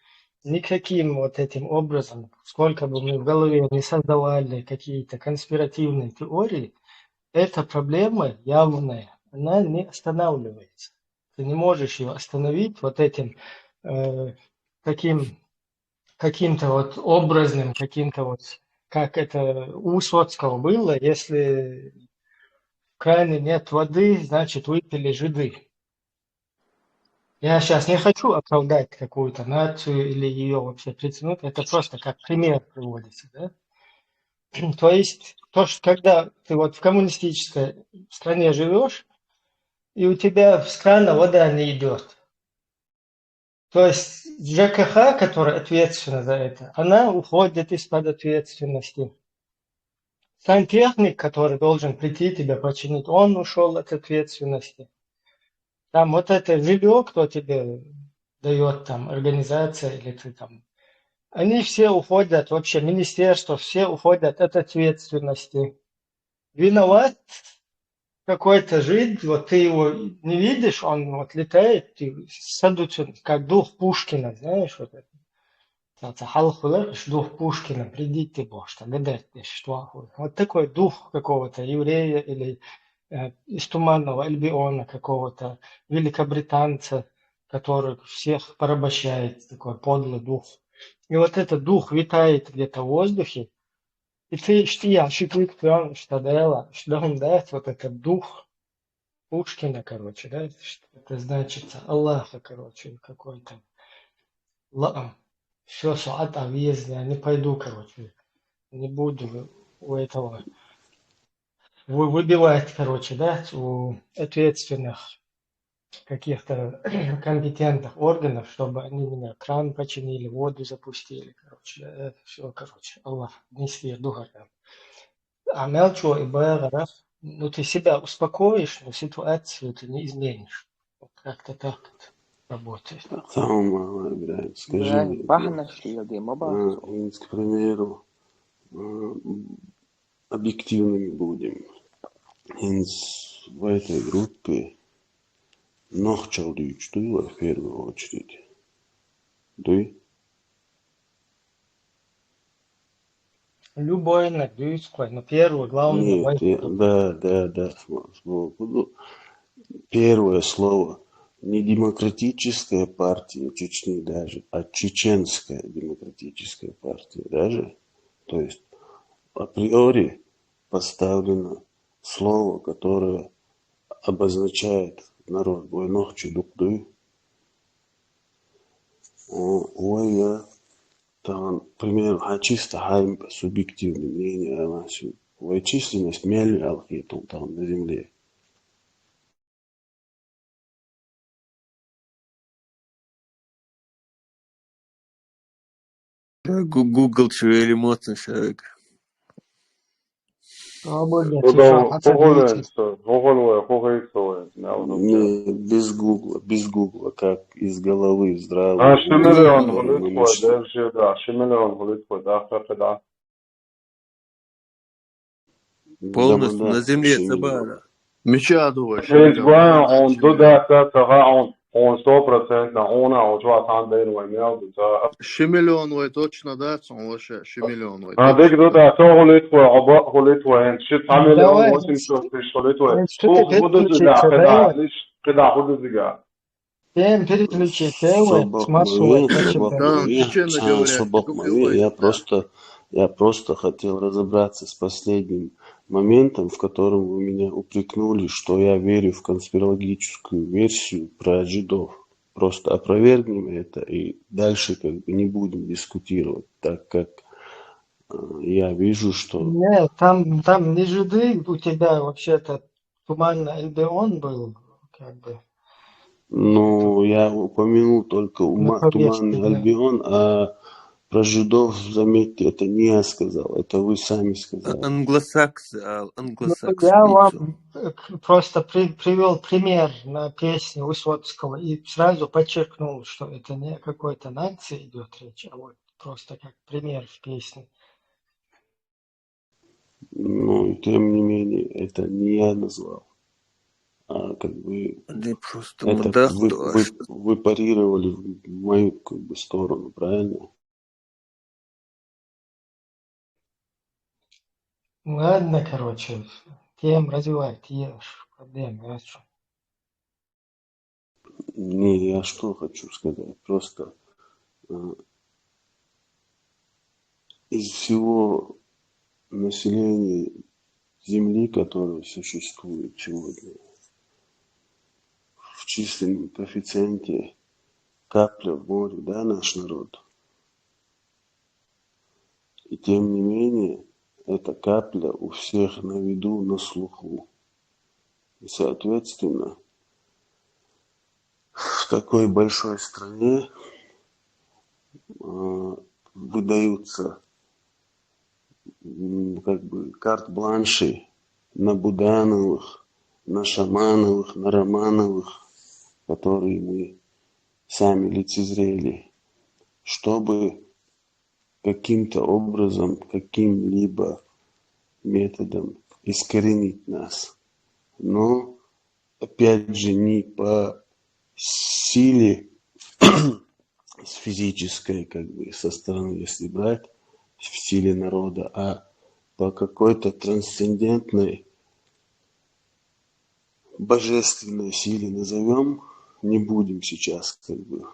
никаким вот этим образом, сколько бы мы в голове не создавали какие-то конспиративные теории, эта проблема явная, она не останавливается. Ты не можешь ее остановить вот этим каким-то вот образным, каким-то вот, как это у Высоцкого было, если в кране нет воды, значит выпили жиды. Я сейчас не хочу оправдать какую-то нацию или ее вообще притянуть, это просто как пример приводится, да? То есть, когда ты вот в коммунистической стране живешь, и у тебя с крана вода не идет. То есть ЖКХ, которая ответственна за это, она уходит из-под ответственности. Сантехник, который должен прийти тебя починить, он ушел от ответственности. Там вот это жилье, кто тебе дает, там, организация или ты там, они все уходят, вообще министерство, все уходят от ответственности. Виноват какой-то жид, вот ты его не видишь, он вот летает, садуцин, как дух Пушкина, знаешь, вот это. Дух Пушкина, придите, Бог, что вот такой дух какого-то еврея или из туманного Альбиона какого-то великобританца, который всех порабощает, такой подлый дух. И вот этот дух витает где-то в воздухе, и ты вот этот дух Пушкина, короче, да, что это значит Аллаха, короче, какой-то. Все, Суат Авиез, я не пойду, короче, не буду у этого выбивать, короче, да, у ответственных каких-то компетентных органов, чтобы они меня кран починили, воду запустили, короче, это все, короче, Аллах, не сведу горам. А мелчо и бэра, ну ты себя успокоишь, но ситуацию ты не изменишь. Вот как-то так это работает. Самое, Брайан, скажи Брайан, мне, пахнешь шилдем обасу. к примеру, объективными будем. В этой группе Нохчалдыч, ты в первую очередь. Ты? Любой надеюсь, но первое, главное, Нет, да. Первое слово. Не демократическая партия Чечни даже, а чеченская демократическая партия даже. То есть априори поставлено слово, которое обозначает народ. Войнох чудукды. Ой, я там, пример, чисто хайм, субъективное мнение о нас. Численность мель алхитул там на земле. Google çeviri motor şarkı. Не, без гугла, как из головы здравый А угол, шимелеон который мы голит нашли. подержи, да, шимелеон голит да. Полностью на Да, земле шимелеон. Цабара. Мечадова, Ezbran on Шимилион. dodata taga on 100% на она учва сан бен ваймел да. Шимилион точно, да, он вообще Шимилион А дек точно. додата голит аба голит вайн шит хамелеон Давай, восим что голит вайн. что ты Худу дига переключиться, кеда давай. лиш кеда худу дига. Всем переключить, давай, смасывай, почему. Там чечено говорят, Я просто хотел разобраться с последним моментом, в котором вы меня упрекнули, что я верю в конспирологическую версию про жидов. Просто опровергнем это и дальше как бы не будем дискутировать, так как я вижу, что... Нет, там не жиды, у тебя вообще-то туманно Альбион был, как бы, Ну, я упомянул только на повестке Туманный дня. Альбион, а про жидов, заметьте, это не я сказал, это вы сами сказали. Англосаксы, Ну, англосаксы я лицо. вам просто привел пример на песню Высоцкого и сразу подчеркнул, что это не о какой-то нации идет речь, а вот просто как пример в песне. Ну, и тем не менее, это не я назвал. А как бы Да просто это мудак тоже. вы парировали в мою как бы сторону, правильно? Ладно, короче, тем развивать, ешь, проблемы, а что? Не, я что хочу сказать, просто из всего населения Земли, которое существует сегодня, в численном коэффициенте капля в море, да, наш народ. И тем не менее, эта капля у всех на виду, на слуху. И, соответственно, в такой большой стране выдаются как бы карт-бланши на Будановых, на Шамановых, на Романовых, которые мы сами лицезрели, чтобы каким-то образом, каким-либо методом искоренить нас. Но, опять же, не по силе с физической, как бы, со стороны, если брать, в силе народа, а по какой-то трансцендентной, божественной силе назовем, не будем сейчас, как бы,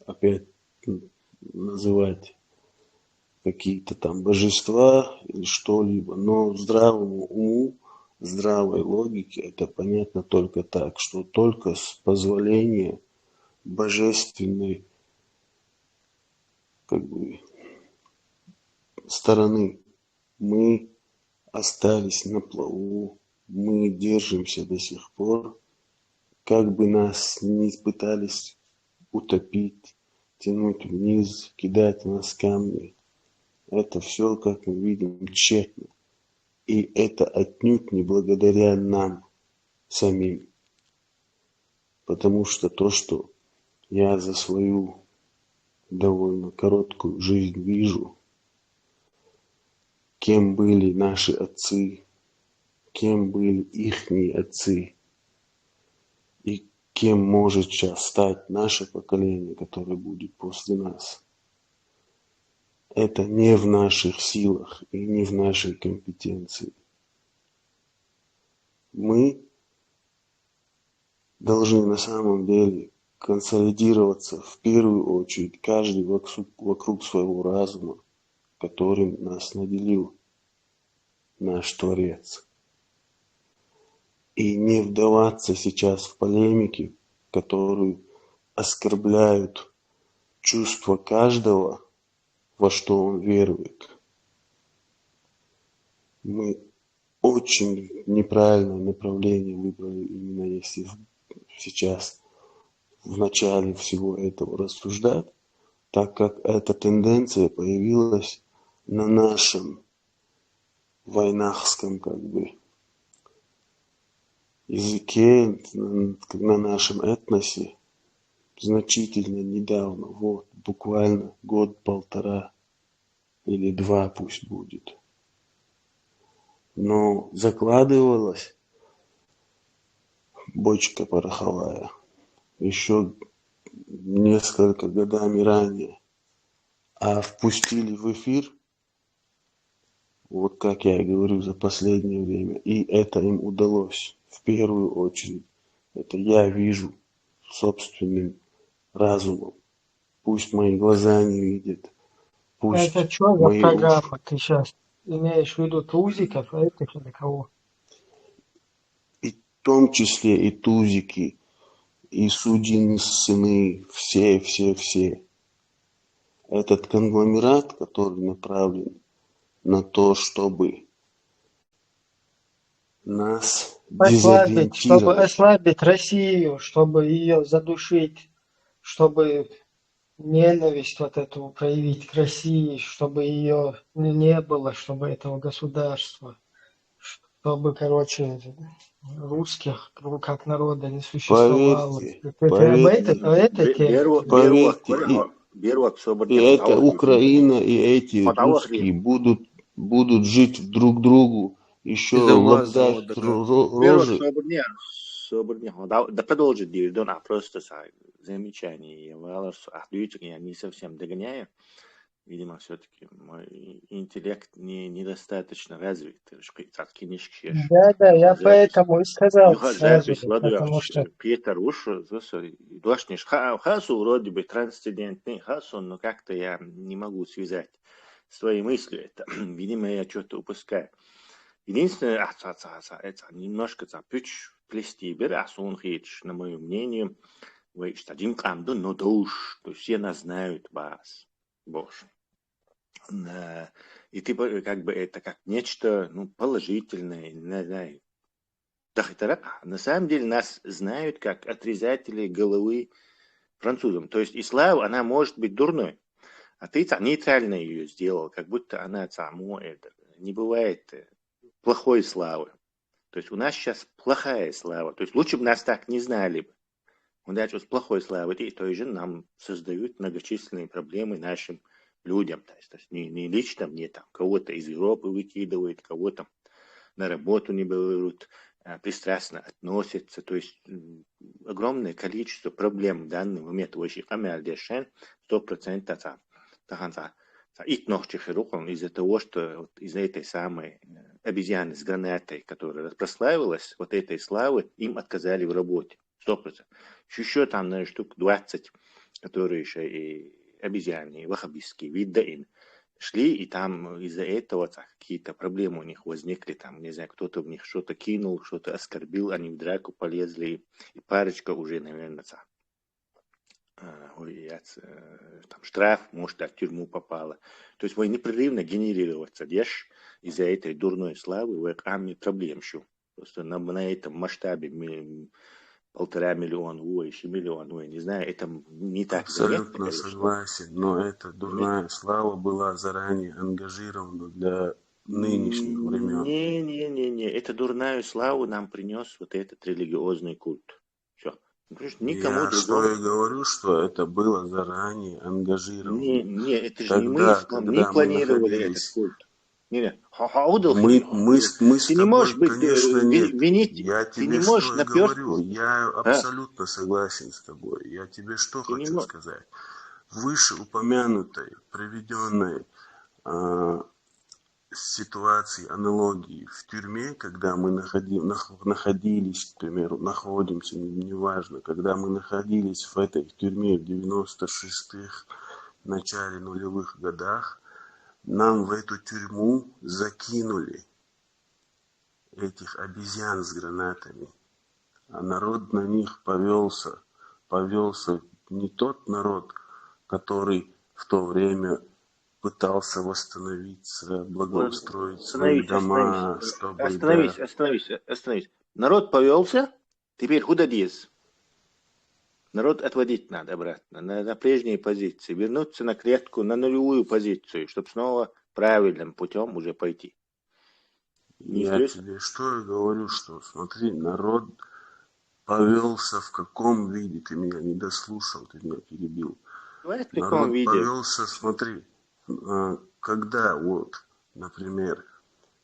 опять называть какие-то там божества или что-либо, но здравому уму, здравой логике это понятно только так, что только с позволения божественной как бы стороны мы остались на плаву, мы держимся до сих пор, как бы нас ни пытались утопить, тянуть вниз, кидать нас камни. Это все, как мы видим, тщетно. И это отнюдь не благодаря нам самим. Потому что то, что я за свою довольно короткую жизнь вижу, кем были наши отцы, кем были ихние отцы, и кем может сейчас стать наше поколение, которое будет после нас. Это не в наших силах и не в нашей компетенции. Мы должны на самом деле консолидироваться в первую очередь, каждый вокруг своего разума, которым нас наделил наш Творец. И не вдаваться сейчас в полемики, которые оскорбляют чувства каждого, во что он верует. Мы очень неправильное направление выбрали, именно если сейчас в начале всего этого рассуждать, так как эта тенденция появилась на нашем войнахском языке, на нашем этносе значительно недавно, вот буквально год-полтора или два пусть будет. Но закладывалась бочка пороховая еще несколько годами ранее, а впустили в эфир, вот как я и говорю, за последнее время, и это им удалось в первую очередь. Это я вижу собственным разумом. Пусть мои глаза не видят, пусть Это что за мои уши. программа? Ты сейчас имеешь в виду тузиков, этих или кого? И в том числе и тузики, и судьи сыны, все. Этот конгломерат, который направлен на то, чтобы нас Чтобы дезориентировать. ослабить Россию, чтобы ее задушить, чтобы ненависть вот эту проявить к России, чтобы ее не было, чтобы этого государства, чтобы, русских как народа не существовало. Поверьте, Ты об этой теме? поверьте, и эта Украина, и эти русские будут жить друг другу, еще лобдать рожи. Да продолжит Диридон, а просто замечание. Я не совсем догоняю. Видимо, все-таки мой интеллект недостаточно развит. Да, я поэтому и сказал сразу Запись, же, потому что Питер уж, дошниш хасу вроде бы трансцендентный хасу, но как-то я не могу связать свои мысли. Это, видимо, я что-то упускаю. Единственное, это немножко пюч плести берас, он хич, на мое мнение, вы что один камду, но душ, то есть все нас знают вас, Боже. И ты как бы это как нечто положительное, не знаю. На самом деле нас знают как отрезатели головы французам. То есть и слава, она может быть дурной, а ты нейтрально ее сделал, как будто она это. Не бывает плохой славы. То есть у нас сейчас плохая слава. То есть лучше бы нас так не знали бы. У нас сейчас плохой славы, и то же нам создают многочисленные проблемы нашим людям. То есть не лично мне там, кого-то из Европы выкидывают, кого-то на работу не берут, пристрастно относятся. То есть огромное количество проблем в данный момент в Иши Камер Дешен 100% из-за того, что из-за этой самой обезьяны с гранатой, которая прославилась, вот этой славы, им отказали в работе. 100%. Еще там, наверное, штук 20, которые еще и обезьяны, ваххабистские, виддаин, шли, и там из-за этого какие-то проблемы у них возникли, там, не знаю, кто-то в них что-то кинул, что-то оскорбил, они в драку полезли, и парочка уже, наверное, там штраф, может, в тюрьму попала. То есть вы непрерывно генерироваться дешь из-за этой дурной славы, вы амми проблем еще. Просто на этом масштабе 1,5 миллиона, еще миллион, не знаю, это не так Абсолютно заметно, согласен, но эта дурная слава была заранее ангажирована для нынешних времен. Не, эту дурную славу нам принес вот этот религиозный культ. Все. Никому Я другому. что и говорю, что это было заранее ангажировано. Не, это же не мы Тогда, с вами когда мы планировали этот находились... культ. Не, Мы с ты не можешь тобой, конечно, нет. винить, Я ты тебе не можешь что и говорю, наперстку. я абсолютно согласен с тобой. Я тебе что Ты не хочу можешь. сказать. Вышеупомянутой, приведенной ситуации, аналогии в тюрьме, когда мы находились, к примеру, находимся, неважно, когда мы находились в этой тюрьме в 96-х, начале нулевых годах, нам в эту тюрьму закинули этих обезьян с гранатами, а народ на них повелся не тот народ, который в то время пытался восстановиться, благоустроить свои дома, чтобы... Остановись. Народ повелся, теперь куда дез? Народ отводить надо обратно, на прежние позиции, вернуться на клетку, на нулевую позицию, чтобы снова правильным путем уже пойти. Я тебе что и говорю, что смотри, народ повелся в каком виде? Ты меня не дослушал, ты меня перебил. В каком Народ виде? повелся, смотри, когда вот, например,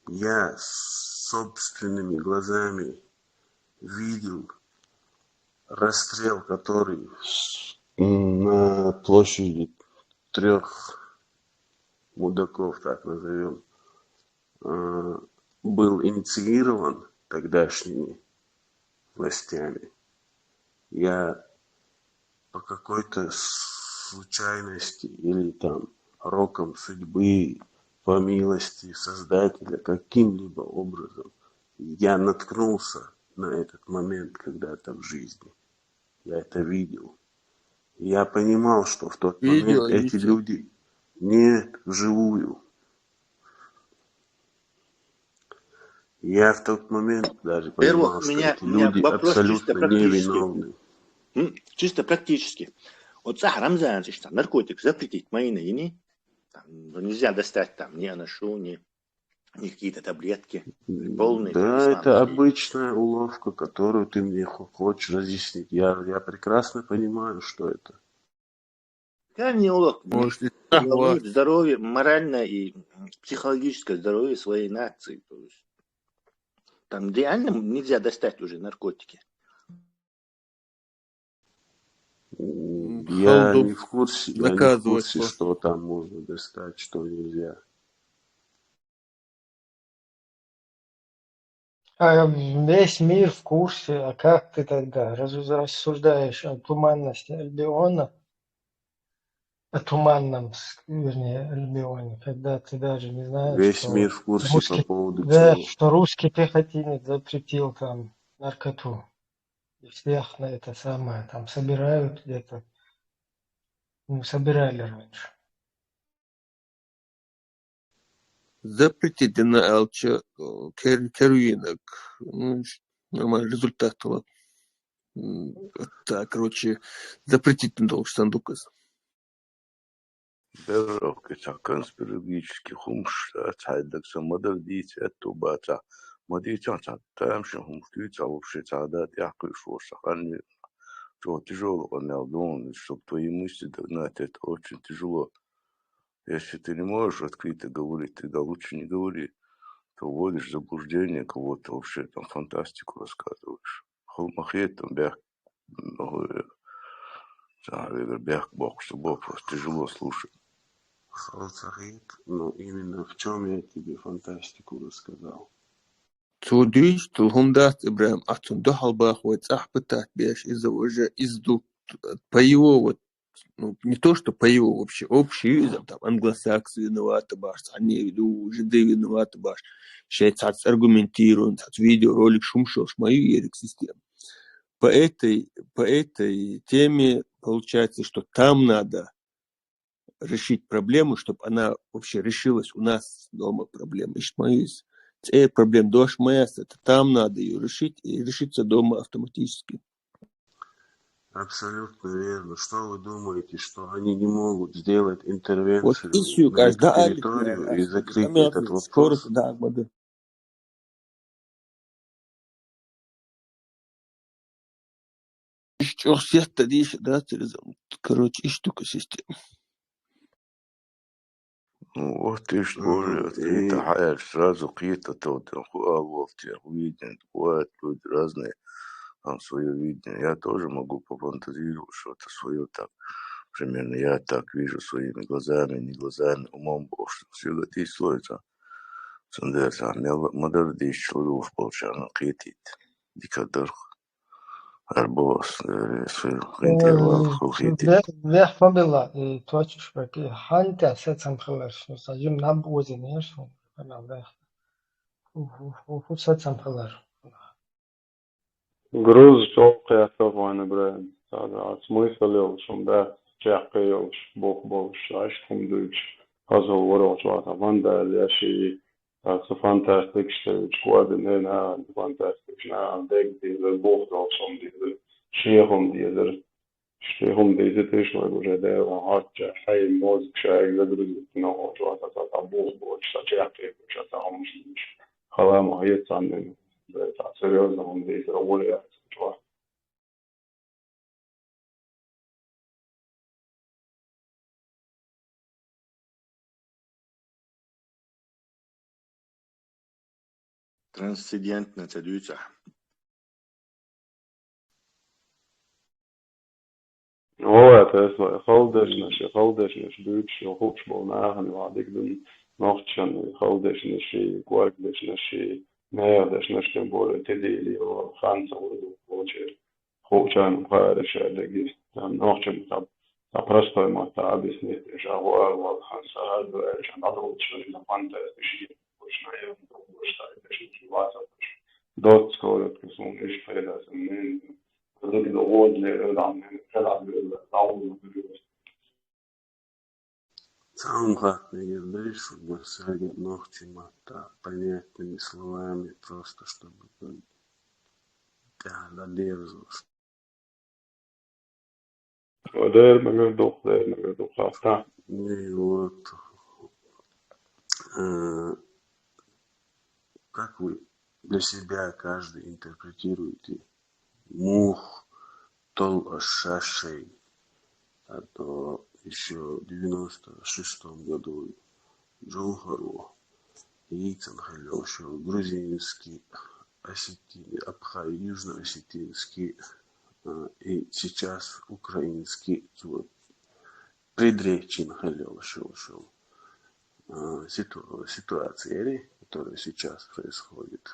я собственными глазами видел расстрел, который на площади 3 мудаков, так назовем, был инициирован тогдашними властями. Я по какой-то случайности или там роком судьбы, по милости Создателя, каким-либо образом я наткнулся на этот момент когда-то в жизни. Я это видел. Я понимал, что в тот момент эти люди не вживую. Я в тот момент даже понимал, что эти люди абсолютно невиновны. Чисто практически. Вот Рамзан, наркотик запретить мои наини. Нельзя достать там ни аношу, ни какие-то таблетки. Полные. Да, это обычная уловка, которую ты мне хочешь разъяснить. Я прекрасно понимаю, что это. Какая мне уловка? Волнует здоровье, моральное и психологическое здоровье своей нации. То есть, там реально нельзя достать уже наркотики. Я не в курсе, что там можно достать, что нельзя. Весь мир в курсе, а как ты тогда рассуждаешь о туманности Альбиона, о туманном, вернее, Альбионе, когда ты даже не знаешь, Весь что мир в курсе русский, по поводу да, чего? что русский пехотинец запретил там наркоту. И всех на это самое там собирают где-то. Собирали раньше. Запретите на ЛЧ керуинок. Нормальный результат. Так, короче, запретить на долг сандукас. Беровка конспирологический хумш цайдак самодар дить эту бата. Модица тамшин хумштуица вообще цадат яхуш ворсахани. Что тяжело он алдон, чтобы твои мысли догнать, это очень тяжело. Если ты не можешь открыто говорить, тогда лучше не говори. Ты вводишь в заблуждение кого-то, вообще там фантастику рассказываешь. Холмахет там бях просто тяжело слушать. Но именно в чем я тебе фантастику рассказал? Цудиш, Тулхундат, Ибрахим, Ацунду Халбахует, Ахпытат, Беш, из-за уже изду по его вот, ну, не то, что по его вообще, общий язык, там, англосаксы виноваты баш, они жиды виноваты баш, шейцац аргументируют, видеоролик шумшош, мою ерик систему. По этой теме получается, что там надо решить проблему, чтобы она вообще решилась у нас дома, проблема. Ишмаис. Проблем дош мэс, это там надо ее решить, и решится дома автоматически. Абсолютно верно. Что вы думаете, что они не могут сделать Вот интервенцию issue на их каждый территорию и закрыть этот вопрос? да, моды. Еще все-то дишь, да, короче, штука система. Ну, вот ты что, ты тахаешь сразу какие-то тут, волки, видят, бывают люди разные, там свое видение. Я тоже могу пофантазировать что-то свое так. Примерно я так вижу своими глазами, не глазами, умом больше. Все эти слоица. Сандерса, модер диш человек получал китит. Дикадор. Арбос, интервал, хухитит. Вех фабела и точишь какие ханта сетсам хлаш, сажим нам бози не шо, она вех. Ху сетсам хлаш. Груз çok kıyasla var bre. Sada смысл olsun da çakkı olsun bok bok şaş kumduç. Hazır var o çata vanda yaşı. Så fantastiskt skåden här fantastiskt när det det bok som det sker om det هم ديزيتش وجداء وعطش حي موز شاي لدرجة إنه وجوات تطبوخ بوش تجاهي وش تهم مش خلاص ما هي تصنع سريوز هم ديزيت أول يعني جوا Трансцендентна цедюца. هو تسلا خالدش نش دوتش وخوش بوناهن وعدك دن نختشن خالدش نشي قواركدش نشي نيردش نشتن بول تديلي وخانسة ووجه خوشان مقارش عدقي نختشن تبرستوي ما تعبس نتش أغوار والخانسة هذا عشان أضغطش لفانتا بشي وشنا يوم وشتايدش نشواسة دوت سكولت كسون إيش فيدا سنين ضد الوجود Сам не говоришь, чтобы садить ногти мата понятными словами, просто чтобы додерживался. И вот как вы для себя каждый интерпретируете мух тол шашей, а то еще в 96-м году Джохару яйцам халёшил грузинский, южно-осетинский и сейчас украинский вот предречен халёшил ситуации, которая сейчас происходит.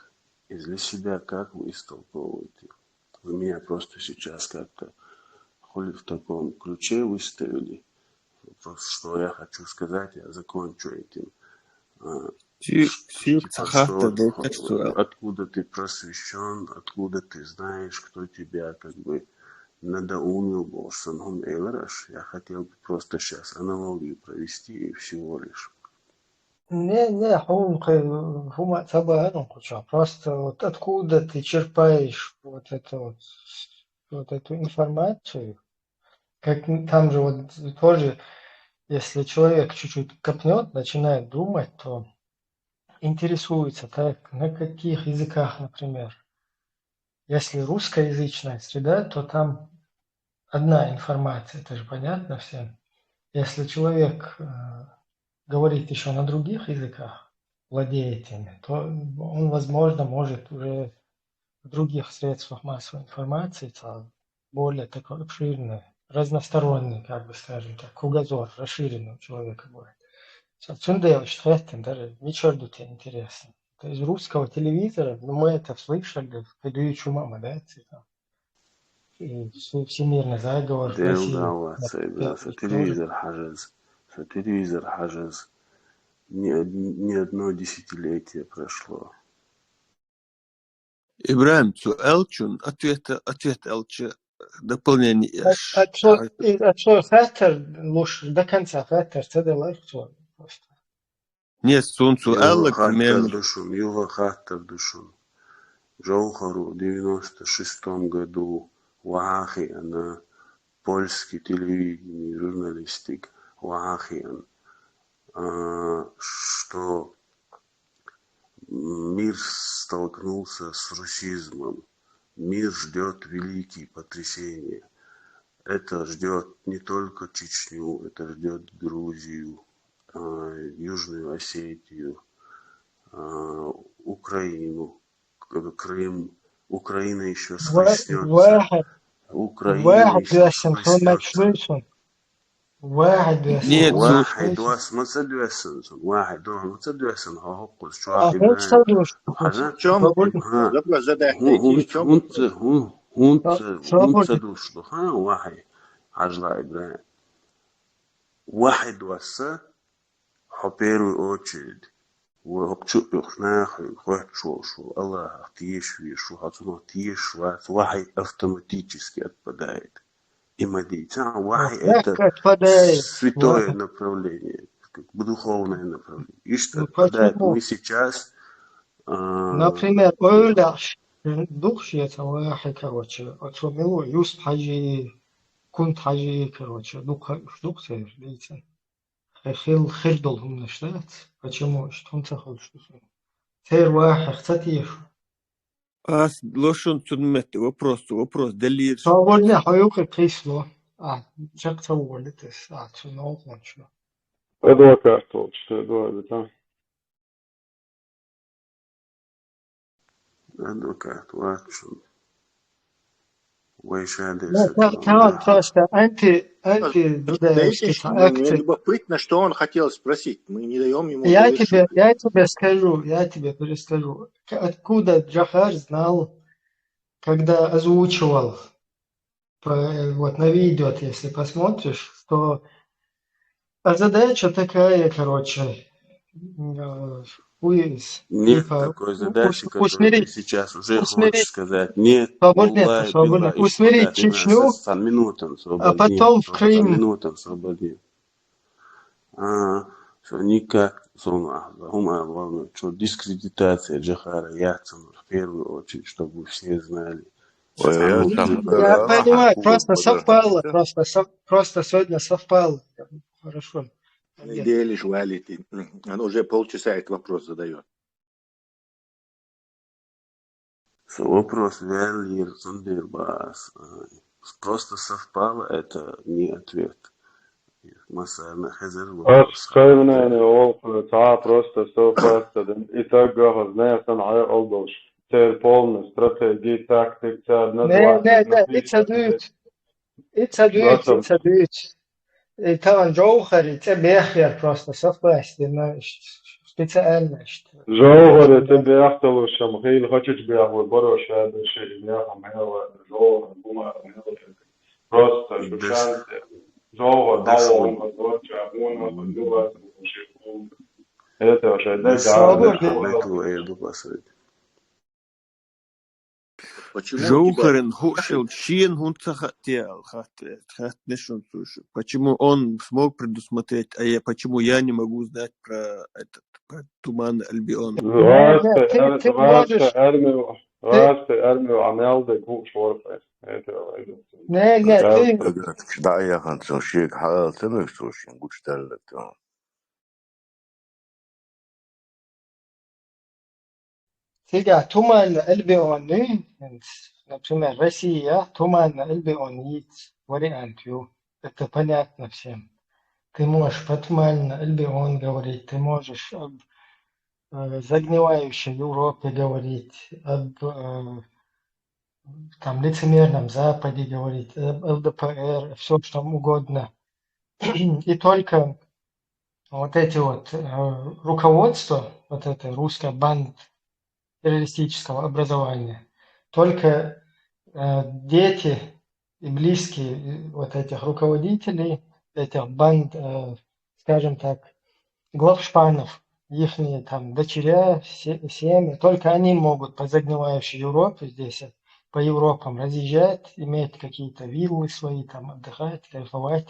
И для себя как вы истолковываете? Вы меня просто сейчас как-то в таком ключе выставили. Просто что я хочу сказать, я закончу этим. Откуда ты просвещен, откуда ты знаешь, кто тебя как бы надоумил, Болсанхун Эйлараш. Я хотел бы просто сейчас аналогию провести и всего лишь. Не, хума цабану куча. Просто вот откуда ты черпаешь вот эту информацию, как там же вот тоже, если человек чуть-чуть копнет, начинает думать, то интересуется, так, на каких языках, например. Если русскоязычная среда, то там одна информация, это же понятно всем. Если человек говорит еще на других языках, владеет ими, то он, возможно, может уже в других средствах массовой информации более такой обширный, разносторонний, как бы скажем так, кругозор расширенный у человека будет. Даже ничего тебе интересно. То есть русского телевизора, мы это слышали, в передачу «Мама», да, и всемирный заговор в России. Телевизор хажаз. Не одно десятилетие прошло. Ибрahim, ответ Элча. дополнение. Отцо хатер лучше до конца хатер цедела кто просто. Нет, солнцу Алла примерно. Юга хатер душун. Джоухару в 96 году Вахиан на польский телевидение, журналистик Вахиан, что мир столкнулся с русизмом, мир ждет великие потрясения. Это ждет не только Чечню, это ждет Грузию, Южную Осетию, Украину, Крым. Украина еще схлестнется. Украина еще схлестнется. واحد в первую очередь Аллах автоматически отпадает. И Вахи это святое направление, духовное направление. И что отпадает мы сейчас... Например, дух это Вахи, короче, отцомило, юст хаджи, кунт хаджи, короче, дух цеж, видите. خير دولهم نشتات почему что он захочет что цер واحد кстати лошон цунмет вопрос дали свободно хаюк кресло чак свободно цунок лучше Адвокат что да адвокат лучше Тамам, просто мне любопытно, что он хотел спросить. Мы не даем ему я тебе перескажу. Откуда Джахар знал, когда озвучивал, вот на видео, если посмотришь, что задача такая, короче, нет такой задачи, которую ты сейчас уже хочешь сказать. Нет, свободно. Усмирить Чечню, а потом в Крым. Что никак, что дискредитация Джахара Яцина в первую очередь, чтобы все знали. Я понимаю, просто совпало, просто сегодня совпало. Хорошо. Недели жвалите. Он уже полчаса этот вопрос задает. Вопрос Веллир Сундербас. Просто совпало, это не ответ. Масса Хезер. Скажем, ол просто совпало. И так говорят, знаешь, он олдош. Цель полная, стратегия, тактика, it's a dude. Там Джоухар, тебе хер просто совпасть, специально. Джоухар, тебе ахталу шамхил, хочешь бяху, борош, это шесть, бяху, мэлла, Джоухар, бумар, просто шушанте. Джоухар, дало, доча, он, дуба, шикун. Это вообще, да, Джоухарен хушел чин хунца хотел, почему он смог предусмотреть, а почему я не могу знать про этот, про Туман Альбион? Ты можешь... Сега, Туман Альбионы, например, Россия, Туман Альбионит, вариант, это понятно всем. Ты можешь по Туман Альбион говорить, ты можешь об загнивающей Европе говорить, об там, лицемерном Западе говорить, об ЛДПР, все что угодно. И только вот эти вот руководство, вот это русская банда террористического образования, только дети и близкие вот этих руководителей, этих банд, скажем так, главшпанов, их там дочеря, семьи, только они могут по загнивающей Европе здесь по Европам разъезжать, иметь какие-то виллы свои, там отдыхать, кайфовать.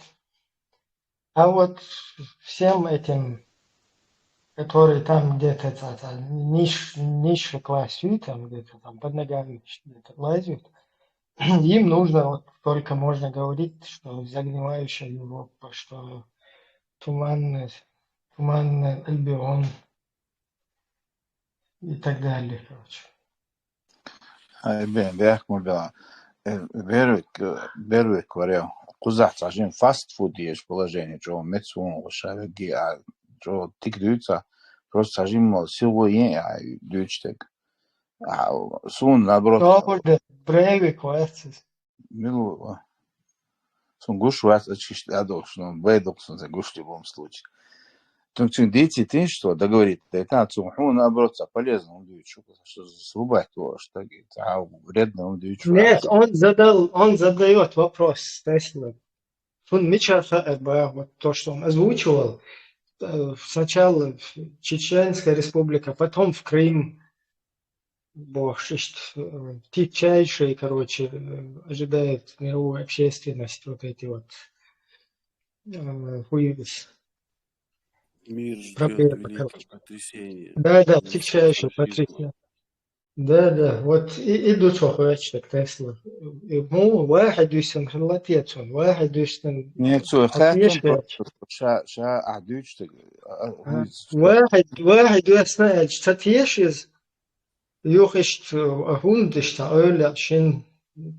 А вот всем этим, которые там где-то низший класс, там где-то там под ногами где-то лазят, им нужно вот только можно говорить, что загнивающая Европа, что туманный Альбион и так далее, короче. Bem, bem, bem. Бервик говорил, кузах цажин фастфуд есть положение, что мецвон шаги, а что тик дюйца, просто цажин мол силу ен, а дюйчтек. А сун наоборот. Добре, бревик вацис. Милу, сун гуш вас очищ, но бейдоксон за гуш в любом случае. Тем дети ты что, да говорит, да это отцу, наоборот, полезно, он дюйч, что срубать то, что а вредно он дюйч. Нет, он задает вопрос, Тесла. Он вот то, что он озвучивал, сначала Чеченская республика, потом в Крым, тягчайшие, короче, ожидает мировую общественность вот эти вот Мир ждет проблемы, великих потрясений. Да, для всех тягчайшие фашизма. потрясения. Да, вот идут шохуачек Тесла. Мو واحد يسمى خلاتيتون واحد يسمى Нет, что, хатун просто ша адючтек. واحد يسمى تاتيشز يوخشت هوندش تقول عشان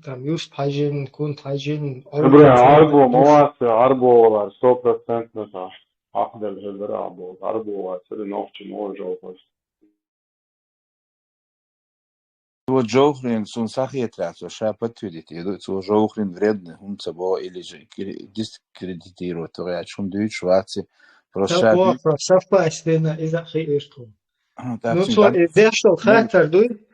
там юз тажин, кун тажин. Arbo مواسع arbo 100% صح. عقد الهجرة arbo سر نوفش مور جوفش. Вот Джоухрин сун сахиетрацию, ша подтвердить, что Джоухрин вредный, он собо или же дискредитирует, то я чем дают шварцы, просто совпасть на из-за хейрту. Ну что, что хатер дуй,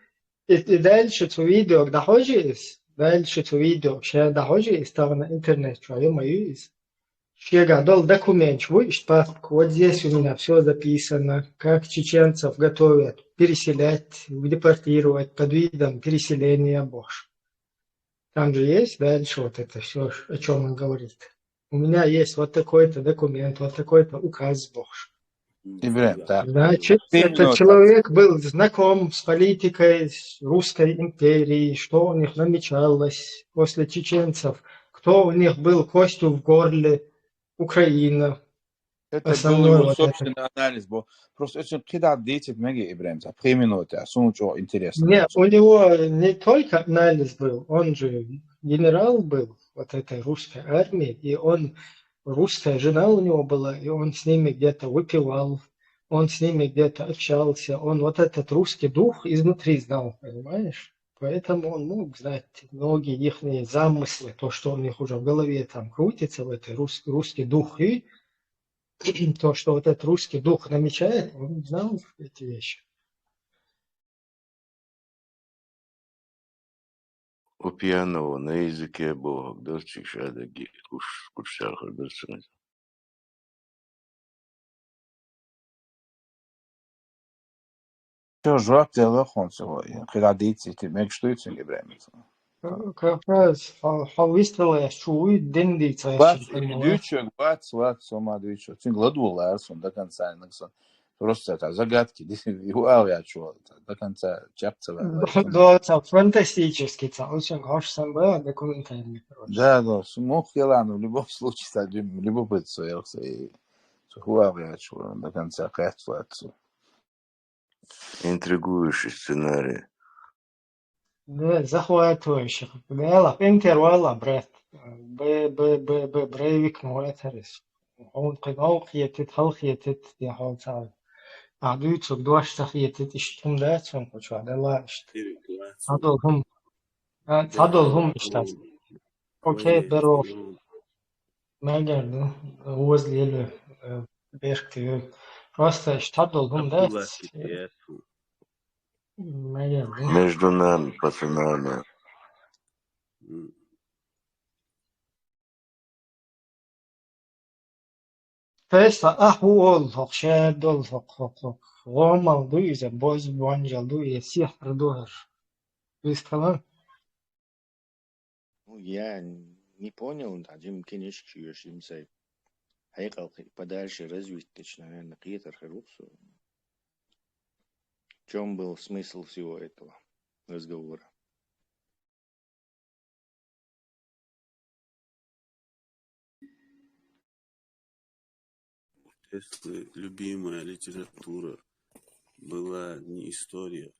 и дальше то видео, да хожис, дальше то видео, ша да хожис, там на интернет, что я мою из. Я дал документ, вот здесь у меня все записано, как чеченцев готовят переселять, депортировать под видом переселения Бош. Там же есть дальше вот это все, о чем он говорит. У меня есть вот такой-то документ, вот такой-то указ Бош. Значит, этот человек был знаком с политикой Русской империи, что у них намечалось после чеченцев, кто у них был костью в горле. Украина. Это был его собственный анализ, просто очень кидать дети в меги Ибрahim, за 3 минуты, а сумочку интересно. Нет, у него не только анализ был, он же генерал был вот этой русской армии, и он, русская жена у него была, и он с ними где-то выпивал, он с ними где-то общался, он вот этот русский дух изнутри знал, понимаешь? Поэтому он мог знать многие их замыслы, то, что у них уже в голове там крутится, в этой русский дух, и то, что вот этот русский дух намечает, он знал эти вещи. У пьяного на языке Бога, дождик шадаги, кушарха, дождик. Что жрать телефон сегодня? Когда дети, ты мег что это не Ибрahim? Как раз выставила шуи денди Дючок, бац, сома дючок. Ты гладула, сон до конца, наксон. Просто это загадки, вау, я чё, до конца чапцева. Да, фантастический, очень хороший документальный. Да, смог Елану в любом случае, любопытство, я и вау, я чё, до конца кайфу отцу. Интригующий сценарий. Да, захватывающий. Да, интервала, брат. Брейвик муэтерис. Он قناو خيتت هل خيتت يا حال تعال. عدوي تصدواش تخيتت اشتم ده تون كوش هذا لا اشت. عدلهم اشتاس. اوكي برو ما قالوا وز ليلو بيركتيو. Просто اشتعدلهم ده. Между нами, пацанами. Testa ahol hoqshadol hoq gomal duiza boz bonjal duiza sih perdoar. Вист kalan. Ну, я не понял, Джим Киниш, им say. Хайкал подальше развить, наверное, какие-то коррупцию. В чем был смысл всего этого разговора? Если любимая литература была не история,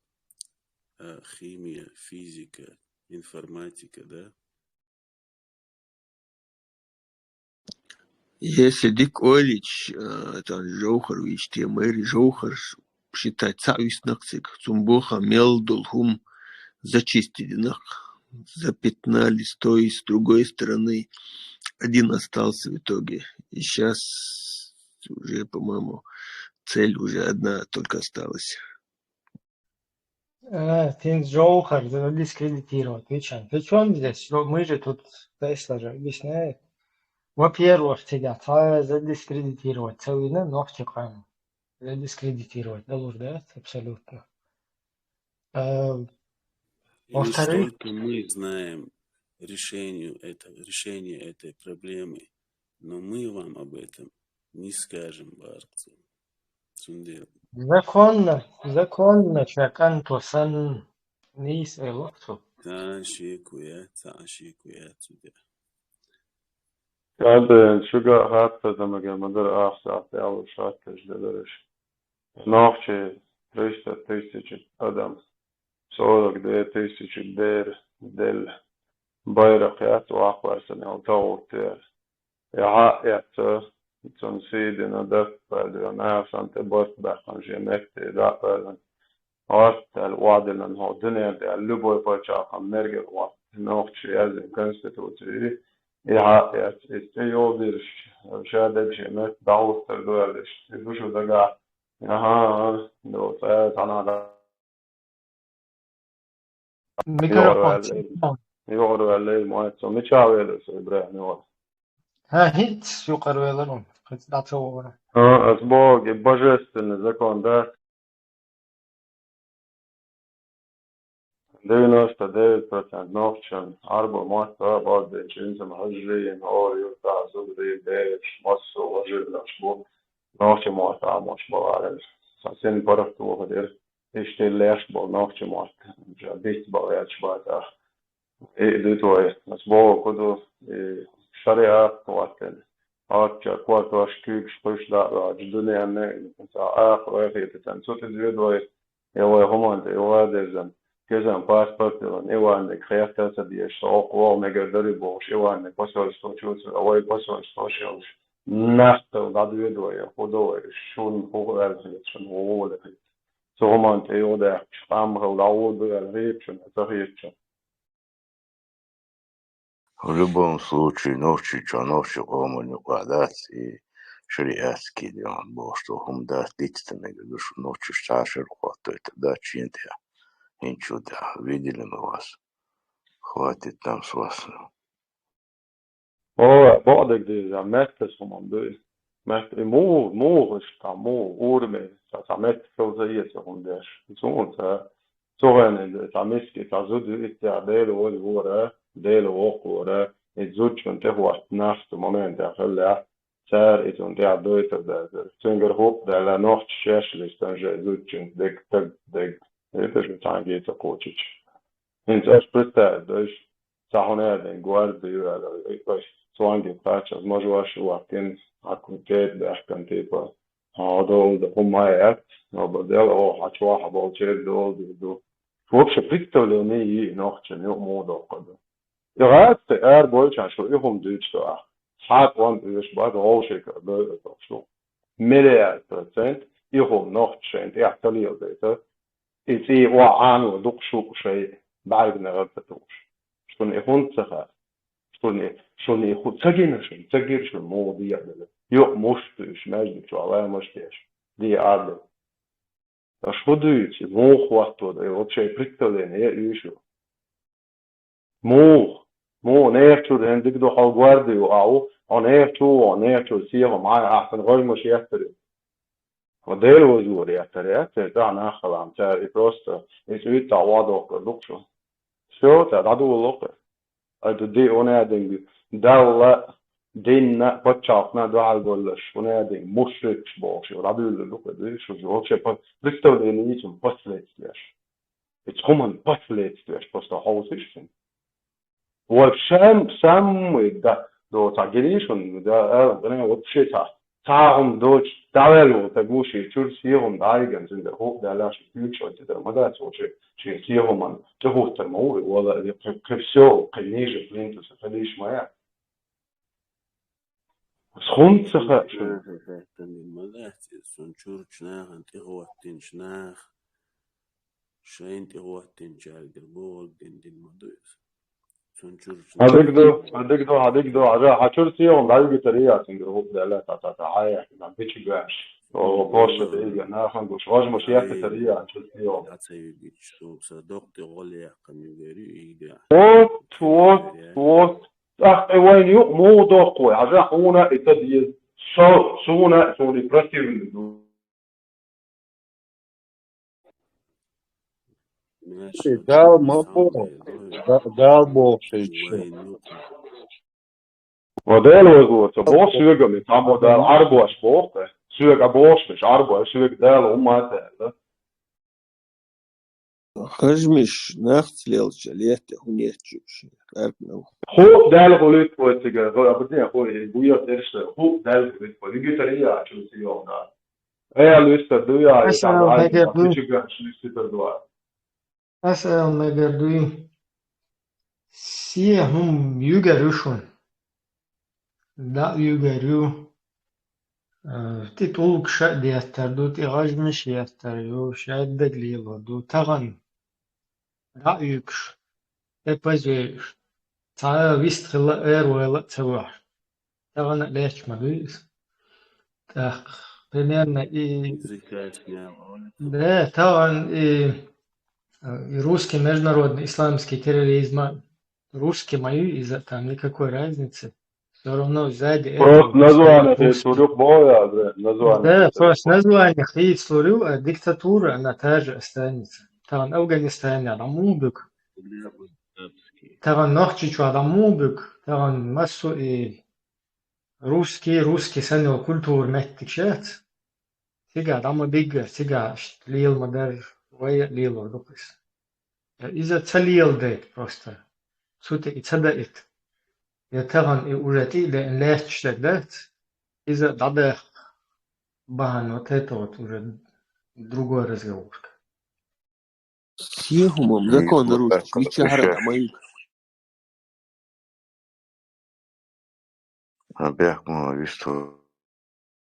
а химия, физика, информатика, да? Если Дик Ойлич, это Джоухар, вич те мэри Джоухар, считать цавис нахцик, цумбоха мел долхум зачистили нах, запятнали с той и с другой стороны. Один остался в итоге. И сейчас уже, по-моему, цель уже одна только осталась. Ты Джоухар дискредитировать. При чем здесь? Мы же тут, Тесла же объясняет. Во-первых, тебя задискредитировать. Целый ногти прям задискредитировать. Да, абсолютно. И Во-вторых, лишь только мы знаем решение этой проблемы, но мы вам об этом не скажем, барцы. законно, чакан тосан нис элокту. Ташикуя туда. قاعد شجع حتى لما كان مدر أحسن أو شاكش دلرش نافش رشته تيسيج أدم صورك ده تيسيج دير دل بايرق يات وأخبار سنة وطاوت يعاقيت تنسيد ندف بعد سنت بوت بخن جمعت دقل عرفت الوعد لأنه الدنيا دي اللبوي بوشاق مرجع وقت نافش يازم كنستوتي يعاقيت يوديرش شادك جمعت دعوت تردوالش يبوشو دقا Aha, då säger han hade يقعد الليل ما يتصل متشاوي så bra nu var. Hit يقر ويلهم دعوة. Бог божественный закон, да. 99% نوفشن أربع مصر بعد جنس مهجرين أو يرتاح زودي بيش مصر وجر لشبو نوفش مصر مش بعرف سين برفت وغير يشتريش بول نوفش مصر جابيت بعيش بعد إيه دوتوي مسبوع كده شريعة وقتنا أرجع قوات واشكيك شويش لا الدنيا إن آخر وقت تنسوت الزيادوي يوي همان يوي دزن كذا باسبورت إيوان كرياتا سبي شوق ومقدر يبوش إيوان باسورد ستوشوس أوي باسورد ستوشوس نحت وضعوا يدوي خدوي شون فوق الزيت شون هو ده سوما أنت يودا شام غلاود بالغيب شون تغيير В любом случае, ночью, омани квадрат и шариатский диан был, что хумда стыцами, что ночью шашер хватает, да, чинта. Ничего, да, видели мы вас. Хватит там с вас. بعدك دي زعمت سوما دي مت مو شتا مو أورمي زعمت فوزية سوما داش سوما سوغن زعمتك تعزود استعداد والورا ديل وقورا الزوج من تهوى نفس مومنت خلى سار إذن دي عدوية ده سنجر هوب ده لا نوح شاش لستنجا زوج دك تك دك إيش بتاعي تقوتش إنت إيش بتاعش صحنا ده جوار ده إيش سوانجي بتاعش از مجواش وقتين عكوتات ده أحكام تيبا هذا ده هم هايات وبدل أو حشوا حبالشيت دول فوقش بيكتولوني نوحش نيو موضة قدر يغاد تقار بولشان شو إيهم ديجتوا حات وان إيش بعد غوشك بلد شو مليار %, إيهم نوحشين تيحتلي البيت إيه وعان ودق شو شيء بعد نغبتوش شون إيهم تخاف شون إيهم تجينشون تجير شو المواضيع ده يو مشتش ماجد شو على مشتش دي عادة شو ديجي مو خواتو ده وشيء بريكتولين إيشو مو نيفتو ده عندك دو حال جواردي وقعو ونيفتو سيهم معايا أحسن غير مش يحترم وديل وزور يحترم تاعنا آخر عم تاري بروستا يسوي تعوض وقر لقشو شو تعدو اللقر Это он один дала день початна два года, он один мужик больше, рабилы луковые, что вообще представление этим последствия. Это команд последствия, просто хаосишь. والشام سام دو تعجليشون ده أنا وبشيتها تعهم دوش دعوة تبوشي شو سيهم دايجن زين ده هو ده لا شو فيوتشر ده ما ده سو شيء سيهم من تهو ترموه ولا كيفسو قنيجة بلينتو سفليش ما يعني سخون سخاء شو هذيك دو هشور سيهم دايجة تريا زين ده هو ده لا تعايا عم بيجي جاش أو بوش ده إيه أنا خنقوش واج مش يحكي تريا هشور سيهم وات وين يو مو دوقوي هذا هنا التديز سونا سوني برستيف Да, мапо. Да, больше. ودال وزوت بوش سوق من تامو دال عربو أشبوه سوق بوش مش عربو سوق دال وما تهلا خرجمش ناخت ليلش ليت هنيتش أركنا هو دال غلط وتجا هو أبدي هو بويا ترش هو دال غلط ودي تريا شو سيوم دا أي لسه دويا أسأل يتعب عادي ما مجردوي تيجي شو يصير دوا أسأل مجردوي سيهم يجرشون لا يجريو تطلق شاد يستر دو تغجمش يستر يو شاد دقليل دو تغن رأيكش إبازيش تعالى ويست خلا إير ولا تسوح تغن ليش مدويس تخ примерно и да тغن и русский международный исламский терроризм русский мои из-за там никакой разницы. Все равно сзади этого просто название стоит ты русский. сурюк боя название Да, просто название хит слурю, а диктатура, она та же останется. Там Афганистане Рамубик, там Нохчичу Рамубик, там массу и русский санил культур меттикшат. Сега Рама Бигга, сега лил мадар, вая лило дупис. Из-за цалил дейт просто. Сути и цадает. Я там и ужати, да лечь дать. Из-за дада бахан вот это вот уже другой разговор. سيهم закон русский вичара мои Опять мы висту.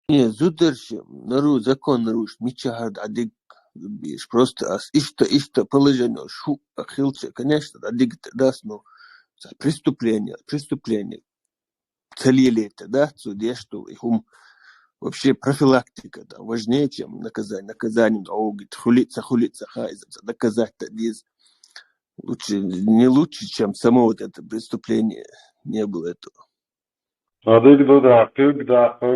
не зудерши нару закон наруш мичар адик бишь просто ас ишта положение шу ахилче конечно адик даст но преступление целили это да суде что их вообще профилактика да, важнее, чем наказание. Наказанием, говорит, хулиться, хайзаться, доказать-то без. Не лучше, чем само вот это преступление. Не было этого. هذيك دو ده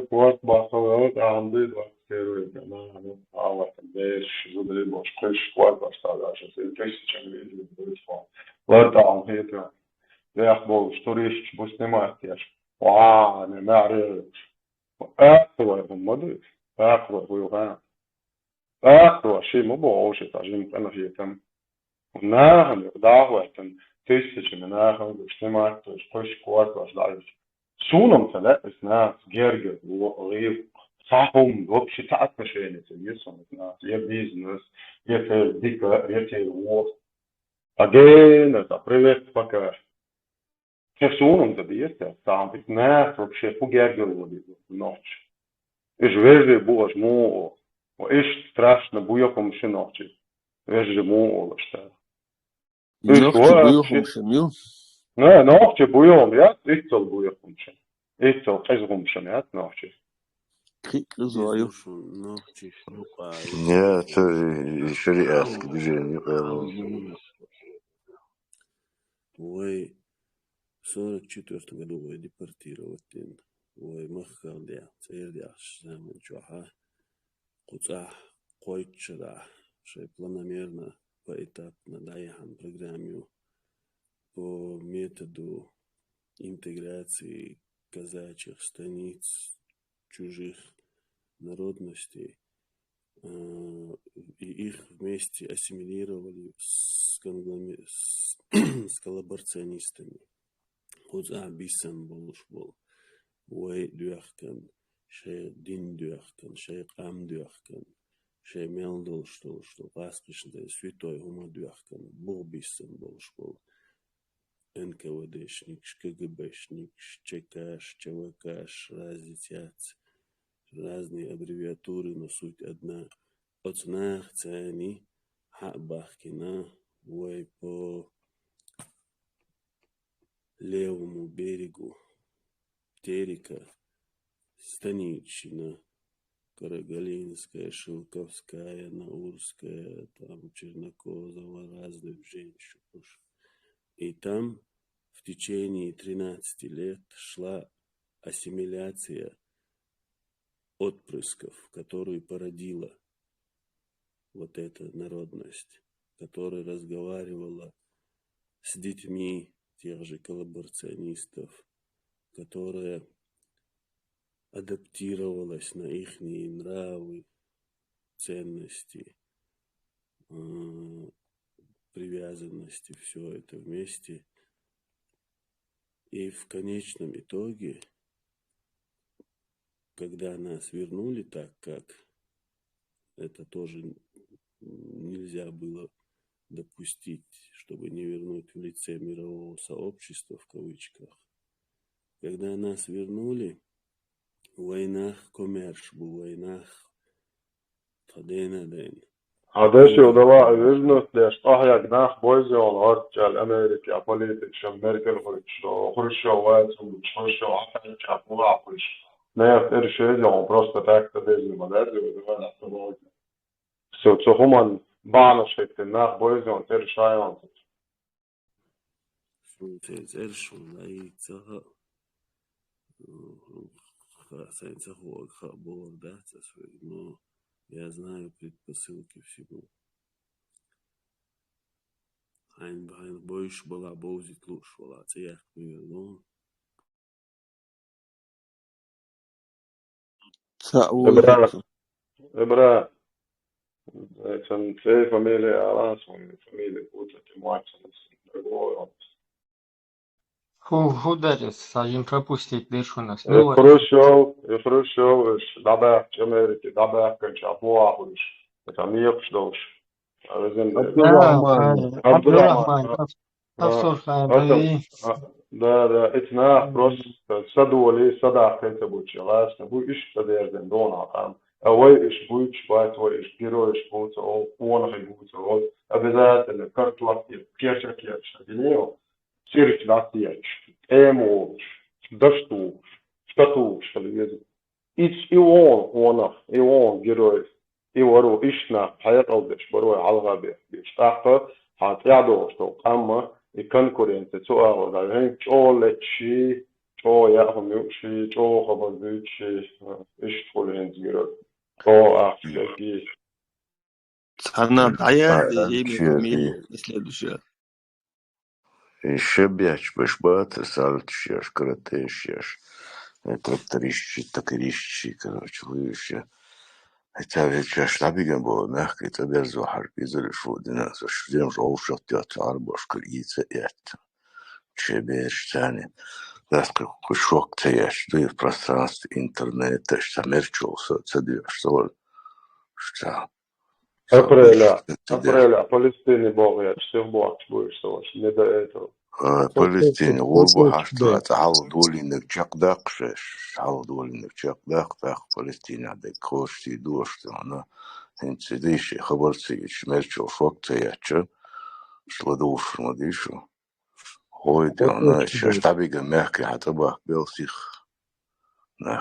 كوارت باخوات عندي ده كيروي أنا عاوز ليش زودي باش كلش كوارت باشتغل عشان سيركيش تشغل إيدي بالفون لا تعم هيك ده أخبار اشتريش بس نمات ياش أنا ما أعرف أقوى هم ده أقوى هو كان أقوى شيء مو بعوش تعجين أنا هي كم وناهم دعوة تيسش مناهم بس نمات كلش كوارت باشتغل سونم تلاقي ناس جرجر وغير صاحهم وبشي تعب مشانة يسون ناس يا بيزنس يا ديكا يا وورد again ta privet paka سونم تبيست صاحب ناس وبشي فوق جرجر ونوش إيش ويجي بوش مو وإيش страшно буйком شي نوشي ويجي مو ولا شتا إيش بويهم نه نوچه بویام یاد ایتال بویام شن ایتال قزغم شن یاد نوچه زایو Я шариатский движение появилось. Ой, в 44 году его депортировали. Ой, махкалдя, цердяш, самый чуха, куца, койчада, что планомерно, поэтапно, даяхан программу. по методу интеграции казачьих станиц чужих народностей, и их вместе ассимилировали с коллаборационистами. Хуза бисан болуш бол, уэй дюахкан, шей дин дюахкан, шей кам дюахкан, шей мелдол что паскишный святой ума дюахкан, бог бисан болуш бол. НКВДшник, КГБшник, ЧКш, ЧВКш, различаются разные аббревиатуры, но суть одна. Отнах цени Хабахкина, ой, по левому берегу Терека, Станичина, Карагалинская, Шелковская, Наурская, там Чернокозова, разных женщин. И там в течение 13 лет шла ассимиляция отпрысков, которую породила вот эта народность, которая разговаривала с детьми тех же коллаборационистов, которая адаптировалась на их нравы, ценности, привязанности, все это вместе. И в конечном итоге, когда нас вернули так, как это тоже нельзя было допустить, чтобы не вернуть в лице мирового сообщества, в кавычках, когда нас вернули, в войнах коммерш, в войнах таден. Hadesio dava özünüz deş ahyak nach boyzion ortjal Amerika politik şem Merkel Khrushchev Khrushchev afan çapula kuş. Ne yaptı şey diyor просто так da değil mi der diyor da var. So human bana şekilde nach boyzion ter şayan. Şunu şunla itsaha. Sen цеху было да, но я знаю предпосылки всему. Ein boish была боузит луш была цех ну. Ebra. Sen två familjer alla som familjer fortsätter matchen. Det går. Ударис, один пропустить дышь у нас. Хрущев, dabei Amerika, dabei kannst du abwarten. Das haben wir abgeschlossen. Да, эти на просто садоли, садах это будет челас, не будет что делать дома там. А вы ищ будет спать, вы ищ герой будет, он будет, вот обязательно картошки, кешер, делео, сырки настяч, эмош, дождь, стату, что ли, и он герой, и вору ищна, хаят алдеш, вору алгабе, штахта, хат ядо, что амма и конкуренция цуаго да хен чолечи чо я хомюши чо хабазучи ишфолен зиро о ахки Царна дая имя следующее. Еще бяч бешбат, сальчеш, кратешеш, тракторищи, токарищи, короче, выше. Это ведь штабиген был, мягкий, это безо харпи залишводина, зашдем же ушахтят арбашка ица это. Чебеш тяне. Даск кушок тяешь, ты в пространстве интернета, что мерчился, цедешь, что Апреля, Палестине бог я, все в бок будешь, что не до этого. Палестине, урбу хашту, это халу долинок чакдакшеш, халу долинок чакдак, Палестине, адек кошти дошти, она, инцидиши, хабарцы, мерчил шок тяяча, шладуш, мадишу. Ой, да, она еще штабига мягкий, а табак белсих.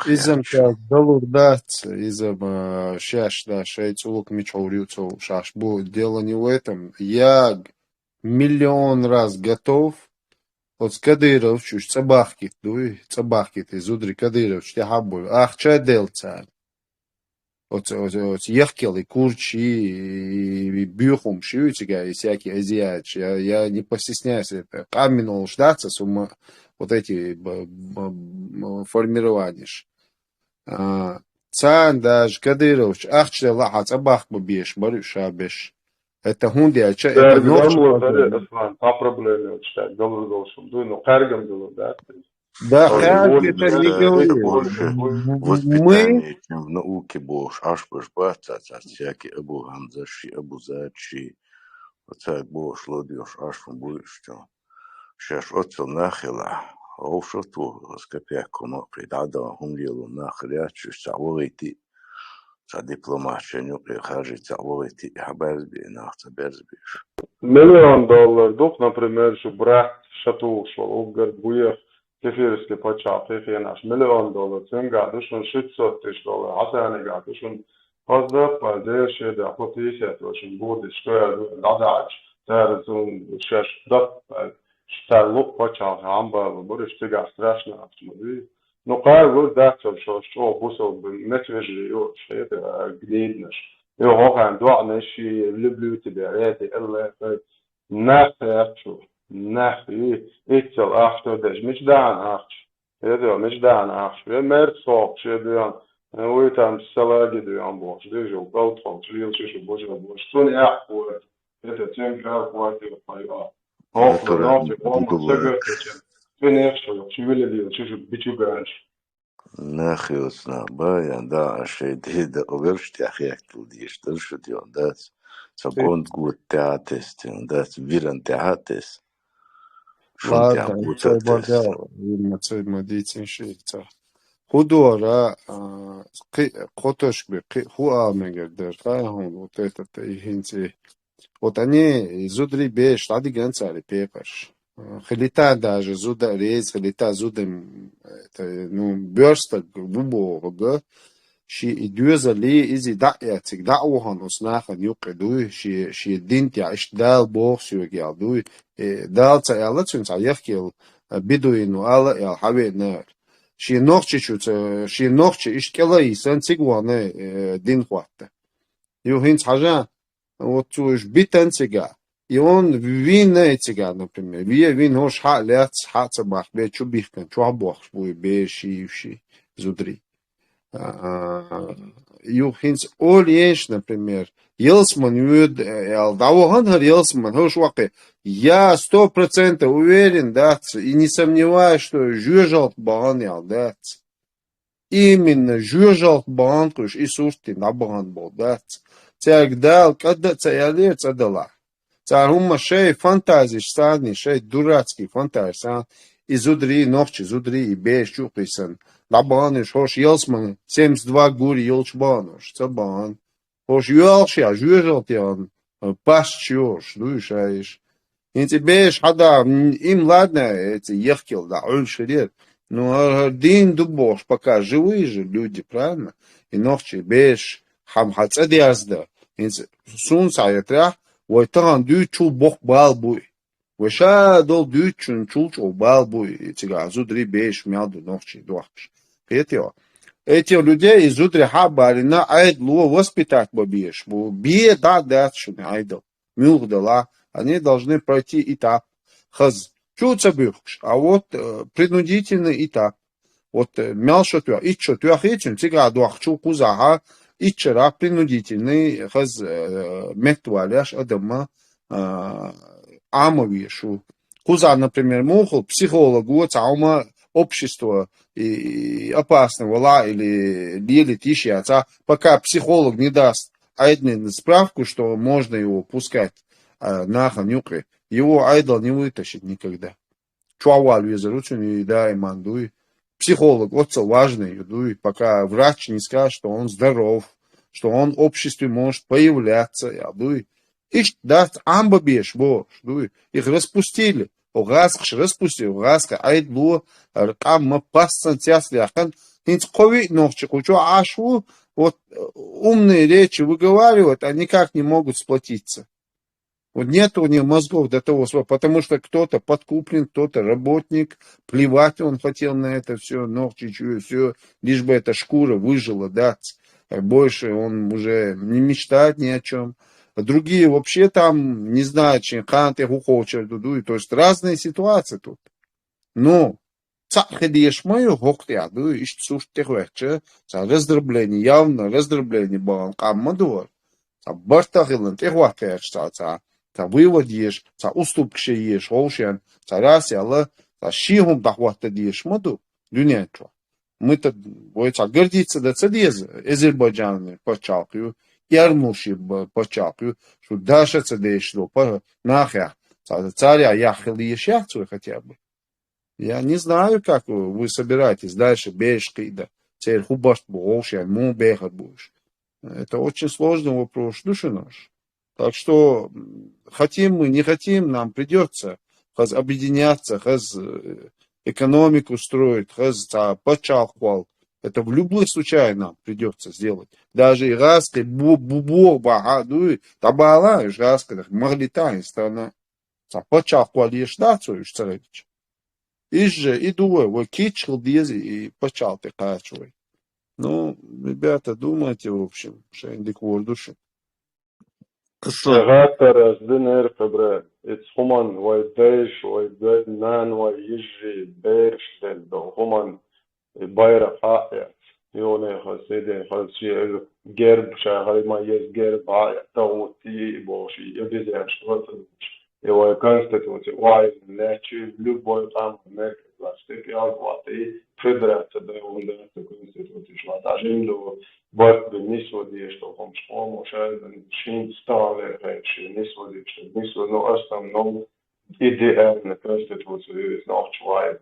Изам долур даться, изам шаш, да, шайцулук мичаурюцу шаш. Дело не в этом. Я миллион раз готов. Вот с Кадыров, чуть цабахкит, дуй, цабахкит из удри Кадыров, что я хабу. Ах, чай делца. ехкел и курчи, и бюхум, шьютига, и всякие азиатчи. Я не постесняюсь это. Каменул ждаться, вот эти формирования. Цан даже Кадырович, ахче лахац, абах бабеш, барюша беш. Это хундиача, это ночь. Проблемы, читать, добрый должен. Ну, каргам было, да? Да, это не говорю. Больше воспитание, чем в науке больше. Аж башбаться, всякие абу гамзаши, абу зачи. Вот так больше лодишь, аж будешь что. Сейчас отцел нахила. Обществу скопяку, но придада хумлилу нахилячу, савойти. За дипломатию не прихожит, савойти, хаберзби, нахцаберзбиш. $1 миллион дух, например, что брат шату ушел, угар буях, кефирский почав, наш $1 миллион, цинга, душон $600 000, атанига, душон поздав, поддержи, да, потисят, очень будет, что я дадач, зараз он сейчас дат, что лук почав, амба, будешь тига страшно, автомобиль. Но каждый датчик, что бусов, не свежий, что это гниднешь. Eu hoor doa neshi lublю тебя, это элле, нахрячу, нахри, итцел ахто дэж, мечдан ахч, это мечдан ахч, мерцок, шедуан, вы там салаги дуан бош, дежу, голтом, члил чешу божа бош, что не ахует, это тем грав хватит пайва. Охло, ночи, ома, сагатечен, ты не ахшо, чивили дил, чешу бичу ганч. Нахилсна бая, да, шейди да овершти ахяктл дишта, шути он дас, сагонд гуд театест, он дас виран театест, шун Ладно, тям это гутатест. багал, видимо, цель медицин шейца. Худора, котошби, хуамегер, вот это и хинти. Вот они зудри беш, лади генцари пепаш. Хелита даже зуда рейс, хелита зудем, ну, бёрстак, бубо, ши идюза ли изи дa'ятик, da'ухан уснахан юқидуй, ши динтя иш дал бог сюгядуй, дал цаялат сюнца яхкил бидуину ала ял хаве нар. Ши нохчи иш кела исан цигуане дин хватта. Ю хинц хажа, вот чуш битанцига. И он вин цыган, например, вин хош ха лят ха цабах, бе чубихкан, чуабох, буй бе шивши зудри. Юхинс ольеш, например, Елсман юд, давохан хар Елсман, хош ваке, я 100% уверен, да, и не сомневаюсь, что жюжалт баган ял, да. Именно жюжалт баган, куш и сурти на баган был, да. Цягдал, когда цаялер цадала. Царумма шей фантазии стани, шей дурацкий фантазии, и зудри ночи, зудри и беш чуписан. Лабаныш, хош елсман, 72 гури елчбаныш, цабан. Хош юалши, жюжалтян, пашчёш, дуешаешь. Инти беш хада, им ладно, эти ехкил, да, он шерет. Ну, дин дубош, пока живые же люди, правильно? И ночи беш, хам хацадиазда. Инти сун саятрях, ويتغن دو چول بخ بال بوي وشا دول دو چون چول бал буй тига зудри беш мяду ночи дуахш этио этих людей из зудри хабарина айд луо воспитать бобеш бие да шуны айдо мюгдала они должны пройти этап хаз чуца бюхш а вот принудительный этап вот мял шотуя и шотуя хетин тига дуахчу кузаха ичера принудительный хаз метваляш адама амовишу. Куза, например, мухл психологу цаума общество и опасного ла или лили тишьяца, пока психолог не даст айдмен справку, что можно его пускать на ханюкре, его айдол не вытащит никогда. Чуаваль везеручен и да и мандуй. Психолог, вот важный, пока врач не скажет, что он здоров, что он в обществе может появляться. Их даст амбабеш, их распустили. Огаск распустили, огаск айдлу, амма пассан тясляхан. Инцкови ногчик, учу ашу, вот умные речи выговаривают, а никак не могут сплотиться. Вот нет у них мозгов до того, потому что кто-то подкуплен, кто-то работник, плевать он хотел на это все, ногти, все, лишь бы эта шкура выжила, да. больше он уже не мечтает ни о чем. Другие вообще там не знают, чем ханты, хухочер, дуду. То есть разные ситуации тут. Но цахедеш мою хохтяду, ищ суштех вехче, раздробление, явно раздробление балан, каммадуар. Бартахилан, тех вахтяш, вывод еш, уступкше еш, холшен, раз яла, шихум тахвахта деш маду, дюнячо. Мы-то, гордиться да цадез, Азербайджан почалкаю, и Армуши почалкаю, что дальше цадешло, нахер, царя яхали ешяцу хотя бы. Я не знаю, как вы собираетесь дальше, бешки, да, цель хубашт больше, ну, бегать будешь. Это очень сложный вопрос, души наш. Так что, хотим мы, не хотим, нам придется объединяться, экономику строить, почалхвал. Это в любой случае нам придется сделать. Даже и раз, бубок, багадуй, табала, и раз, когда могли тайн страна, почалхвал ешдацу, иш царевич. Изже, и думаю, вот кичл дези и почал ты качивай. Ну, ребята, думайте, в общем, что индиквор души. غاتر زدنر فبرا اتخمان ويدايش ويداي نان ويجي بيرش دلدو خمان بايرق حائع يوني خسيدين خسي جرب شاغل ما يز جرب حائع توتي بوشي يبزي اشتغل يوي كونستيتوتي وايز ناتشي لوبوي قام ميك لاستيك يالواتي فدرات دايون دارت كونستيتوتي شواتاشين لو بات بالنسبة دي اشتغل شقوم وشايد شين ستار غيرشي بالنسبة دي اشتغل بالنسبة نو أصلا نو إيديال نكونستيتوتي نوخش وايد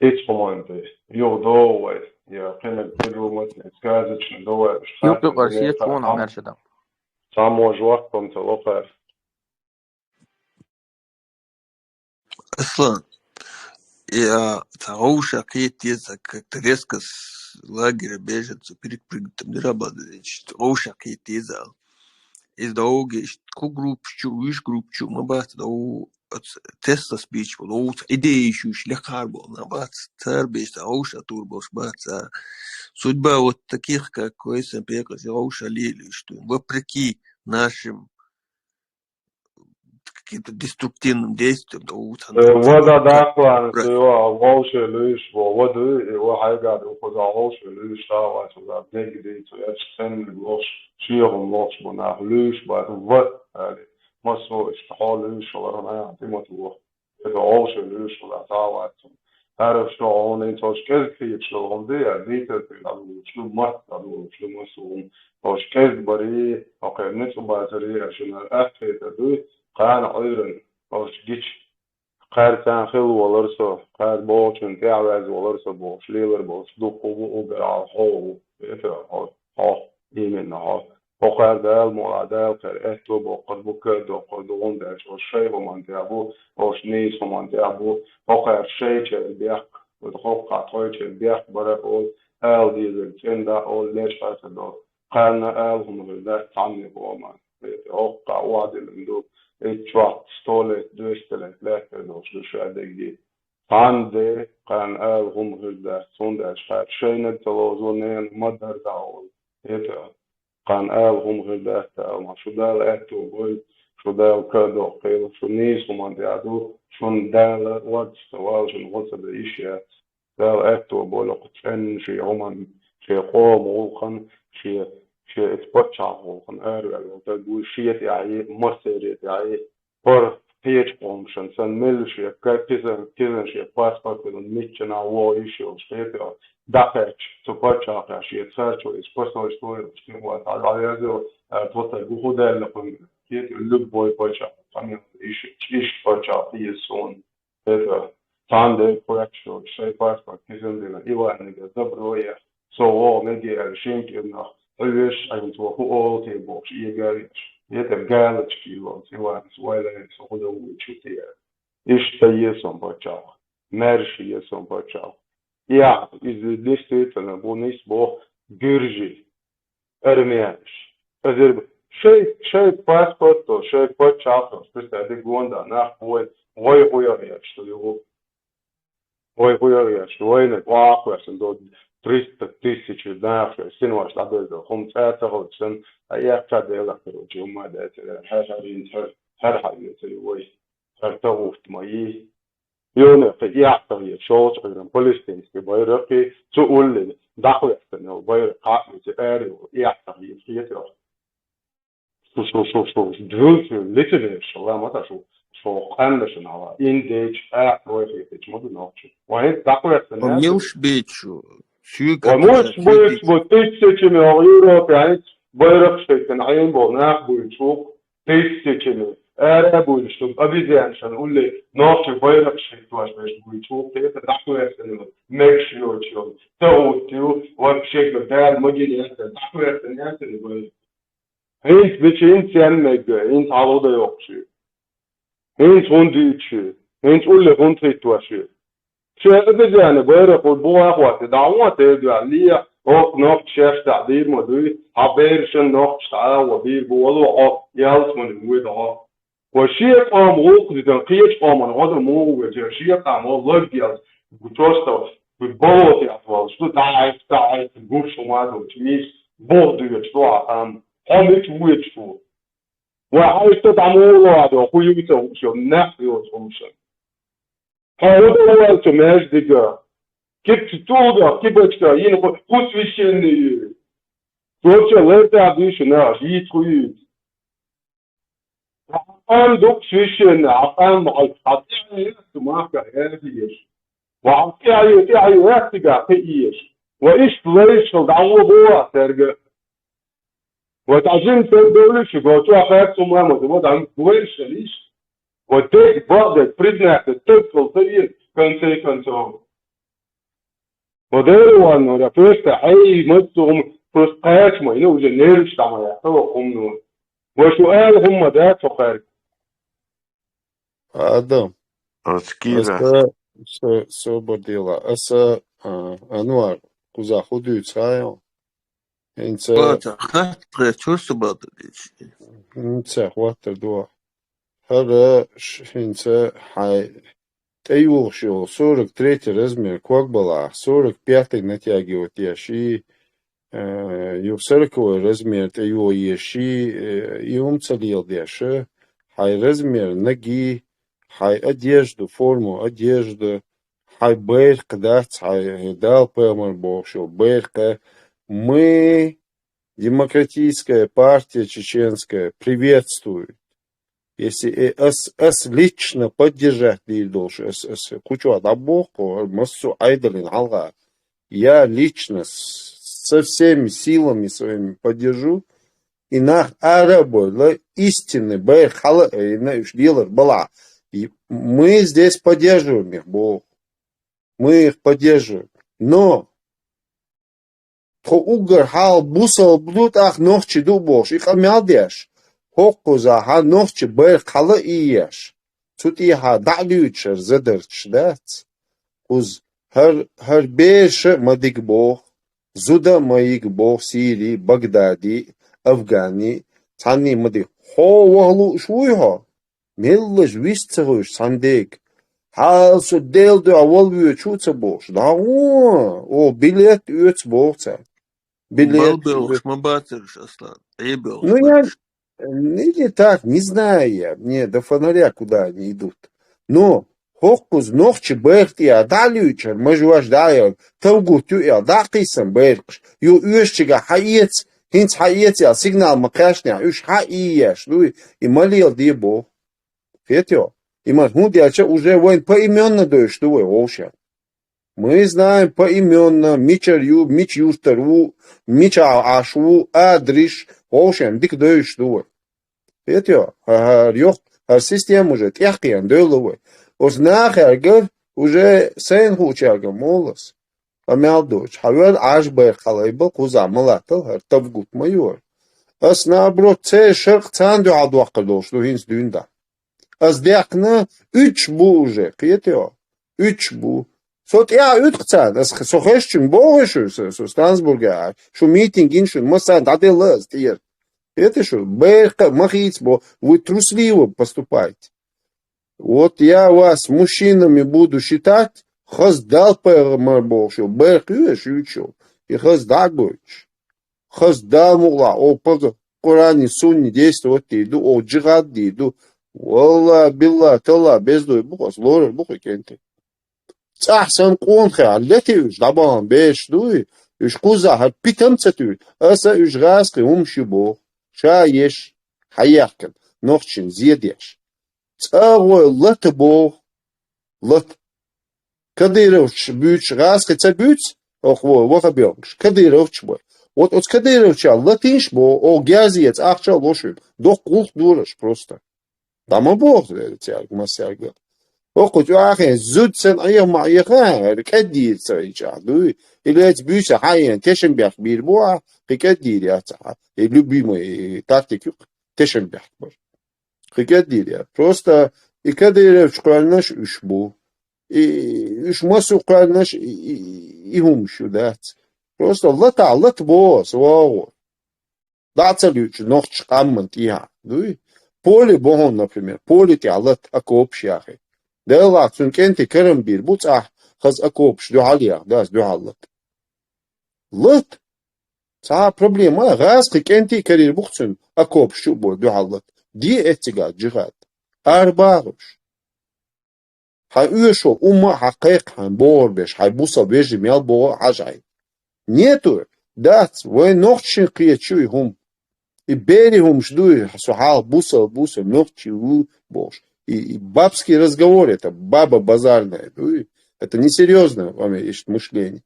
إيش كمان يغدو يا قيمة كلو مثل سكازش ندوه يوبي قرسية شون عمر شدام سامو جواتكم تلوخر أصلا я Таруша Кейтеза, как резко с лагеря беженцев перепрыгнутым не работает. Таруша Кейтеза. Из дороги, группчу, мы бат, теста спич, идеи еще легкар был, на бат, царбиш, Таруша турбош, бат, судьба вот таких, как Койсен Пекас, Таруша Лили, что вопреки нашим каким-то деструктивным действием, ودا داخل سوا ووش ليش وودي وحاجة وخذ ووش ليش تاوى سوا نجدي تأشتن لوش شيء لوش بنا ليش بعد وقت هذه مسوا استحال ليش ولا ما يعطي متوه إذا ووش ليش ولا تاوى تعرف شو هون توش كذي شو هون دي تقول شو ما تقول شو مسوون توش كذي بري أو نسوا بازري عشان الأخير تدوي قان أيرن توش جيش قارتان خيل ولرسو قار بوشن تعوز ولرسو بوش ليلر بوش دوقو وبرع حو إثر حو يمين حو وقار دال معادل قار إهتو بوقر بوكر دوقر دوغن داش وشي ومن تعبو وش نيس ومن تعبو وقار شي چل بيح ودخوق قطعي چل بيح برا أول آل ديزل چندا أول ليش قاسة دو قارنا آل هم غردات تعمي بومان وقع وعدل اندو اتشوات ستولت دوشتلت لاكر دوش دوشادقي عندي قان هم غدا سوندا شفات شينا تلوزونين مدر داول يتا قان هم غدا ما شو دال اتو بول شو دال كادو قيل شو نيس ومن ديادو شون دال وات سوال شون غصة بإشياء دال اتو بول قتشن شي عمان شي قوم وقن شي اتبتشع وقن أرغل وتقول شيء يعني مصير يعني por pečkomšan, san milšie, kizanšie paspārti un mičanā lo išils, tiepjā, dapēc, tu pačākā šie cērčojas, pasaules tojas, tiemot, jāzil, tvotai guhudēļa, un tieti любой pačākā, tam iš pačākā iesun, tiepjā, tandē projekšo, šai paspārti, kizandina, Ivāniga, Dabroja, Solo, Negēļa, Šinkirna, Vieš, aim to oltie boks, iegājies. Ietiem gēlički lods, Ivānis vairēs, hodovūči tie. Išta iesom pačau. Mērši iesom pačau. Jā, действительно, bunīs bo girži, armēniši. Šeit pasporto, šeit pačau, pēc tādi gondā, nāk, vai hujavieš, vai hujavieš, vai ne, vākues, un dod 300 тысяч нахер синваш лабелдо хом цаатаготсан аяка делакро жумада хашарин хархайте вой хартагуфт мои يوم في يعطي شوط عن فلسطين في بيرقي تقول دخلت إنه بيرق عقل تقاري ويعطي فيه شو دروس ليتريش والله ما تشوف شو قامش على إنديج أعطي فيه ما بنوش وهي دخلت إنه ومش بيتشو ومش بتيجي من أوروبا يعني بيرق شيء تنعين بناخ بيشوف تيجي من أنا بقولش أبيزان عشان أقول لي ناقش بيرق شيء تواش بيش بيشوف كيف تدخل إنه مكشيو شو توتيو وبشكل ده مجني أنت تدخل إنه أنت اللي هينت بيش هينت سامج هينت عروضة يوكشي هينت هنديتشي هينت قول لي هنديت تواشي شو أبيزان بيرق والبوه أخوات دعوة ترجع ليه هو ناقش شاف تعبير مدري عبيرشن ناقش تعاو وبير بوضع يالس من الوضع وشيء قام روق لتنقيش قام من هذا مو وشيء قام الله جالس بتوسط بالبوت يا أطفال شو تعرف الجوش وما ده وتميز بود يشتوى قام يتوي شو وعايز تدعموا هذا وخو يبتو شو نحن يوصلش هذا هو التماش دقة كيف تتوقع كيف تشتغل ينقل خص في الشيء توش لا تعديش ناس يتوي عقام دوك سويشن عقام عطيني سماك هذه وعطيني تعي وقتك فيش وإيش ليش الدعوة بوا ترجع وتعجين تقولش قلتوا أخاك سماه مدبوط عن كويش ليش وتيك بعض بريدنا تدخل طيب كنسو وديروا أنه رفيست حي مدتهم فرسقات ما ينو جنيرش تعمل يحتوى قمنون وسؤال هم ده تخارج Адам, Askira. Sobodila, Anwar, куда ходят сайо? Бата, хатре, чурсу бата дичь. Инце хватер дуа. Хара инце хай. Тейвол шел 43 размер квакбала, 45 натягивать яши. И 40 размер тейвол яши. И целил яши. Хай размер ноги. Хай одежду, форму одежды. Хай бэрк, да, хай дал пэмэр бошел, бэрка. Мы, Демократическая партия чеченская, приветствует. Если эс лично поддержать не должен, кучу адабоку, массу айдалин алга, я лично со всеми силами своими поддержу, и нах арабу, истинный бэр хала, дилер была. И мы здесь поддерживаем их, Бог. Мы их поддерживаем. Но по угар хал бусал блуд ах нохчи дубош. Их амялдеш. Хокуза ха нохчи бэр хала ияш. Тут и ха далючер задерч, да? Уз хар беш мадик Бог. Зуда маик Бог Сирии, Багдади, Афгани. Цанни мадик. Хо вахлу шуйха. Меллаш висцагуш сандек. Халсу делду авалвию чуца бош. Да о билет üç боца. Билет. Балбелш, мабатерш, Аслан. Ебелш. Ну я или так, не знаю я. Мне до фонаря куда они идут. Но хоккуз нохчи бэрти адалючер, мажуаш дайо, тавгутю и адакисам бэркш. Ю üçчига хаец, хинц хаец я сигнал макашня, üç хаияш. Ну и молил ди Бог. Фетё. И Махмудиача уже воин поименно даешь, что вы, Олша. Мы знаем поименно Мичарью, Мичюштеру, Мича Ашу, Адриш, Олша, дик даешь, что вы. Фетё. Рёх, система уже, тяхкиян, даёловой. Ознахер, уже сейн хучарга, молос. Амялдоч, хавел ашбэр халайбал, куза, малатал, тавгут майор. Ас наоборот, це шерх цанду адвакадол, что хинс дюнда. Az dekna 3 bu уже, kıyetiyor. 3 bu. Sot ya 3 çad, az soheşçün boğuşu, so Strasburg'a, şu meetingin şu, маса dadelaz diyor. Это что, бэрка, махиц, вы трусливо поступаете. Вот я вас мужчинами буду считать, خز دال پیغمبر باشو برقیش یوچو ای خز داگوچ خز دال مغلا او پگ قرآن سنی действовать دیدو او جهاد دیدو والله بالله تلا бездой بخوس لور بخو کنتی احسن قون خیالتی وش دبان بیش دوی وش قوزا هر پیتم تتوی اسا وش غاسقي ومشي بو شايش حياكم نوخشن زيديش تاغوي لت بو لت كديروش بيوش غاسقي تبيوش اخوه وخبيوش كديروش بو вот كديروش латинш бо о гязиец ахча лошим до култ дураш просто там бог тяг масяга وقت واخي زود سن ايه ما يخا كدي تسوي اللي تبيش حيا تشم بيخ بيربوع كدي يا تاع اللي بيمو تاكتيك تشم بيخ كدي يا просто и كدي شقالناش اشبو ايش ما سقالناش يهم شو ذات просто الله تعالى تبوس واو дацалюч нохч камман тиа дуй поле богон например поле тиалат акопшяхи دلع سنكنتي كرم بير بوتاح خز أكوبش دو عليا داس دو علت لط صار проблема غاز كنتي كرير بوخسن أكوبش شو بو دو علت دي اتجاه جهاد أربعش هاي شو حقيقة بور بيش هاي بوصل بيجي ميال بو عجاي نيتو دات وين نوخشين قيتشوي هم إبيري هم شدوي سحال بوصل نوخشي بوش И бабский разговор, это баба базарная. Это несерьезное мышление.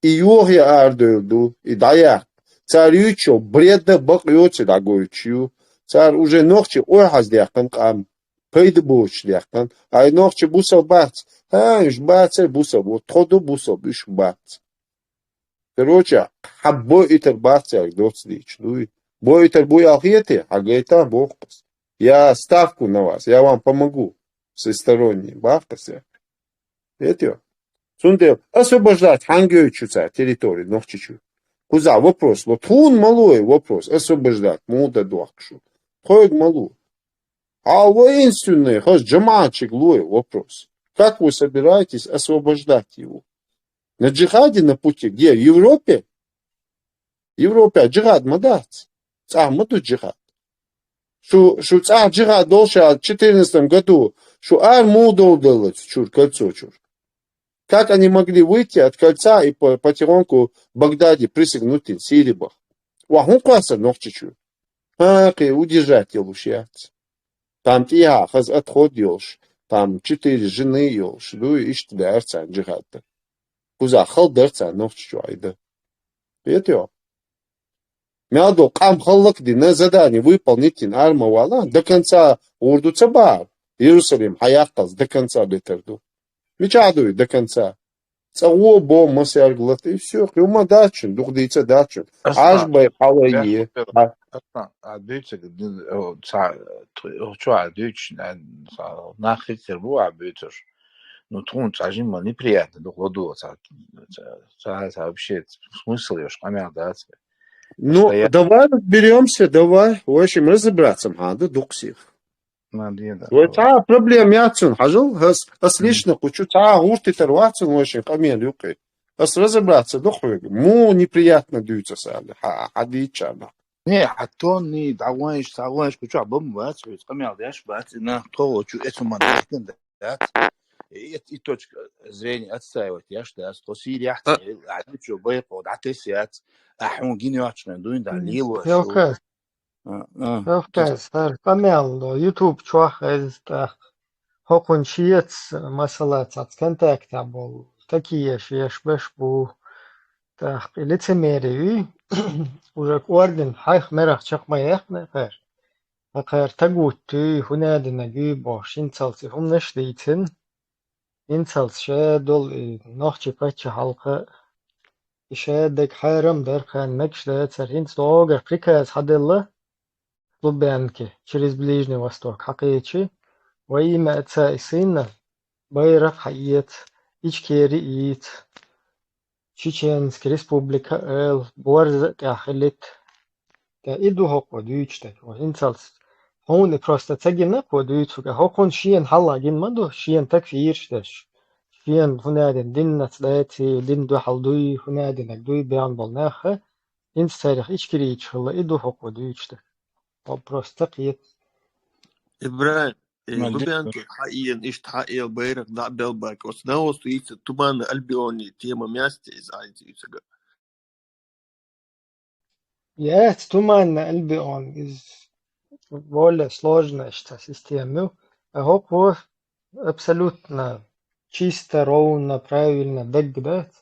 И йоги ардуэлду, и дая. Царь ючо, бреда бакьоти дагоючу. Царь уже ногче ойхаз дяхтан кам. Пейд боч дяхтан. Ай ногче бусал бац. Иш бацер бусал. Вот ходу бусал, иш бац. Короче, хаббо итер бацер доцдич. Бо итер буй алхети, а гейта бохпас. Я ставку на вас, я вам помогу всесторонне. Бахтася. Это Сунде освобождать хангёйчуца территории нохчичу. Куза вопрос, вот тун малой вопрос, освобождать муда дуакшу. Хойг малу. А воинственный, хоч джаманчик лой вопрос. Как вы собираетесь освобождать его? На джихаде на пути, где? В Европе? В Европе джихад мадать. Маду джихад. Что джихад должен в 2014 году, что арму долдалось, кольцо, Как они могли выйти от кольца и потихоньку в Багдаде присягнуть в Сирибах? Вахун класса ногчичу. Удержать елушьяц. Там тиха, хаз отход елш. Там 4 жены елш. И что дэрца джихадта. Куза хал дэрца ногчичу айда. Это Мядо камхаллак на задание выполнить арма вала до конца урду цабар. Иерусалим хаяказ до конца литерду. Мечадуй до конца. Цао бо масярглат и все. Хюма дачин, духдица дачин. Аж бай хавайе. Дүйцэ чуа дүйч нахитер бу абютер. Ну тун цажима неприятно духоду вообще смысл ешь камердаться. Ну, давай разберемся, давай. В общем, разобраться надо, дуксих. Вот проблем яцун, хажал, лично хочу, гурти тервацун, в общем, камен юкай. Разобраться, духой, неприятно дюйца сали, хадичана. Не, а то не даваешь, кучу, а бом вацу, камен дашь, на то, что это мадакин, да. И точка зрения отстаивать, я что, что Сирия, а что, боепод, а ты сядь. أحون جيني واتشنا دوين دليل وشو Кавказ, камел, YouTube чуахез, хокун шиец, масала цацкентек там был, такие шеш бу, так, лицемерие, уже орден, хайх мерах чакмаях нехер, ахер тагут ты, хунадина гюбо, шинцалси, хумнеш дейтин, инцалс шедол, нохчи пачи халка, يشادك حارم درخان مكشدة سرين ستوغر приказ حدالله Лубянки через Ближний Восток حقيقي وإما أتسائسين байрақ حيات إشكيري إيت Чеченская республика эл борза кахилит та иду хоко дүйчтек инцалс хоуни просто цагина по дүйчуга хокон шиен халлагин маду шиен так фирштеш فين هنادن دين نتلاتي دين دو حلدوي هنادن أكدوي بيان بالناخة إنت تاريخ إيش كريتش هلا إدو حق ودويتش ده وبروستقيت إبراهيم Maldiv. ببيانك حقيقي إيش حقيقي بيرك دا بيلباك وسناوس تيجي تمان البيوني تيما مياستي إز عايز يسقى Я туманно Альбион из более сложной системы. Его абсолютно чисто, ровно, правильно дегдет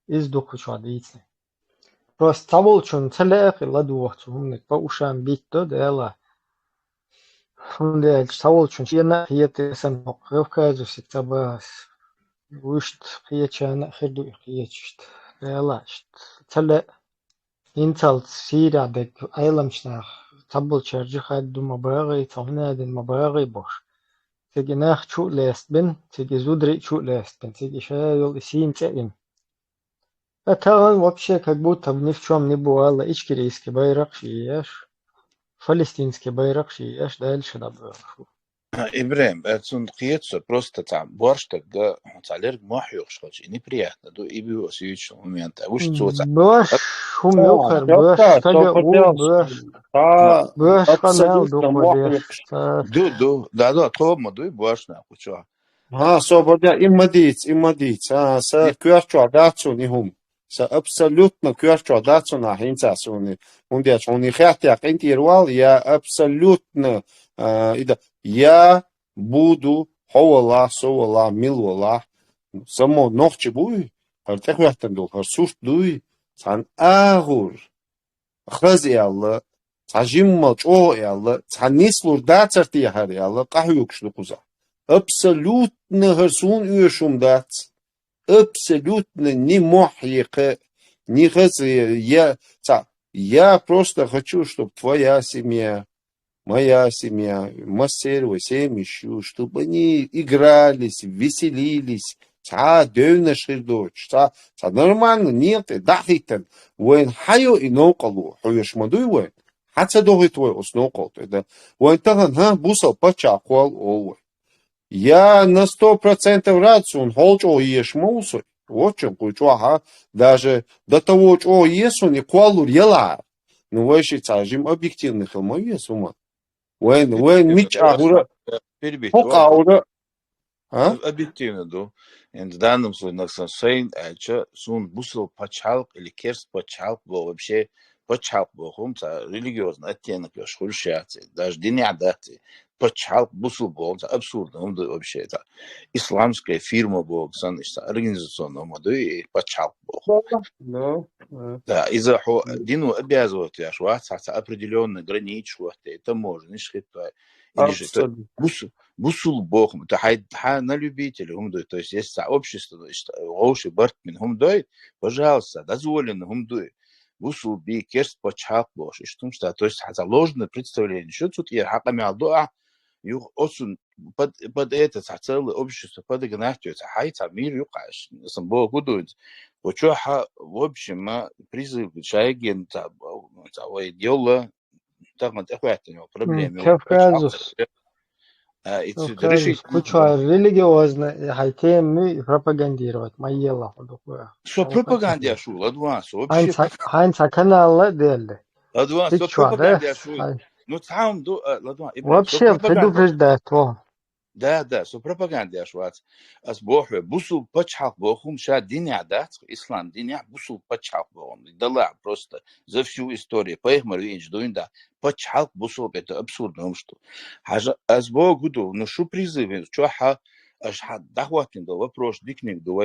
из духучадицы. Просто табулчун целех и ладуахчун по ушам битто дела. Хундел табулчун чьена хиете сам хевказу сиктабас. Вушт хиечана хирду хиечт. Делашт. Целе Intel سيرة دك أيلمشناخ تبل شرجي خد مباغي تهناد المباغي بوش تيجي ناخ شو لاست بن تيجي زودري شو لاست بن تيجي شايل إسين تأين أتاغن вообще как будто ни в чем не бывало ичкерийский байрак шиеш фалестинский байрак шиеш дальше добавил. Ибраим, это қиетсо просто там борштак да цалерг махюк шкач неприятно до и био сьюч момент а уж цоца Баш хумюхар баш тага баш баш канал до да то моду баш на куча Свобода имадиц са кюрчо дацу нихум са абсолютно кюрчо дацу на хинцасуни ундя чони хатя интирвал я абсолютно я буду ховала совала милвала само нохче буй артех яхтандул харсурт дуй сан агур хазиалла цажиммал чо ялла цанислур дацарти яхариалла кахюкшлу куза абсолютно харсун уешумдац абсолютно не мохьиқа не хази я просто хочу, чтобы твоя семья моя семья, массерова семья, чтобы они игрались, веселились, дёвна ширдоч, нормально, нет, дахитен, вен хайо и нокалу, хуеш мадуй вен, хаца дохи твой оснокал, вен таган, бусал пачаквал олвен. Я на 100% рад, что он холчо еш моусой, вот чем кучуаха, даже до того, что ес он и квалур ела, ну вообще цажим объективных илмовес ума. When Mitch Ahura Ahura объективно до в данном случае на Сейн Альча сун бусал пачалк или керс пачалк вообще пачалк бохумца религиозный оттенок шхульшяцы даже динядаты пачалк бусал бохумца абсурдно он вообще это исламская фирма бохумца организационная модель и пачалк бохум да из-за дину обязывают я что определенные граничку это можно не шхитать или же бусул бохум это на любителей хумдой то есть есть сообщество гоши бартмин хумдой пожалуйста дозволено хумдой бусул би керс пачалк бош и что то есть заложено представление что тут я хаками алдуа юг осун под это целое общество подогнатывается хайца мир юкаш сам бог гудует почуха в общем призыв шайген ой дело так вот это проблема Кавказус Куча религиозно хотим пропагандировать моела что пропаганда шу ладва вообще Хайнца канала дельде ладва что пропаганда шу ну там до ладва вообще предупреждает да что пропаганда шу ас бохе бусул пачхак бохум ша диня ислам диня бусул пачхак бохум дала просто за всю историю поехали инж дуинда пачхак бусул это абсурдно что ас богуду ну шу призывы что аш дахватин до вопрос дикник до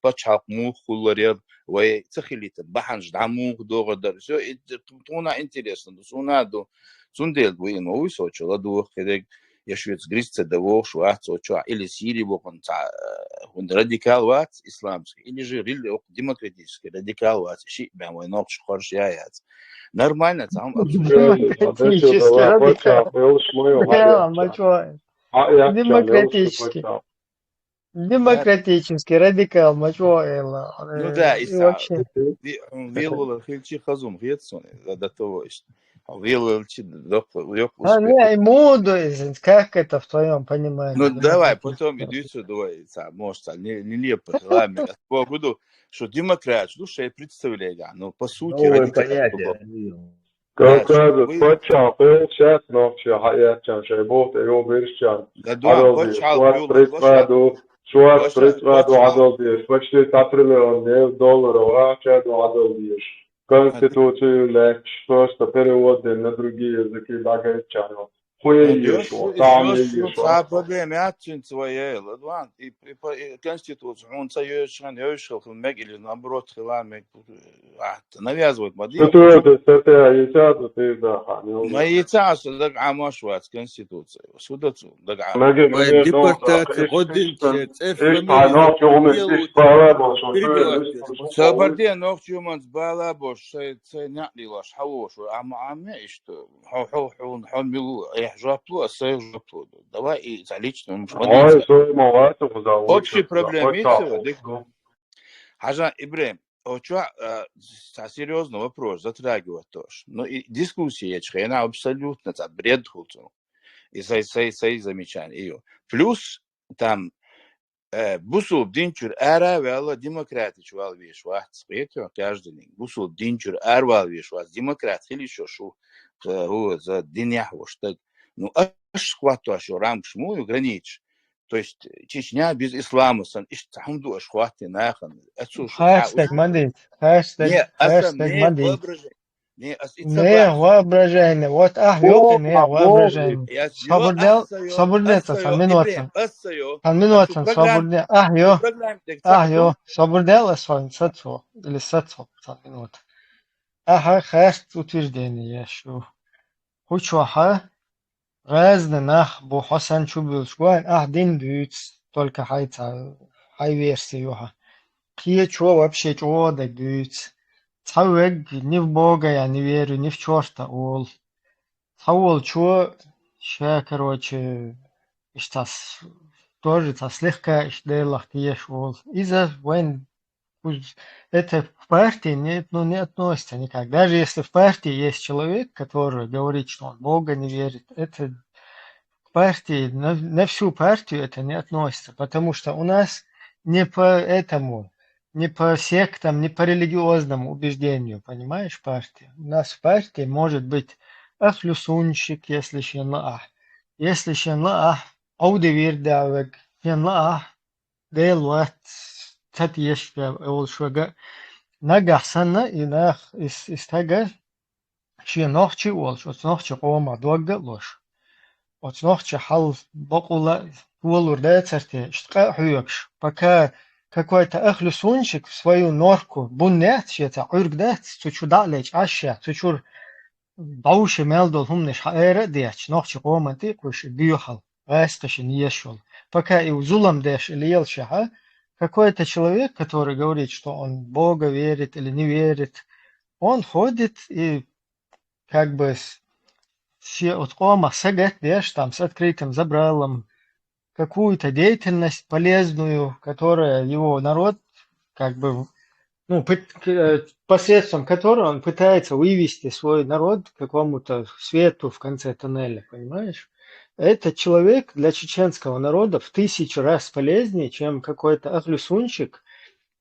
пачхак мухуларер вай цахилит баханж дамух до гадар все это интересно сунадо сундел буин ой сочила до хедек я швец грисца до швац оча или сири боконца он радикал ват исламский или же демократический радикал ват ши бам вой нокш хорш яят нормально там демократический радикал мачуэла ну да и вообще вилла хильчи хазум гетсон до того Не, мудрость, как это в твоем понимании? Ну, давай, Демократия. потом идите, давай, может, нелепо регламент. Я буду, что демократ, что я представляю, ну, по сути, Новое ради чего понятие. Да, Как чтобы это, вы... подчеркнуть, сейчас ночью, я шайбот, его виршчан. Gadwan, Adal diye, Şuat Pritvadu adal diye, почти 4 миллиона долларов, адал diye. Конституцию легче, просто переводы на другие языки, дагайчану. Проблема очень своя, Ладван, и Конституцию, он совершенно решил, или наоборот, навязывает модель. ما يتعص دق عماشوات كونستитуция. Судацу дق Депортация, годинче, Сабардия нохчуманс балабош, це нятлилаш, хавош, аме что, хау яхжаплу, саежаплу. Давай и за личным общий проблемицы, Хажа Ибрахим, очень серьезный вопрос затрагивает тоже. Но и дискуссия, она абсолютно бред худо. И свои замечания ее. Плюс там бусул динчур эра вела демократич вал виш вахт спетё каждый день. Бусул динчур эр вал виш вахт демократ или что за динях что. Ну аж хвату аж рамк шмую гранич. То есть Чечня без ислама сан иштамду аж хватит нахан. Хэштег мандит. Хэштег мандит. Не воображение. Вот ёпта, не воображение. Свободнется, санминуатсан. Санминуатсан, свободне. Свободела свой сацо. Или сацо, санминуат. Хэшт утверждение еще. Хучуаха. Разный нах бо Хасан чубил швайн. Дин дюц. Только хай версию. Кие чё вообще чё да дюц. Цауэг ни в Бога я не верю, ни в черта ол. Цаул чё, ща, короче, сейчас тоже слегка делах ешь ол. Из-за войн это в партии не относится никак. Даже если в партии есть человек, который говорит, что он в Бога не верит, это в партии, на всю партию это не относится, потому что у нас не по этому. Не по сектам, не по религиозному убеждению, понимаешь, партия. У нас в партии может быть ахлюсунщик, если шенлаах. Если шенлаах, аудевир давек, шенлаах, дейлват, татьешка, олшвага. Нагахсана и нах истага, шенохчи олш, отнохчи кома дуагда лош. Отнохчи хал бакула, уолурда царте, штка хуякш, пока какой-то ахлюсунщик в свою норку буннет, что-то ургдет, чуть-чуть далеч, аща, чуть-чуть бауши мелдол хумнеш хаэра деш, нохчи кома ты куш дюхал, эсташи не ешел. Пока и узулам деш или елшаха, какой-то человек, который говорит, что он в Бога верит или не верит, он ходит и как бы все от кома сагат деш там с открытым забралом, какую-то деятельность полезную, которая его народ, как бы, посредством которой он пытается вывести свой народ к какому-то свету в конце тоннеля, понимаешь? Этот человек для чеченского народа в 1000 раз полезнее, чем какой-то ахлюсунщик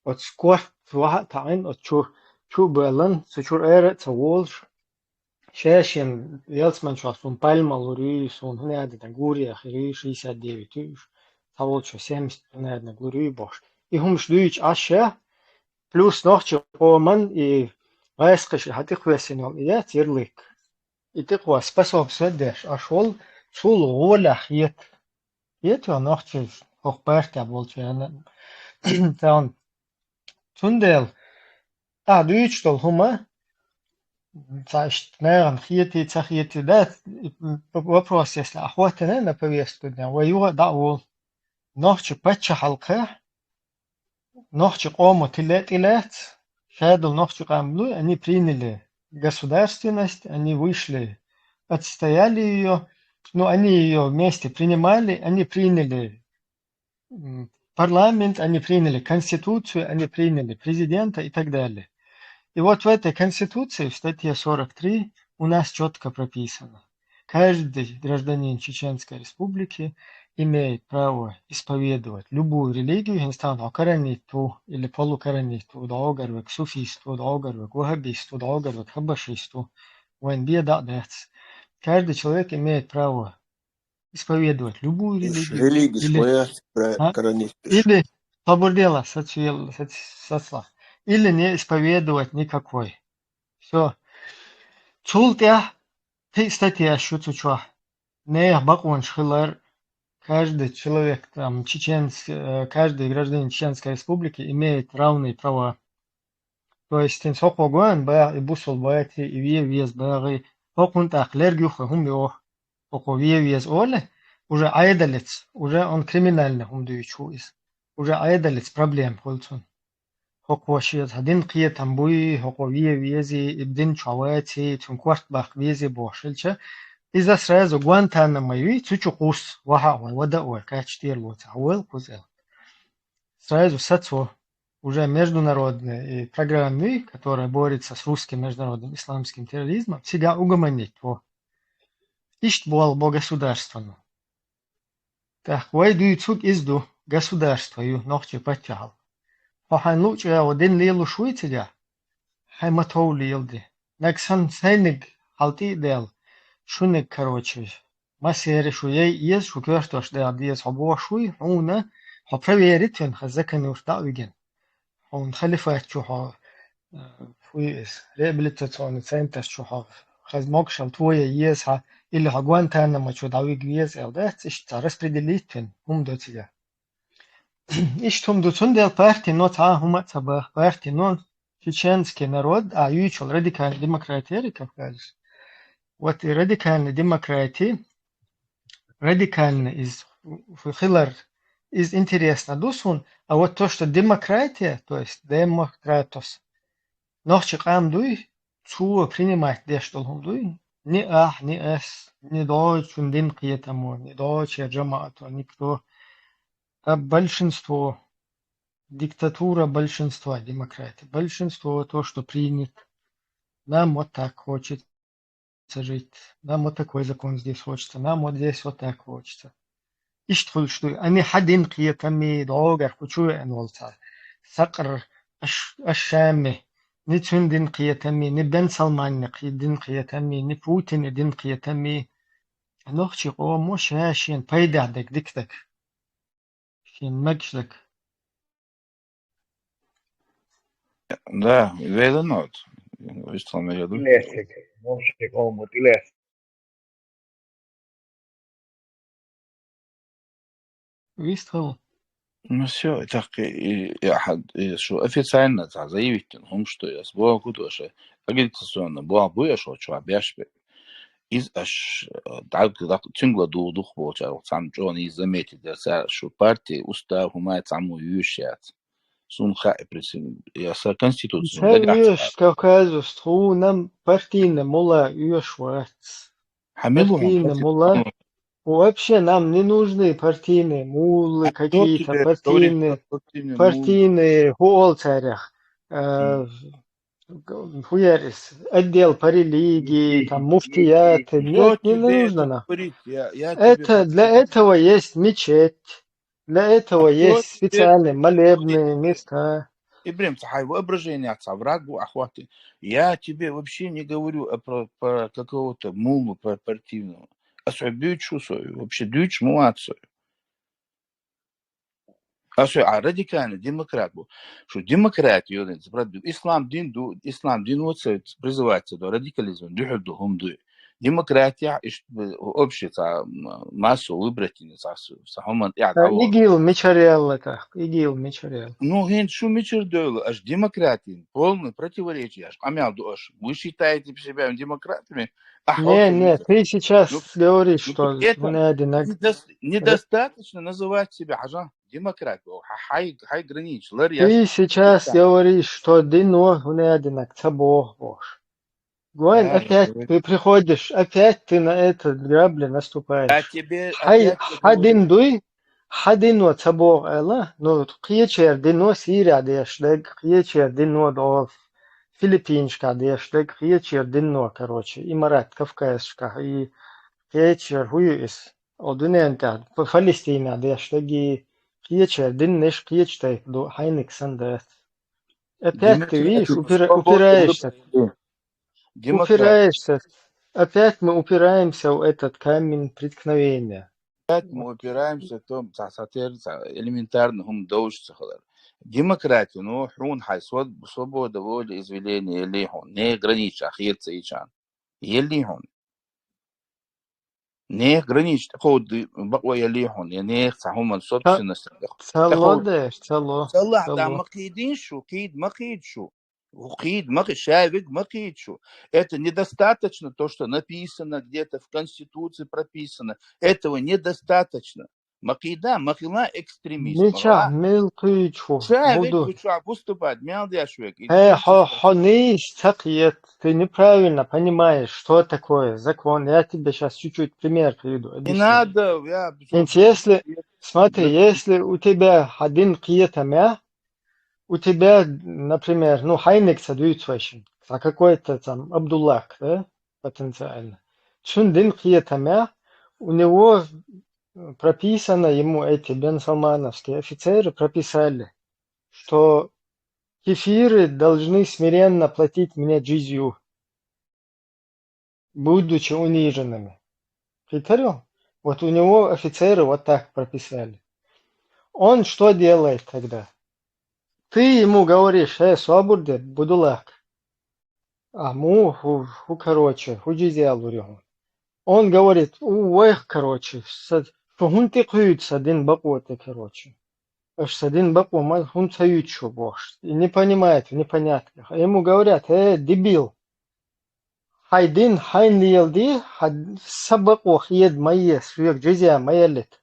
от скорт вахатайн от чубелан, сучур эре цаволш. Шешен Велсман швасун пальмал рюсун хнеда на гуре хри 69 тысяч таволчо 70 на гуре бош и хумш дюч аша плюс нохчо оман и вайскаш хатих весенол я тирлик и ты хвас способствует деш ашол шул олах ет нохчо хохпарта болчана таун тундел дюч тол хума Значит, наверное, хиети, да, вопрос, если охватено на повестку дня, воюва, да, ол, нохчи патча халка, нохчи кому тилет, шадл нохчи камлу, они приняли государственность, они вышли, отстояли ее, они ее вместе принимали, они приняли парламент, они приняли конституцию, они приняли президента и так далее. И вот в этой конституции, в статье 43, у нас четко прописано. Каждый гражданин Чеченской Республики имеет право исповедовать любую религию, инстан окараниту или полукараниту, догарвек, суфисту, догарвек, вахабисту, догарвек, хабашисту, венбедадец. Каждый человек имеет право исповедовать любую религию Религис или свободела сосла, или не исповедовать никакой. Все. Чултя, ты статья шутуча. Не бакун шхилар. Каждый человек, там, каждый гражданин Чеченской Республики имеет равные права. То есть, тем сокогуан, бая и бусул баати, и виез баги, окунт ахлергюха хумбиох, око виез оле, уже айдалец, уже он криминальный хумдуичуис, уже айдалец проблем холцун. Око шиез хадин кие тамбуи, око виези, ибдин чавати, тун кварт бах виези бошилча, إذا سرازو Гуантанамо мои цучукус вахауа вадауа качтирло цауэл кузел. Сразу САЦО уже международные программы, которые борются с русским международным исламским терроризмом, себя угомонить по иштбуал бо государственному. Так, вайду цук изду государствою ногче потягал. Хохан лучше один лилу шуйцеля, хайматоу лилди. Наксан сайник халти дел. شونك كروتشي ما سير شوية يس شو كرتوش ده عديس حبوا شوي هونا حبريرتين خزكني وشتاويجن هون خلفات شو ها فويس ريبليتاتون سنتس شو ها خز موكشل تويا يس ها اللي هجوان تانا ما شو داويج يس ده إيش распределитين هم دوتيا إيش هم دوتون ده партии но та هم تبا партии но чеченский народ аюичал радикальный демократия как говоришь. Вот радикальный демократии, радикально из хилар из интересно дусун, а вот то, что демократия, то есть демократос, нохчик амдуй, цу принимать дештолхумдуй, ни ни ни дочун дин киетаму, ни дочь джамаату, никто, а большинство, диктатура большинства демократии, большинство то, что принято, нам вот так хочется жить. Нам вот такой закон здесь хочется, нам вот здесь вот так хочется. И что они حدين قيتمي دوغر كوچو انولتا سقر الشامي نتون دين قيتمي نبن سلمان دين قيتمي نبوتين دين قيتمي نوخشي قو مش هاشين بايدا دك شين مجلك. Да, vedano. Isto me jedu. Momšek omut iles. Вистхал. Ну все, так я шо официально заявить, что я сбоку кутоше. Агитационно была бы что обяшбе. Из аж так тюнгла дух получал сам Джон и заметил, что партия устав умеет саму юшать. Сунха я со конституцию. Видишь, Кавказу стру нам партийная мула юшвац. Партийная мула. Вообще нам не нужны партийные мулы, какие-то партийные хуолцарях. Хуярис, отдел по религии, там муфтияты. Нет, не нужно нам. Это, для этого есть мечеть. Для этого есть специальные молебные места. Ибрим, цахай воображение отца, врагу, охваты. Я тебе вообще не говорю про какого-то мулу партийного. Особенно свою, вообще дючь муацию. А радикальный демократ был, что демократию, ислам дин вот призывается до радикализма, демократия общая массу выбратины, ИГИЛ Мичарел это, ИГИЛ Мичарел. Ну, что Мичарел, аж демократия, полное противоречие, аж аж. Вы считаете себя демократами? Не, ты сейчас говоришь, что недостаточно называть себя демократом. Хай гранич. Ты сейчас говоришь, что дино внединок цабох бож. Гуань, опять ты приходишь, опять ты на этот грабли наступаешь. Хадин дуй, хадино цабох эла, но кьечер дино сиря дешлег, кьечер дино дов Филиппинская дештег, хиечер динно, короче, Имарат, Кавказская, и хиечер хуюис, одунента, Палестина дештеги, хиечер диннеш, хиечтай, до Хайниксандес. Опять ты видишь, упираешься. Упираешься. Опять мы упираемся в этот камень преткновения. Опять мы упираемся в том, элементарно, демократию, ну, хрун хай, свобода воли, извеления, лихон, не граничит, ахирца и чан. Елихон. Не граничит, ход, баквая лихон, не хуман собственность. Салодеш, Салах, да, макидин шу, кид макид шу. Ухид, шавик, макидшу. Это недостаточно, то, что написано где-то в Конституции прописано. Этого недостаточно. Макида, макила экстремизм. Нича, мелкичу. Шавик, куча, выступать, мялдяшвик. Хониш, цакиет. Ты неправильно понимаешь, что такое закон. Я тебе сейчас чуть-чуть пример приведу. Не надо, я... Если, смотри, если у тебя один киетамя, у тебя, например, ну, Хайник садуется, а какой-то там Абдуллах, да, потенциально. Чундин киетамя, у него прописано, ему эти Бен Салмановские офицеры прописали, что кефиры должны смиренно платить мне джизью, будучи униженными. Притарил? Вот у него офицеры вот так прописали. Он что делает тогда? Ты ему говоришь, свободе, будулак. Короче, худжизя лурю. Он говорит, короче, хун ты куются, один бакоты, короче. Аж один баку, хун цаютчу, бож. И не понимает в непонятках. А ему говорят, дебил. Хайдин, хайн лиелди, сабаку хиед майе, суек джизя майелит.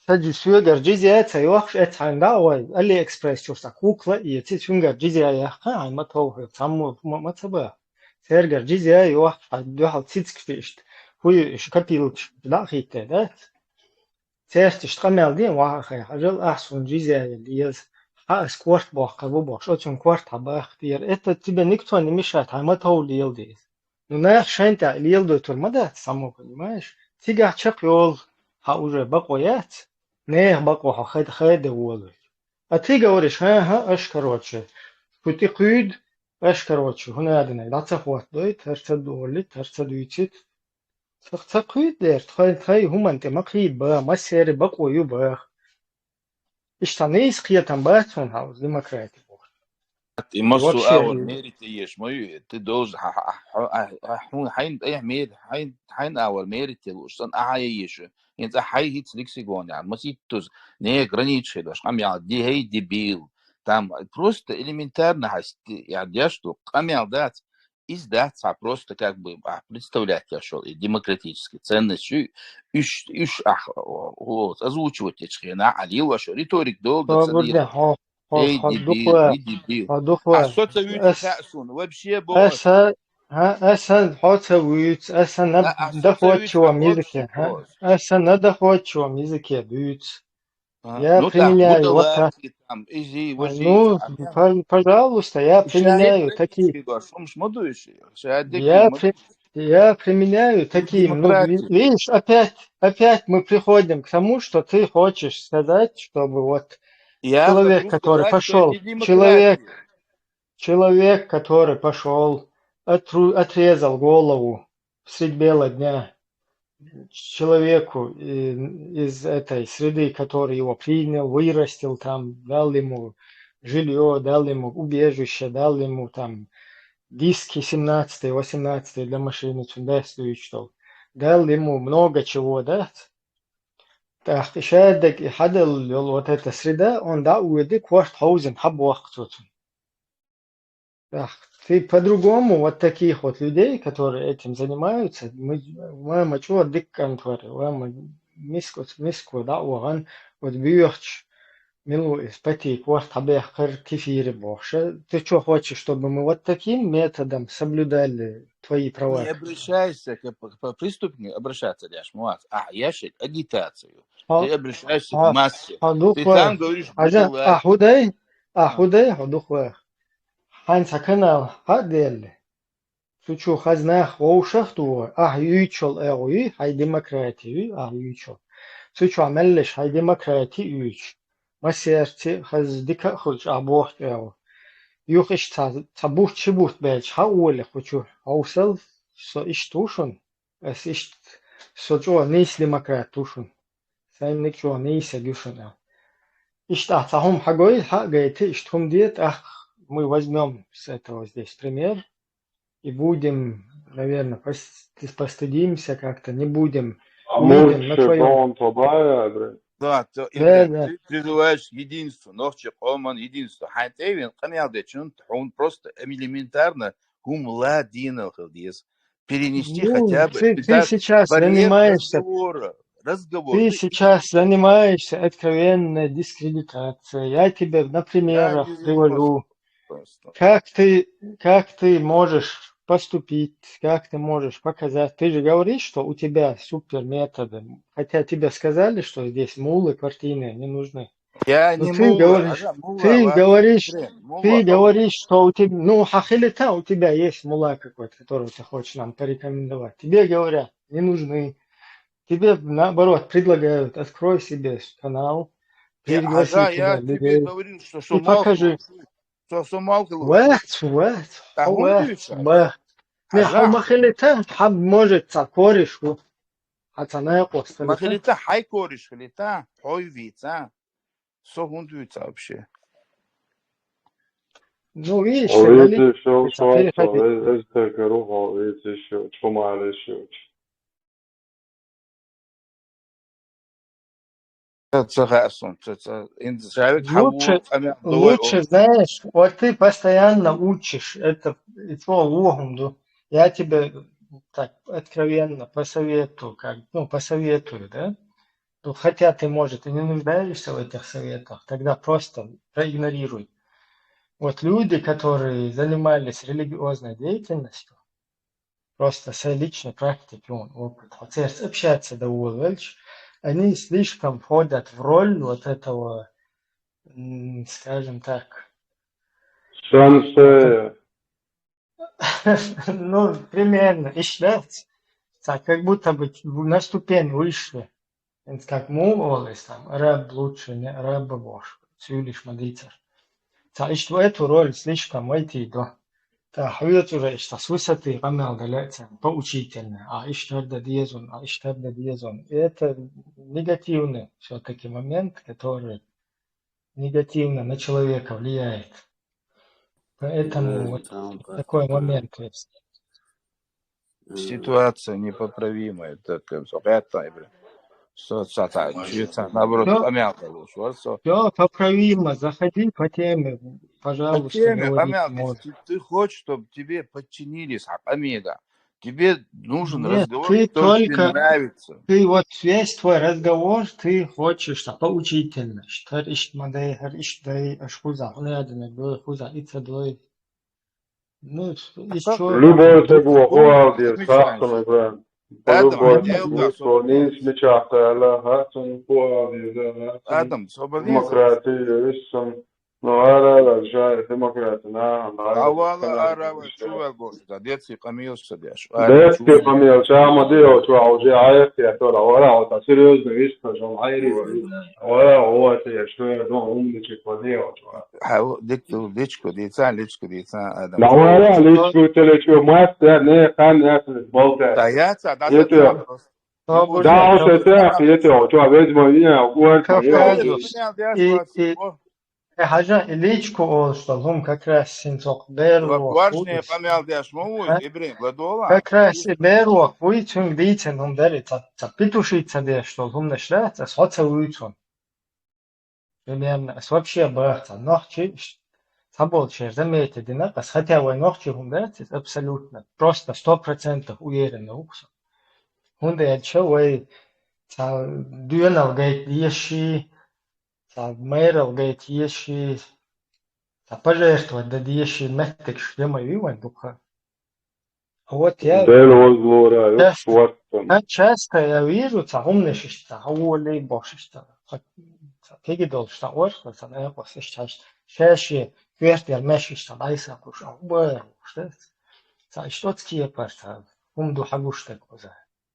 Саджи суегар джизя цайвахш эцханда ой, Алиэкспресс чурса кукла и цицунгар джизя яха, матовы, саму мацаба. Сергар джизя юах, дюхал цицкфишт. Хуй шкапилч, да, хитте, да? Церти штрамелдин вахай, ажал ахсун джизя лиез. Скварт бах, кабу бах, шочун кварт хабах тир. Это тебе никто не мешает, матов лиелдис. Ну, на шанта лиелду турмада, само понимаешь? Тига чапёл, уже бакоят. Не бако хед волы. А ты говоришь, аж короче. Пути куд, аж короче. Хунадина, да цахват, да, терцадули, терцадуйчит. Цахкуд дер, хай хуманте макид ба, масери бакою ба. Иштаны искиятам батун хаус демократии. И массу аур мерите ешь, мой, ты должен, хайн аур мерите луш, сан ешь. Инца хай хит лексикон, маситус, не граничит, ди хей дебил. Там просто элементарно, я что, дать, издаться, просто как бы представлять я шел, и демократические ценности, озвучивать эти, алил вашу риторик долго ценил. Эй, дебил. А что ты видишь, вообще босс? Эсэн хоцавуют, эсэн на доходчивом языке. Эсэн на доходчивом языке дуют. Я применяю вот так. Ну, пожалуйста, я применяю такие. Я применяю такие. Ну, видишь, опять мы приходим к тому, что ты хочешь сказать, чтобы вот человек, который пошел, человек, который пошел, отрезал голову средь бела дня человеку из этой среды, который его принял, вырастил там, дал ему жилье, дал ему убежище, дал ему там диски 17-18 для машины, дал ему много чего, да? Так, шадек и хадал вот эта среда, он да уйди квартхаузен хабуахцутун. Так, ты по-другому вот таких вот людей, которые этим занимаются, мы чего диккан твори, мы миску да уган вот бьёхч милу испати кварт хабех кефире бохша. Ты что хочешь, чтобы мы вот таким методом соблюдали твои права? Не обращайся к преступнику, обращаться, Ляшмуат, я считаю агитацию. Ты обращаешься к массе. Ты там говоришь, худей, ходухвах. Hansa kanal hadelle. Suçu haznah oğuşaktu. Ah yüçol eğuyu. Hay demokratiyi. Ah yüçol. Suçu amelleş hay demokrati üç. Maserti haz dika hılç abuht eğu. Yok iş tabuht çıbuht belç. Ha uğle suçu. Avsal so iş tuşun. Es iş suçu neys demokrat tuşun. Sen ne çoğu neyse düşün. İşte ahтахом хагой хагайте, и что делать? Ах, мы возьмем с этого здесь пример и будем, наверное, постыдимся как-то, не будем, увидим на твоем... Да, Да, да. ты призываешь к единству, но Оман единство. Хайтевин, камялдечин, он просто элементарно гумладинал халдис. Перенести Ну, хотя бы ты сейчас барьер занимаешься, разговор. ты сейчас занимаешься откровенной дискредитацией. Я тебе на Я примерах не привожу. просто. Как ты можешь поступить, как ты можешь показать. Ты же говоришь, что у тебя супер методы, хотя тебе сказали, что здесь мулы картины не нужны. Я Но не ты мула, говоришь, мула, ты говоришь, что у тебя, ну, хахилита, у тебя есть мула какой-то, которого ты хочешь нам порекомендовать. Тебе говорят, не нужны. Тебе, наоборот, предлагают, открой себе канал, пригласи я туда тебе людей говорю, что и покажи. Сомалка Вет, ба. Не, махилита, хаб может цакоришку, хацаная косталита. Махилита хай кориш, халита, хой вица. Со хундуется вообще. Ну, видишь, Овете шо шо, ez te karu ovete шо, чумале шо. Лучше, знаешь, вот ты постоянно учишь это логунду. Я тебе так откровенно посоветую, посоветую, да? Ну, хотя ты, может, и не нуждаешься в этих советах, тогда просто проигнорируй. Вот люди, которые занимались религиозной деятельностью, просто с личной практики, опыт, общаться довольно дальше, они слишком входят в роль вот этого, скажем так, Шансе. ну, примерно, ищать, так, как будто бы на ступень выше, как мулолис, там, раб лучше, не раб бож, сюлиш мадицар. Ich в эту роль слишком войти, да. حاولت уже с высоты помялся, поучительно, тогда диезон. И это негативный все-таки момент, который негативно на человека влияет. Поэтому вот такой момент есть. Ситуация непоправимая. Наоборот, помялка. Все поправимо, заходи по теме, пожалуйста, говорить. Ты хочешь, чтобы тебе подчинились, Амида. Тебе нужен Нет, разговор, ты который тебе только, нравится. ты вот весь твой разговор, ты хочешь поучительно. Ну, еще... Любой tego hoavdir sahtana ben. Любой никто не смечахта, ала хатун hoavdir, Адам, свободен. демократия, исам. Ну, ара, жай, демократия, Авала, арава, чувал гошта, детский камил садяш. детский камил, чама дио, чуа, уже айти, атора, ора, это серьезно, вишка, жон, айри, ора, это, что я думал, умничек, подио, чуа. Личко, деца, Адам. Да, ора, личко, телечко, мать, не, хан, ясен, болта. Да, яца, да, да, уж это, чуа, ведьма, я, Haja iličko olšta, как раз синцок беру. Важнее помялдяш мову, ибрин, гладола. Как раз и беру, уйцун дицен, дери, петушица дешто, не шляца, соца уйцун. Примерно, вообще бахта, нохчи, саболчер, заметьте, динакас, хотя вы нохчи дерти, абсолютно, просто 100% уверенно уксу. Дерча, вы дюнал гайт еши, мэрил гайт еши, пожертвовать да еши мэттек шлема виван духа. Вот я часто я вижу, умнишься, бошишься. Теги должна орхаться, на его сейчас чаще Hört ihr mich ist dabei, sag ich auch, verstehst? Sag ich, dort hier Part, du حقوشتك وزا.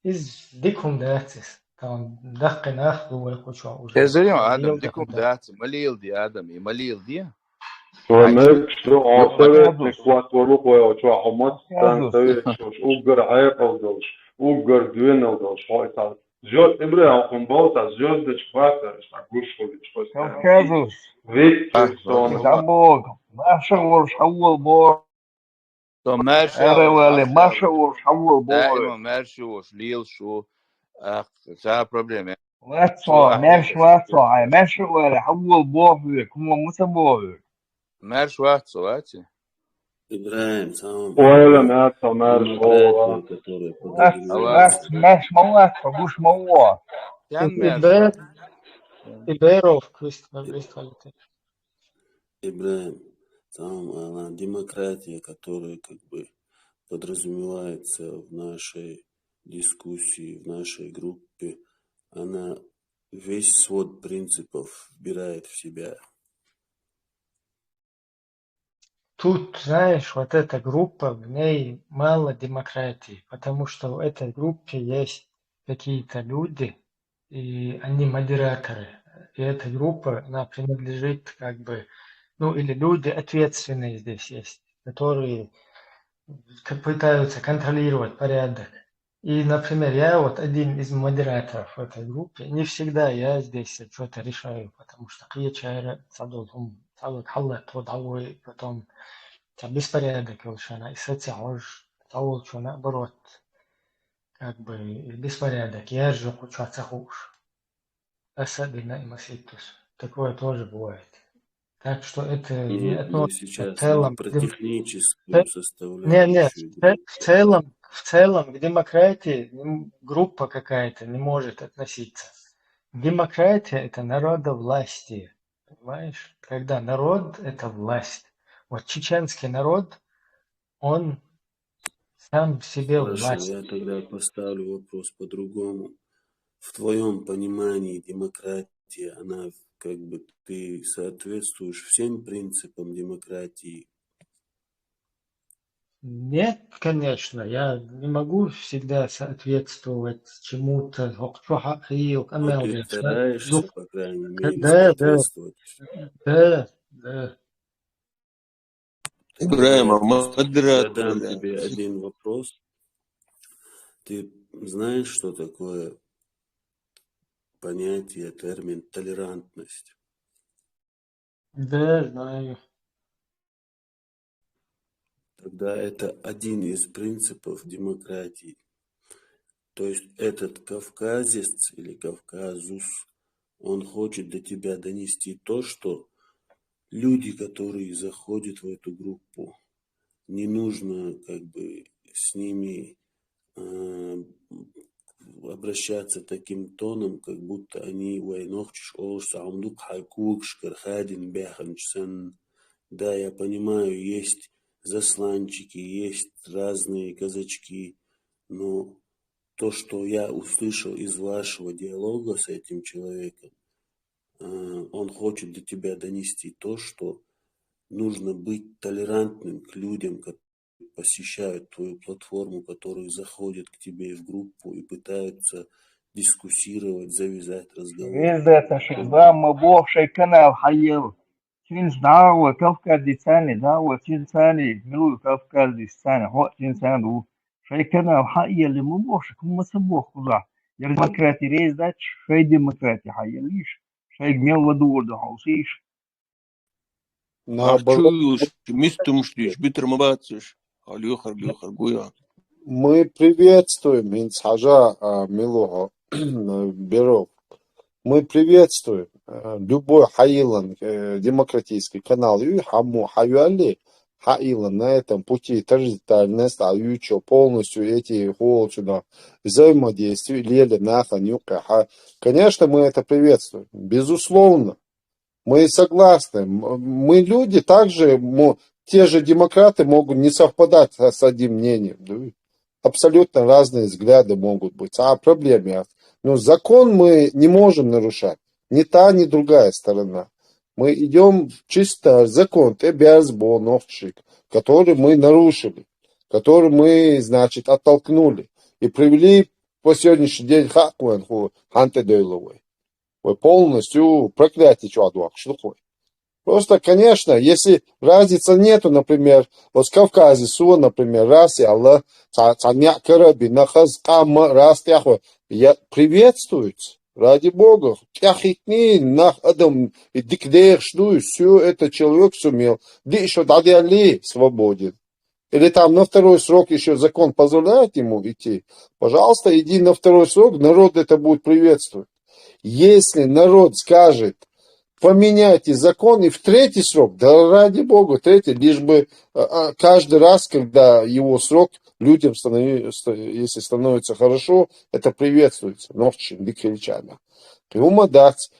إز ديكم داتس. تمام دق ناخذ ويخش وجا. ازايو ادم يوم ديكم دخل دات مليل دي ادم مليل دي وماك شو يوم عصبت نكوات وروق وشو عمت كازوس شوش اوغر عيق وجوش اوغر دوين وجوش هاي تعال جود ابراهيم قنبوت از جود دش فاتر شاكوش خودش خوش كازوس فيك سون تعبوك ما شغل حول بور تو ماشي اري ولي ما اخي شغل حول بور دائما ماشي وش ليل شو اخ سا بروبليم شو واتسو اخ ماشي واتسو ماشي ولي حول بور كم متبور ماشي واحد سواتي Играем самым ولا ما تمارش демократию, هو которая واتس подразумевается. ماشي موات بوش موات كان ماشي Ibero квалитет. Играем самым демократия, которая как бы подразумевается в нашей дискуссии, в нашей группе, она весь свод принципов вбирает в себя. Тут, знаешь, вот эта группа, в ней мало демократии, потому что в этой группе есть какие-то люди, и они модераторы. И эта группа, она принадлежит как бы, ну или люди ответственные здесь есть, которые пытаются контролировать порядок. И, например, я вот один из модераторов в этой группе. Не всегда я здесь что-то решаю, потому что киечайра садулхум садул халла тодавой потом беспорядок волшана и социалж садул что наоборот как бы беспорядок. Я же хочу цахуш. Особенно и маситус. Такое тоже бывает. Так что это не Нет, мы относится в сейчас не целом про к техническую не, составляющую в целом к демократии группа какая-то не может относиться. Демократия – это народовластие, понимаешь? Когда народ – это власть. Вот чеченский народ, он сам себе Хорошо, власть. я тогда поставлю вопрос по-другому. В твоем понимании демократия, она как бы ты соответствуешь всем принципам демократии? Нет, конечно, я не могу всегда соответствовать чему-то. Но ты стараешься, Ну, по крайней мере, да, соответствовать. да. Играем, а Задам модератор, тебе один вопрос. Ты знаешь, что такое понятие, термин толерантность? Да, знаю. Тогда это один из принципов демократии. То есть этот кавказец или кавказус, он хочет до тебя донести то, что люди, которые заходят в эту группу, не нужно как бы с ними обращаться таким тоном, как будто они да, я понимаю, есть засланчики, есть разные казачки, но то, что я услышал из вашего диалога с этим человеком, он хочет до тебя донести то, что нужно быть толерантным к людям, которые посещают твою платформу, которые заходят к тебе в группу и пытаются дискуссировать, завязать разговор. إذا تشبام بوشي كنا الحيل تين دعوة كفكر دي ثاني دعوة تين ثاني ملو كفكر دي ثاني هو تين ثاني شيء كنا الحيل اللي مبوش كم مسبوه خدا يا ديمقراطي ريز داتش شيء ديمقراطي حيل ليش شيء ميل ودور ده حوسيش Наоборот, Арчуюш, мистумшлиш, битερμабациш, алюхар, гуя. мы приветствуем Инцхажа Милуха Беров. Мы приветствуем любой Хаилан демократический канал и Хаму Хаюали Хаилан на этом пути тождественность, ючо полностью эти сюда взаимодействия лели наха нюка. Конечно, мы это приветствуем, безусловно. Мы согласны. Мы люди также, те же демократы могут не совпадать с одним мнением. Да? Абсолютно разные взгляды могут быть. А проблема? Но закон мы не можем нарушать. Ни та, ни другая сторона. Мы идем чисто закон, те безбо новчик, который мы нарушили, который мы, значит, оттолкнули и привели по сегодняшний день хаквенху ханте дейловой. Полностью проклятие чуадуак, что такое. Просто, конечно, если разницы нету, например, вот в Кавказе, например, раз и Аллах, приветствуется, ради Бога. Все это человек сумел. Свободен. Или там на второй срок еще закон позволяет ему идти. Пожалуйста, иди на второй срок, народ это будет приветствовать. Если народ скажет, поменяйте закон и в третий срок, да ради Бога, третий, лишь бы каждый раз, когда его срок, людям если становится хорошо, это приветствуется. Ночью, дикричана. Приумадать.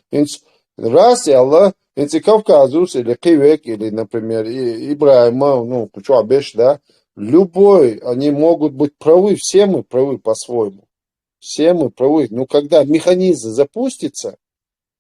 Раз и Аллах, если Кавказус, или Кивек, или, например, Ибраима, ну, Кучуабеш, да, любой, они могут быть правы, все мы правы по-своему. Все мы правы. Но когда механизм запустится,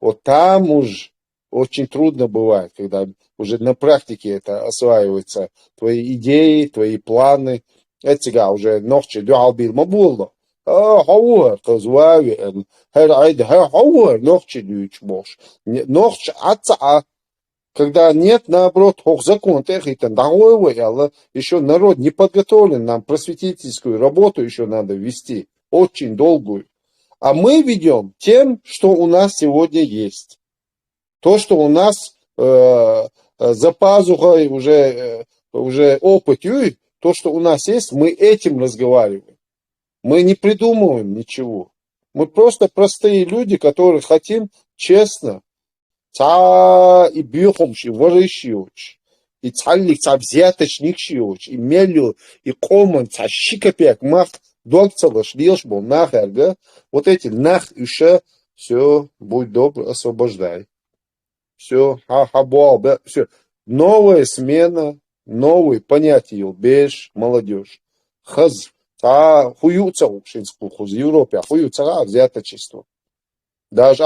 вот там уж очень трудно бывает, когда уже на практике это осваивается. Твои идеи, твои планы. Это сега уже ночью дуалбил мабулно. Хауэр, казуави, хауэр, ночью дюч бош. Ночью отца, когда нет, наоборот, закон, еще народ не подготовлен, нам просветительскую работу еще надо вести, очень долгую. А мы ведем тем, что у нас сегодня есть. То, что у нас за пазухой уже опыт, то, что у нас есть, мы этим разговариваем. Мы не придумываем ничего. Мы просто простые люди, которые хотим честно. И бьехомши, ворыщиуч, и цалик, взяточник шиуч, и мелю, и коман, щикопек, мах, докцалаш, лишбол, нахер, вот эти нах, еще, все, будь добр, освобождай. Все, все. Новая смена, новые понятия, беш, молодежь. Хаз, хуются в Европе, хуются взяточество. Даже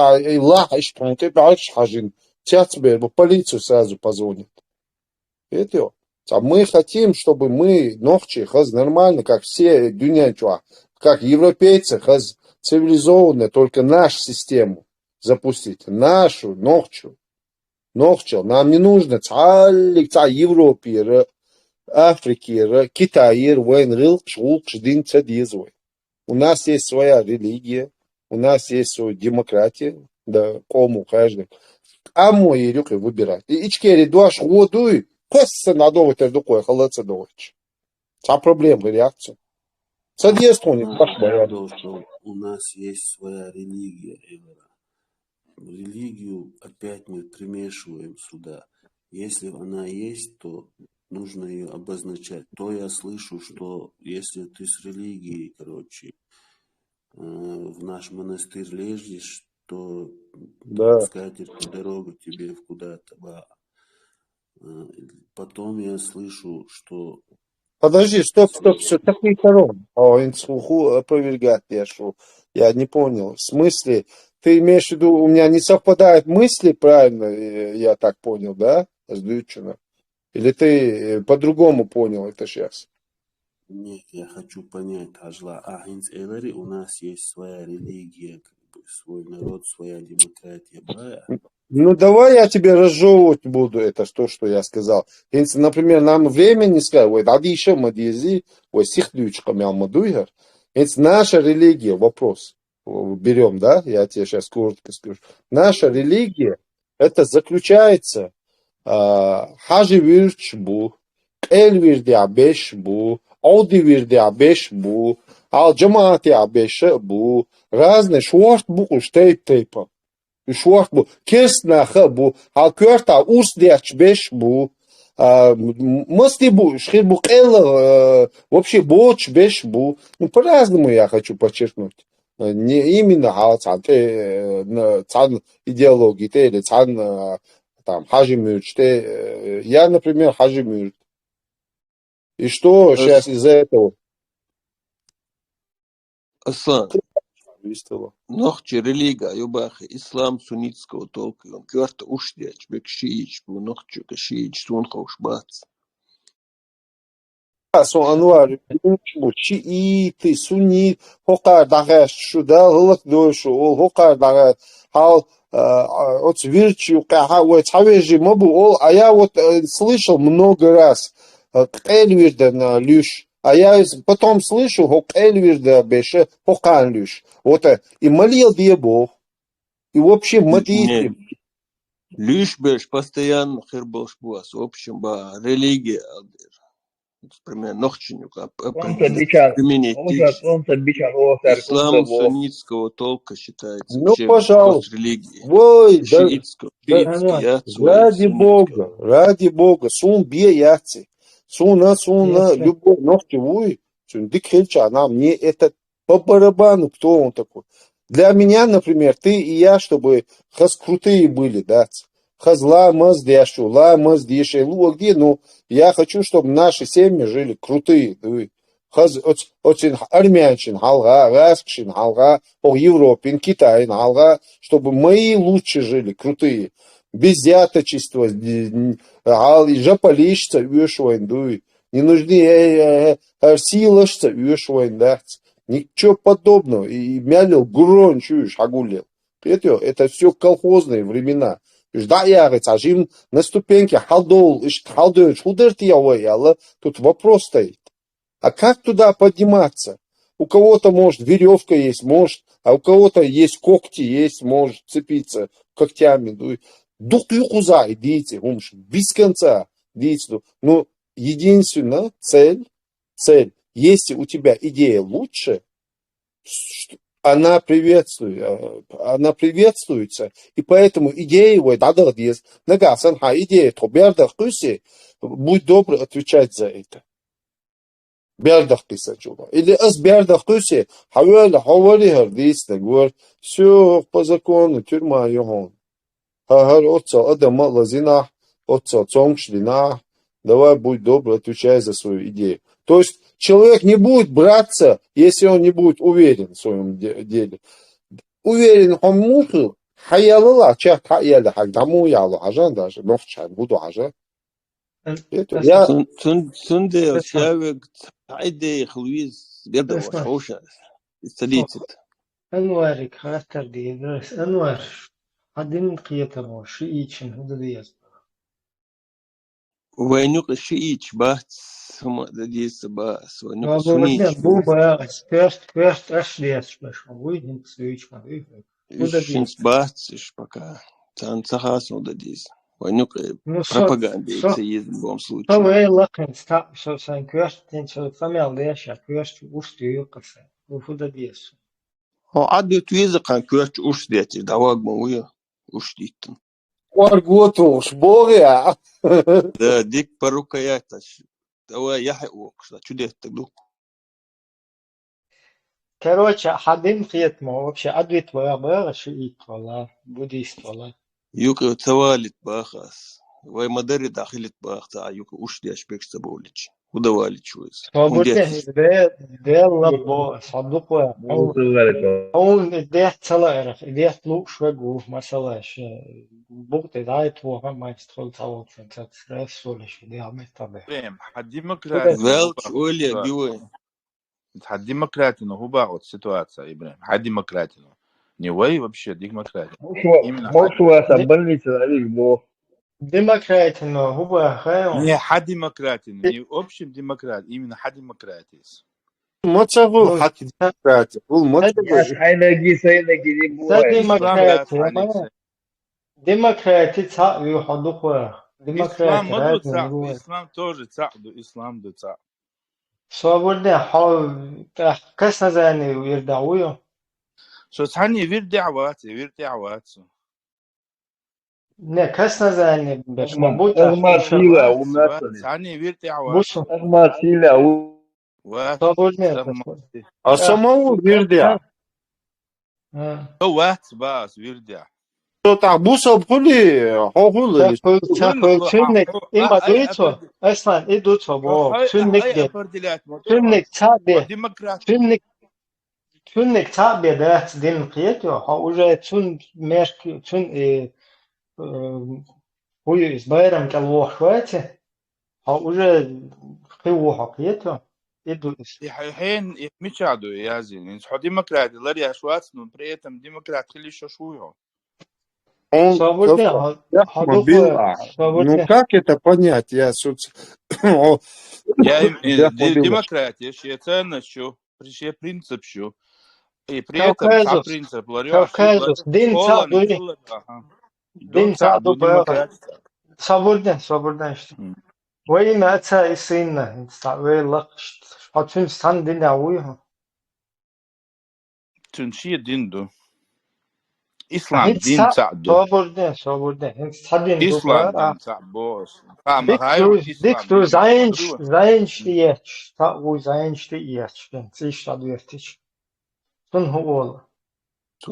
полицию сразу позвонит. Это. А мы хотим, чтобы мы ночи хаз нормально, как все дюнячуа, как европейцы, хаз цивилизованно, только нашу систему запустить. Нашу, ночью. Нам не нужно цалик, Европе, Африке, Китае, у нас есть своя религия, у нас есть своя демократия, да, кому каждый. А мой рюк выбирать. И ичкери дуаш водуй, песса надо такое, халаца дочь. А проблема реакция. Содействование. Что у нас есть своя религия, Эвера. Религию опять мы примешиваем сюда. Если она есть, то нужно ее обозначать. То я слышу, что если ты с религией, в наш монастырь лезешь, то скатерть дорога тебе куда-то. Потом я слышу, что... Подожди, стоп, все, такой корон. Опровергать я не понял. В смысле, ты имеешь в виду, у меня не совпадают мысли, правильно, я так понял, да? Или ты по-другому понял это сейчас? Нет, я хочу понять, у нас есть своя религия, свой народ, своя демократия. Ну, давай я тебе разжевывать буду это, то, что я сказал. Если, например, нам время не сказать, если наша религия, вопрос, берем, да, я тебе сейчас коротко скажу. Наша религия, это заключается, хажи вирч бу, эль вирди абеш бу, ауди вирди абеш бу, ал джамаати абеш бу, разные шуарт бу, штейп-тейпа. Шуарт бу, керстнаха бу, ал кюрта урс диач беш бу, мысли бу, шхир бу, вообще боч беш бу. Ну, по-разному я хочу подчеркнуть. Не именно цан идеологии, или цан там хажимюрч. Я, например, хажимюрч. И что сейчас из-за этого? Аслан, вистила. Нохчи релига юбахи ислам суннитского толка. Он кварта уштяч бек шиич бу нохчу ка шиич сун хош бац. Son Anwar, şiiti, sunni, hokar dağa şuda, hılık döşü, ol hokar dağa, hal, от virtue, вот цавежи мобу, ол, а я вот слышал много раз, Эльвирда люш, а я потом слышу, Эльвирда беше, хокан люш. Вот, и молил бы Бог, и вообще молитве. Люш беш постоянно хербош буас, в общем, ба, религия, например, нохчинюк, ислам суннитского толка считается Ну, вообще пожалуйста. религией. Ой, Шиитского, ради Бога, сун бе яци, суна, любой ногтевой, дик хельча, мне это по барабану, кто он такой. Для меня, например, ты и я, чтобы хас крутые были, да, хас ламаз дяшу, ламаз дешей, где, ну, я хочу, чтобы наши семьи жили крутые, хаз очень армянчин, халга, раскшин, халга, по Европе, Китай, халга, чтобы мои лучше жили, крутые, без взяточества, жаполищца, вешвайн, не нужны силашца, вешвайн, да, ничего подобного, и мялил гурон, чуешь, агулил. Это все колхозные времена. Да, я говорю, на ступеньке халдол, тут вопрос стоит. А как туда подниматься? У кого-то, может, веревка есть, может, а у кого-то есть когти, есть, может цепиться когтями. Дух юхуза, идите, без конца, идите. Но единственная цель, если у тебя идея лучше, она приветствуется, и поэтому идея его, идея, будь добр отвечать за это. Бердах писачула. Или аз бердах туси, хавали хардисна, говорит, все по закону, тюрьма йогон. Хагар отца, адама лазина, отца, цомшлина, давай будь добр, отвечай за свою идею. То есть человек не будет браться, если он не будет уверен в своем деле. Уверен, он муху, хаялала, чах хаяла, хагдаму ялу, ажан даже, нохчан, буду ажан. Сунде, человек, айде, хлуиз, бедова, шоуша, истолицит. Анварик, характер дейдерс, Анвар, один киетамо, шиичин, удадиез. Войнук шиич, бахт, сума, дадиез, бас, войнук сунич. Буба, кверст, ашлес, башма, выйдем, свечма, выйдем. Шинс бахтиш, пока, цан цахас, удадиез. Войнук пропаганда, в любом случае. То вы лакин, что сан кверст, что фамил деша, кверст, устью, кафе, удадиез. عدت ويزق كويرت أشديتي دواق مويا أشديتن. Варготуш, Бога. Да, дик порукаяташ. Давай яхи уокш, да чудес тагдук. Короче, хадим фиетмо, вообще, адвит вара шиит, вала, буддист, вала. Юка цавалит бахас. Вай мадари дахилит бахта, юка ушдяш бекшта болич. Удавали чуез. Свободне, де лабо, садуква. Он де цалайрах, де лукшвегу, масалаш. Бухте дает вога майстрол цалокшен, цат стресс солиш, де аместабе. Велч олия гивой. Демократину губа ситуация, Ибрахим. Демократину. Не вы вообще демократия. Может, у вас больница, Бог. Демократия, губа, не демократия, не общем демократия, именно демократия. Мацагул демократия. Демократия, царь, ходуква. Ислам тоже царь, ислам до царь. Свободне, кас назани вирдауё. Что цани вирдават. Не, кас назани беш, мабуть, сила у нас. Цани вирдават. Сила. Свободне. А самого вирдя. Ват бас вирдя. Что так бусов хули, хохули. Чунник, има дуйцо, Аслан, и дуйцо, бо, чунник де. Чунник цаде. Цунник цабе дать дин қиетё, а уже цун мерки, цун хуй из байрам калво хвате, а уже хиво қиетё, иду الحين مشادو يا زين حو ديمقراطي لريا شواتسنو بريتم ديمقراط خلي шо. Он свободне, был, ну свободне. как это понять? Я демократия, ще ценностью, ще принцип, що. И при этом сам принцип Кавказус, дин цаду, дин цаду бэга. Свободне, что. Во имя Отца и Сына, Отцун сан дин ауйху. Тунши динду. Ислам дин цаду. Свободне. Ислам дин цабос. Diktu zainç diyeç, ta bu zainç diyeç. Siş advertiç. Tun huola.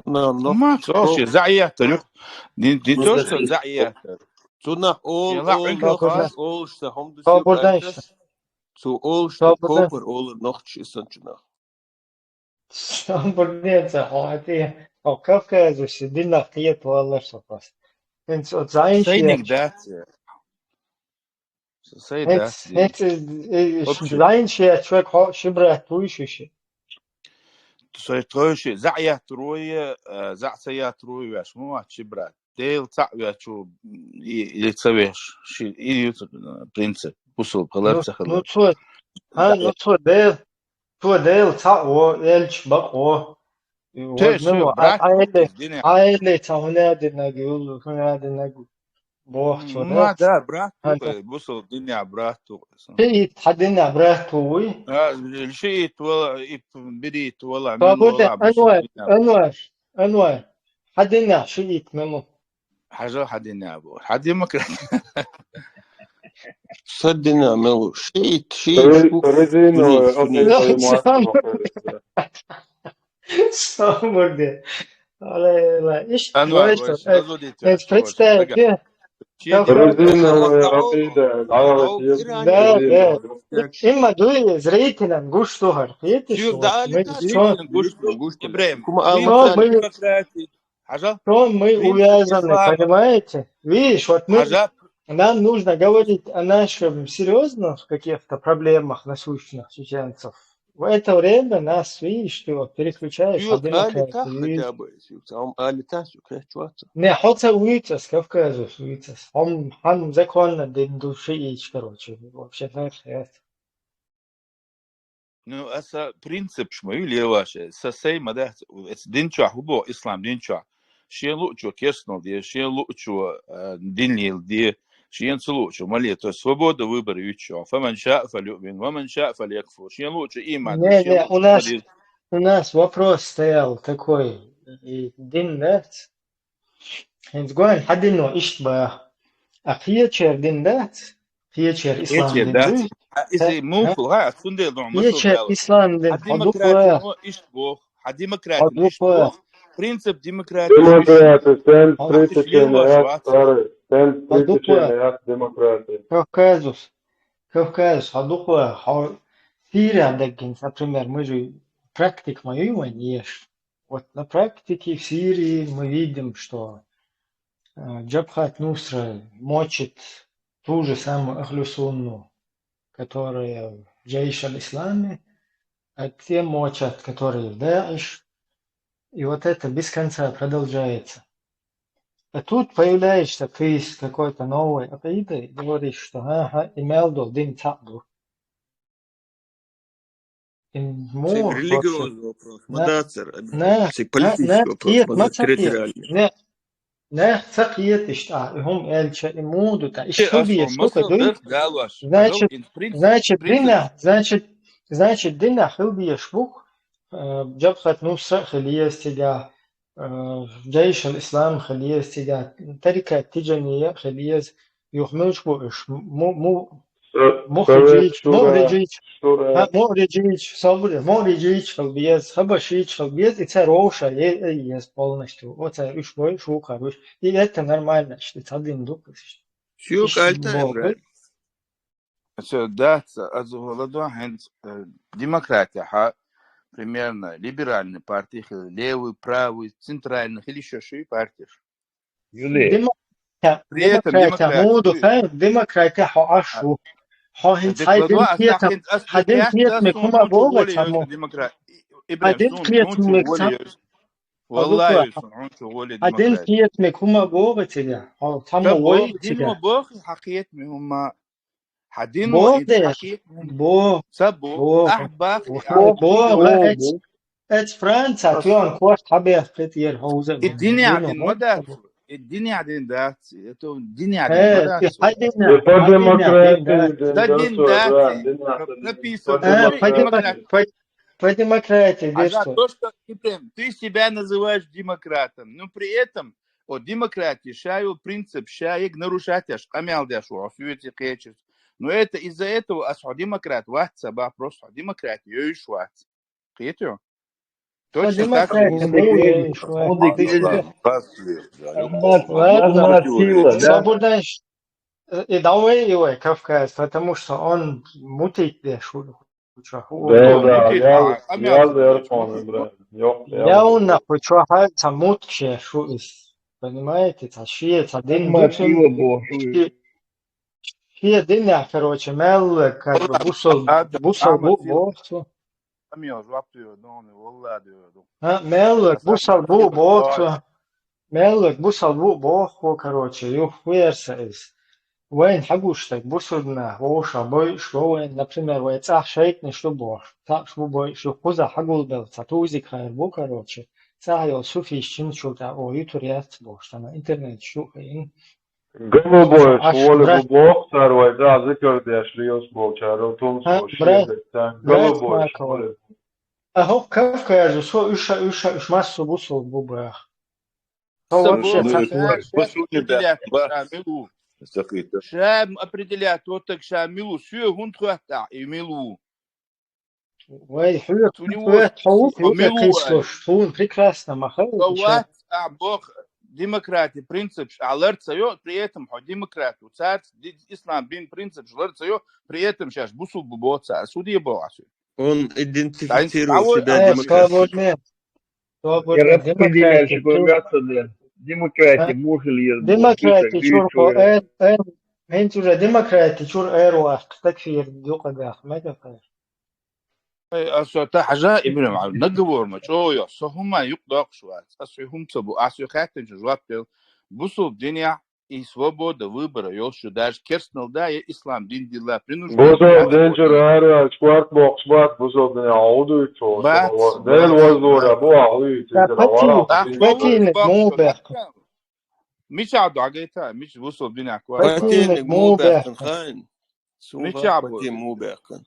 ما توش زعياتر دي توش زعياتر Tuna all هم to all koper all noch чисанчина. Свободне за хати. А Кавказус дина қиет валар сапас. Hens от zainç diyeç. Zainç diyeç çok şibret uyuşuşu. ترويش زعيا تروي زعسيا تروي واش مو تشبرات ديل تعوي شو يتسويش شي يوت برنسيب وصل بغلاب تخلى نو تو ديل تعو يلش بقو تشو عائلة هنا دنقول هنا دنقول بوخ ما ده براتو وصل الدنيا براتو شيء حدنا براتو الشيء ولا بريت ولا أنوار حدنا شيء منه حاجة حدنا أبو حد مكره صدنا منه شيء صامر ده لا إيش أنوار إما دوي зрителям гуш тухар. Мы увязаны, понимаете? Видишь, вот нам нужно говорить о наших серьезных каких-то проблемах насущных чеченцев. В это время нас, видишь, ты вот переключаешь на демократию. Не, хотя уйти с Кавказа, уйти. Он законно день души, короче, вообще так. Ну, это принцип, что мы леваши, сосей мадах, динча, хубо, ислам динча. Шен лучше кеснул, шен лучше динлил, شيء سلوك ومالية свобода выбора еще فمن شاء فليؤمن ومن شاء فليكفر شيء лучше إيمان не у нас вопрос стоял такой دين ذات هنقول حد إنه يشبه أخير دين ذات خير إسلام دين ذات إذا مو كل هاي تفندي ضم خير إسلام دين ديمقراطي هو يشبه ديمقراطي يشبه принцип демократии Кавказ, Адуква, Сирия, например, мы же практик мою ешь. Вот на практике в Сирии мы видим, что Джабхат Нусра мочит ту же самую Ахлю Сунну, которая в Джейш аль-Исламе, а те мочат, которые в Даиш. И вот это без конца продолжается. А тут появляешься ты с какой-то новой акидой и говоришь, что имел дин цабду. Религиозный вопрос, мадацер, политический вопрос, территориальный. Не цакиет ишта, هم эльча имуду та ишубие сколько дует. Значит, дина хубие шбух. جبهة نصرة خلية استدعاء جيش الإسلام خلية استدعاء تركة تجنية خلية يخملش بوش مخرجيش صبر مخرجيش خلبيز خبشيش خلبيز это роша есть полностью вот это уж бой шука уж и это нормально что это один дух شو قالتها ده أزهر ده ديمقراطية примерно либеральной партии, левой, правой, центральных или еще ши партий. Юлия, При этом ديمقراطيا مو демократия. دخان ديمقراطيا حو عشو حو هنت هاي ديمقراطيا هدين كيت مكوما بوغة تامو هدين كيت مكتام والله شغولي هدين ديمقراطيا. كيت مكوما بوغة تليا حو تامو طب وي دينو تليا بوخ حقيقة هم حدينو بوغ إنت دير حقيقة بوغ سبو بوغ أحباخ بوغ ات فرنسا تيون كوش حبيخ كتير هوزة الدنيا دينو عدين هو مدات الدنيا عدين دات الدنيا عدين ايه مدات في حدنا يبقى حدنا دين ديمقراطي دات ده دين دين دكتور داتي دين написано ديمقراطي. по демократии, А да за что? то, что ты себя называешь демократом, но при этом о демократии шаю принцип шаек нарушать аж камялдяшу афюти кечет. Но это из-за этого асху демократ ват саба просто демократию и шват. Кетю? По Точно так же демократии, и ну и что? Ты себе ладно, Ахмад Сила, да? свободно и давай его Кавказ, потому что он мутит, да, Да, я Эрфон, брат. Я он нахуй чухает, мутче, понимаете, шие, один Ахмад дыхем, Сила бошует. шие дыня, короче, мел, как бы бусол бухту. Мел, бусол бухту. مالك بوصل بوخو короче يو хуерсес وين حقوشتك بوصلنا ووشا بوي شو وين например ويتصح شيكني شو بوش تا شو بوي شو خوزا حقول بل تاتوزي خير بو короче سايو شو في شين شو تا او يوتوريات بوش تما انترنت شو خين Голубой шволы блок второй, да, закрдяш риос болчаро тумс шиедет. Голубой шволы. اهو كيف كاجو سو ايش ماسو بوصل بوباخ هو вообще شاب определяет вот так шамилу все гунтхуата и милу. Ой, хуй, хуй, прекрасно, махал. Бог демократия, принцип, алэрцайо, при этом демократию, царь, ислам, бин принцип, алэрцайо, при этом сейчас бусул бубо царь, судья боасу. Он идентифицирует себя демократией. Я распределяю шоколаду, демократия, мужик, демократия, чур, انت уже демократия, чур, эруах, такфир, дюка дах, ما تفهم. أصلا حاجة إبراهيم نجور ما شو يا صهم يقدق شوات أصلهم تبو أصل خاتم جواب تل بوصل الدنيا свобода выбора еще даже керснул да ислам дин дила принужден بوصل دنجر هذا سكوات بوكس بات بوصل دنيا عودو يتو دل وزورا بو عودو باتينك مو بيحكم مش عبدو عقيتها مش بوصل دنيا كويس باتينك مو بيحكم خاين مش عبدو مو بيحكم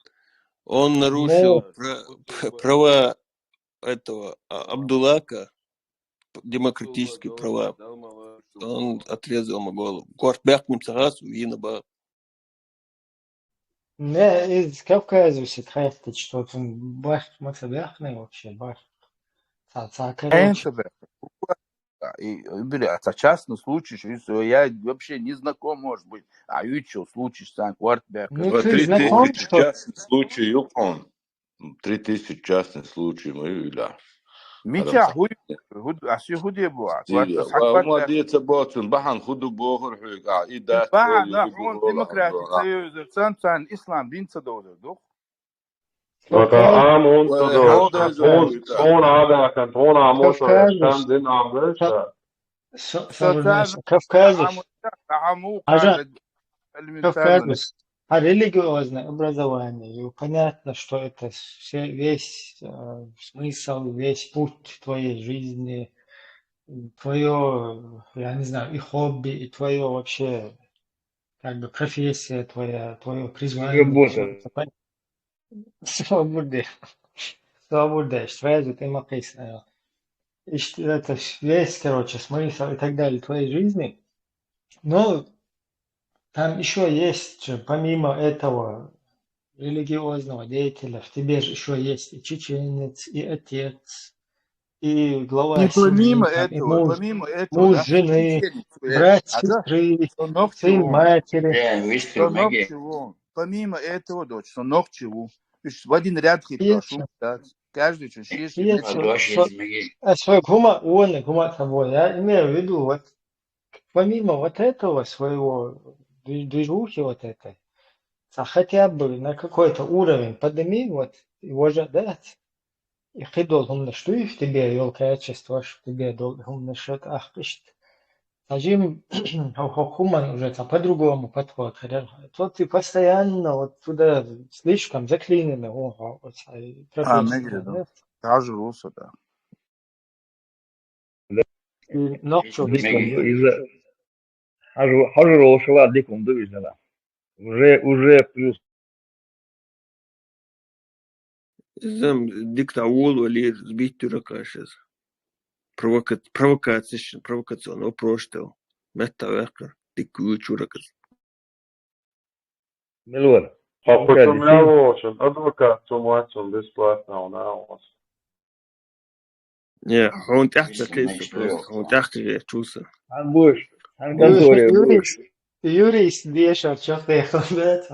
он нарушил права этого Абдуллака, демократические права. Он отрезал ему голову. Корт бяхнем сагасу и наба. Не, из Кавказа все тратить что-то. Бах, максабяхный вообще, бах. Это частный случай, я вообще не знаком, может быть, а видел случай сам Квартберг. 3000 частный случай, Юкон. 3000 частный случай, мы видели. Мича, а все худе было. Молодец, Ботсон, Бахан, худу богор, и да. Бахан, он демократия, союз, цан, ислам, дин садовый, дух. عام اون اون هذا كان اون عمود كان دين عم Кавказус. Кавказус. А религиозное образование. И понятно, что это весь смысл, весь путь твоей жизни, твое, я не знаю, и хобби, и твое вообще, как бы профессия твоя, твое призвание. Работа. Свобода. Свобода. Связь, ты написано. И это весь, короче, смысл и так далее твоей жизни. Но там еще есть, помимо этого религиозного деятеля, в тебе же еще есть и чеченец, и отец, и глава семьи, муж жены, брат сестры, сын матери. Помимо этого, дочь, сынок чего? В один ряд хитрошу. каждый чуть шиш и Нет, блядь. свой гума тобой. Я имею в виду, вот помимо вот этого своего движухи вот этой, а хотя бы на какой-то уровень подними, вот его ожидать. И ты должен, что и в тебе, и качество, что в тебе должен что-то ахпишет. Скажем, Хуман уже там по-другому подход. Вот ты постоянно вот туда слишком заклиненный, вот профессия. Мегридо. Даже русу, да. И ночью из-за хожу шла диком довезла. Уже плюс. Зам диктовол или сбить дурака сейчас. Провокационно вопрос что. Мета векер. Дикую чуракас. Милор. Ako sam ja lošan, advokāt su mocom besplatno nalaz. Не, он тяжко кейс просто. Он тяжко чувство. Han boş. Han kontoru boş. Юрист вешал, что ты ходишь,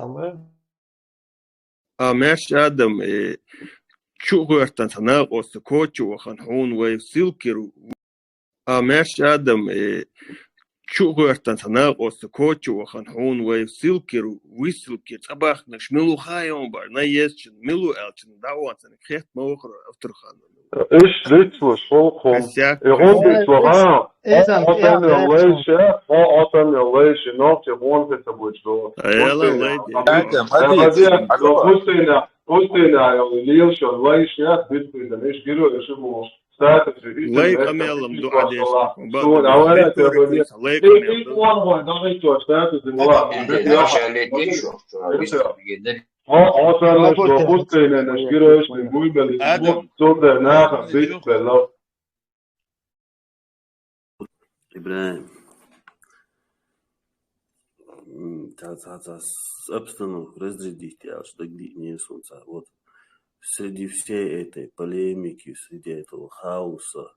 А мяш Адам чугуартан санаа гос коочухан хуун вей силкер. А мяш Адам чугуартан санаа гос коочухан хуун вей силкер висилкер цабахнаш милу хайон бар на есчин милу элчин даватсан хет моохр авторхан. Ich ritslos volkom. Rondis lagan. Otan je leisje, otan je leisje, nog je woont het op het door. Ela lady. Pustina jau liels jau leisje, dit is dan is giro is moos. Staat het is. Leik amelam do ades. Zo nou het is leik amelam. Dan weet je staat het in la. Otan je pustina na giro is in moeibel. Zo de na bit bello. Ibrahim, обстановку разрядить, что не солнца. Вот среди всей этой полемики, среди этого хаоса,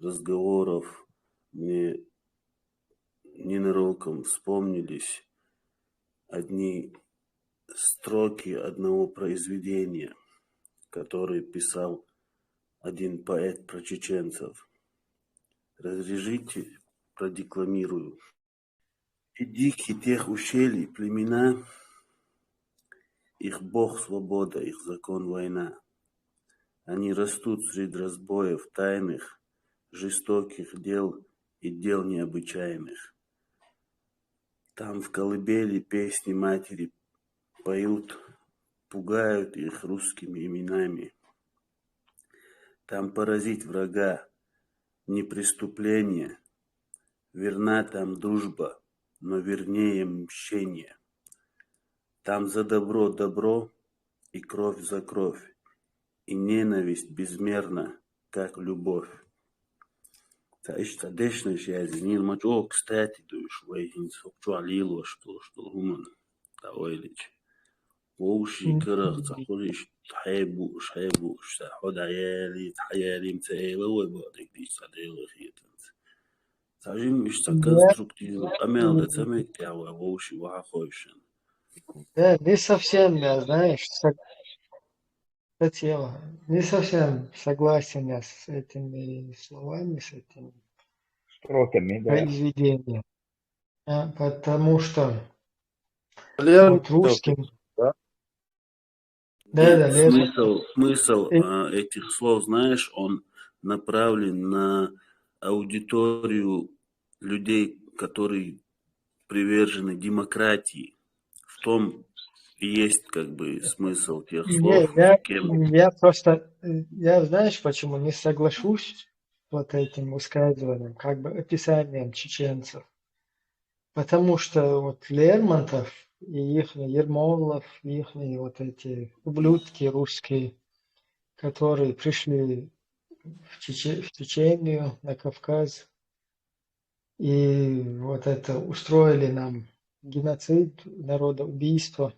разговоров, мне ненароком вспомнились одни строки одного произведения, который писал один поэт про чеченцев. Разрешите, продекламирую. И дикие тех ущелий племена, их бог свобода, их закон война. Они растут среди разбоев тайных, жестоких дел и дел необычайных. Там в колыбели песни матери поют, пугают их русскими именами. Там поразить врага не преступление, верна там дружба, но вернее мщение. Там за добро добро и кровь за кровь, и ненависть безмерна, как любовь. Конечно, я извинил, мачо, кстати, дуешь, вейхин, сокчу алило, что гуман, таойлич. ووشي كره تقوليش تحيبو شحود عيالي تحيالي متايبه وبعدك دي صديقي خيتنت تعجين مش конструктив امел ده سمك يا ووشي وحخوشن. Да, не совсем, я, знаешь, Татьяна, не совсем согласен я с этими словами, с этими Строками, да. произведением, потому что Лермонтов, вот русским... да? Да, Смысл этих слов, знаешь, он направлен на аудиторию людей, которые привержены демократии. В том и есть как бы смысл тех слов. Я знаешь, почему не соглашусь с вот этим высказыванием, как бы описанием чеченцев? Потому что вот Лермонтов и их Ермолов, их вот эти ублюдки русские, которые пришли в Чечению, на Кавказ, и вот это устроили нам геноцид, народоубийство.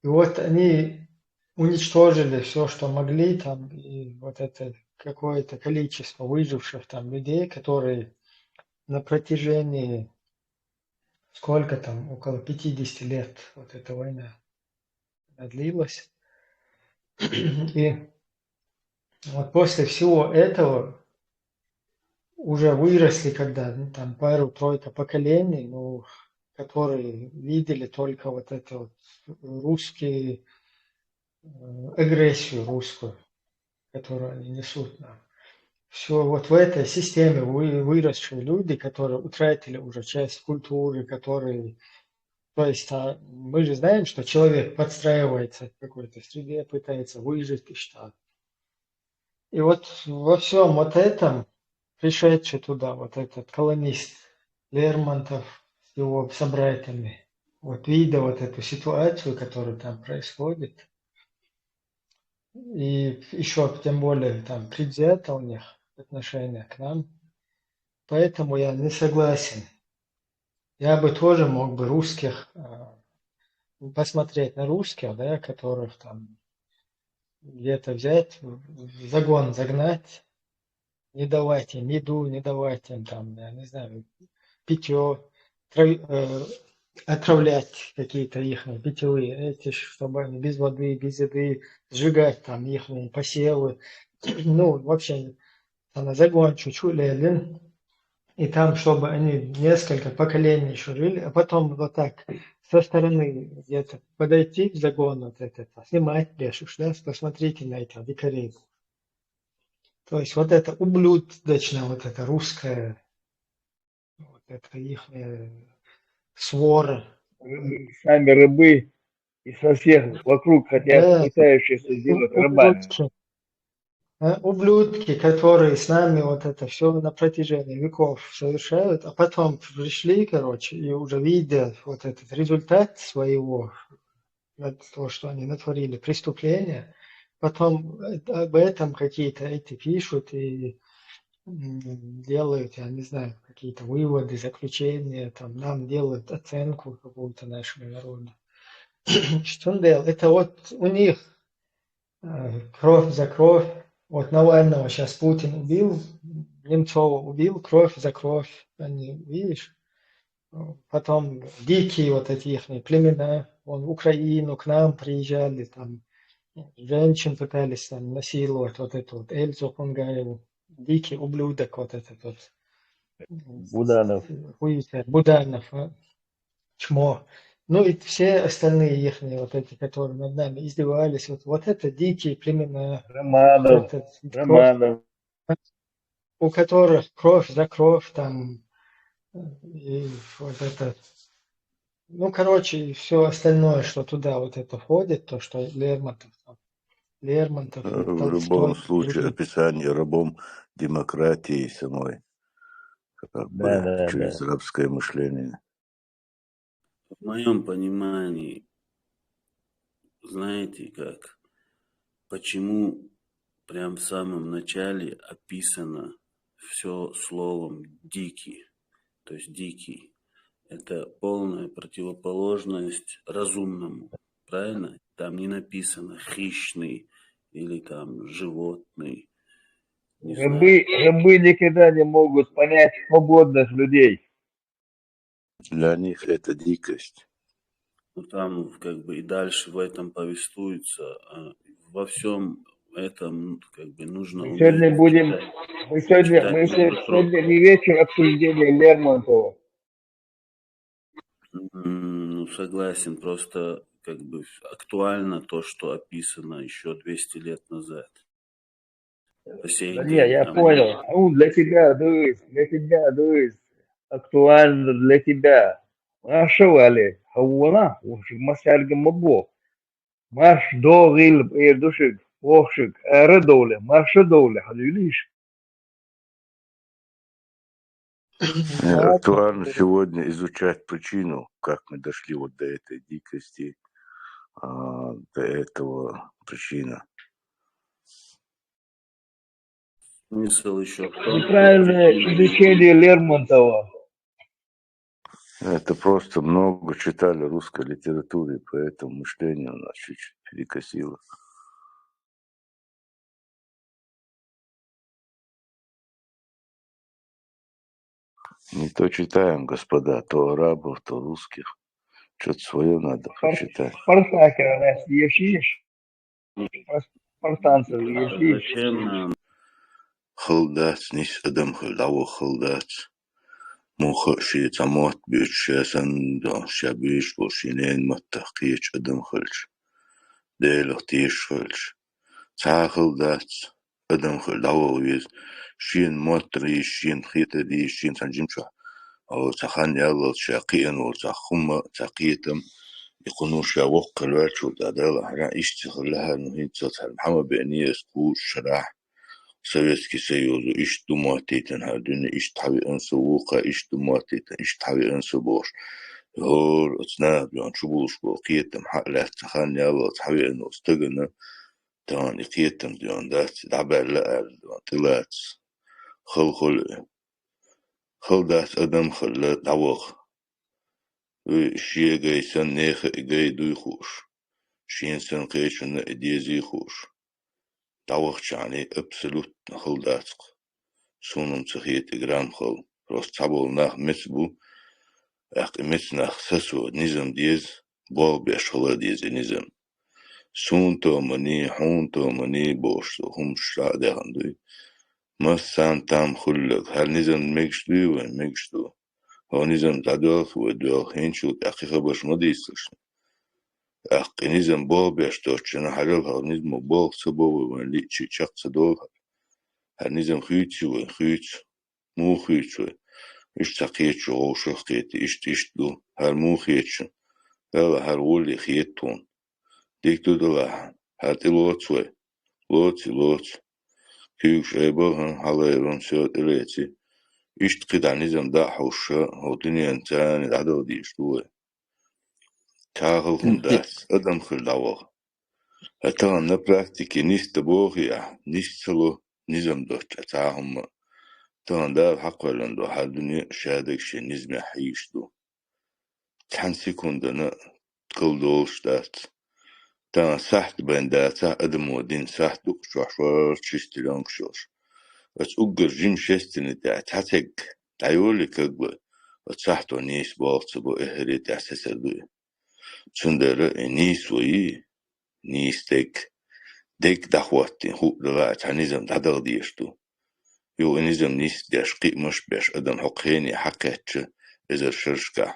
И вот они уничтожили все, что могли там, и вот это какое-то количество выживших там людей, которые на протяжении сколько там, около 50 лет вот эта война длилась. И Вот после всего этого уже выросли, когда там пару-тройка поколений, ну, которые видели только вот это вот русские, агрессию русскую, которую они несут нам. Все вот в этой системе выросшие люди, которые утратили уже часть культуры, которые... То есть мы же знаем, что человек подстраивается к какой-то среде, пытается выжить и что. И вот во всем вот этом, пришедший туда вот этот колонист Лермонтов с его собратьями, вот видя вот эту ситуацию, которая там происходит, и еще тем более там предвзято у них отношение к нам, поэтому я не согласен. Я бы тоже мог бы русских, посмотреть на русских, да, которых там где-то взять, в загон загнать, не давать им еду, не давать им там, я не знаю, питье, отравлять какие-то их питьевые, эти, чтобы они без воды, без еды, сжигать там их посевы. Ну, вообще, на загон чуть-чуть, и там, чтобы они несколько поколений еще жили, а потом вот так со стороны где-то подойти к загону, вот это, снимать лешуш, да, посмотрите на этих дикарей. То есть вот это ублюдочное, вот это русское, вот это их свора. Сами рабы и со всех вокруг хотят, Да, пытающиеся сделать рабами. Ублюдки, которые с нами вот это все на протяжении веков совершают, а потом пришли, короче, и уже видя вот этот результат своего, то, что они натворили, преступления, потом об этом какие-то эти пишут и делают, я не знаю, какие-то выводы, заключения, там нам делают оценку какую-то нашему народу. Что он делал? Это вот у них кровь за кровь. Вот Навального сейчас Путин убил, Немцова убил, кровь за кровь. Они, видишь? Потом дикие вот эти их племена, вон в Украину к нам приезжали, там женщин пытались там насиловать, вот эту вот Эльзу Хунгаеву, дикий ублюдок вот этот вот. Буданов. Буданов, чмо. Ну и все остальные их, вот эти, которые над нами издевались, вот это дикие племена, Романов. у которых кровь за кровь там, и вот это, ну, короче, и все остальное, что туда вот это входит, то, что Лермонтов, В Толстой, любом случае описание рабом демократии самой, как бы через рабское мышление. В моем понимании, знаете как, почему прям в самом начале описано все словом «дикий», то есть «дикий» – это полная противоположность разумному, правильно? Там не написано «хищный» или там «животный». Рабы никогда не могут понять свободных людей. Для них это дикость. Ну, там как бы и дальше в этом повествуется, во всем этом как бы нужно Мы сегодня не вечер обсуждения Лермонтова. Ну, согласен, просто как бы актуально то, что описано еще 200 лет назад. По сей Да день, не, я понял. Ну, для тебя, актуально для тебя. Ашевали, хауана, масяльга мабо. Маш догил, душик, охшик, эредоле, машедоле, халилиш. Актуально сегодня изучать причину, как мы дошли вот до этой дикости, до этого причина. Смысл еще. Неправильное изучение Лермонтова. Это просто много читали русской литературы, поэтому мышление у нас чуть-чуть перекосило. Не то читаем, господа, то арабов, то русских. Что-то свое надо почитать. Спартака нас ешь. Portanto, Yeşil. Zачем خلدات نيس أدم خلداو خلدات مو خشي تموت بيتشاسن دون شابيش بوشينين متحقيش أدم خلش ديل اختيش خلش تا خلدات أدم خلداو ويز شين موتري شين خيتري شين تنجمشا أو تخان يالله شاقيا وتخم تقيتم يكونوا شاوق الواتش ودادلا حنا اشتغلها نهي تسال محمد بأنية سكوت شراح Советский Союз, иш думатитен хадуне, иш тави انسو وقا, иш думатитен, иш тави انسو бош. هور اتنا بيان شبوش بو قيتم حق لا تخان يلا تحوي انو استغنى تان قيتم ديان دات دعبال لأل ديان طلعت خل دات ادم خل دعوغ شيء جاي سن نيخ جاي دوي خوش شين سن قيشن اديزي خوش دعوغ يعني ابسلوت خل داتق سونم تخيت جرام خل روس تابول ناخ مسبو اق مسناخ سسو نظام ديز بول بيشخلا ديز نظام سون تو مني حون تو مني بوش هم شرا دهان دوي ما سام تام خلق هل نظام ميكشدو وين ميكشدو هو نظام تدوخ ودوخ هنشو دقيقة باش ما ديستش اق نظام بول بيشتوش انا حلال هل نظام بول سبو وين ليتشي شق سدول هل نظام خيتي وين خيت مو خيت وين إيش تقيتشو أو شو خيت إيش دو هل مو خيتشو هل هل ولي خيتون ديك دو دلها هل تلوتسوي لوتي كيوش أيبوهن حلايرون سيوت إليتي إيش تقيد عن نظام دا حوشا هو دنيا انتاني دعدو ديش دوي كاغل هنداس أدم خل دعوغ أتغن نبراكتيكي نيست بوغيا نيستلو نظام دوش أتاهم تغن دا حق ولندو حال دنيا شادك شي نظام حيش دو كان سيكوندنا تقل دولش دات تا سحت بين داتا أدم ودين سحتو شوشور تشيستلونك شوش بس أقر جيم شستني دات هاتك تعيولي كقبل وتسحتو نيس بالتبو إهري تحسسر دوي تندر نيس وي نيس ديك دخواتين هو دلات هنزم دادر ديشتو يو نزم نيس ديش قيق مش بيش أدم حقيني حقيتش إذا شرشكا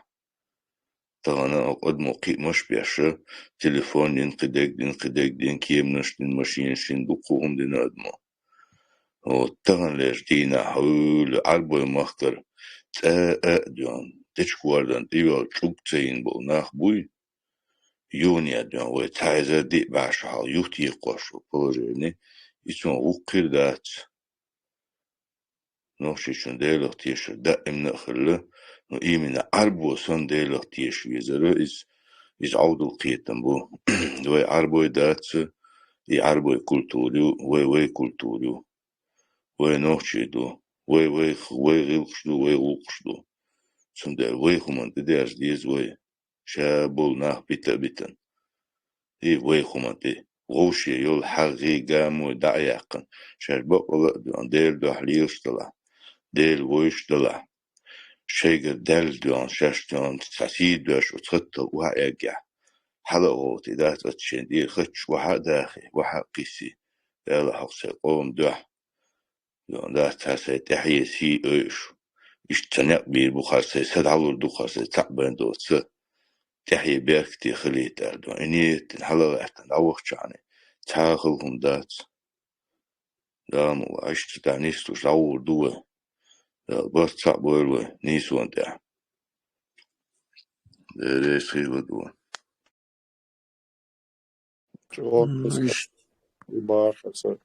تغانا أقدمو قيق مش بيشة تليفون ينقدق كيمنش دين ماشين شين دقوهم دين أدمو تغان ليش دينا حول عربو مخكر ديان تشكواردان ديوال تلوكتين بو ناخ بوي يونيا ديان ويتايزا دي باشا يوتي يقوشو بولجيني اسمه وقير دات نوشي شون ديلو تيشر دائم نأخله نو إيمنا عربو سن ديلو تيش ويزرو إز عودو قيتن بو وي عربو دات إي عربو كولتوريو وي كولتوريو وي نوشي دو وي غيلقشدو وي غلقشدو سندر وي خمان ديش ديز وي شابول ناخ بيتن إي وي خمان دي غوشي يول حقي قامو دعياقن شاربو دو ديل دو حليوش طلع ديل ويش طلع شيء دل دون شش دون تسعيد دوش وتخطى وهايجع حلقوتي ذات أتشين دي خدش وها داخي وها قيسي يلا حقسي قوم دوح دون ذات هسي تحيي سي إيش تنق بير بخار سي سد علور دو خار سي تعبان دوت سي تحيي بيركتي خليت دون إني تنحلقات نعوخ جاني تاخلهم ذات دام وعشت تعنيستوش عور دوه بس تعبوا نيسوان ده ليش خير دوه Отпуск и бахаться.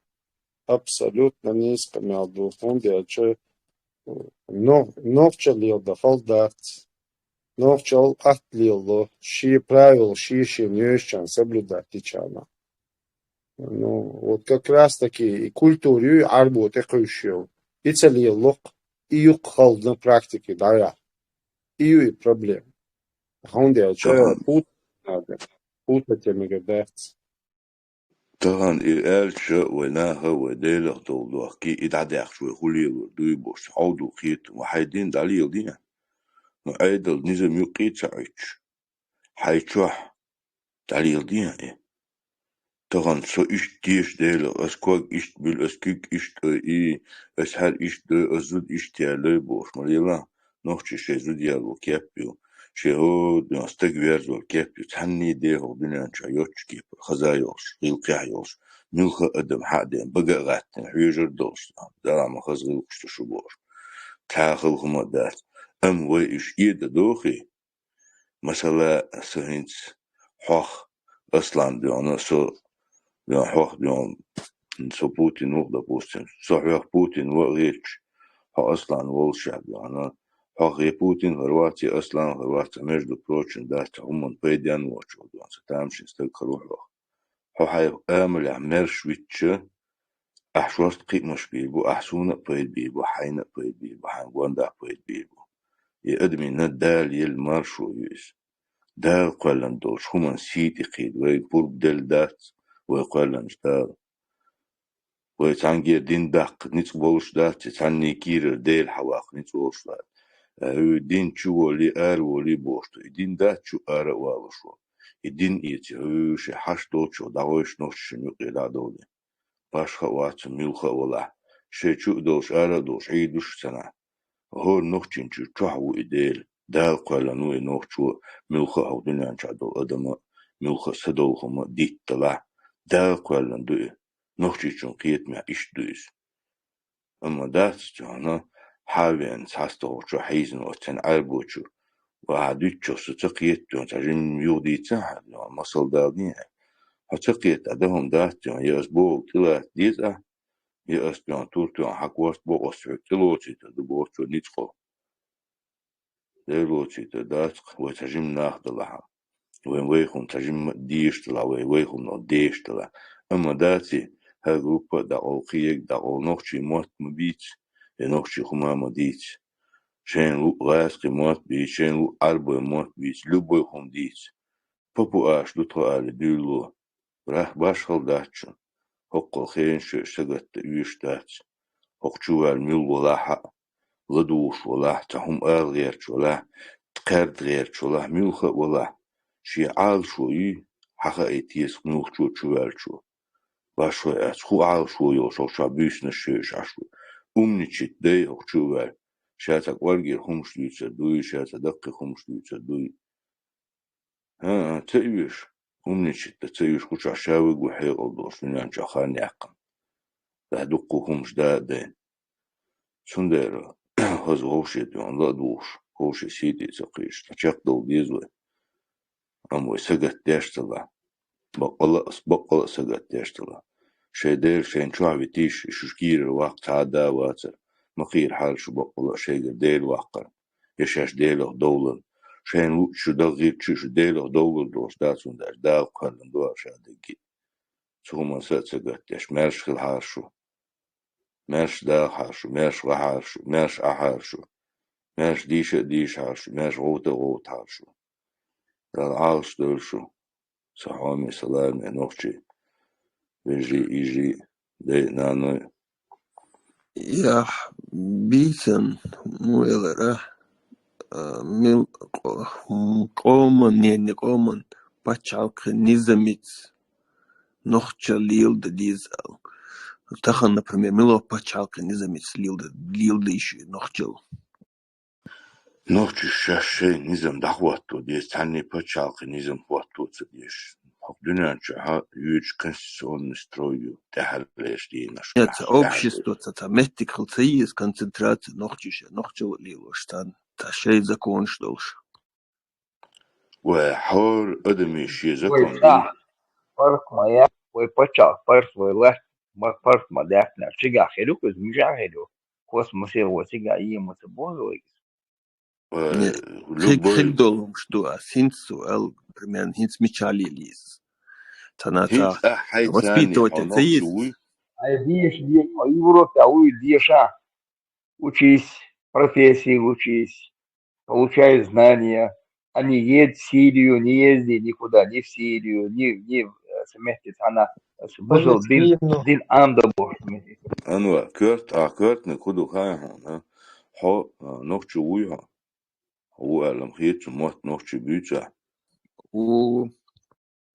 Абсолютно низко между фонде, че новчал дохол дать, новчал отлил, ши правил, ши не соблюдать течана. Ну, вот как раз таки и культуру, и арбу такую и целилок, и юкхал на практике, да, и проблем. Фонде, че путать не гадать. طبعا القالش وناها وديلة طولوح كي إدعداخ شوي خليل دوي بوش عودو قيت وحيدين داليل دينا وعيدل نزم يقيت سعيش حيتشوح داليل دينا تغن سو إشت ديش ديلو أسكوك إشت بيل أسكيك إشت إي أسهل إشت أزود إشت يالي بوش مريلا نوخشي شي زود يالو كيبيو شي هو دنستك ويرزو كيبيو تحني ديهو دنيان شايوش كيب خزايوش غيلقيايوش ميلخ أدم حقدين بقى غاتن حيجر دوش دلع مخز غيلقشت شبوش تاخل خمدات أم ويش إيدا دوخي مثلا سهنت حوخ أصلا ديانا سو ديان حوخ ديان سو بوتين وغدا بوستين سو حوخ بوتين وغيتش حو أصلا والشعب ديانا حوخ غي بوتين هرواتي أصلا هرواتي مجدو بروتشن دات همون بيديان وچو ديان ستامشن ستلك روحوخ حو حي آمل عمرش ويتش أحشوست قيمش بيبو أحسونا بيد بيبو حينا بيد بيبو حنقوان دا بيد بيبو يقدمي ندال يلمارشو يويس دال قلن دوش همان سيتي قيد وي بورب دل دات ويقلن دال ويتعنجي دين داق نيت بولش دات تعني كير ديل حواق نيت بولش دات دين شو ولي ولي بوشتو دين دات شو والشو دين إيتي هو شي حش دوتشو داوش نوش شنو قيدا دولي باش خوات ميلخا ولا شي شو دوش دوش عيدوش سنة هو نوخشين شو تحو إديل دال قلنوي نوخشو ميلخا أو دنيا شادو أدم ميلخا سدو خما ديت طلع دال قلن دوي نوخشي شون قيت مع إش دويس أما دات جانا حاوين ساستو شو حيزن وتن عربوشو وعدوشو ستقيت جون تجم يودي تنحد مصل دالين هتقيت أدهم دات جون يأسبوغ تلا ديزا يأس جون تورتون حقوست بوغس تلوتي تدبوشو نيتخو دلوتي تداتق وتجم ناخدلها وين ويخم تجم ديشتلا ويخم نو ديشتلا أما داتي ها جروبا دا أوقيك دا أو نوخشي موت مبيت نوخشي خما مديت شين لو غاسقي موت بيت شين لو أربو موت بيت لبوي خم ديت بابو آش لطو آل ديلو راه باش خل داتشو حقو خين شو سقط يوش دات حقشو الميل ولا حق لدوش ولا تهم آل غير ولا تقرد غير ولا ميلخ ولا شي عال شوي حقا ايتيس نوخ شو باشو أتخو عال شو يوشو شابيس نشيش عشو نشيت دي أخشوال شاتك ورقير خمش ليتsa دوي شاتا دقي خمش ليتsa دوي ها تأيوش نشيت تأيوش خوش عشاوي وحيق الدوش لنان شاخان يعقم ده دقو خمش دين سندر هز غوشي ديون لا دوش غوشي سيدي تقيش تشاق دو ديزوي أموي سقط ديشتلا بقلا سقط ديشتلا شيدير شين شعبي تيش شكير الوقت عدا واتر مقير حال شو بقلا شيدير ديل وقر يشاش ديله دولن شين شو دغير شو ديله دولن دوش داتون داش داو قلن دوار شادقي سوما سقط ديش مرش خل حارشو مرش دا حارشو مرش غحارشو مرش أحارشو مرش ديش حارشو مرش غوت حارشو دال عالش دولشو صحامي سلامي نوخشي يجي دي نانو يا بيتن مويلرا ميل قومن بچالك نизамит нохча лилда дизал тахан например мило пачалка низамит лилда еще нохчал نوخشي شاشي نизам дахватту дес танни пачалка низам хватту цедеш دنيا شها يوج конституционный строю тахалеш динаш это общество это метик хлцеис концентрация нохчал лило штан ташей закон штолш وحور أدمي شي زكون ويساع فرق ما يا ويبتشع فرق ويلاه ما فرق ما دافنا شجع خيلو كز مجع خيلو كوس مسير وشجع متبوه خيل دولهم شدو هنت سؤال примерно هنت ميشالي ليز تناتا воспитывать цеис дишь Европе диша учись профессии учись получай знания а не едь в Сирию, не езди никуда, ни в Сирию, ни в смехте, она смысл дин андабор. أنوا كرت نكودو خاي هون حو نوخشو ويها هو ألم خيت موت نوخشو بيتشا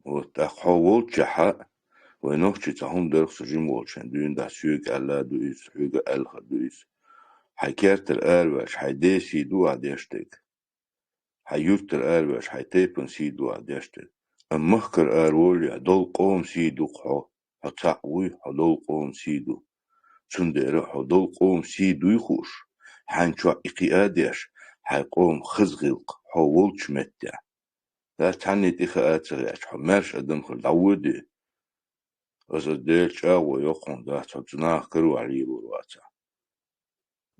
وتأخو وولتشا وينوخشي تهم درخ سجيم والشان دوين دا سيوك ألا دويس حيوغ ألخ دويس حيكارتر آلواش حيديسي دو عديشتك حيورتر آلواش حيتيبن سيدو عديشتك أمخكر آلولي دول قوم سيدو قحو حتعوي دول قوم سيدو تندر دول قوم سيدو يخوش حانشو إقياديش حيقوم خزغلق حولش متع لا تعني تخاءات سغيش حمارش أدم خل دعودي أصدقائي شاو يقوم ده تجناه كرو عليه برواتا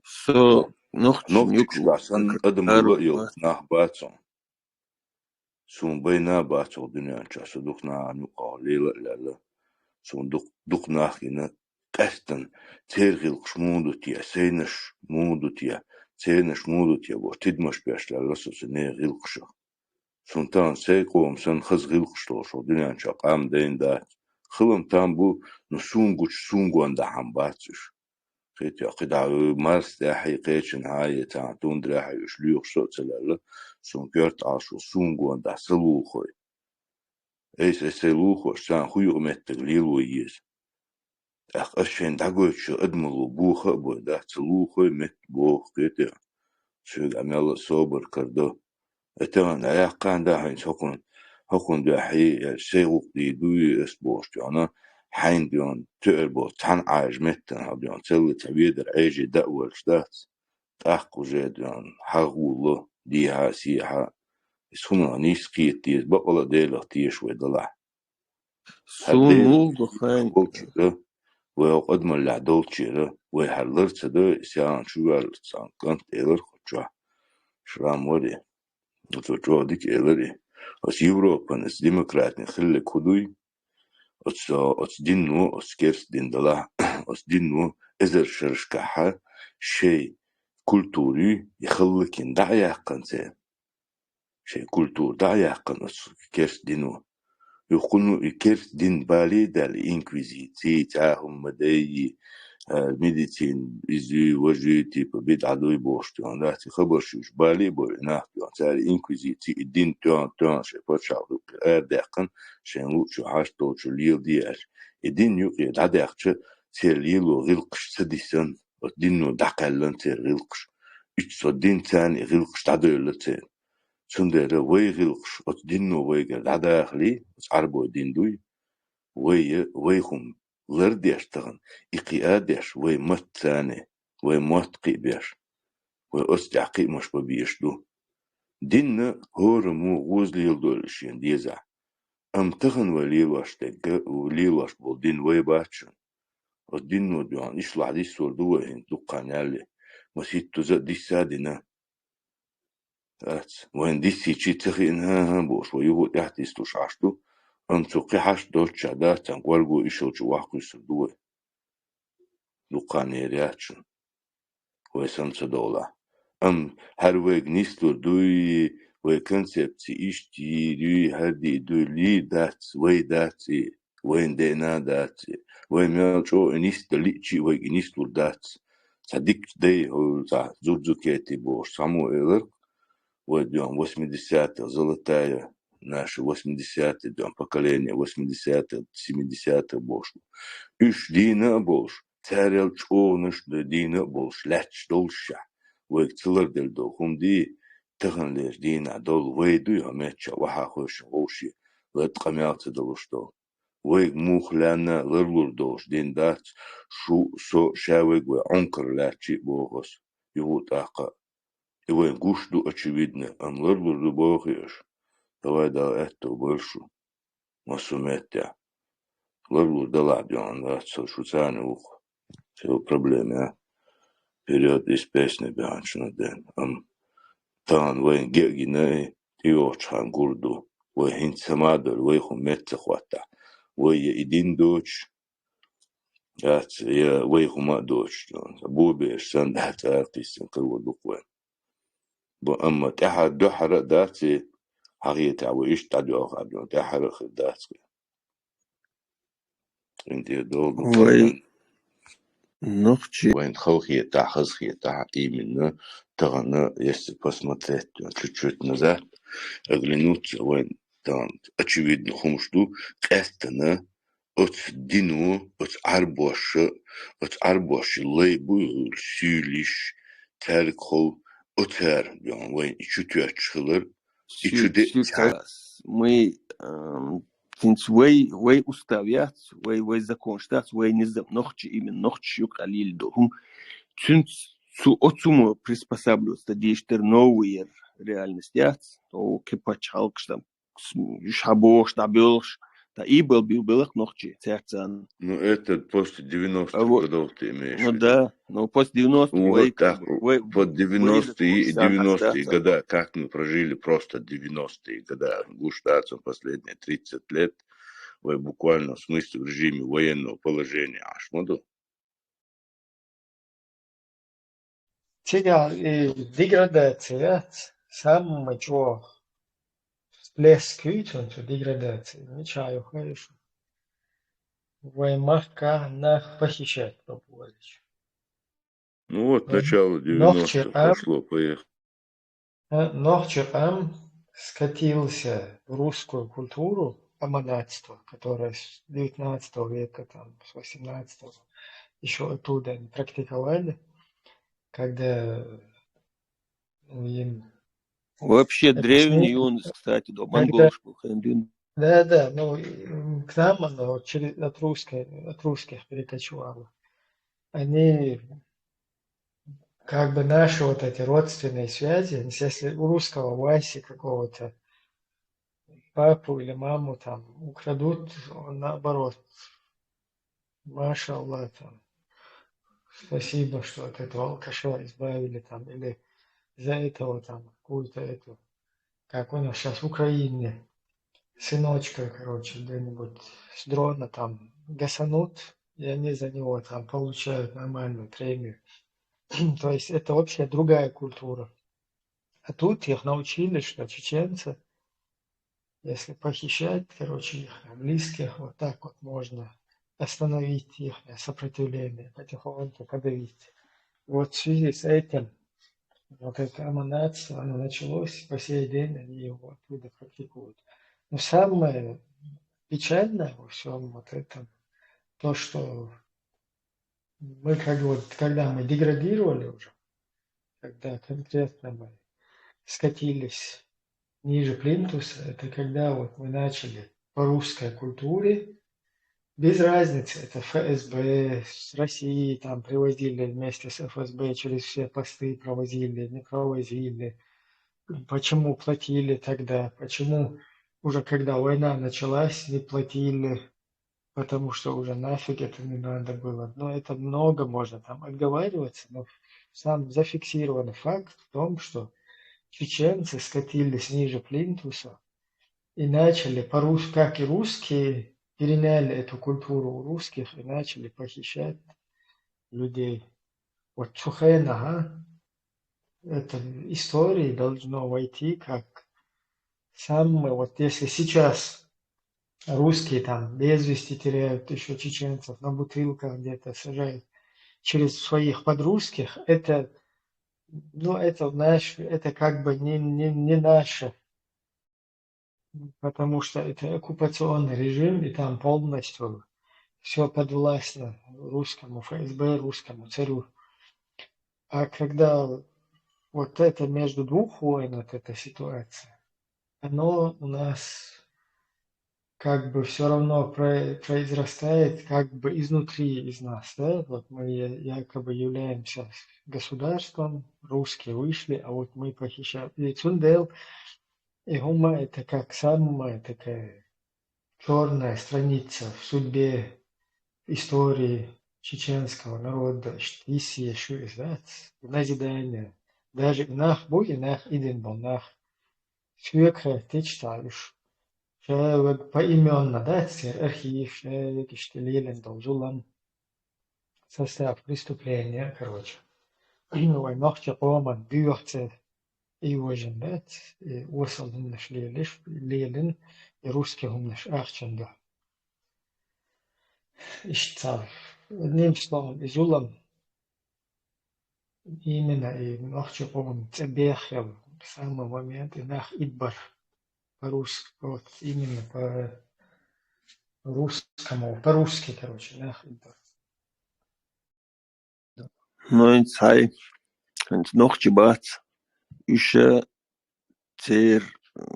So noch نوختش بحسن أدم بلقيو ناه باتون سون بينا باتو دنيا نشاسو دقنا نقا ليلة لالا سون دق ناخينا قستن تيرغي القشمودو تيا سينش مودو تيا سينش مودو تيا بو تدمش بيش لالا سوسني غيلقشا سون تان سيقوم سن خز غيلقشتو شو دنيا نشا قام دين دات خلم تان بو نسونغوش سونغوان دا هم باتش خيت يا قدع مارس دا حقيقة هاي تان تون دراحي يشليوخ شو تلالا سون كيرت عاشو سونغوان دا سلوخوي ايس سلوخو شان خويو متغليل ويز اخ اشين داغوش ادملو بوخ بو دا سلوخوي مت بوخ كيت شو عمل صوبر كردو اتان يا قان دا هين هكون دا حي سيغوق دي دوي اسبوش انا حين بيون تقربو تان عاج متن هبيون تلي تبيدر عيجي دأول شدات تحقو جيديون حغولو ديها سيها اسخونا نيسكيت ديز بقولا ديلا تيش ويدلا سون مولدو خاين وقدم اللعدولتشي ويحلرت ده سيان شوال سان كانت إلر خدشا شرام ودي وتوجه ديك إلري أس يوروبا نس ديمقراطني خلي كدوي أس دينو أس كيرس دين دلا أس دينو إزر شرشكحة شيء كولتوري يخلكين دعيا قنسين شيء كولتور دعيا قن أس كيرس دينو يقولوا كيرس دين بالي دا الإنكويزيتي تاهم مداي ميديتين إزي وجيتي ببيت عدوي بوشتي عنداتي خبر شوش بالي بورناحتي عنداتي إنكويزيتي الدين تان شفت شعبك داقن شنلوك شو حاشتو شو ليل دياش الدين يقيا دعاقش تير ليلو غلقش سديسن الدينو دعقلن تير غلقش إتسو الدين تاني غلقش تعدو تير سندر وي غلقش الدينو وي دعاقلي عربو دين دوي ويخم لرديش تغن إقياديش وي مت ثاني وي مت قيبيش وي أستعقي مش ببيش دو دين هورمو غوز ليل دولشين ديزا أم تغن وليلوش تقى وليلوش بول دين وي باتشن الدين نو ديوان إشلع دي سور دوهين دقان يالي مسيد تزا دي سادنا وين دي سيشي تغين ها بوش ويهو تحت يستوش عشتو أم تقي حش دوتشا داتان قوالقو إشو جواحكو يسر دوه دقان يرياتشن ويسنس دولا أم هر ويق نيستو دوي وي كونسبتي إشتي دوي هردي دوي لي دات وي داتي وين دينا داتي وي ميالشو نيستو ليتشي ويق نيستو دات صديق دي هو زوزوكيتي بوش سامو إلر وديون 80 золотая наши 80 дом поколение 80 70 бош үш дина бош царел чоныш дина бош лач долша ويكتلر دل دو خمدي تغنلر دينا دول ويدو يهمتشا وحا خوش غوشي لتقميات دلوشتو ويك موخ لانا لرلور دوش دين دات شو سو شاويك وعنكر لاتشي بوغس يهود آقا وين гушту очевидно, а лорду бохиш. Давай да это больше. Масуметя. Лорду дала бьон, да, социальный ух. Все проблемы. Вперед из песни бьончно ден. Тан вين гегиней, тиочхан гурду. Вين самадор, вين хуметца хвата. Вين идин доч. Я вين хума доч. Бубеш сандат артистен кого дуквен. أما تحر دحر داتي حقيقة وإيش تدعو قبل تحر خداتي أنت دول وي نوختشي وين خوخي تحخز خي تحقي منه تغنى посмотреть чуть-чуть назад оглянуться وين там очевидно хумшту قستنا от дину, от арбоша, лейбу, сюлиш, теркол, отер, бьон, вайн, и чутья чхылыр, и чуде тяг. Мы тинц вей уставят, вей закон штат, вей низам нохчи именно нохчи юк алил дохум. Тинц отсумо приспосабливаться действия новые реальности, то кипачалк что шабош табелш, та и был их нохчи церцан. Ну, это после 90-х годов ты имеешь в виду. Ну да, но после 90-х, вот так, под 90-е годы, как мы прожили просто 90-е годы, гуштацию последние 30 лет, буквально в смысле в режиме военного положения, аж моду. Сега деградация, самое чего всплеск деградации, не чаю, хорошо. Ваймахка нах похищать попробовать. Ну вот, начало 90-х пошло, поехало. Нохчер скатился в русскую культуру, аманатство, которое с 19 века, там, с 18-го, еще оттуда они практиковали, когда им... Вообще древний он, кстати, до монголского. Да, ну к нам оно от русских перекочевало. Они как бы наши вот эти родственные связи, если у русского Васи какого-то папу или маму там украдут, он наоборот, машаллах, там, спасибо, что от этого алкаша избавили там, или за этого там какую-то эту, как у нас сейчас в Украине, сыночка, короче, где-нибудь с дрона там гасанут, и они за него там получают нормальную премию. То есть это вообще другая культура. А тут их научили, что чеченцы, если похищать, короче, их близких, вот так вот можно остановить их сопротивление, потихоньку подавить. Вот в связи с этим вот это аманатство, оно началось, по сей день они его оттуда практикуют. Но самое печальное во всем вот этом, то, что мы когда мы деградировали уже, когда конкретно мы скатились ниже плинтуса, это когда вот мы начали по русской культуре, без разницы, это ФСБ, с России там привозили вместе с ФСБ, через все посты провозили, не провозили, почему платили тогда, почему уже когда война началась, не платили, потому что уже нафиг это не надо было. Но это много можно там отговариваться, но сам зафиксированный факт в том, что чеченцы скатились ниже плинтуса и начали по-русски, как и русские, переняли эту культуру у русских и начали похищать людей. Вот Чухена, это в истории должно войти как самое, вот если сейчас русские там без вести теряют еще чеченцев, на бутылках где-то сажают через своих подрусских, это, ну, это как бы не наше, потому что это оккупационный режим, и там полностью все подвластно русскому ФСБ, русскому царю. А когда вот это между двух войн, вот эта ситуация, оно у нас как бы все равно произрастает как бы изнутри из нас, да, вот мы якобы являемся государством, русские вышли, а вот мы похищаем. И Цундел, и Гума это как самая такая черная страница в судьбе истории чеченского народа, ist еще назидание. Даже nach Боги, nach Иден был, nach Свекра, ты читаешь. Поименно, да, архив, Лилин, Должулан, состав преступления, короче. Нохча Оман, Бюрце, и Вожен, да, и Осал наш Лилин, и русский наш Арченда. Одним словом, Изулам именно и Нохча Оман, Цебехев, в самый момент, и Нах Идбар. По-русски, вот именно русскому, по-русски, короче, да. Ну, инцай, noch чебац, еще цер,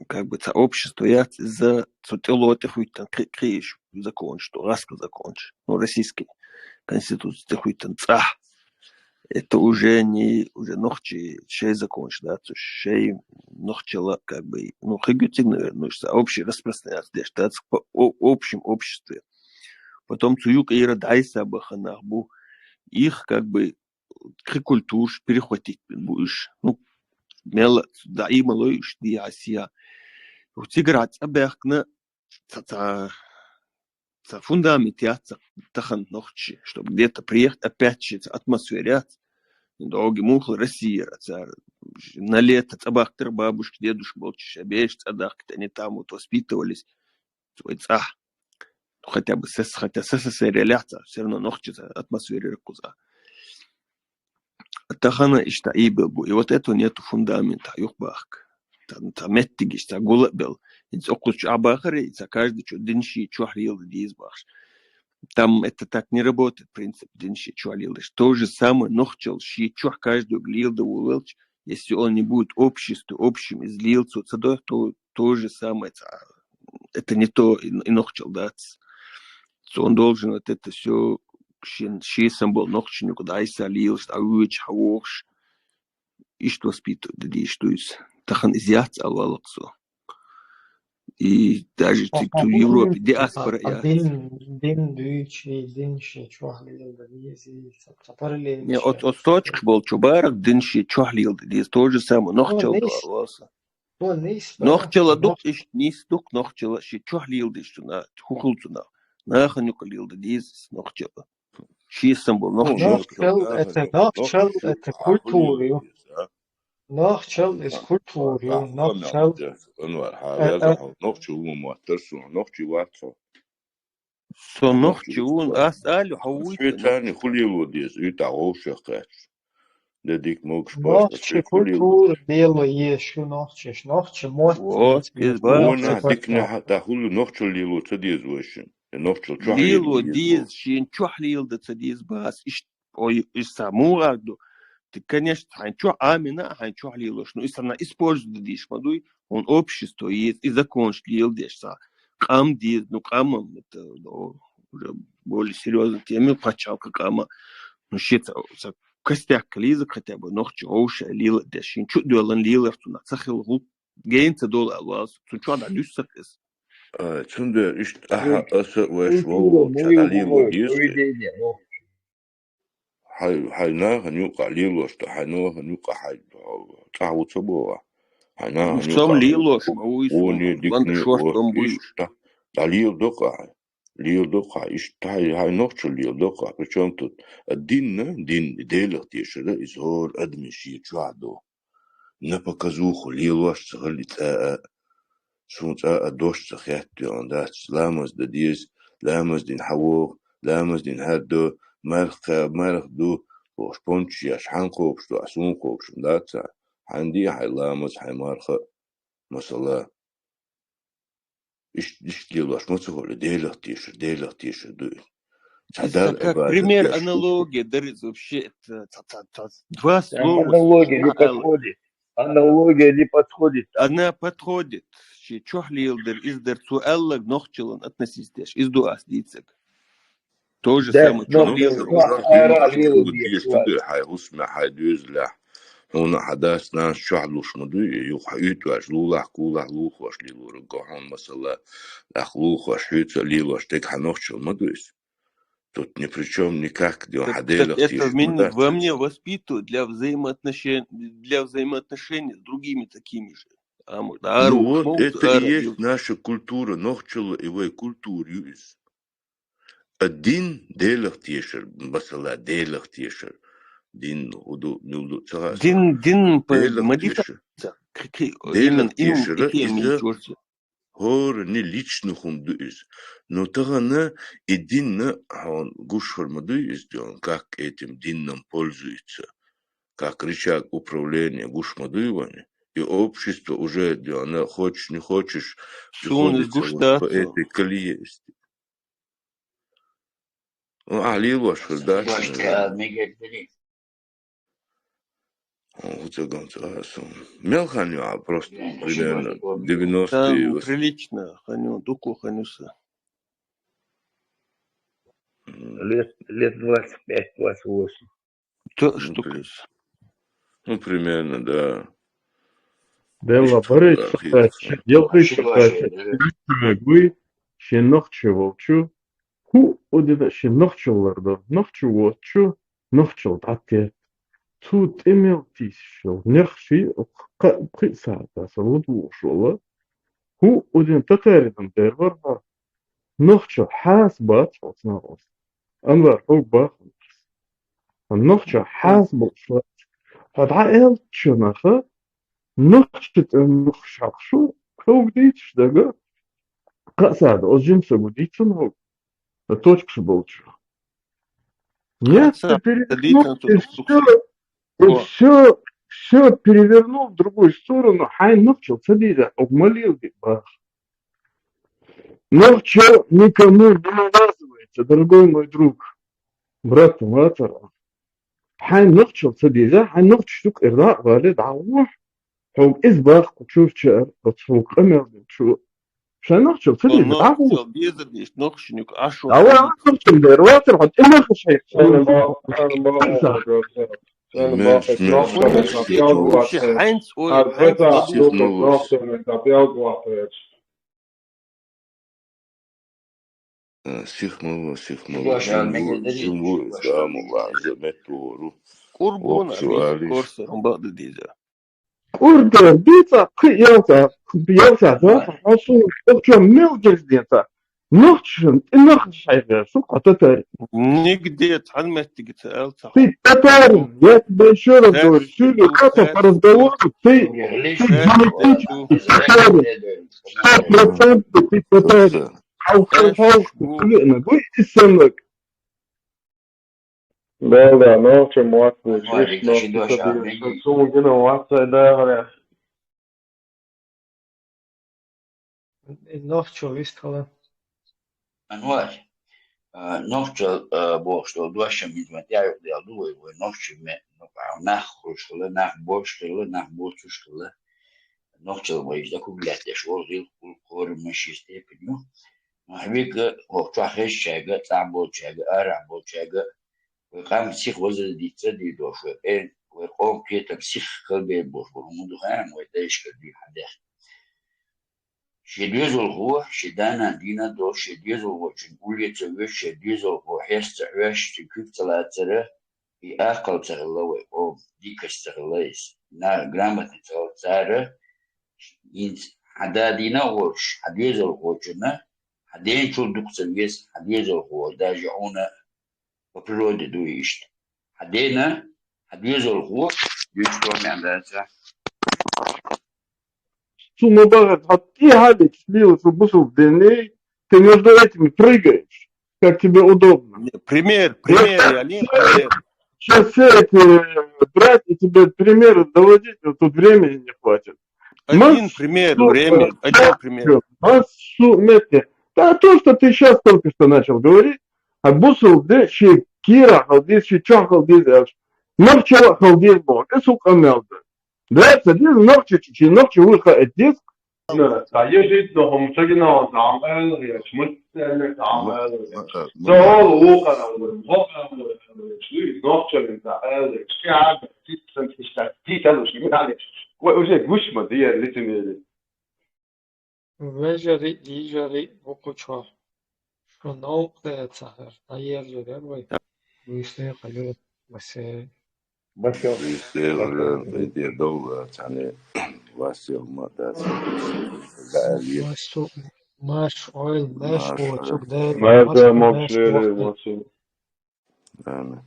как бы, общество, я за цутилоты хуй там криешь закон, что раска закончишь, ну, российский конституция хуй там ца. Это уже не, уже ногчи, шей закончишь, да, то шей ногчила, как бы, ну, хагютик, наверное, что общий распространяться, да, по общем обществе. Потом цуюк и радайся баханах бу, их, как бы, культур перехватить будешь, ну, мело, да, и малой, что Асия. У тиграть оберкна, та фундамент, я тахан ногчи, чтобы где-то приехать, опять атмосферят, долгий мухл Россия, на лето цабахтер бабушки, дедушки, болчиш, обеешь цадахки, они там вот воспитывались, хотя бы хотя СССР реляция, все равно ногчи атмосфере ракуза. Тахана ишта и был, и вот этого нету фундамента, юхбахк. Там меттигиш, та гулабел, инс окуч абахари, за каждый что динши, чухрил, дизбахш. Там это так не работает, принцип динши, чухрил. То же самое, нохчел, щи, чух каждую глил, да увелч, если он не будет обществу, общим излился, то то же самое, это не то, и нохчел, да. Он должен вот это все, щи сам был нохчел, куда и салил, что ауч, хауш, и что воспитывает, да, и что из тахан изъят, алвалаксо. И даже в Европе диаспора. Дин дүйчи, динши, чухлил, да, ези, сапарли. Не, от точки был чубарак, динши, чухлил, да, то же самое, нохчел, алваса. Нохчела дук, иш нис дук, нохчела, щи чухлил, да, что на хухулцуна. Наханюкалил, да, дизис, нохчела. Щи сам был, нохчел. Нохчел, это культура. Нохчел из культуры, нохчел. Со нохчел, асалю хауит. Светани хулило дез, это ошахач. Дедик мог спать. Нохче культура дело еще нохче, нохче мот. Вот, Она дикна та хулу нохчел лило цадез вошен. Нохчел чухлил. Лило диз, щин чухлил да цадез бас. Ой, из самураду. Ты, конечно, ханчо амина, ханчо лилош, но если она использует диш, мадуй, он общество есть, и закон шлил дешса. Кам диз, ну камам, это уже более серьезно тема, пачалка кама. Ну щица, костяк лизок хотя бы, нохчо оуша лила дешин, чуть дуэлан лилар, туна цахил губ, гейнца дола алваз, чуть да люссак из. Цунде, ишь, аха, аса, вэш, воу, чадалило дизки. حيناها نيوقع ليلوش حيناها نيوقع حي تعو تبوا حيناها نيوقع ليلوش ما هو وني ديكني وإشتا ليل دقع إشتا هاي نوتش ليل دقع بشام تut الدين دين ديلك تيشرا إزهار أدمشي جعدو نبكزوخ ليلوش تغلي تاء شون تاء دوش تخيات عندات لامز دديس لامز دين حووق لامز دين هادو مرخ دو وش بونش ياش حنقوبش دو عسون قوبش مداتا عندي حي لامز حي مرخ مثلا إيش ديلوش متسهول ديلك تيشر دو как пример аналогии дарит вообще два слова. Аналогия не подходит. Она подходит. Чохлилдер издер цуэллаг нохчелан относистеш из дуас дицек. То же самое. هنا حداث ناس شعلوش مدوي يوحيت واش لولا كولا لوخ واش ليلو رجعون مثلا لخلوخ واش حيت ليلو واش تك حنوش مدويس тут ни при чем никак это во мне воспитывают для взаимоотношений с другими такими же. Ну вот это и есть наша культура, нохчела и культура юис. Один делах тешер, басала делах тешер. Дин уду нюду цагас. Дин модификация. Делах тешер из-за хор не лично хундуис. Но тогда и динна он гушхор мадуис, как этим динном пользуется, как рычаг управления гушмадуивани. И общество уже, она хочешь, не хочешь, приходится по этой колее. Лилош, да? Башка, Мигель, бери. Мелханю, просто примерно 90-е. Там прилично, ханю, дуку ханюса. Лет 25-28. Штука. Примерно, да. Дела барыч, делхыш, вы, щенохчу волчу, ху, одина щенохчуларда, нохчу волчу, нохчул татте. Тут имел тисячу, нехши, қисата, салуду шола, ху, один татаридан дерварда, нохчу хасбат, отнавас. Анвар, ху бахун. نخشى حاسب شوية فدعا شنخة نخشى نخشى شو بديتش دقة قاساد أوجنسا بديتشن هو точка болчу. Нет, ты перевернул и все перевернул в другую сторону. Хай нохчел, садись, обмолил бах. Нохчел никому не навязывается, дорогой мой друг, брат Матера. حين نقشل صديقة حين نقشلك إرضاء والد عوح حوق إزباق وتشوف شعر وتشوف أمر وتشوف حين نقشل صديقة عوح نقشل بيزديش نقشنك عشو أولا نقشل ديروات رحت إلا خشيك Сихмова, Символ, Замова, Заметору. Курбона, Корса, Ромбада Диза. Урда, бица, пьялся, да, а что мелкий где-то. Нохчен, и нохчен, сука, татарин. Нигде, تعلمت تقتل. Ты татарин, я тебе еще раз говорю, чули, как-то по разговору, ты генетически татарин. 100% ты татарин. Будете со мной? Да, ночью младший, ночью, сумгина, младший, да, Нохчо, вистала. Анвар, нохчо, бог, что дуашем из материала, я думаю, нохчо me, нах хрушкала, нах боршкала, нах боршкала, нохчо, мой, да куглятя, что жил, курм, степенью. Вика, вовчахеш чага, тамбол чага, арабол чага, векам сих возродится дидошу, веком кетам сих калбе бош, мудухаем, вайтаишка ди хадех. Шедезол го, шедана дина до, шедезол го, чин улица веш, шедезол го, хеста веш, чин кюфтала цара, и ахкал царалавы, о, дикость царалайс, на грамотный цара, хада дина гош, хадезол го, чина, حدين شو دكتور ويس حدين زو هو دا جعونا ببرودي دويشت حدين زو هو دويشت ومن عندها Сумма бага, а ты, Алик, слился в бусу в ДНА, ты между этими прыгаешь, как тебе удобно. Пример, Сейчас все эти брать и тебе примеры доводить, но тут времени не хватит. Один пример. А то, что ты сейчас только что начал говорить, а бусул деши кира халдис чичон халдис элш, норчева халдис бог, сука мелда. Да, садись норче чичи, норче выха эдис. Да, есть дом, чагина замел, я шмутельник замел. Зол укана, норче замел, шкяг, титалуш, уже гушма, дия литинели. Вежери, дижери, вокучва. Что наука цахар, наезжу, да, бой? Вышли, халют, басе. Висел, долго, тяне, Васил, Матас, Маш, ойл, маш, вот, да. Маза, мокшили, Васил. Да.